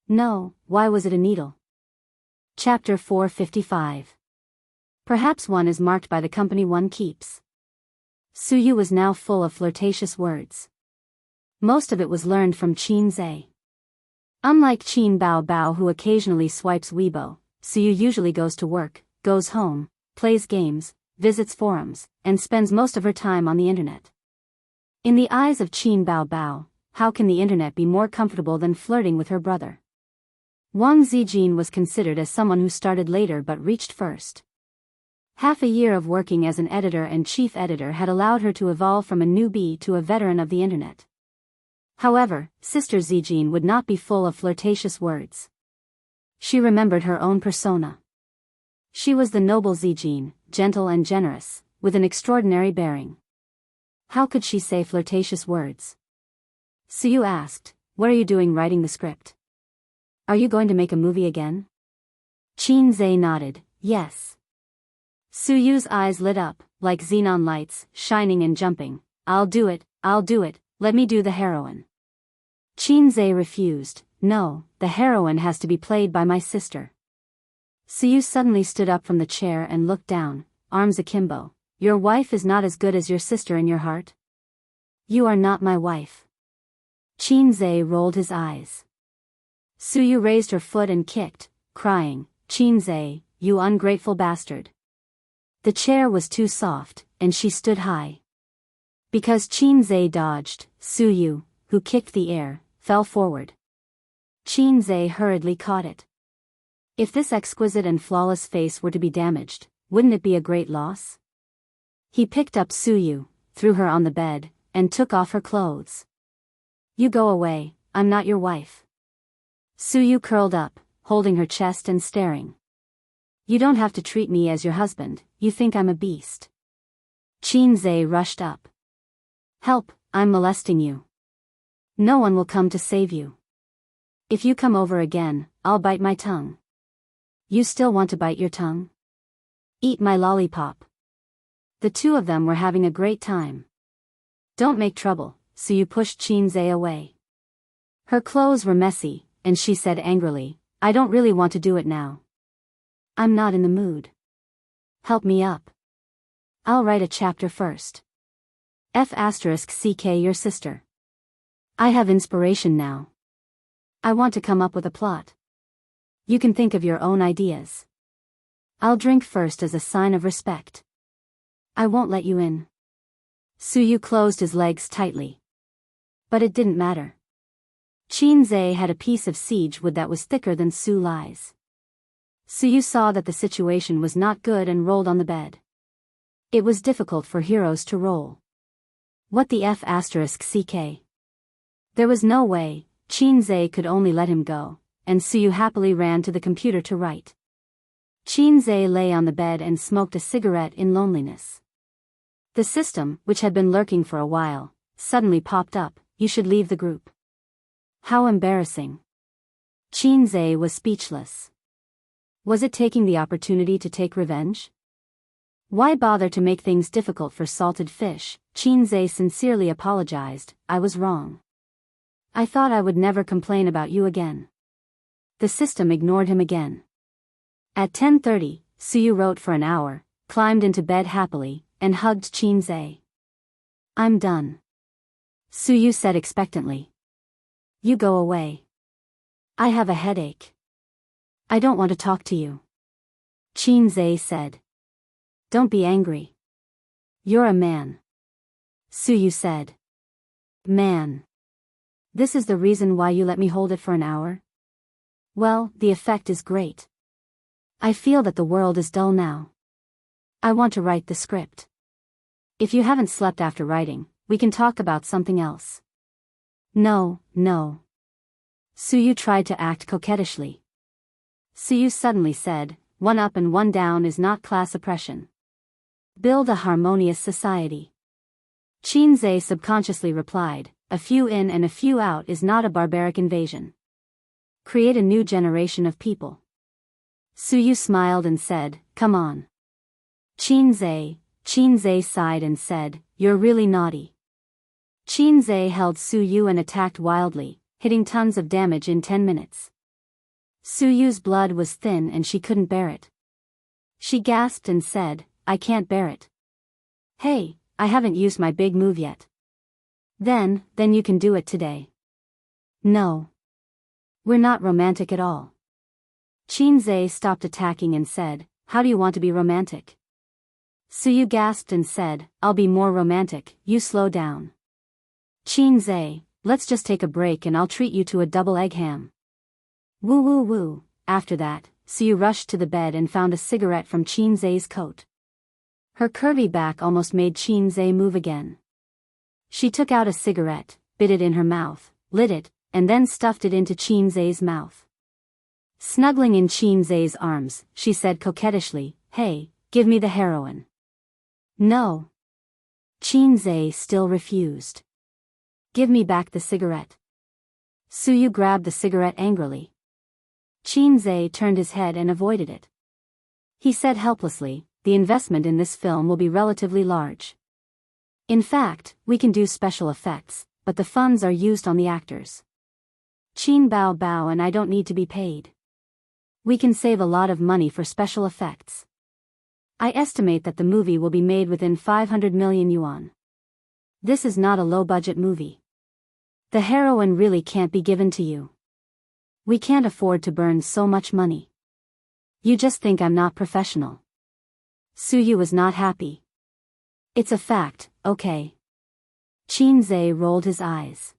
No, why was it a needle? Chapter 455. Perhaps one is marked by the company one keeps. Suyu was now full of flirtatious words. Most of it was learned from Qin. Unlike Qin Bao who occasionally swipes Weibo, Suyu usually goes to work, goes home, plays games, visits forums, and spends most of her time on the internet. In the eyes of Qin Bao, how can the internet be more comfortable than flirting with her brother? Wang Zijin was considered as someone who started later but reached first. Half a year of working as an editor and chief editor had allowed her to evolve from a newbie to a veteran of the internet. However, Sister Zijin would not be full of flirtatious words. She remembered her own persona. She was the noble Zijin, gentle and generous, with an extraordinary bearing. How could she say flirtatious words? Suyu asked, "What are you doing writing the script? Are you going to make a movie again?" Qinze nodded, "Yes." Suyu's eyes lit up, like xenon lights, shining and jumping. I'll do it, let me do the heroine." Qinze refused. "No, the heroine has to be played by my sister." Suyu suddenly stood up from the chair and looked down, arms akimbo. "Your wife is not as good as your sister in your heart? You are not my wife." Qinze rolled his eyes. Suyu raised her foot and kicked, crying, "Qinze, you ungrateful bastard." The chair was too soft, and she stood high. Because Qinze dodged, Suyu, who kicked the air, fell forward. Qinze hurriedly caught it. If this exquisite and flawless face were to be damaged, wouldn't it be a great loss? He picked up Suyu, threw her on the bed, and took off her clothes. "You go away, I'm not your wife." Suyu curled up, holding her chest and staring. "You don't have to treat me as your husband, you think I'm a beast." Qinze rushed up. "Help, I'm molesting you. No one will come to save you. If you come over again, I'll bite my tongue." "You still want to bite your tongue? Eat my lollipop." The two of them were having a great time. "Don't make trouble," Suyu pushed Qinze away. Her clothes were messy, and she said angrily, "I don't really want to do it now. I'm not in the mood. Help me up. I'll write a chapter first. F***ck your sister. I have inspiration now. I want to come up with a plot. You can think of your own ideas. I'll drink first as a sign of respect. I won't let you in." Suyu closed his legs tightly. But it didn't matter. Qinze had a piece of siege wood that was thicker than Su Lai's. Suyu saw that the situation was not good and rolled on the bed. It was difficult for heroes to roll. What the F***ck? There was no way. Qinze could only let him go, and Suyu happily ran to the computer to write. Qinze lay on the bed and smoked a cigarette in loneliness. The system, which had been lurking for a while, suddenly popped up, "You should leave the group." How embarrassing. Qinze was speechless. Was it taking the opportunity to take revenge? Why bother to make things difficult for salted fish? Qinze sincerely apologized, "I was wrong. I thought I would never complain about you again." The system ignored him again. At 10:30, Suyu wrote for an hour, climbed into bed happily, and hugged Qinze. "I'm done," Suyu said expectantly. "You go away. I have a headache. I don't want to talk to you." Qinze said. "Don't be angry. You're a man." Suyu said. "Man. This is the reason why you let me hold it for an hour? Well, the effect is great. I feel that the world is dull now. I want to write the script. If you haven't slept after writing, we can talk about something else." No. Suyu tried to act coquettishly. Suyu suddenly said, "One up and one down is not class oppression. Build a harmonious society." Qinze subconsciously replied, "A few in and a few out is not a barbaric invasion. Create a new generation of people." Suyu smiled and said, "Come on." Qinze sighed and said, "You're really naughty." Qinze held Suyu and attacked wildly, hitting tons of damage in 10 minutes. Suyu's blood was thin and she couldn't bear it. She gasped and said, "I can't bear it. Hey, I haven't used my big move yet." Then you can do it today." "No. We're not romantic at all." Qinze stopped attacking and said, "How do you want to be romantic?" Suyu gasped and said, "I'll be more romantic, you slow down." Qinze, "Let's just take a break and I'll treat you to a double egg ham." Woo woo woo. After that, Suyu rushed to the bed and found a cigarette from Qinze's coat. Her curvy back almost made Qinze move again. She took out a cigarette, bit it in her mouth, lit it, and then stuffed it into Qinze's mouth. Snuggling in Qinzai's arms, she said coquettishly, "Hey, give me the heroin." "No." Qinzai still refused. "Give me back the cigarette." Suyu grabbed the cigarette angrily. Qinzai turned his head and avoided it. He said helplessly, "The investment in this film will be relatively large. In fact, we can do special effects, but the funds are used on the actors. Qin Bao Bao and I don't need to be paid. We can save a lot of money for special effects. I estimate that the movie will be made within 500 million yuan. This is not a low-budget movie. The heroin really can't be given to you. We can't afford to burn so much money. You just think I'm not professional." Suyu was not happy. "It's a fact, okay?" Qinzai rolled his eyes.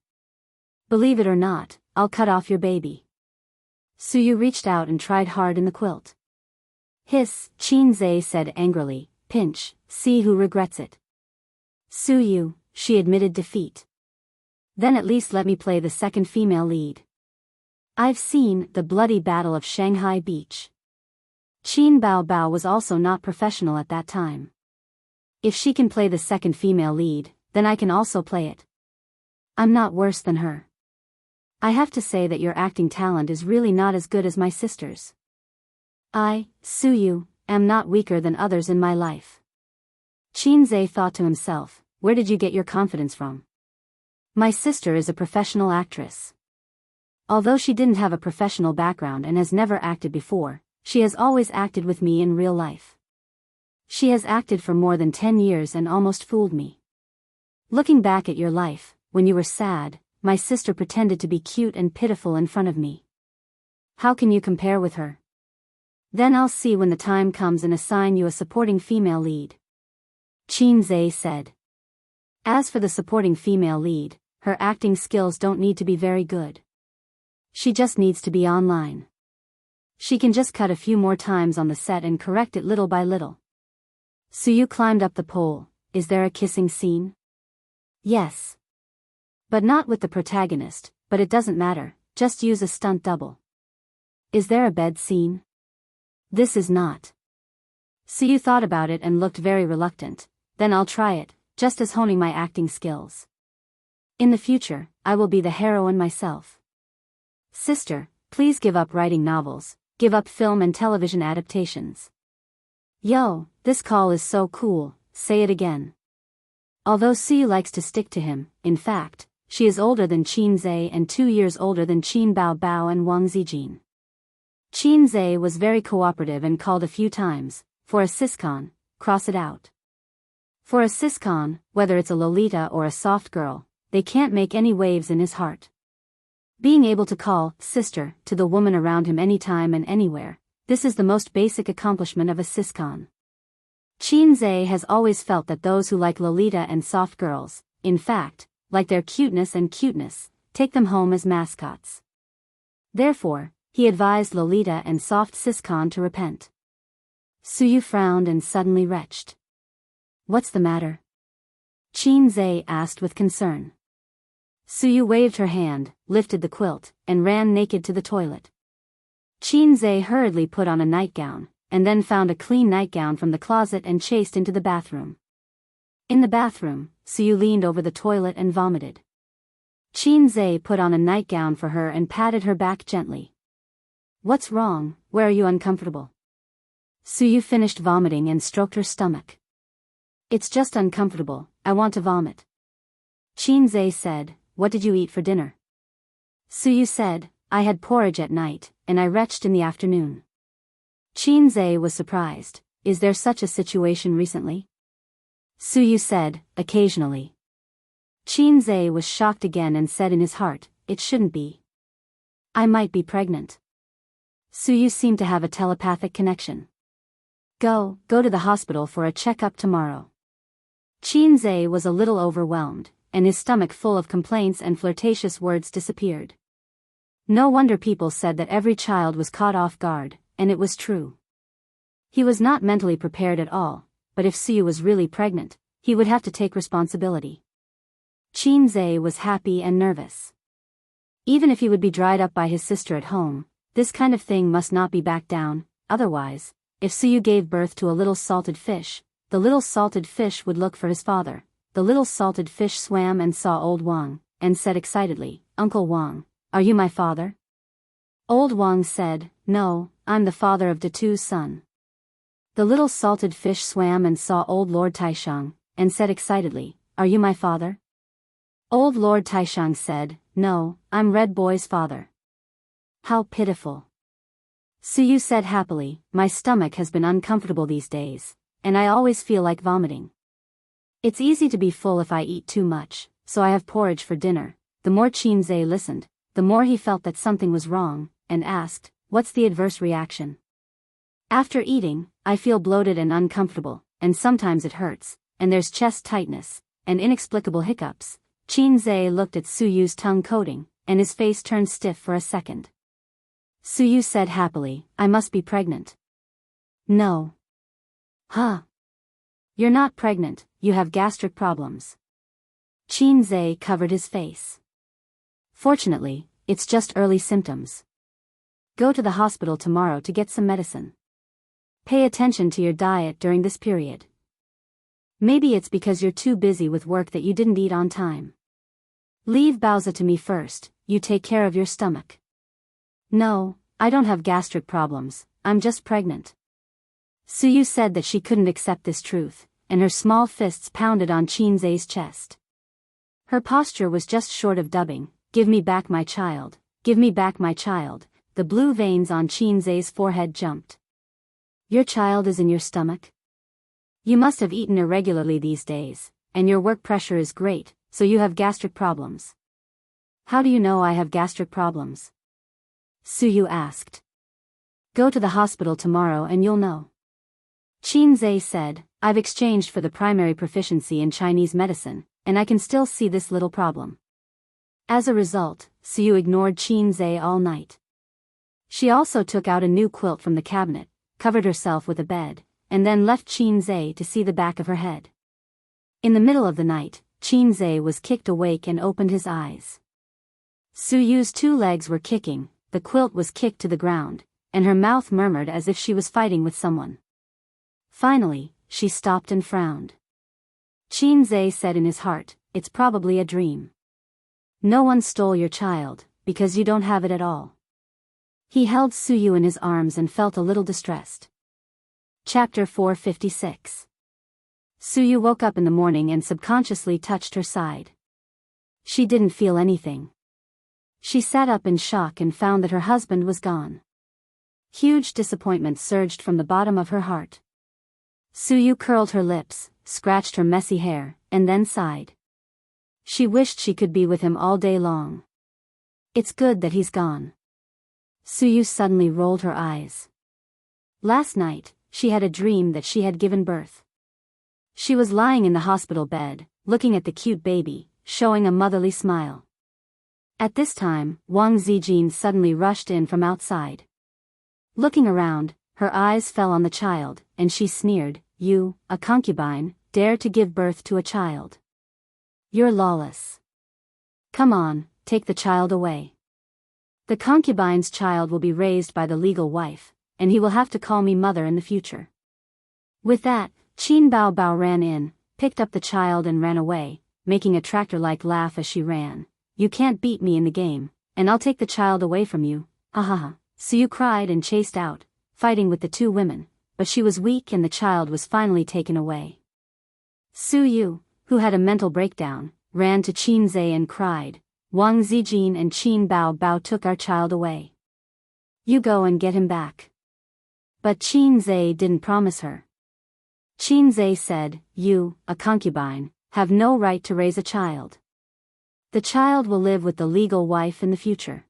"Believe it or not, I'll cut off your baby." Suyu reached out and tried hard in the quilt. "Hiss," Qinzai said angrily, "pinch, see who regrets it." "Suyu," she admitted defeat. "Then at least let me play the second female lead. I've seen The Bloody Battle of Shanghai Beach." Qin Bao Bao was also not professional at that time. "If she can play the second female lead, then I can also play it. I'm not worse than her. I have to say that your acting talent is really not as good as my sister's. I, Suyu, am not weaker than others in my life." Qinzai thought to himself, "Where did you get your confidence from? My sister is a professional actress. Although she didn't have a professional background and has never acted before, she has always acted with me in real life. She has acted for more than 10 years and almost fooled me. Looking back at your life, when you were sad, my sister pretended to be cute and pitiful in front of me. How can you compare with her? Then I'll see when the time comes and assign you a supporting female lead." Qinzai said. As for the supporting female lead, her acting skills don't need to be very good. She just needs to be online. She can just cut a few more times on the set and correct it little by little. Suyu climbed up the pole. "Is there a kissing scene?" "Yes. But not with the protagonist, but it doesn't matter, just use a stunt double." "Is there a bed scene?" "This is not." Suyu thought about it and looked very reluctant. "Then I'll try it, just as honing my acting skills. In the future, I will be the heroine myself." "Sister, please give up writing novels, give up film and television adaptations." "Yo, this call is so cool, say it again." Although Suyu likes to stick to him, in fact, she is older than Qinzai and 2 years older than Qin Bao Bao and Wang Zijin. Qinzai was very cooperative and called a few times, "For a siscon, cross it out." For a siscon, whether it's a Lolita or a soft girl, they can't make any waves in his heart. Being able to call sister to the woman around him anytime and anywhere, this is the most basic accomplishment of a siscon. Qinzai has always felt that those who like Lolita and soft girls, in fact, like their cuteness and cuteness, take them home as mascots. Therefore, he advised Lolita and soft siscon to repent. Suyu frowned and suddenly retched. "What's the matter?" Qinzai asked with concern. Suyu waved her hand, lifted the quilt, and ran naked to the toilet. Qinzai hurriedly put on a nightgown, and then found a clean nightgown from the closet and chased into the bathroom. In the bathroom, Suyu leaned over the toilet and vomited. Qinzai put on a nightgown for her and patted her back gently. "What's wrong? Where are you uncomfortable?" Suyu finished vomiting and stroked her stomach. "It's just uncomfortable, I want to vomit." Qinzai said, "What did you eat for dinner?" Suyu said, "I had porridge at night, and I retched in the afternoon." Qinzai was surprised. "Is there such a situation recently?" Suyu said, "Occasionally." Qinzai was shocked again and said in his heart, "It shouldn't be. I might be pregnant." Suyu seemed to have a telepathic connection. Go to the hospital for a checkup tomorrow." Qinzai was a little overwhelmed, and his stomach full of complaints and flirtatious words disappeared. No wonder people said that every child was caught off guard, and it was true. He was not mentally prepared at all, but if Suyu was really pregnant, he would have to take responsibility. Qinzai was happy and nervous. Even if he would be dried up by his sister at home, This kind of thing must not be backed down, otherwise, if Suyu gave birth to a little salted fish, the little salted fish would look for his father. The little salted fish swam and saw old Wang, and said excitedly, "Uncle Wang, are you my father?" Old Wang said, "No, I'm the father of Datu's son." The little salted fish swam and saw old Lord Taishang, and said excitedly, "Are you my father?" Old Lord Taishang said, "No, I'm Red Boy's father." How pitiful. Suyu said happily, "My stomach has been uncomfortable these days, and I always feel like vomiting. It's easy to be full if I eat too much, so I have porridge for dinner." The more Qinzhe listened, the more he felt that something was wrong, and asked, "What's the adverse reaction?" "After eating, I feel bloated and uncomfortable, and sometimes it hurts, and there's chest tightness, and inexplicable hiccups." Qinzhe looked at Suyu's tongue coating, and his face turned stiff for a second. Suyu said happily, "I must be pregnant." "No." "Huh. You're not pregnant, you have gastric problems." Qinzhe covered his face. "Fortunately, it's just early symptoms. Go to the hospital tomorrow to get some medicine. Pay attention to your diet during this period. Maybe it's because you're too busy with work that you didn't eat on time. Leave Baozi to me first, you take care of your stomach." "No, I don't have gastric problems, I'm just pregnant." Suyu said that she couldn't accept this truth, and her small fists pounded on Qinzhe's chest. Her posture was just short of dubbing, "Give me back my child, give me back my child." The blue veins on Qinzhe's forehead jumped. "Your child is in your stomach? You must have eaten irregularly these days, and your work pressure is great, so you have gastric problems." "How do you know I have gastric problems?" Suyu asked. "Go to the hospital tomorrow and you'll know." Qinzhe said, "I've exchanged for the primary proficiency in Chinese medicine, and I can still see this little problem." As a result, Suyu ignored Qinzhe all night. She also took out a new quilt from the cabinet, covered herself with a bed, and then left Qinzhe to see the back of her head. In the middle of the night, Qinzhe was kicked awake and opened his eyes. Suyu's two legs were kicking, the quilt was kicked to the ground, and her mouth murmured as if she was fighting with someone. Finally, she stopped and frowned. Qinzhe said in his heart, "It's probably a dream. No one stole your child, because you don't have it at all." He held Suyu in his arms and felt a little distressed. Chapter 456. Suyu woke up in the morning and subconsciously touched her side. She didn't feel anything. She sat up in shock and found that her husband was gone. Huge disappointment surged from the bottom of her heart. Suyu curled her lips, scratched her messy hair, and then sighed. She wished she could be with him all day long. It's good that he's gone. Suyu suddenly rolled her eyes. Last night, she had a dream that she had given birth. She was lying in the hospital bed, looking at the cute baby, showing a motherly smile. At this time, Wang Zijin suddenly rushed in from outside. Looking around, her eyes fell on the child, and she sneered, "You, a concubine, dare to give birth to a child. You're lawless. Come on, take the child away. The concubine's child will be raised by the legal wife, and he will have to call me mother in the future." With that, Qin Bao Bao ran in, picked up the child and ran away, making a tractor-like laugh as she ran. "You can't beat me in the game, and I'll take the child away from you, ha ha ha." Suyu cried and chased out, fighting with the two women, but she was weak and the child was finally taken away. Suyu, who had a mental breakdown, ran to Qinzhe and cried, "Wang Zijin and Qin Bao Bao took our child away. You go and get him back." But Qinzhe didn't promise her. Qinzhe said, "You, a concubine, have no right to raise a child. The child will live with the legal wife in the future."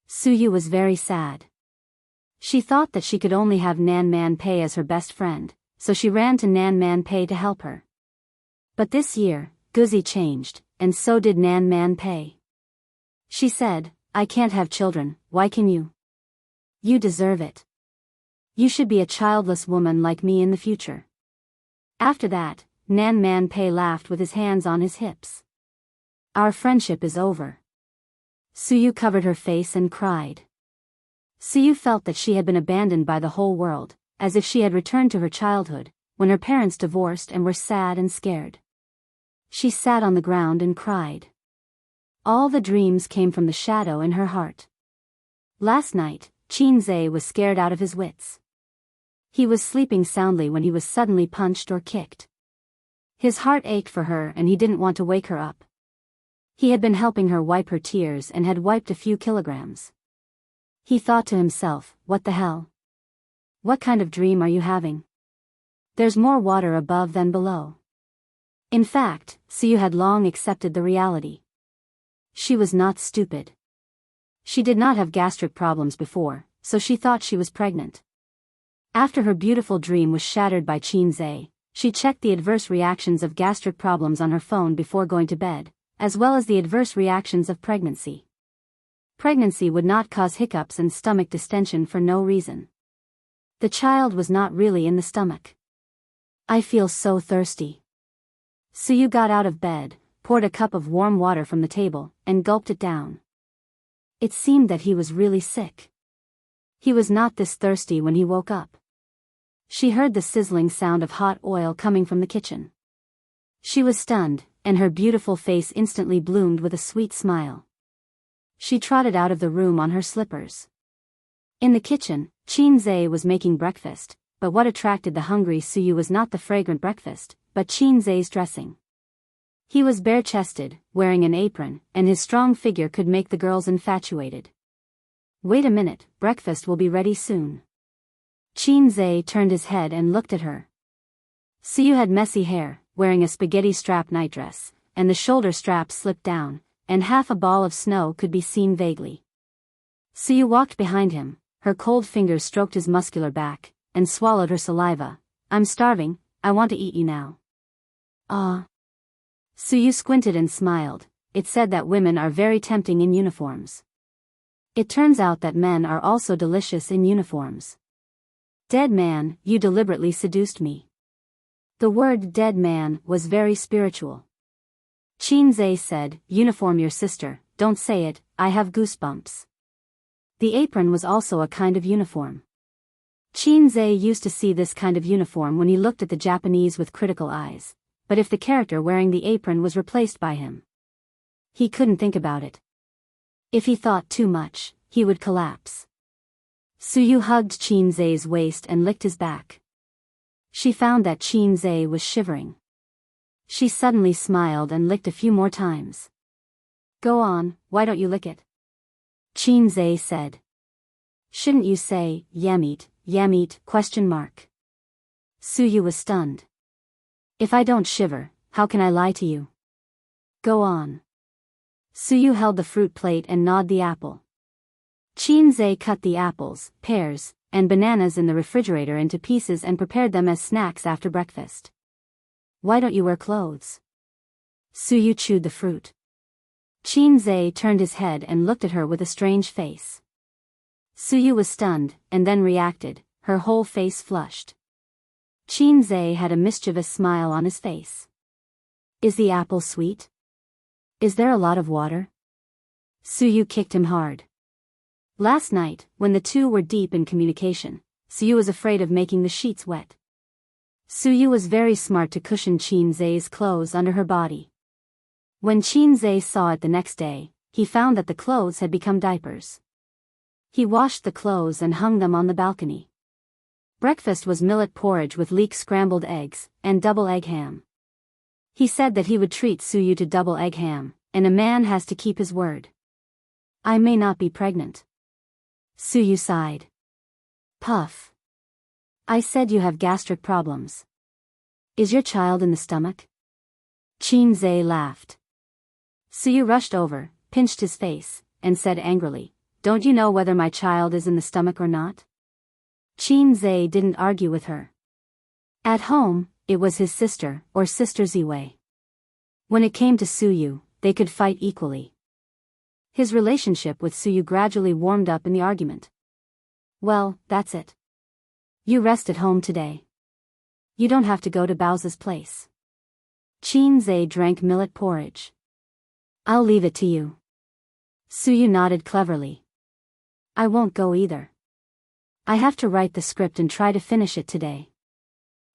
Suyu was very sad. She thought that she could only have Nan Man Pei as her best friend, so she ran to Nan Man Pei to help her. But this year, Guzi changed, and so did Nan Man Pei. She said, "I can't have children, why can you? You deserve it. You should be a childless woman like me in the future." After that, Nan Man Pei laughed with his hands on his hips. "Our friendship is over." Suyu covered her face and cried. Suyu felt that she had been abandoned by the whole world, as if she had returned to her childhood, when her parents divorced and were sad and scared. She sat on the ground and cried. All the dreams came from the shadow in her heart. Last night, Chinze was scared out of his wits. He was sleeping soundly when he was suddenly punched or kicked. His heart ached for her and he didn't want to wake her up. He had been helping her wipe her tears and had wiped a few kilograms. He thought to himself, what the hell? What kind of dream are you having? There's more water above than below. In fact, Suyu had long accepted the reality. She was not stupid. She did not have gastric problems before, so she thought she was pregnant. After her beautiful dream was shattered by Chinze, she checked the adverse reactions of gastric problems on her phone before going to bed, as well as the adverse reactions of pregnancy. Pregnancy would not cause hiccups and stomach distension for no reason. The child was not really in the stomach. I feel so thirsty. Suyu got out of bed, poured a cup of warm water from the table, and gulped it down. It seemed that he was really sick. He was not this thirsty when he woke up. She heard the sizzling sound of hot oil coming from the kitchen. She was stunned, and her beautiful face instantly bloomed with a sweet smile. She trotted out of the room on her slippers. In the kitchen, Chinze was making breakfast, but what attracted the hungry Suyu was not the fragrant breakfast, but Chinze's dressing. He was bare-chested, wearing an apron, and his strong figure could make the girls infatuated. Wait a minute, breakfast will be ready soon. Chinze turned his head and looked at her. Suyu had messy hair, wearing a spaghetti-strap nightdress, and the shoulder straps slipped down, and half a ball of snow could be seen vaguely. Suyu walked behind him, her cold fingers stroked his muscular back, and swallowed her saliva. I'm starving, I want to eat you now. Ah. Suyu squinted and smiled. It said that women are very tempting in uniforms. It turns out that men are also delicious in uniforms. Dead man, you deliberately seduced me. The word dead man was very spiritual. Chinze said, uniform your sister, don't say it, I have goosebumps. The apron was also a kind of uniform. Chinze used to see this kind of uniform when he looked at the Japanese with critical eyes, but if the character wearing the apron was replaced by him, he couldn't think about it. If he thought too much, he would collapse. Suyu hugged Chinze's waist and licked his back. She found that Chinze was shivering. She suddenly smiled and licked a few more times. Go on, why don't you lick it? Chinze said. Shouldn't you say, yamit, question mark. Suyu was stunned. If I don't shiver, how can I lie to you? Go on. Suyu held the fruit plate and gnawed the apple. Chinze cut the apples, pears, and bananas in the refrigerator into pieces and prepared them as snacks after breakfast. Why don't you wear clothes? Suyu chewed the fruit. Chinze turned his head and looked at her with a strange face. Suyu was stunned, and then reacted, her whole face flushed. Chinze had a mischievous smile on his face. Is the apple sweet? Is there a lot of water? Suyu kicked him hard. Last night, when the two were deep in communication, Suyu was afraid of making the sheets wet. Suyu was very smart to cushion Chinze's clothes under her body. When Chinze saw it the next day, he found that the clothes had become diapers. He washed the clothes and hung them on the balcony. Breakfast was millet porridge with leek scrambled eggs, and double egg ham. He said that he would treat Suyu to double egg ham, and a man has to keep his word. I may not be pregnant. Suyu sighed. Puff. I said you have gastric problems. Is your child in the stomach? Chinze laughed. Suyu rushed over, pinched his face, and said angrily, don't you know whether my child is in the stomach or not? Chinze didn't argue with her. At home, it was his sister, or Sister Ziwei. When it came to Suyu, they could fight equally. His relationship with Suyu gradually warmed up in the argument. Well, that's it. You rest at home today. You don't have to go to Bao's place. Chinze drank millet porridge. I'll leave it to you. Suyu nodded cleverly. I won't go either. I have to write the script and try to finish it today.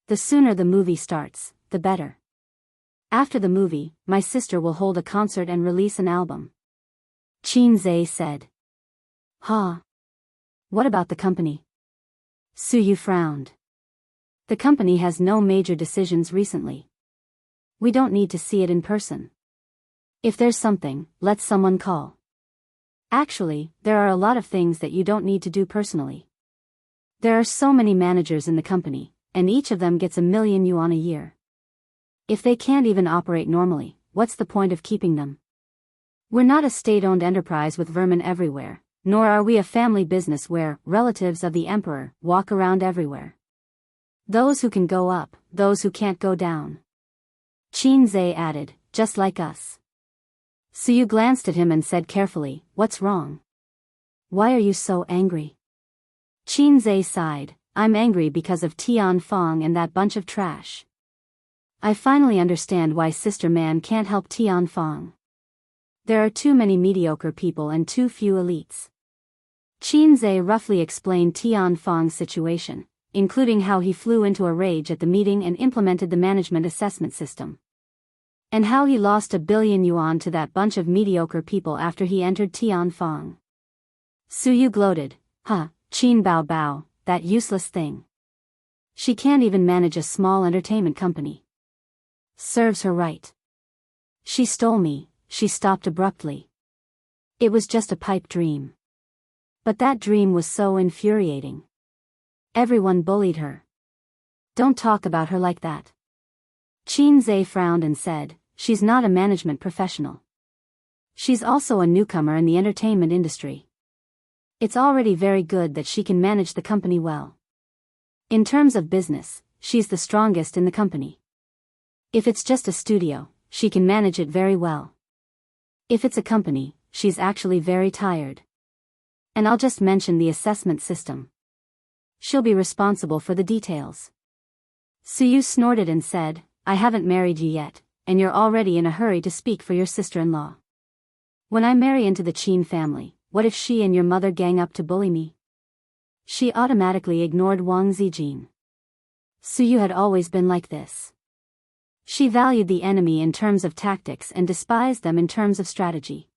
The sooner the movie starts, the better. After the movie, my sister will hold a concert and release an album. Qinze said. Huh? What about the company? Suyu frowned. The company has no major decisions recently. We don't need to see it in person. If there's something, let someone call. Actually, there are a lot of things that you don't need to do personally. There are so many managers in the company, and each of them gets 1 million yuan a year. If they can't even operate normally, what's the point of keeping them? We're not a state-owned enterprise with vermin everywhere, nor are we a family business where relatives of the emperor walk around everywhere. Those who can go up, those who can't go down. Qinze added, just like us. Suyu glanced at him and said carefully, what's wrong? Why are you so angry? Qinze sighed, I'm angry because of Tian Fong and that bunch of trash. I finally understand why Sister Man can't help Tian Fong. There are too many mediocre people and too few elites. Qinze roughly explained Tian Fong's situation, including how he flew into a rage at the meeting and implemented the management assessment system. And how he lost 1 billion yuan to that bunch of mediocre people after he entered Tian Fong. Suyu gloated, huh, Qin Bao Bao, that useless thing. She can't even manage a small entertainment company. Serves her right. She stole me, she stopped abruptly. It was just a pipe dream. But that dream was so infuriating. Everyone bullied her. Don't talk about her like that. Qinze frowned and said, she's not a management professional. She's also a newcomer in the entertainment industry. It's already very good that she can manage the company well. In terms of business, she's the strongest in the company. If it's just a studio, she can manage it very well. If it's a company, she's actually very tired. And I'll just mention the assessment system. She'll be responsible for the details. Suyu snorted and said, I haven't married you yet, and you're already in a hurry to speak for your sister-in-law. When I marry into the Qin family, what if she and your mother gang up to bully me? She automatically ignored Wang Zijin. Suyu had always been like this. She valued the enemy in terms of tactics and despised them in terms of strategy.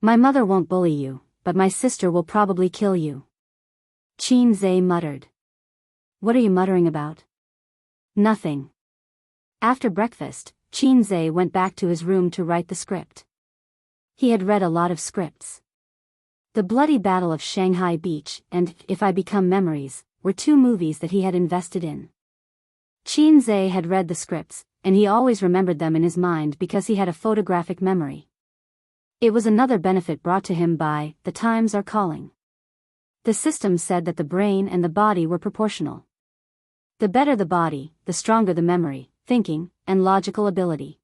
My mother won't bully you, but my sister will probably kill you. Qinze muttered. What are you muttering about? Nothing. After breakfast, Qinze went back to his room to write the script. He had read a lot of scripts. The Bloody Battle of Shanghai Beach and If I Become Memories were 2 movies that he had invested in. Qinze had read the scripts, and he always remembered them in his mind because he had a photographic memory. It was another benefit brought to him by The Times Are Calling. The system said that the brain and the body were proportional. The better the body, the stronger the memory, thinking, and logical ability.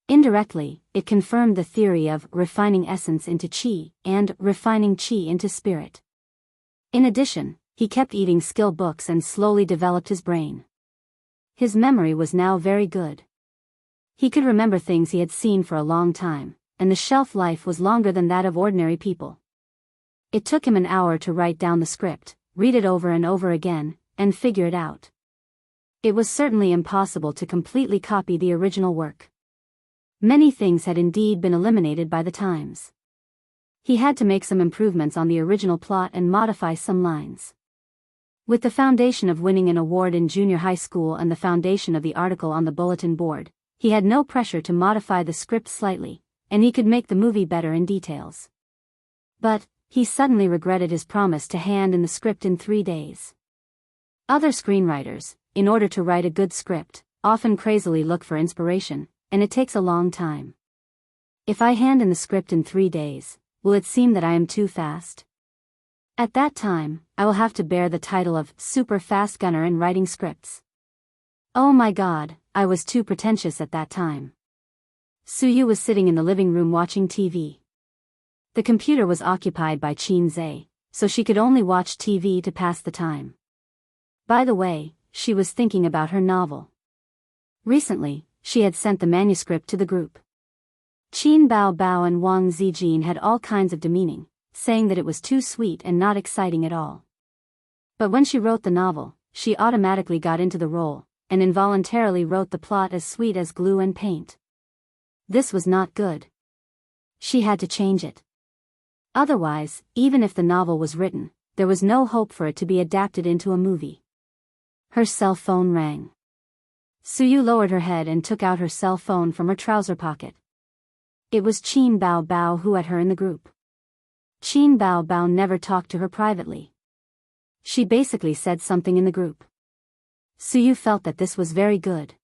Indirectly, it confirmed the theory of refining essence into qi and refining qi into spirit. In addition, he kept eating skill books and slowly developed his brain. His memory was now very good. He could remember things he had seen for a long time, and the shelf life was longer than that of ordinary people. It took him an hour to write down the script, read it over and over again, and figure it out. It was certainly impossible to completely copy the original work. Many things had indeed been eliminated by the times. He had to make some improvements on the original plot and modify some lines. With the foundation of winning an award in junior high school and the foundation of the article on the bulletin board, he had no pressure to modify the script slightly, and he could make the movie better in details. But he suddenly regretted his promise to hand in the script in 3 days. Other screenwriters, in order to write a good script, often crazily look for inspiration, and it takes a long time. If I hand in the script in 3 days, will it seem that I am too fast? At that time, I will have to bear the title of super fast gunner in writing scripts. Oh my God, I was too pretentious at that time. Suyu was sitting in the living room watching TV. The computer was occupied by Qinze, so she could only watch TV to pass the time. By the way, she was thinking about her novel. Recently, she had sent the manuscript to the group. Qin Bao Bao and Wang Zijin had all kinds of demeaning, saying that it was too sweet and not exciting at all. But when she wrote the novel, she automatically got into the role, and involuntarily wrote the plot as sweet as glue and paint. This was not good. She had to change it. Otherwise, even if the novel was written, there was no hope for it to be adapted into a movie. Her cell phone rang. Suyu lowered her head and took out her cell phone from her trouser pocket. It was Qin Bao Bao who had her in the group. Qin Bao Bao never talked to her privately. She basically said something in the group. Suyu felt that this was very good.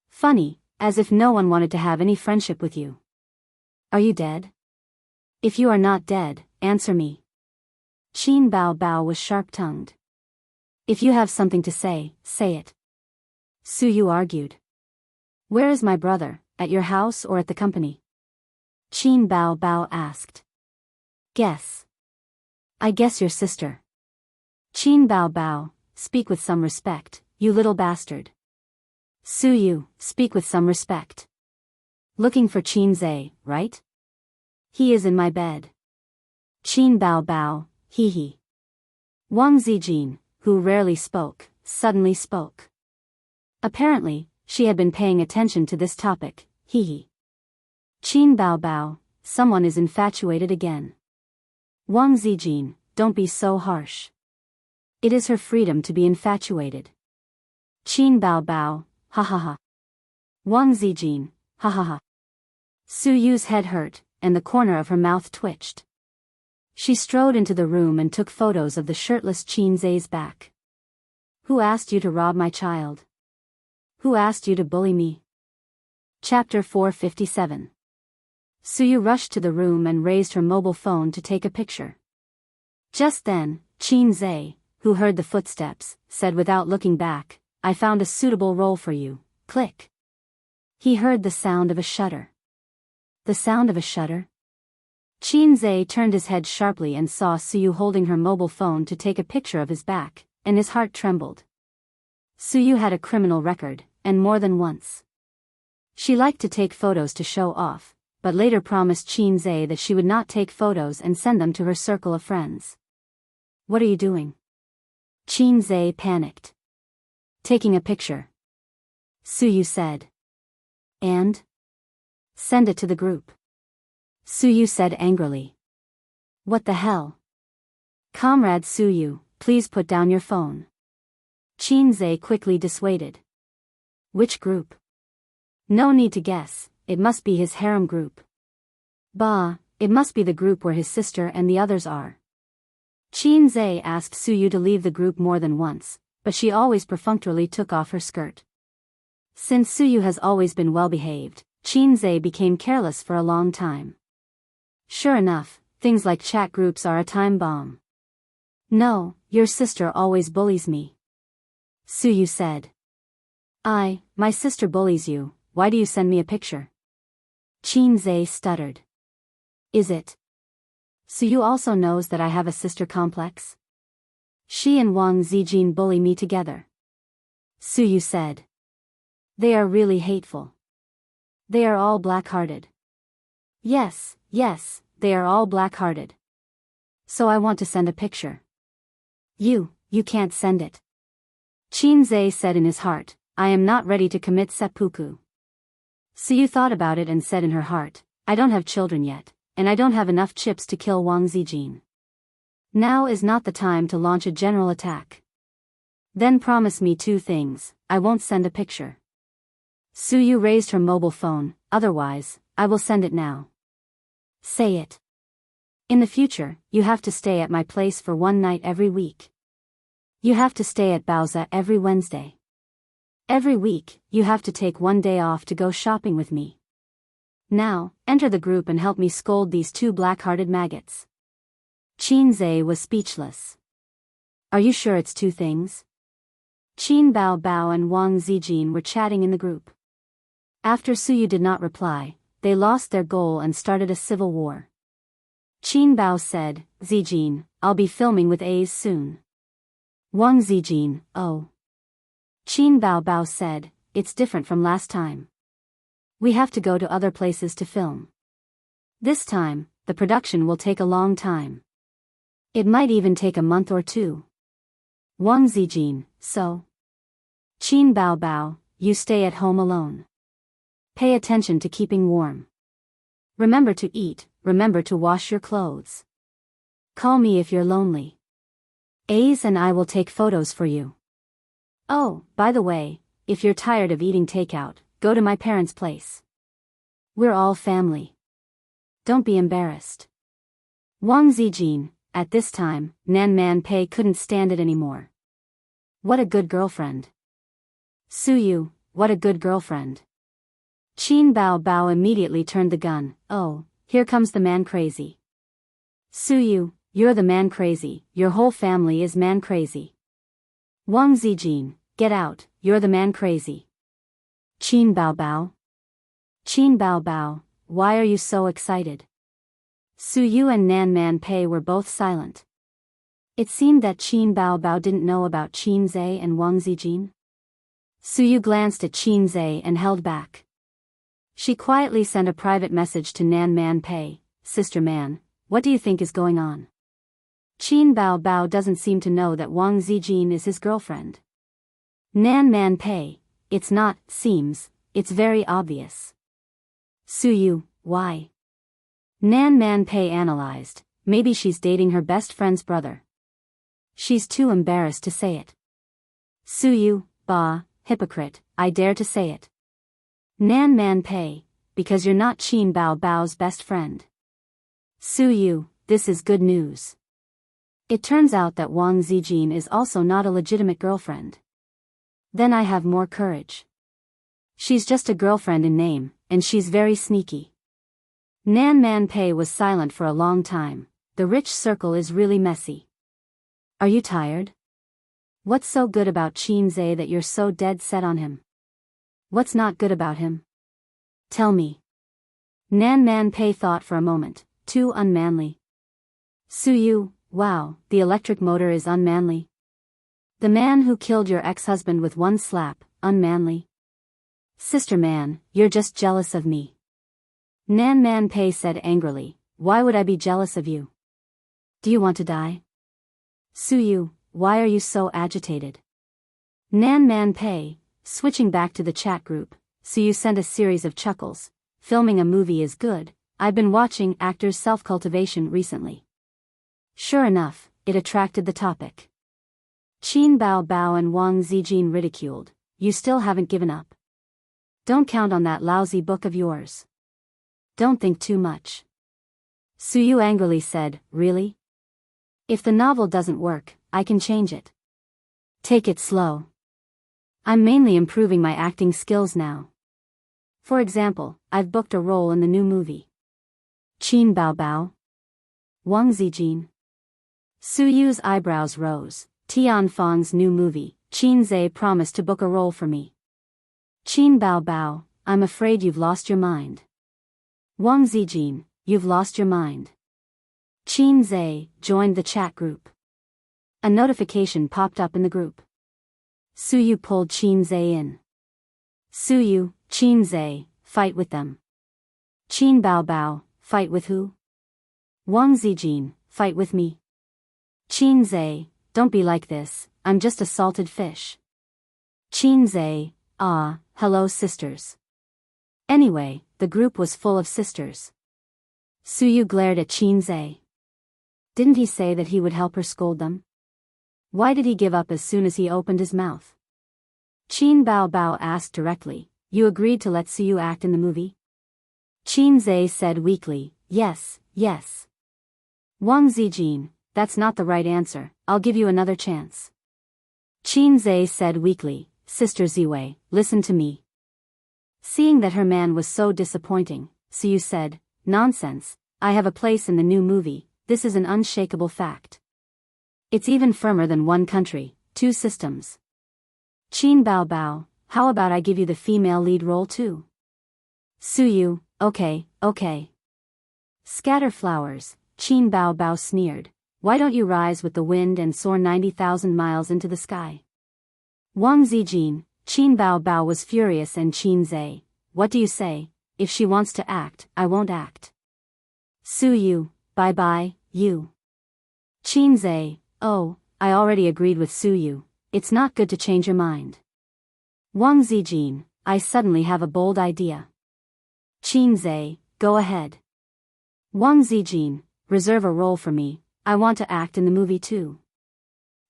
Funny, as if no one wanted to have any friendship with you. Are you dead? If you are not dead, answer me. Qin Bao Bao was sharp-tongued. If you have something to say, say it. Suyu argued. Where is my brother, at your house or at the company? Qin Bao Bao asked. Guess. I guess your sister. Qin Bao Bao, speak with some respect, you little bastard. Suyu, speak with some respect. Looking for Qin Zhe, right? He is in my bed. Qin Bao Bao, hee hee. Wang Zijin, who rarely spoke, suddenly spoke. Apparently, she had been paying attention to this topic, hee hee. Qin Bao Bao, someone is infatuated again. Wang Zijin, don't be so harsh. It is her freedom to be infatuated. Qin Bao Bao, ha ha ha. Wang Zijin, ha ha ha. Suyu's head hurt, and the corner of her mouth twitched. She strode into the room and took photos of the shirtless Qin Zhe's back. Who asked you to rob my child? Who asked you to bully me? Chapter 457. Suyu rushed to the room and raised her mobile phone to take a picture. Just then, Qin Zhe, who heard the footsteps, said without looking back, I found a suitable role for you, click. He heard the sound of a shutter. The sound of a shutter? Qin Zhe turned his head sharply and saw Suyu holding her mobile phone to take a picture of his back, and his heart trembled. Suyu had a criminal record, and more than once. She liked to take photos to show off, but later promised Qin Zhe that she would not take photos and send them to her circle of friends. What are you doing? Qin Zhe panicked. Taking a picture. Suyu said. And? Send it to the group. Suyu said angrily. What the hell? Comrade Suyu, please put down your phone. Qin Zhe quickly dissuaded. Which group? No need to guess, it must be his harem group. Bah, it must be the group where his sister and the others are. Qin Zhe asked Suyu to leave the group more than once, but she always perfunctorily took off her skirt. Since Suyu has always been well-behaved, Qin Zhe became careless for a long time. Sure enough, things like chat groups are a time bomb. No, your sister always bullies me. Suyu said. My sister bullies you, why do you send me a picture? Qin Zhe stuttered. Is it? Suyu also knows that I have a sister complex? She and Wang Zijin bully me together. Suyu said. They are really hateful. They are all black-hearted. Yes, they are all black-hearted. So I want to send a picture. You can't send it. Qin Zhe said in his heart, I am not ready to commit seppuku. Suyu thought about it and said in her heart, I don't have children yet, and I don't have enough chips to kill Wang Zijin. Now is not the time to launch a general attack. Then promise me two things, I won't send a picture. Suyu raised her mobile phone, otherwise, I will send it now. Say it. In the future, you have to stay at my place for one night every week. You have to stay at Baoza every Wednesday. Every week, you have to take one day off to go shopping with me. Now, enter the group and help me scold these two black-hearted maggots. Qin Zhe was speechless. Are you sure it's two things? Qin Bao Bao and Wang Zijin were chatting in the group. After Suyu did not reply, they lost their goal and started a civil war. Qin Bao said, Zijin, I'll be filming with A's soon. Wang Zijin, oh. Qin Bao Bao said, it's different from last time. We have to go to other places to film. This time, the production will take a long time. It might even take a month or two. Wang Zijin, so? Qin Bao Bao, you stay at home alone. Pay attention to keeping warm. Remember to eat, remember to wash your clothes. Call me if you're lonely. Ace and I will take photos for you. Oh, by the way, if you're tired of eating takeout, go to my parents' place. We're all family. Don't be embarrassed. Wang Zijin, at this time, Nan Man Pei couldn't stand it anymore. What a good girlfriend. Suyu, what a good girlfriend. Qin Bao Bao immediately turned the gun. Oh, here comes the man crazy. Suyu, you're the man crazy, your whole family is man crazy. Wang Zijin, get out, you're the man crazy. Qin Bao Bao. Qin Bao Bao, why are you so excited? Suyu and Nan Man Pei were both silent. It seemed that Qin Bao Bao didn't know about Qin Zhe and Wang Zijin. Suyu glanced at Qin Zhe and held back. She quietly sent a private message to Nan Man Pei. Sister Man, what do you think is going on? Qin Bao Bao doesn't seem to know that Wang Zijin is his girlfriend. Nan Man Pei, it's not, seems, it's very obvious. Suyu, why? Nan Man Pei analyzed, maybe she's dating her best friend's brother. She's too embarrassed to say it. Suyu, bah, hypocrite, I dare to say it. Nan Man Pei, because you're not Qin Bao Bao's best friend. Suyu, this is good news. It turns out that Wang Zijin is also not a legitimate girlfriend. Then I have more courage. She's just a girlfriend in name, and she's very sneaky. Nan Man Pei was silent for a long time. The rich circle is really messy. Are you tired? What's so good about Qin Zhe that you're so dead set on him? What's not good about him? Tell me. Nan Man Pei thought for a moment. Too unmanly. Suyu, wow, the electric motor is unmanly. The man who killed your ex-husband with one slap, unmanly. Sister Man, you're just jealous of me. Nan Man Pei said angrily, why would I be jealous of you? Do you want to die? Suyu, why are you so agitated? Nan Man Pei, switching back to the chat group, Suyu sent a series of chuckles. Filming a movie is good, I've been watching actors' self-cultivation recently. Sure enough, it attracted the topic. Qin Bao Bao and Wang Zijin ridiculed, you still haven't given up. Don't count on that lousy book of yours. Don't think too much. Suyu angrily said, really? If the novel doesn't work, I can change it. Take it slow. I'm mainly improving my acting skills now. For example, I've booked a role in the new movie. Qin Bao Bao. Wang Zijin. Suyu's eyebrows rose. Tian Fang's new movie, Qin Zhe promised to book a role for me. Qin Bao Bao, I'm afraid you've lost your mind. Wang Zijin, you've lost your mind. Qin Zhe joined the chat group. A notification popped up in the group. Suyu pulled Qin Zhe in. Suyu, Qin Zhe, fight with them. Qin Bao Bao, fight with who? Wang Zijin, fight with me. Qin Zhe, don't be like this, I'm just a salted fish. Qin Zhe, ah, hello sisters. Anyway, the group was full of sisters. Suyu glared at Qin Zhe. Didn't he say that he would help her scold them? Why did he give up as soon as he opened his mouth? Qin Bao Bao asked directly, you agreed to let Suyu act in the movie? Qin Zhe said weakly, yes, yes. Wang Zijin, that's not the right answer, I'll give you another chance. Qin Zhe said weakly, Sister Ziwei, listen to me. Seeing that her man was so disappointing, Suyu said, nonsense, I have a place in the new movie, this is an unshakable fact. It's even firmer than one country, two systems. Qin Bao Bao, how about I give you the female lead role too? Suyu, okay, okay. Scatter flowers, Qin Bao Bao sneered. Why don't you rise with the wind and soar 90,000 miles into the sky? Wang Zijin, Qin Bao Bao was furious and Qin Zhe, what do you say, if she wants to act, I won't act. Suyu, bye-bye, you. Chinze, oh, I already agreed with Suyu, it's not good to change your mind. Wang Zijin, I suddenly have a bold idea. Chinze, go ahead. Wang Zijin, reserve a role for me, I want to act in the movie too.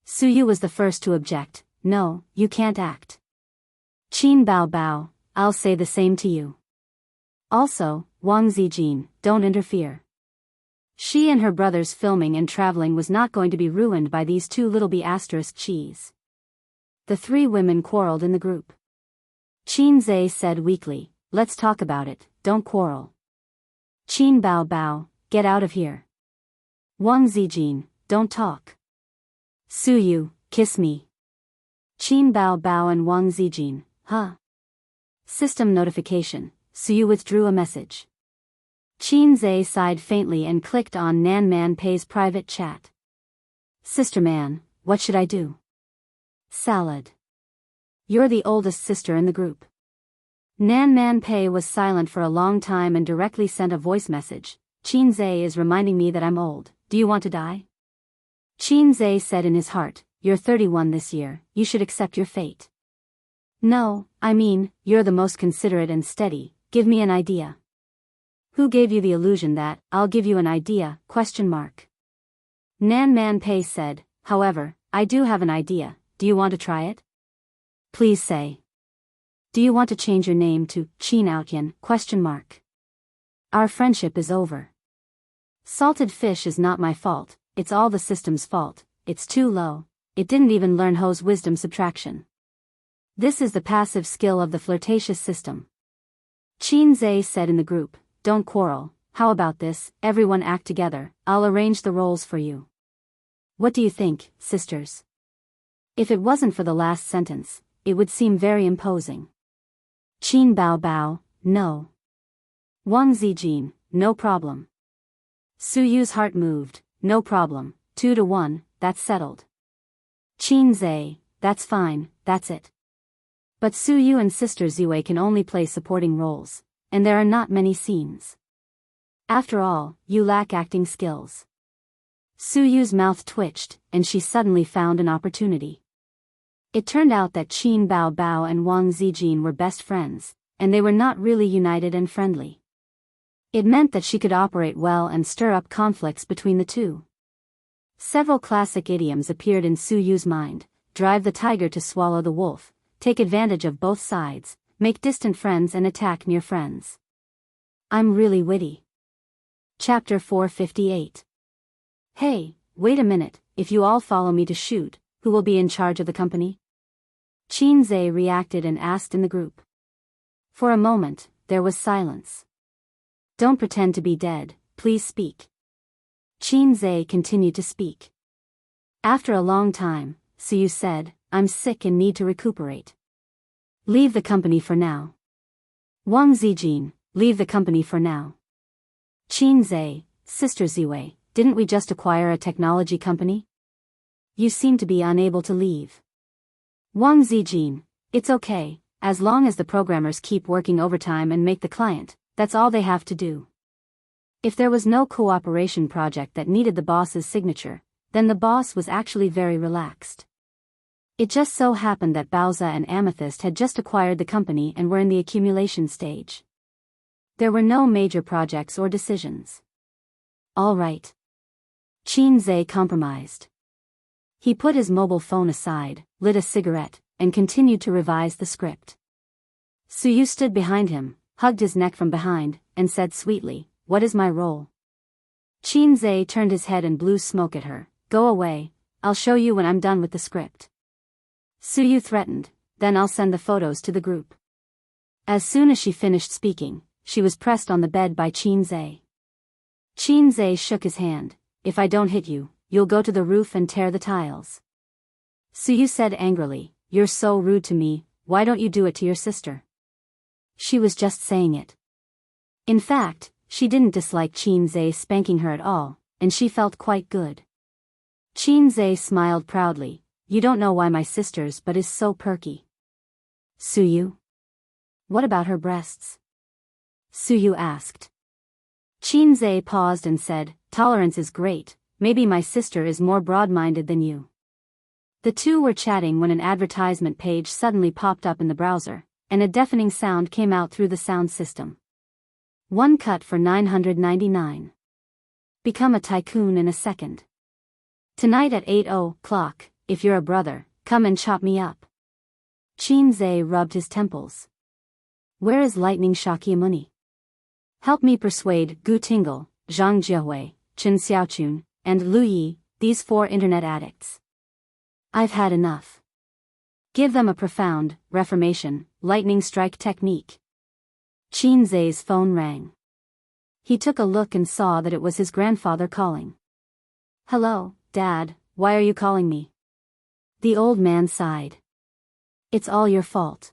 Suyu was the first to object, no, you can't act. Qin Bao Bao, I'll say the same to you. Also, Wang Zijin, don't interfere. She and her brother's filming and traveling was not going to be ruined by these two little cheese. The three women quarreled in the group. Qinze said weakly, let's talk about it, don't quarrel. Qin Bao Bao, get out of here. Wang Zijin, don't talk. Suyu, kiss me. Qin Bao Bao and Wang Zijin, huh? System notification, Suyu withdrew a message. Qinze sighed faintly and clicked on Nan Man Pei's private chat. Sister Man, what should I do? Salad. You're the oldest sister in the group. Nan Man Pei was silent for a long time and directly sent a voice message. Qinze is reminding me that I'm old, do you want to die? Qinze said in his heart, you're 31 this year, you should accept your fate. No, I mean, you're the most considerate and steady, give me an idea. Who gave you the illusion that, I'll give you an idea, ? Nan Man Pei said, however, I do have an idea, do you want to try it? Please say. Do you want to change your name to Qin Outyan? Our friendship is over. Salted fish is not my fault, it's all the system's fault, it's too low, it didn't even learn Ho's wisdom subtraction. This is the passive skill of the flirtatious system. Qinze said in the group, don't quarrel, how about this, everyone act together, I'll arrange the roles for you. What do you think, sisters? If it wasn't for the last sentence, it would seem very imposing. Qin Bao Bao, no. Wang Zijin, no problem. Suyu's heart moved, no problem, 2-1, that's settled. Qinze, that's fine, that's it. But Suyu and Sister Ziwei can only play supporting roles, and there are not many scenes. After all, you lack acting skills. Suyu's mouth twitched, and she suddenly found an opportunity. It turned out that Qin Bao Bao and Wang Zijin were best friends, and they were not really united and friendly. It meant that she could operate well and stir up conflicts between the two. Several classic idioms appeared in Suyu's mind: drive the tiger to swallow the wolf, take advantage of both sides, make distant friends and attack near friends. I'm really witty. Chapter 458. Hey, wait a minute, if you all follow me to shoot, who will be in charge of the company? Qinze reacted and asked in the group. For a moment, there was silence. Don't pretend to be dead, please speak. Qinze continued to speak. After a long time, Suyu said, I'm sick and need to recuperate. Leave the company for now. Wang Zijin, leave the company for now. Qinze, Sister Ziwei, didn't we just acquire a technology company? You seem to be unable to leave. Wang Zijin, it's okay, as long as the programmers keep working overtime and make the client, that's all they have to do. If there was no cooperation project that needed the boss's signature, then the boss was actually very relaxed. It just so happened that Bowser and Amethyst had just acquired the company and were in the accumulation stage. There were no major projects or decisions. All right. Qinze compromised. He put his mobile phone aside, lit a cigarette, and continued to revise the script. Suyu stood behind him, hugged his neck from behind, and said sweetly, what is my role? Qinze turned his head and blew smoke at her. Go away, I'll show you when I'm done with the script. Suyu threatened, then I'll send the photos to the group. As soon as she finished speaking, she was pressed on the bed by Qinze. Qinze shook his hand. If I don't hit you, you'll go to the roof and tear the tiles. Suyu said angrily, you're so rude to me, why don't you do it to your sister? She was just saying it. In fact, she didn't dislike Qinze spanking her at all, and she felt quite good. Qinze smiled proudly, you don't know why my sister's butt is so perky. Suyu? What about her breasts? Suyu asked. Qinze paused and said, "Tolerance is great, maybe my sister is more broad-minded than you." The two were chatting when an advertisement page suddenly popped up in the browser, and a deafening sound came out through the sound system. One cut for $999. Become a tycoon in a second. Tonight at 8:00, if you're a brother, come and chop me up. Qinze rubbed his temples. Where is Lightning Shakyamuni? Help me persuade Gu Tingle, Zhang Jiehui, Chen Xiaochun, and Lu Yi, these 4 internet addicts. I've had enough. Give them a profound, reformation, lightning strike technique. Qinze's phone rang. He took a look and saw that it was his grandfather calling. "Hello, Dad, why are you calling me?" The old man sighed. "It's all your fault."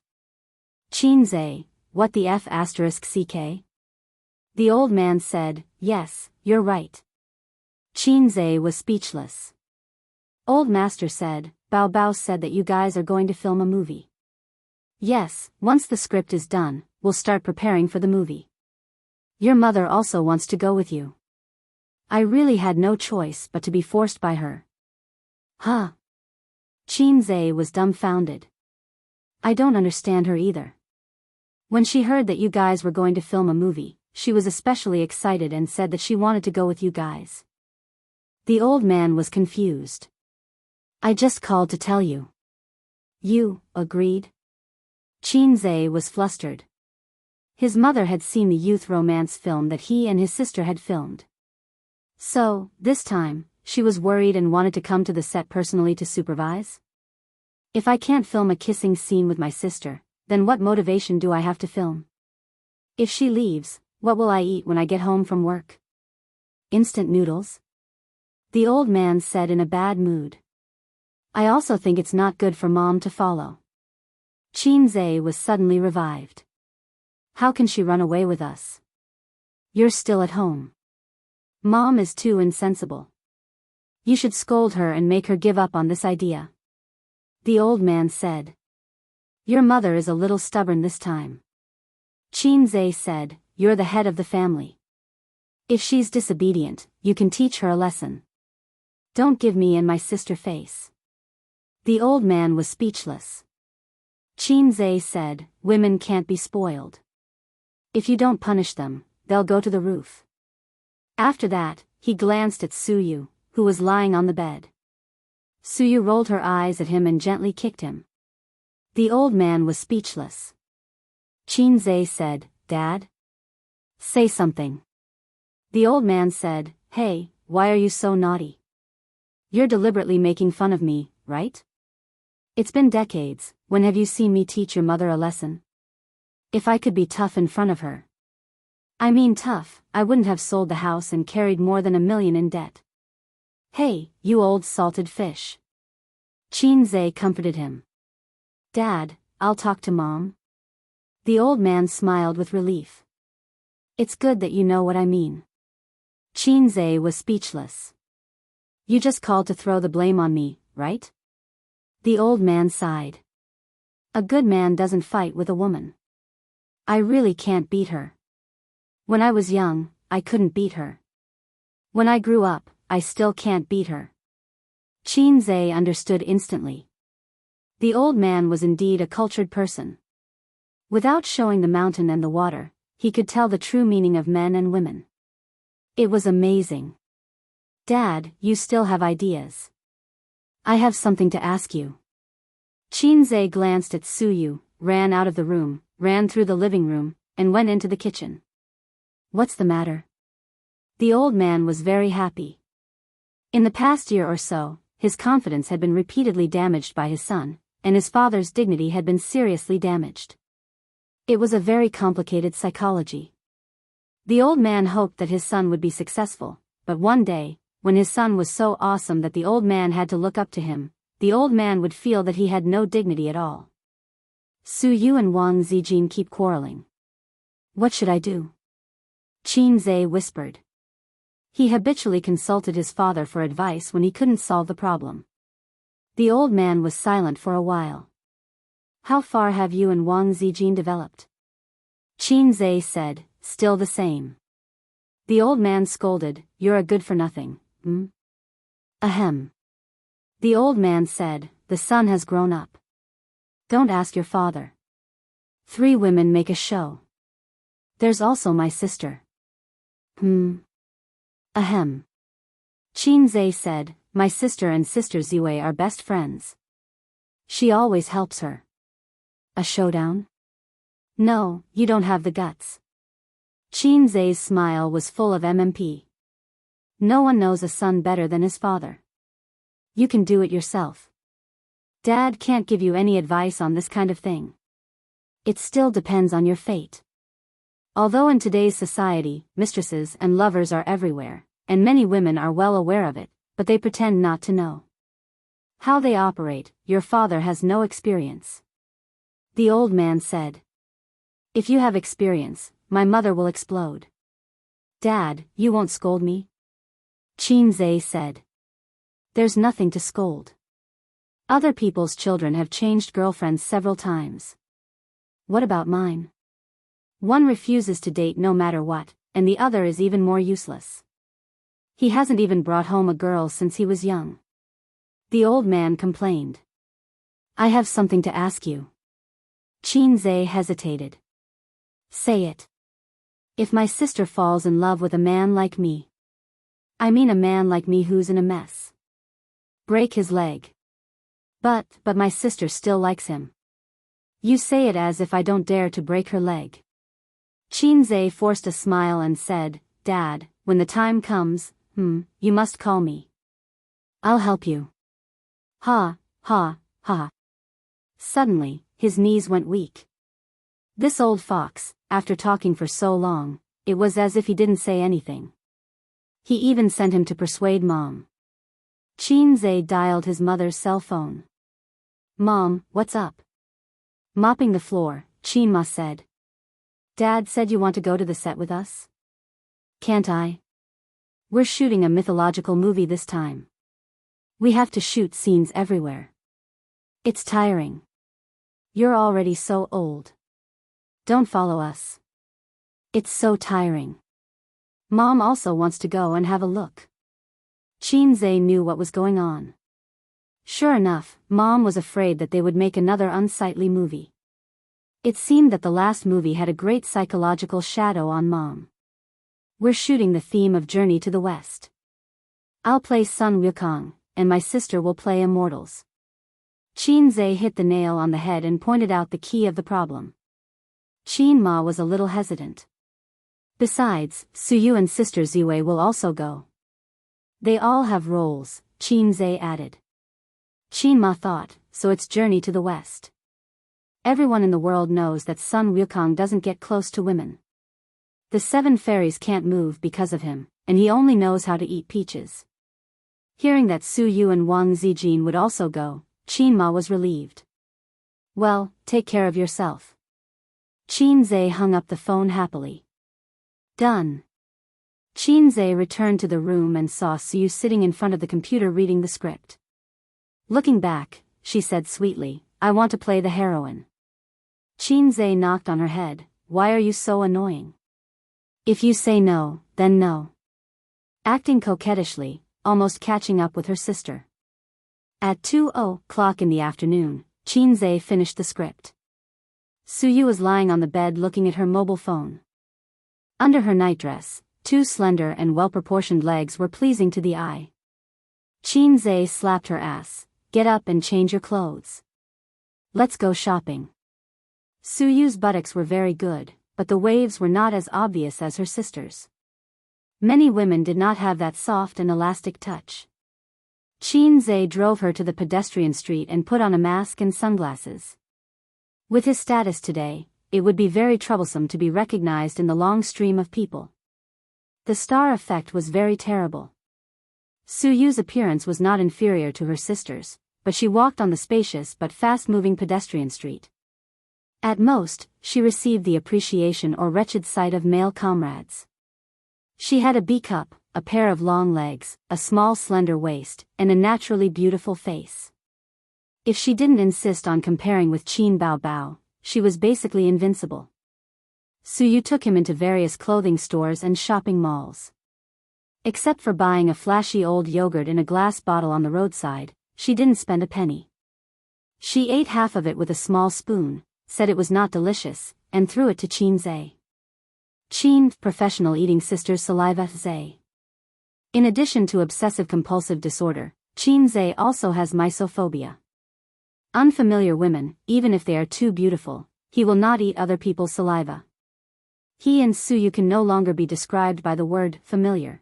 Qinze, what the f***ck? The old man said, "Yes, you're right." Qinze was speechless. Old Master said, "Bao Bao said that you guys are going to film a movie." "Yes, once the script is done, we'll start preparing for the movie. Your mother also wants to go with you." I really had no choice but to be forced by her. Huh? Qinze was dumbfounded. I don't understand her either. When she heard that you guys were going to film a movie, she was especially excited and said that she wanted to go with you guys. The old man was confused. I just called to tell you. You agreed? Qinze was flustered. His mother had seen the youth romance film that he and his sister had filmed. So, this time, she was worried and wanted to come to the set personally to supervise? If I can't film a kissing scene with my sister, then what motivation do I have to film? If she leaves, what will I eat when I get home from work? Instant noodles? The old man said in a bad mood. I also think it's not good for Mom to follow. Qinze was suddenly revived. How can she run away with us? You're still at home. Mom is too insensible. You should scold her and make her give up on this idea. The old man said. Your mother is a little stubborn this time. Qinze said, you're the head of the family. If she's disobedient, you can teach her a lesson. Don't give me and my sister face. The old man was speechless. Qinze said, women can't be spoiled. If you don't punish them, they'll go to the roof. After that, he glanced at Suyu, who was lying on the bed. Suyu rolled her eyes at him and gently kicked him. The old man was speechless. Qinze said, Dad? Say something. The old man said, Hey, why are you so naughty? You're deliberately making fun of me, right? It's been decades, when have you seen me teach your mother a lesson? If I could be tough in front of her. I mean tough, I wouldn't have sold the house and carried more than $1 million in debt. Hey, you old salted fish. Qinze comforted him. Dad, I'll talk to Mom. The old man smiled with relief. It's good that you know what I mean. Qinze was speechless. You just called to throw the blame on me, right? The old man sighed. A good man doesn't fight with a woman. I really can't beat her. When I was young, I couldn't beat her. When I grew up, I still can't beat her. Qinze understood instantly. The old man was indeed a cultured person. Without showing the mountain and the water, he could tell the true meaning of men and women. It was amazing. Dad, you still have ideas. I have something to ask you. Qinze glanced at Suyu, ran out of the room, ran through the living room, and went into the kitchen. What's the matter? The old man was very happy. In the past year or so, his confidence had been repeatedly damaged by his son, and his father's dignity had been seriously damaged. It was a very complicated psychology. The old man hoped that his son would be successful, but one day, when his son was so awesome that the old man had to look up to him, the old man would feel that he had no dignity at all. Suyu and Wang Zijin keep quarreling. What should I do? Qinze whispered. He habitually consulted his father for advice when he couldn't solve the problem. The old man was silent for a while. How far have you and Wang Zijin developed? Qinze said, still the same. The old man scolded, "You're a good-for-nothing, hmm?" Ahem. The old man said, "The son has grown up. Don't ask your father. 3 women make a show. There's also my sister." Ahem. Qinze said, "My sister and Sister Ziwei are best friends. She always helps her." A showdown? No, you don't have the guts. Qinze's smile was full of MMP. No one knows a son better than his father. You can do it yourself. Dad can't give you any advice on this kind of thing. It still depends on your fate. Although in today's society, mistresses and lovers are everywhere, and many women are well aware of it, but they pretend not to know how they operate. Your father has no experience. The old man said. If you have experience, my mother will explode. Dad, you won't scold me? Qinze said. There's nothing to scold. Other people's children have changed girlfriends several times. What about mine? One refuses to date no matter what, and the other is even more useless. He hasn't even brought home a girl since he was young. The old man complained. I have something to ask you. Qinze hesitated. Say it. If my sister falls in love with a man like me. I mean a man like me who's in a mess. Break his leg. But my sister still likes him. You say it as if I don't dare to break her leg. Qinze forced a smile and said, Dad, when the time comes, you must call me. I'll help you. Ha, ha, ha. Suddenly, his knees went weak. This old fox, after talking for so long, it was as if he didn't say anything. He even sent him to persuade Mom. Qinze dialed his mother's cell phone. Mom, what's up? Mopping the floor, Qinma said. Dad said you want to go to the set with us? Can't I? We're shooting a mythological movie this time. We have to shoot scenes everywhere. It's tiring. You're already so old. Don't follow us. It's so tiring. Mom also wants to go and have a look. Qinze knew what was going on. Sure enough, Mom was afraid that they would make another unsightly movie. It seemed that the last movie had a great psychological shadow on Mom. We're shooting the theme of Journey to the West. I'll play Sun Wukong, and my sister will play Immortals. Qinze hit the nail on the head and pointed out the key of the problem. Qinma was a little hesitant. Besides, Suyu and Sister Ziwei will also go. They all have roles, Qinze added. Qinma thought, so it's Journey to the West. Everyone in the world knows that Sun Wukong doesn't get close to women. The 7 fairies can't move because of him, and he only knows how to eat peaches. Hearing that Su Yu and Wang Zijin would also go, Qinma was relieved. Well, take care of yourself. Qinze hung up the phone happily. Done. Qinze returned to the room and saw Su Yu sitting in front of the computer reading the script. Looking back, she said sweetly, I want to play the heroine. Qinze knocked on her head, why are you so annoying? If you say no, then no. Acting coquettishly, almost catching up with her sister. At 2:00 in the afternoon, Qinze finished the script. Suyu was lying on the bed looking at her mobile phone. Under her nightdress, 2 slender and well-proportioned legs were pleasing to the eye. Qinze slapped her ass, get up and change your clothes. Let's go shopping. Suyu's buttocks were very good, but the waves were not as obvious as her sister's. Many women did not have that soft and elastic touch. Qinze drove her to the pedestrian street and put on a mask and sunglasses. With his status today, it would be very troublesome to be recognized in the long stream of people. The star effect was very terrible. Suyu's appearance was not inferior to her sister's, but she walked on the spacious but fast-moving pedestrian street. At most, she received the appreciation or wretched sight of male comrades. She had a B-cup, a pair of long legs, a small slender waist, and a naturally beautiful face. If she didn't insist on comparing with Qin Bao Bao, she was basically invincible. Suyu took him into various clothing stores and shopping malls. Except for buying a flashy old yogurt in a glass bottle on the roadside, she didn't spend a penny. She ate half of it with a small spoon, said it was not delicious, and threw it to Qinze. Qin, professional eating sisters saliva Zhe. In addition to obsessive-compulsive disorder, Qinze also has misophobia. Unfamiliar women, even if they are too beautiful, he will not eat other people's saliva. He and Suyu can no longer be described by the word familiar.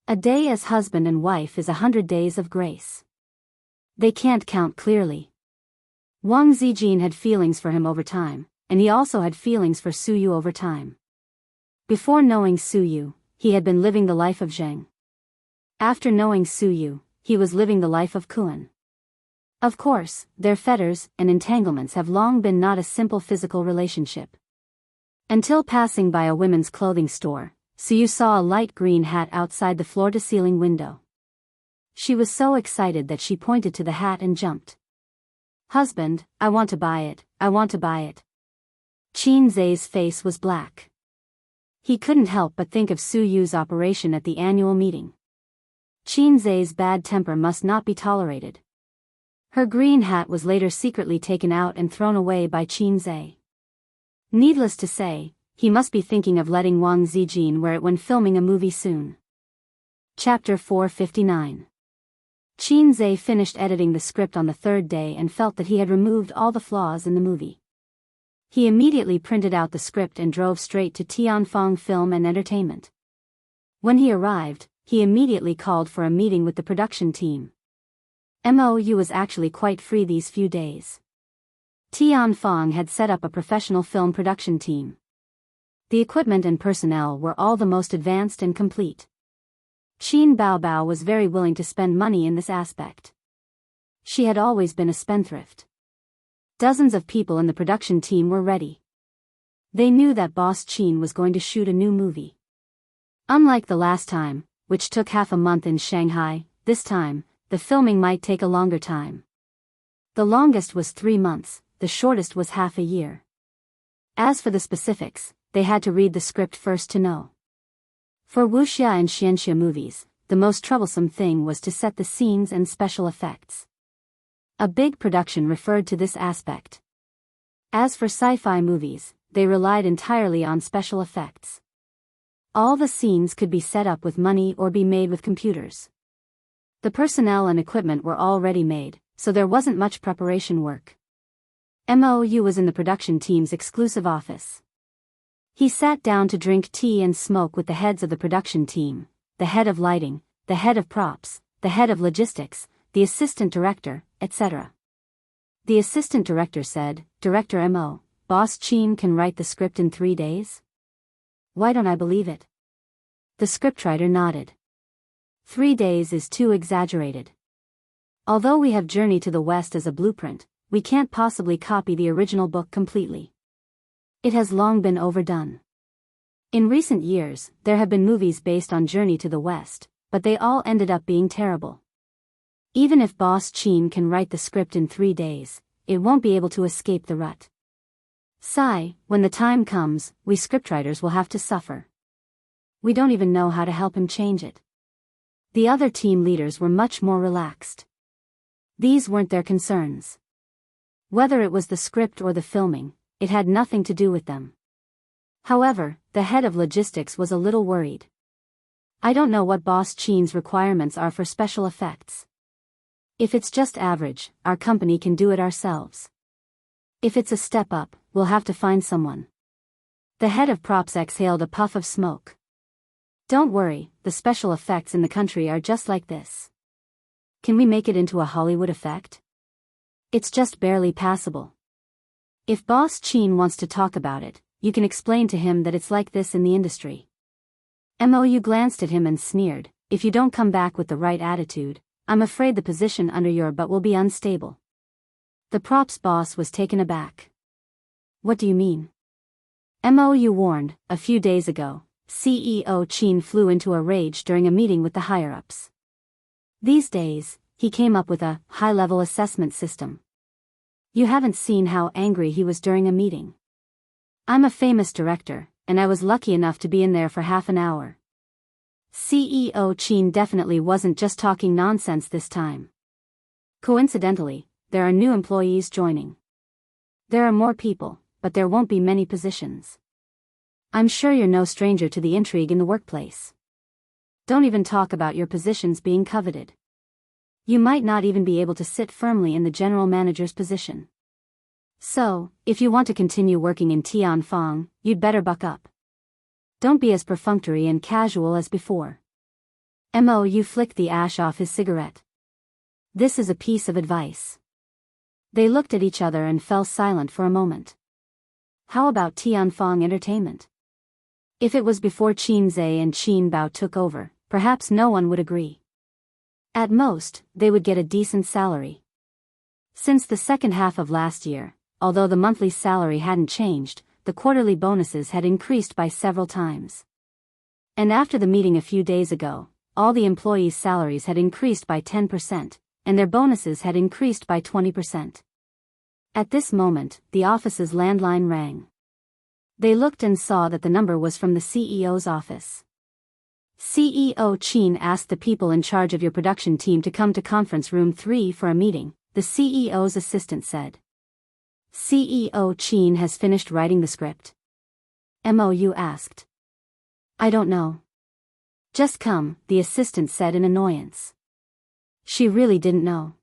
A day as husband and wife is 100 days of grace. They can't count clearly. Wang Zijin had feelings for him over time, and he also had feelings for Suyu over time. Before knowing Suyu, he had been living the life of Zheng. After knowing Suyu, he was living the life of Kuan. Of course, their fetters and entanglements have long been not a simple physical relationship. Until passing by a women's clothing store, Suyu saw a light green hat outside the floor-to-ceiling window. She was so excited that she pointed to the hat and jumped. "Husband, I want to buy it, I want to buy it." Qinze's face was black. He couldn't help but think of Suyu's operation at the annual meeting. Qinze's bad temper must not be tolerated. Her green hat was later secretly taken out and thrown away by Qinze. Needless to say, he must be thinking of letting Wang Zijin wear it when filming a movie soon. Chapter 459. Qinze finished editing the script on the third day and felt that he had removed all the flaws in the movie. He immediately printed out the script and drove straight to Tianfeng Film and Entertainment. When he arrived, he immediately called for a meeting with the production team. MOU was actually quite free these few days. Tianfeng had set up a professional film production team. The equipment and personnel were all the most advanced and complete. Qin Baobao was very willing to spend money in this aspect. She had always been a spendthrift. Dozens of people in the production team were ready. They knew that Boss Qin was going to shoot a new movie. Unlike the last time, which took half a month in Shanghai, this time, the filming might take a longer time. The longest was 3 months, the shortest was half a year. As for the specifics, they had to read the script first to know. For wuxia and xianxia movies, the most troublesome thing was to set the scenes and special effects. A big production referred to this aspect. As for sci-fi movies, they relied entirely on special effects. All the scenes could be set up with money or be made with computers. The personnel and equipment were already made, so there wasn't much preparation work. MOU was in the production team's exclusive office. He sat down to drink tea and smoke with the heads of the production team, the head of lighting, the head of props, the head of logistics, the assistant director, etc. The assistant director said, "Director M.O., Boss Qin can write the script in 3 days? Why don't I believe it?" The scriptwriter nodded. 3 days is too exaggerated. Although we have Journey to the West as a blueprint, we can't possibly copy the original book completely. It has long been overdone. In recent years, there have been movies based on Journey to the West, but they all ended up being terrible. Even if Boss Qin can write the script in 3 days, it won't be able to escape the rut. Sigh, when the time comes, we scriptwriters will have to suffer. We don't even know how to help him change it. The other team leaders were much more relaxed. These weren't their concerns. Whether it was the script or the filming, it had nothing to do with them. However, the head of logistics was a little worried. "I don't know what Boss Qin's requirements are for special effects. If it's just average, our company can do it ourselves. If it's a step up, we'll have to find someone." The head of props exhaled a puff of smoke. "Don't worry, the special effects in the country are just like this. Can we make it into a Hollywood effect? It's just barely passable. If Boss Qin wants to talk about it, you can explain to him that it's like this in the industry." MOU glanced at him and sneered, "If you don't come back with the right attitude, I'm afraid the position under your butt will be unstable." The props boss was taken aback. "What do you mean?" MOU warned, "A few days ago, CEO Qin flew into a rage during a meeting with the higher-ups. These days, he came up with a high-level assessment system. You haven't seen how angry he was during a meeting. I'm a famous director, and I was lucky enough to be in there for half an hour. CEO Chin definitely wasn't just talking nonsense this time. Coincidentally, there are new employees joining. There are more people, but there won't be many positions. I'm sure you're no stranger to the intrigue in the workplace. Don't even talk about your positions being coveted. You might not even be able to sit firmly in the general manager's position. So, if you want to continue working in Tianfang, you'd better buck up. Don't be as perfunctory and casual as before. Mo flicked the ash off his cigarette. This is a piece of advice. They looked at each other and fell silent for a moment. How about Tianfang Entertainment? If it was before Qin Zhe and Qin Bao took over, perhaps no one would agree. At most, they would get a decent salary. Since the second half of last year, although the monthly salary hadn't changed, the quarterly bonuses had increased by several times. And after the meeting a few days ago, all the employees' salaries had increased by 10%, and their bonuses had increased by 20%. At this moment, the office's landline rang. They looked and saw that the number was from the CEO's office. CEO Qin asked the people in charge of your production team to come to conference room 3 for a meeting, the CEO's assistant said. CEO Qin has finished writing the script? Mo asked. I don't know. Just come, the assistant said in annoyance. She really didn't know.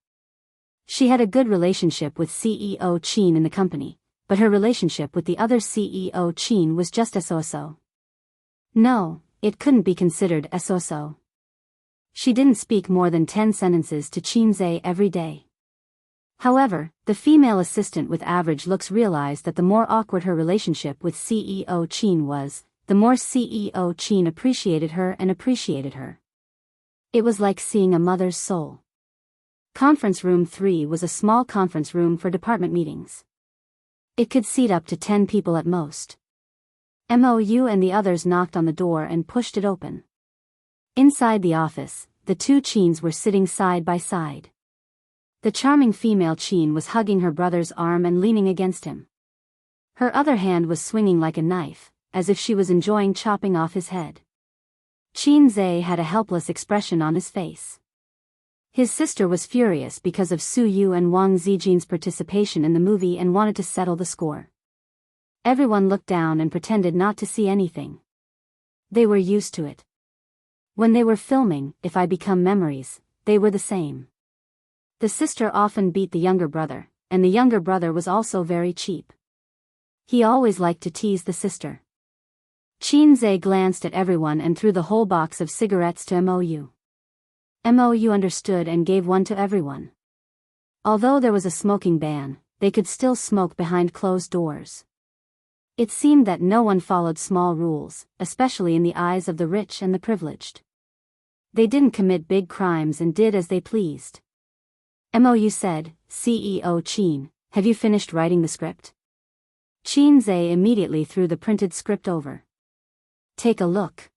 She had a good relationship with CEO Qin in the company, but her relationship with the other CEO Qin was just a so-so. No, it couldn't be considered a so-so. She didn't speak more than 10 sentences to Qin Zhe every day. However, the female assistant with average looks realized that the more awkward her relationship with CEO Qin was, the more CEO Qin appreciated her and appreciated her. It was like seeing a mother's soul. Conference room 3 was a small conference room for department meetings. It could seat up to 10 people at most. Mo and the others knocked on the door and pushed it open. Inside the office, the two Qins were sitting side by side. The charming female Qin was hugging her brother's arm and leaning against him. Her other hand was swinging like a knife, as if she was enjoying chopping off his head. Qin Zhe had a helpless expression on his face. His sister was furious because of Su Yu and Wang Zijin's participation in the movie and wanted to settle the score. Everyone looked down and pretended not to see anything. They were used to it. When they were filming If I Become Memories, they were the same. The sister often beat the younger brother, and the younger brother was also very cheap. He always liked to tease the sister. Qin Zhe glanced at everyone and threw the whole box of cigarettes to Mo. Mo understood and gave one to everyone. Although there was a smoking ban, they could still smoke behind closed doors. It seemed that no one followed small rules, especially in the eyes of the rich and the privileged. They didn't commit big crimes and did as they pleased. Mo said, CEO Qin, have you finished writing the script? Qin Zhe immediately threw the printed script over. Take a look.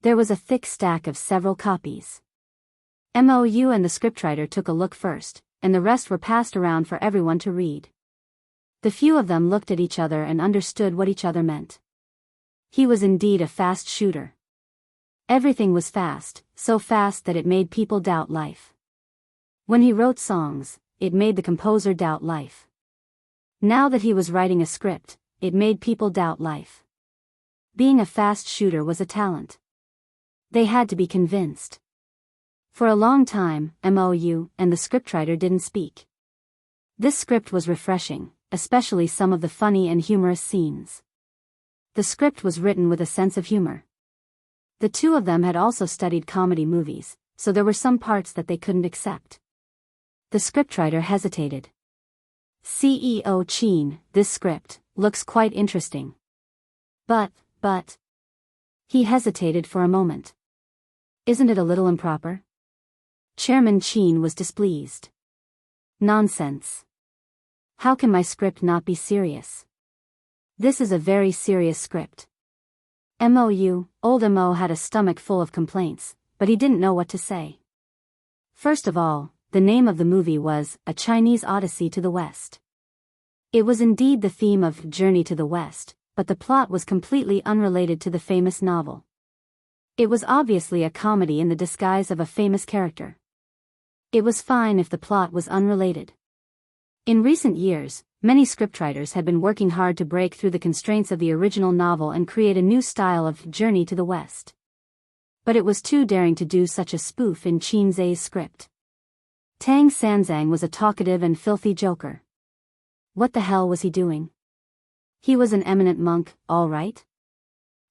There was a thick stack of several copies. Mo and the scriptwriter took a look first, and the rest were passed around for everyone to read. The few of them looked at each other and understood what each other meant. He was indeed a fast shooter. Everything was fast, so fast that it made people doubt life. When he wrote songs, it made the composer doubt life. Now that he was writing a script, it made people doubt life. Being a fast shooter was a talent. They had to be convinced. For a long time, Mo and the scriptwriter didn't speak. This script was refreshing, especially some of the funny and humorous scenes. The script was written with a sense of humor. The two of them had also studied comedy movies, so there were some parts that they couldn't accept. The scriptwriter hesitated. CEO Qin, this script looks quite interesting. But. He hesitated for a moment. Isn't it a little improper? Chairman Qin was displeased. Nonsense. How can my script not be serious? This is a very serious script. Old Mo had a stomach full of complaints, but he didn't know what to say. First of all, the name of the movie was A Chinese Odyssey to the West. It was indeed the theme of Journey to the West, but the plot was completely unrelated to the famous novel. It was obviously a comedy in the disguise of a famous character. It was fine if the plot was unrelated. In recent years, many scriptwriters had been working hard to break through the constraints of the original novel and create a new style of Journey to the West. But it was too daring to do such a spoof in Qin Zhe's script. Tang Sanzang was a talkative and filthy joker. What the hell was he doing? He was an eminent monk, all right.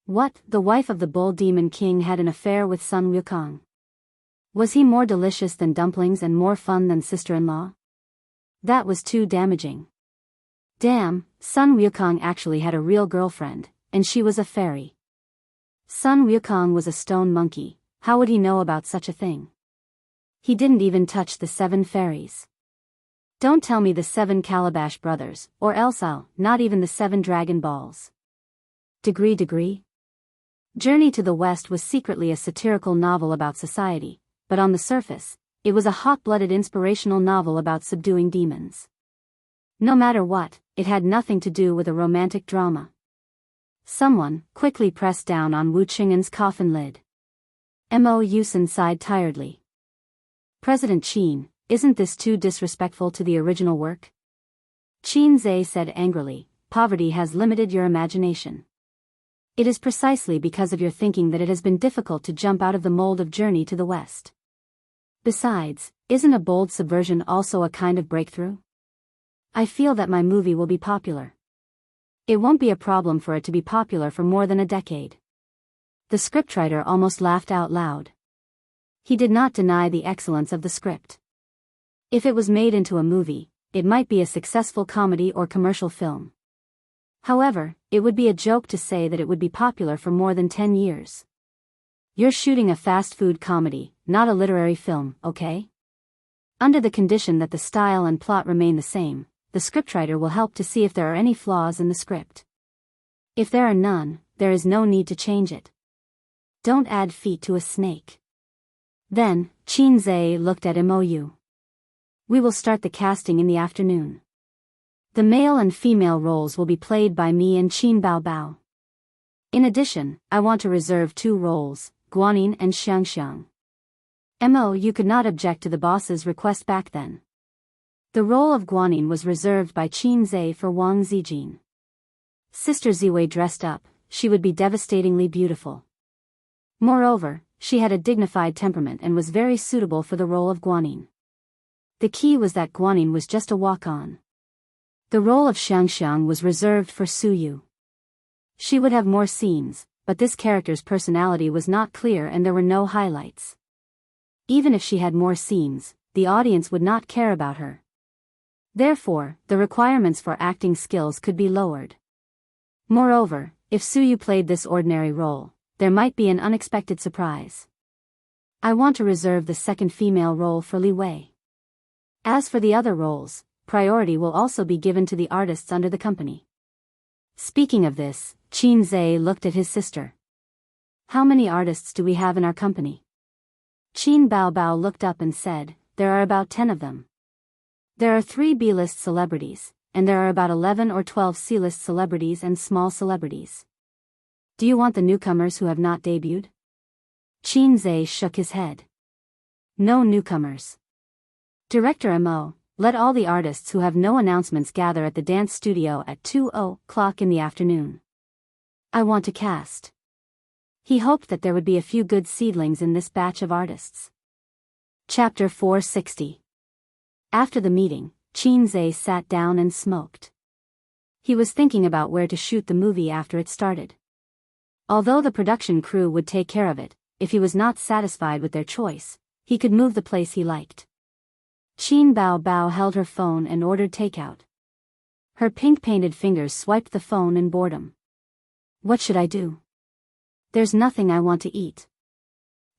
What, the wife of the bull demon king had an affair with Sun Wukong? Was he more delicious than dumplings and more fun than sister-in-law? That was too damaging. Damn, Sun Wukong actually had a real girlfriend, and she was a fairy. Sun Wukong was a stone monkey, how would he know about such a thing? He didn't even touch the 7 fairies. Don't tell me the 7 Calabash brothers, or else not even the 7 Dragon Balls. Degree. Journey to the West was secretly a satirical novel about society, but on the surface, it was a hot-blooded inspirational novel about subduing demons. No matter what, it had nothing to do with a romantic drama. Someone quickly pressed down on Wu Qing'an's coffin lid. Mo Yusen sighed tiredly. President Qin, isn't this too disrespectful to the original work? Qin Zhe said angrily, poverty has limited your imagination. It is precisely because of your thinking that it has been difficult to jump out of the mold of Journey to the West. Besides, isn't a bold subversion also a kind of breakthrough? I feel that my movie will be popular. It won't be a problem for it to be popular for more than a decade. The scriptwriter almost laughed out loud. He did not deny the excellence of the script. If it was made into a movie, it might be a successful comedy or commercial film. However, it would be a joke to say that it would be popular for more than 10 years. You're shooting a fast food comedy, not a literary film, okay? Under the condition that the style and plot remain the same, the scriptwriter will help to see if there are any flaws in the script. If there are none, there is no need to change it. Don't add feet to a snake. Then, Qin Zhe looked at Mou. We will start the casting in the afternoon. The male and female roles will be played by me and Qin Baobao. In addition, I want to reserve 2 roles, Guanyin and Xiangxiang. Mou could not object to the boss's request back then. The role of Guanyin was reserved by Qin Zhe for Wang Zijin. Sister Ziwei dressed up, she would be devastatingly beautiful. Moreover, she had a dignified temperament and was very suitable for the role of Guanyin. The key was that Guanyin was just a walk-on. The role of Xiangxiang was reserved for Su Yu. She would have more scenes, but this character's personality was not clear and there were no highlights. Even if she had more scenes, the audience would not care about her. Therefore, the requirements for acting skills could be lowered. Moreover, if Su Yu played this ordinary role, there might be an unexpected surprise. I want to reserve the second female role for Li Wei. As for the other roles, priority will also be given to the artists under the company. Speaking of this, Qin Zhe looked at his sister. How many artists do we have in our company? Qin Baobao looked up and said, there are about 10 of them. There are 3 B-list celebrities, and there are about 11 or 12 C-list celebrities and small celebrities. Do you want the newcomers who have not debuted? Qin Zhe shook his head. No newcomers. Director Mo, let all the artists who have no announcements gather at the dance studio at 2:00 in the afternoon. I want to cast. He hoped that there would be a few good seedlings in this batch of artists. Chapter 460. After the meeting, Qin Zhe sat down and smoked. He was thinking about where to shoot the movie after it started. Although the production crew would take care of it, if he was not satisfied with their choice, he could move the place he liked. Qin Baobao held her phone and ordered takeout. Her pink-painted fingers swiped the phone in boredom. What should I do? There's nothing I want to eat.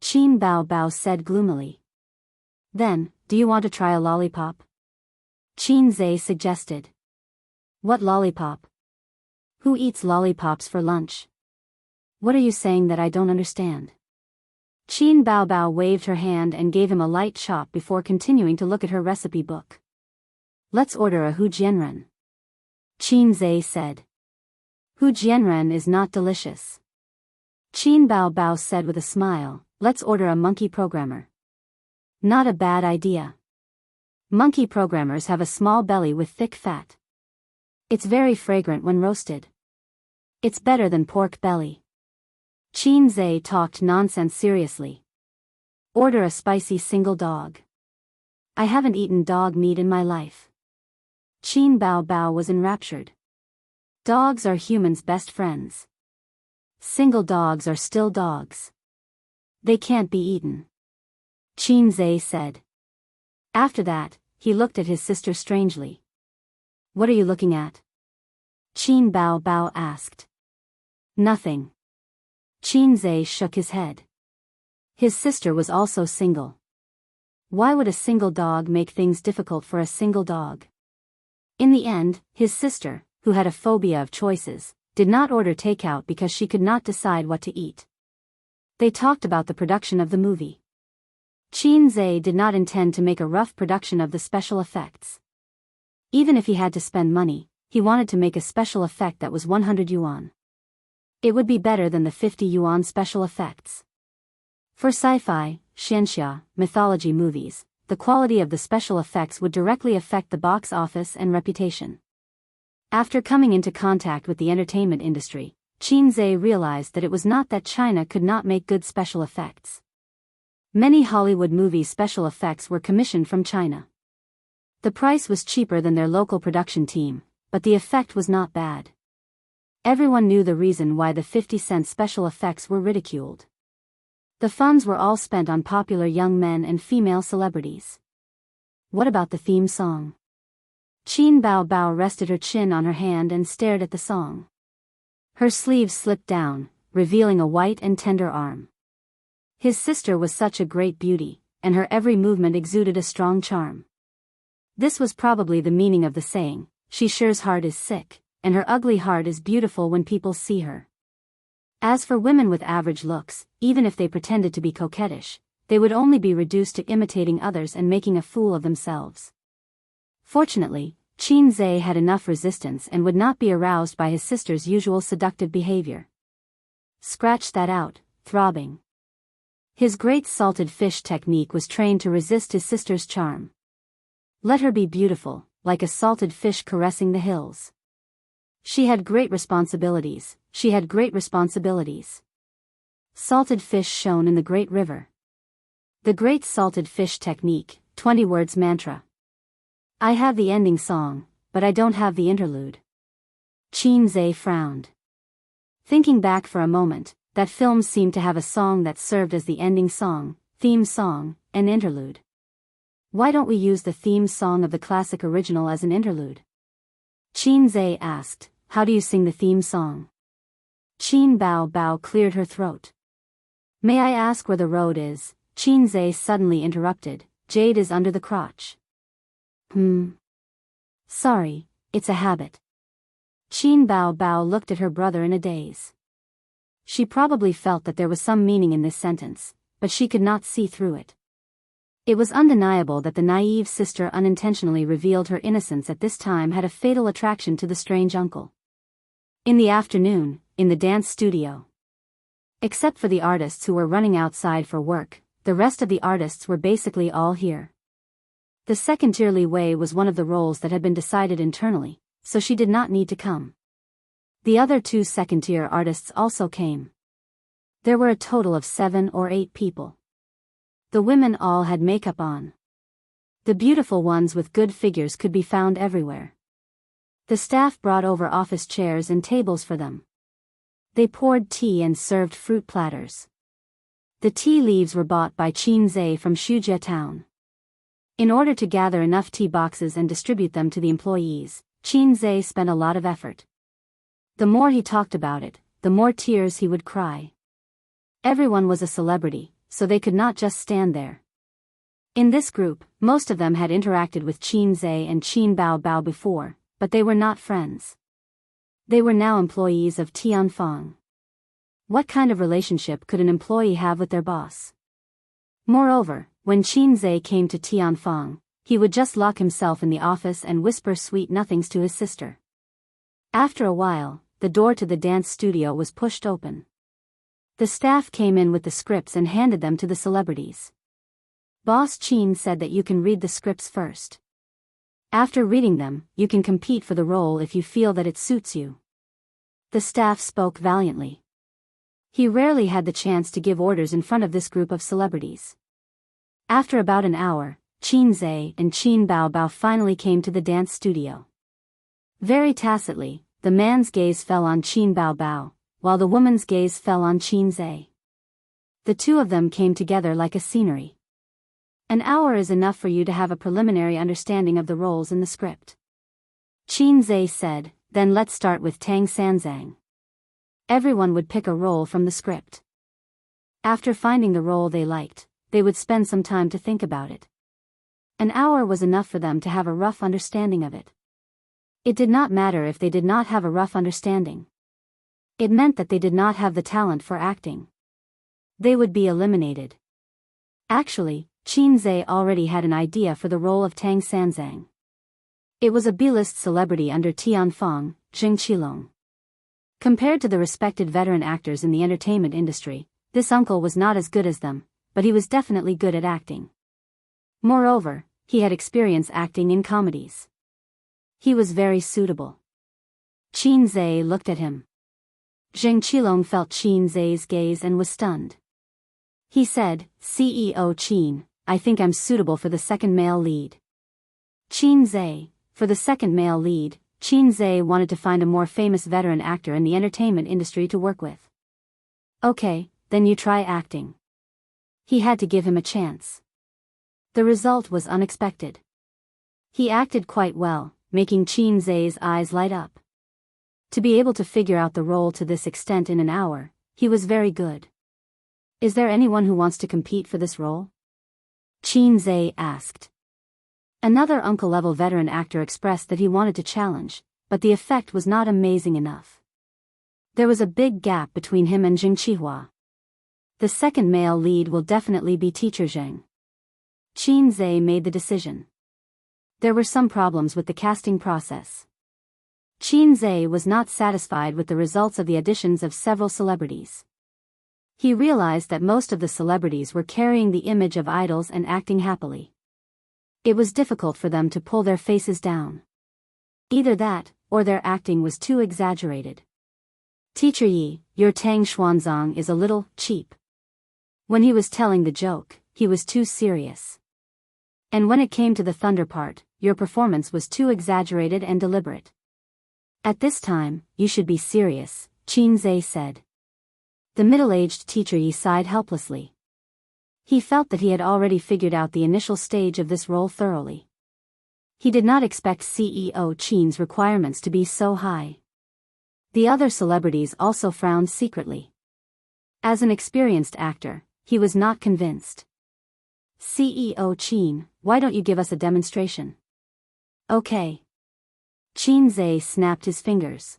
Qin Baobao said gloomily. Then, do you want to try a lollipop? Qin Zhe suggested. What lollipop? Who eats lollipops for lunch? What are you saying that I don't understand? Qin Baobao waved her hand and gave him a light chop before continuing to look at her recipe book. Let's order a Hu Jianren. Qin Zhe said. Hu Jianren is not delicious. Qin Bao Bao said with a smile, let's order a monkey programmer. Not a bad idea. Monkey programmers have a small belly with thick fat. It's very fragrant when roasted. It's better than pork belly. Qin Zhe talked nonsense seriously. Order a spicy single dog. I haven't eaten dog meat in my life. Qin Bao Bao was enraptured. Dogs are humans' best friends. Single dogs are still dogs. They can't be eaten. Qin Zhe said. After that, he looked at his sister strangely. What are you looking at? Qin Bao Bao asked. Nothing. Qin Zhe shook his head. His sister was also single. Why would a single dog make things difficult for a single dog? In the end, his sister, who had a phobia of choices, did not order takeout because she could not decide what to eat. They talked about the production of the movie. Qin Zhe did not intend to make a rough production of the special effects. Even if he had to spend money, he wanted to make a special effect that was 100 yuan. It would be better than the 50 yuan special effects. For sci-fi, xianxia, mythology movies, the quality of the special effects would directly affect the box office and reputation. After coming into contact with the entertainment industry, Qin Zhe realized that it was not that China could not make good special effects. Many Hollywood movie special effects were commissioned from China. The price was cheaper than their local production team, but the effect was not bad. Everyone knew the reason why the 50-cent special effects were ridiculed. The funds were all spent on popular young men and female celebrities. What about the theme song? Qin Bao Bao rested her chin on her hand and stared at the song. Her sleeves slipped down, revealing a white and tender arm. His sister was such a great beauty, and her every movement exuded a strong charm. This was probably the meaning of the saying, she sure's heart is sick, and her ugly heart is beautiful when people see her. As for women with average looks, even if they pretended to be coquettish, they would only be reduced to imitating others and making a fool of themselves. Fortunately, Qin Zhe had enough resistance and would not be aroused by his sister's usual seductive behavior. Scratch that out, throbbing. His great salted fish technique was trained to resist his sister's charm. Let her be beautiful, like a salted fish caressing the hills. She had great responsibilities, Salted fish shone in the great river. The great salted fish technique, 20 words mantra. I have the ending song, but I don't have the interlude. Qin Zhe frowned. Thinking back for a moment, that film seemed to have a song that served as the ending song, theme song, and interlude. Why don't we use the theme song of the classic original as an interlude? Qin Zhe asked, how do you sing the theme song? Qin Bao Bao cleared her throat. May I ask where the road is? Qin Zhe suddenly interrupted, jade is under the crotch. Sorry, it's a habit. Qin Bao Bao looked at her brother in a daze. She probably felt that there was some meaning in this sentence, but she could not see through it. It was undeniable that the naive sister unintentionally revealed her innocence at this time had a fatal attraction to the strange uncle. In the afternoon, in the dance studio. Except for the artists who were running outside for work, the rest of the artists were basically all here. The second-tier Li Wei was one of the roles that had been decided internally, so she did not need to come. The other two second-tier artists also came. There were a total of 7 or 8 people. The women all had makeup on. The beautiful ones with good figures could be found everywhere. The staff brought over office chairs and tables for them. They poured tea and served fruit platters. The tea leaves were bought by Qin Zhe from Shujie town. In order to gather enough tea boxes and distribute them to the employees, Qin Zhe spent a lot of effort. The more he talked about it, the more tears he would cry. Everyone was a celebrity, so they could not just stand there. In this group, most of them had interacted with Qin Zhe and Qin Bao Bao before, but they were not friends. They were now employees of Tianfang. What kind of relationship could an employee have with their boss? Moreover, when Qin Zhe came to Tianfang, he would just lock himself in the office and whisper sweet nothings to his sister. After a while, the door to the dance studio was pushed open. The staff came in with the scripts and handed them to the celebrities. Boss Chin said that you can read the scripts first. After reading them, you can compete for the role if you feel that it suits you. The staff spoke valiantly. He rarely had the chance to give orders in front of this group of celebrities. After about an hour, Qin Zhe and Qin Bao Bao finally came to the dance studio. Very tacitly, the man's gaze fell on Qin Bao Bao, while the woman's gaze fell on Qin Zhe. The two of them came together like a scenery. An hour is enough for you to have a preliminary understanding of the roles in the script. Qin Zhe said, then let's start with Tang Sanzang. Everyone would pick a role from the script. After finding the role they liked, they would spend some time to think about it. An hour was enough for them to have a rough understanding of it. It did not matter if they did not have a rough understanding. It meant that they did not have the talent for acting. They would be eliminated. Actually, Qin Zhe already had an idea for the role of Tang Sanzang. It was a B-list celebrity under Tianfeng, Jing Qilong. Compared to the respected veteran actors in the entertainment industry, this uncle was not as good as them, but he was definitely good at acting. Moreover, he had experience acting in comedies. He was very suitable. Qin Zhe looked at him. Zheng Qilong felt Qin Zhe's gaze and was stunned. He said, CEO Qin, I think I'm suitable for the second male lead. Qin Zhe, for the second male lead, Qin Zhe wanted to find a more famous veteran actor in the entertainment industry to work with. Okay, then you try acting. He had to give him a chance. The result was unexpected. He acted quite well, making Qin Zhe's eyes light up. To be able to figure out the role to this extent in an hour, he was very good. Is there anyone who wants to compete for this role? Qin Zhe asked. Another uncle-level veteran actor expressed that he wanted to challenge, but the effect was not amazing enough. There was a big gap between him and Jing Qihua. The second male lead will definitely be Teacher Zheng. Qin Zhe made the decision. There were some problems with the casting process. Qin Zhe was not satisfied with the results of the auditions of several celebrities. He realized that most of the celebrities were carrying the image of idols and acting happily. It was difficult for them to pull their faces down. Either that, or their acting was too exaggerated. Teacher Yi, your Tang Xuanzang is a little cheap. When he was telling the joke, he was too serious. And when it came to the thunder part, your performance was too exaggerated and deliberate. At this time, you should be serious, Qin Zhe said. The middle-aged teacher Yi sighed helplessly. He felt that he had already figured out the initial stage of this role thoroughly. He did not expect CEO Qin's requirements to be so high. The other celebrities also frowned secretly. As an experienced actor, he was not convinced. CEO Qin, why don't you give us a demonstration? Okay. Qin Zhe snapped his fingers.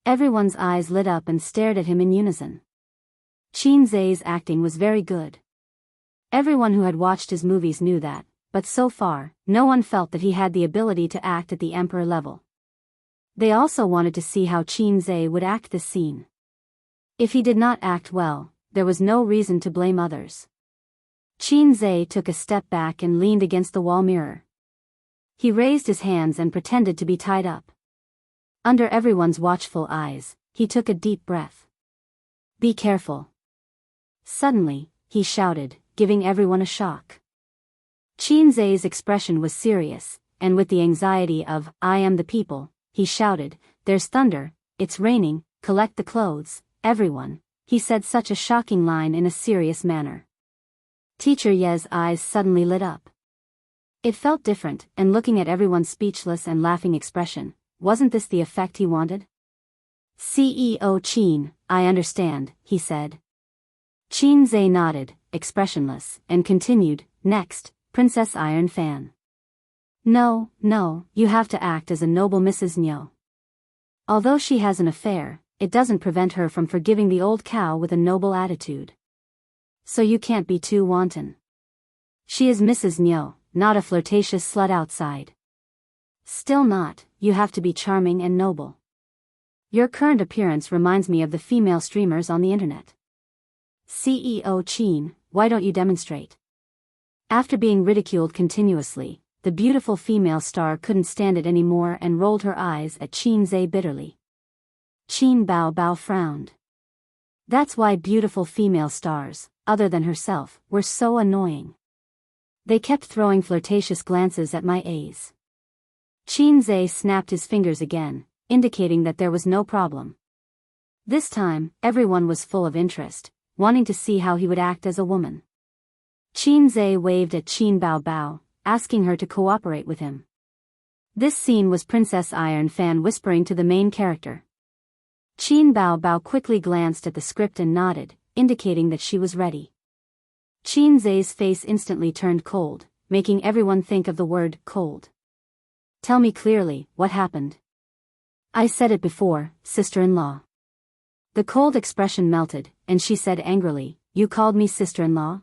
Everyone's eyes lit up and stared at him in unison. Qin Zhe's acting was very good. Everyone who had watched his movies knew that, but so far, no one felt that he had the ability to act at the emperor level. They also wanted to see how Qin Zhe would act this scene. If he did not act well, there was no reason to blame others. Qin Zhe took a step back and leaned against the wall mirror. He raised his hands and pretended to be tied up. Under everyone's watchful eyes, he took a deep breath. Be careful. Suddenly, he shouted, giving everyone a shock. Qin Zhe's expression was serious, and with the anxiety of, I am the people, he shouted, there's thunder, it's raining, collect the clothes, everyone. He said such a shocking line in a serious manner. Teacher Ye's eyes suddenly lit up. It felt different, and looking at everyone's speechless and laughing expression, wasn't this the effect he wanted? CEO Qin, I understand, he said. Qin Zhe nodded, expressionless, and continued, next, Princess Iron Fan. No, you have to act as a noble Mrs. Nyo. Although she has an affair, it doesn't prevent her from forgiving the old cow with a noble attitude. So you can't be too wanton. She is Mrs. Nyo, not a flirtatious slut outside. Still not, you have to be charming and noble. Your current appearance reminds me of the female streamers on the internet. CEO Chin, why don't you demonstrate? After being ridiculed continuously, the beautiful female star couldn't stand it anymore and rolled her eyes at Chin Zhe bitterly. Chin Bao Bao frowned. That's why beautiful female stars, other than herself, were so annoying. They kept throwing flirtatious glances at my A's. Chin Zhe snapped his fingers again, indicating that there was no problem. This time, everyone was full of interest, wanting to see how he would act as a woman. Chin Zhe waved at Chin Bao Bao, asking her to cooperate with him. This scene was Princess Iron Fan whispering to the main character. Chin Bao Bao quickly glanced at the script and nodded, indicating that she was ready. Chin Zhe's face instantly turned cold, making everyone think of the word cold. Tell me clearly, what happened? I said it before, sister-in-law. The cold expression melted, and she said angrily, You called me sister-in-law?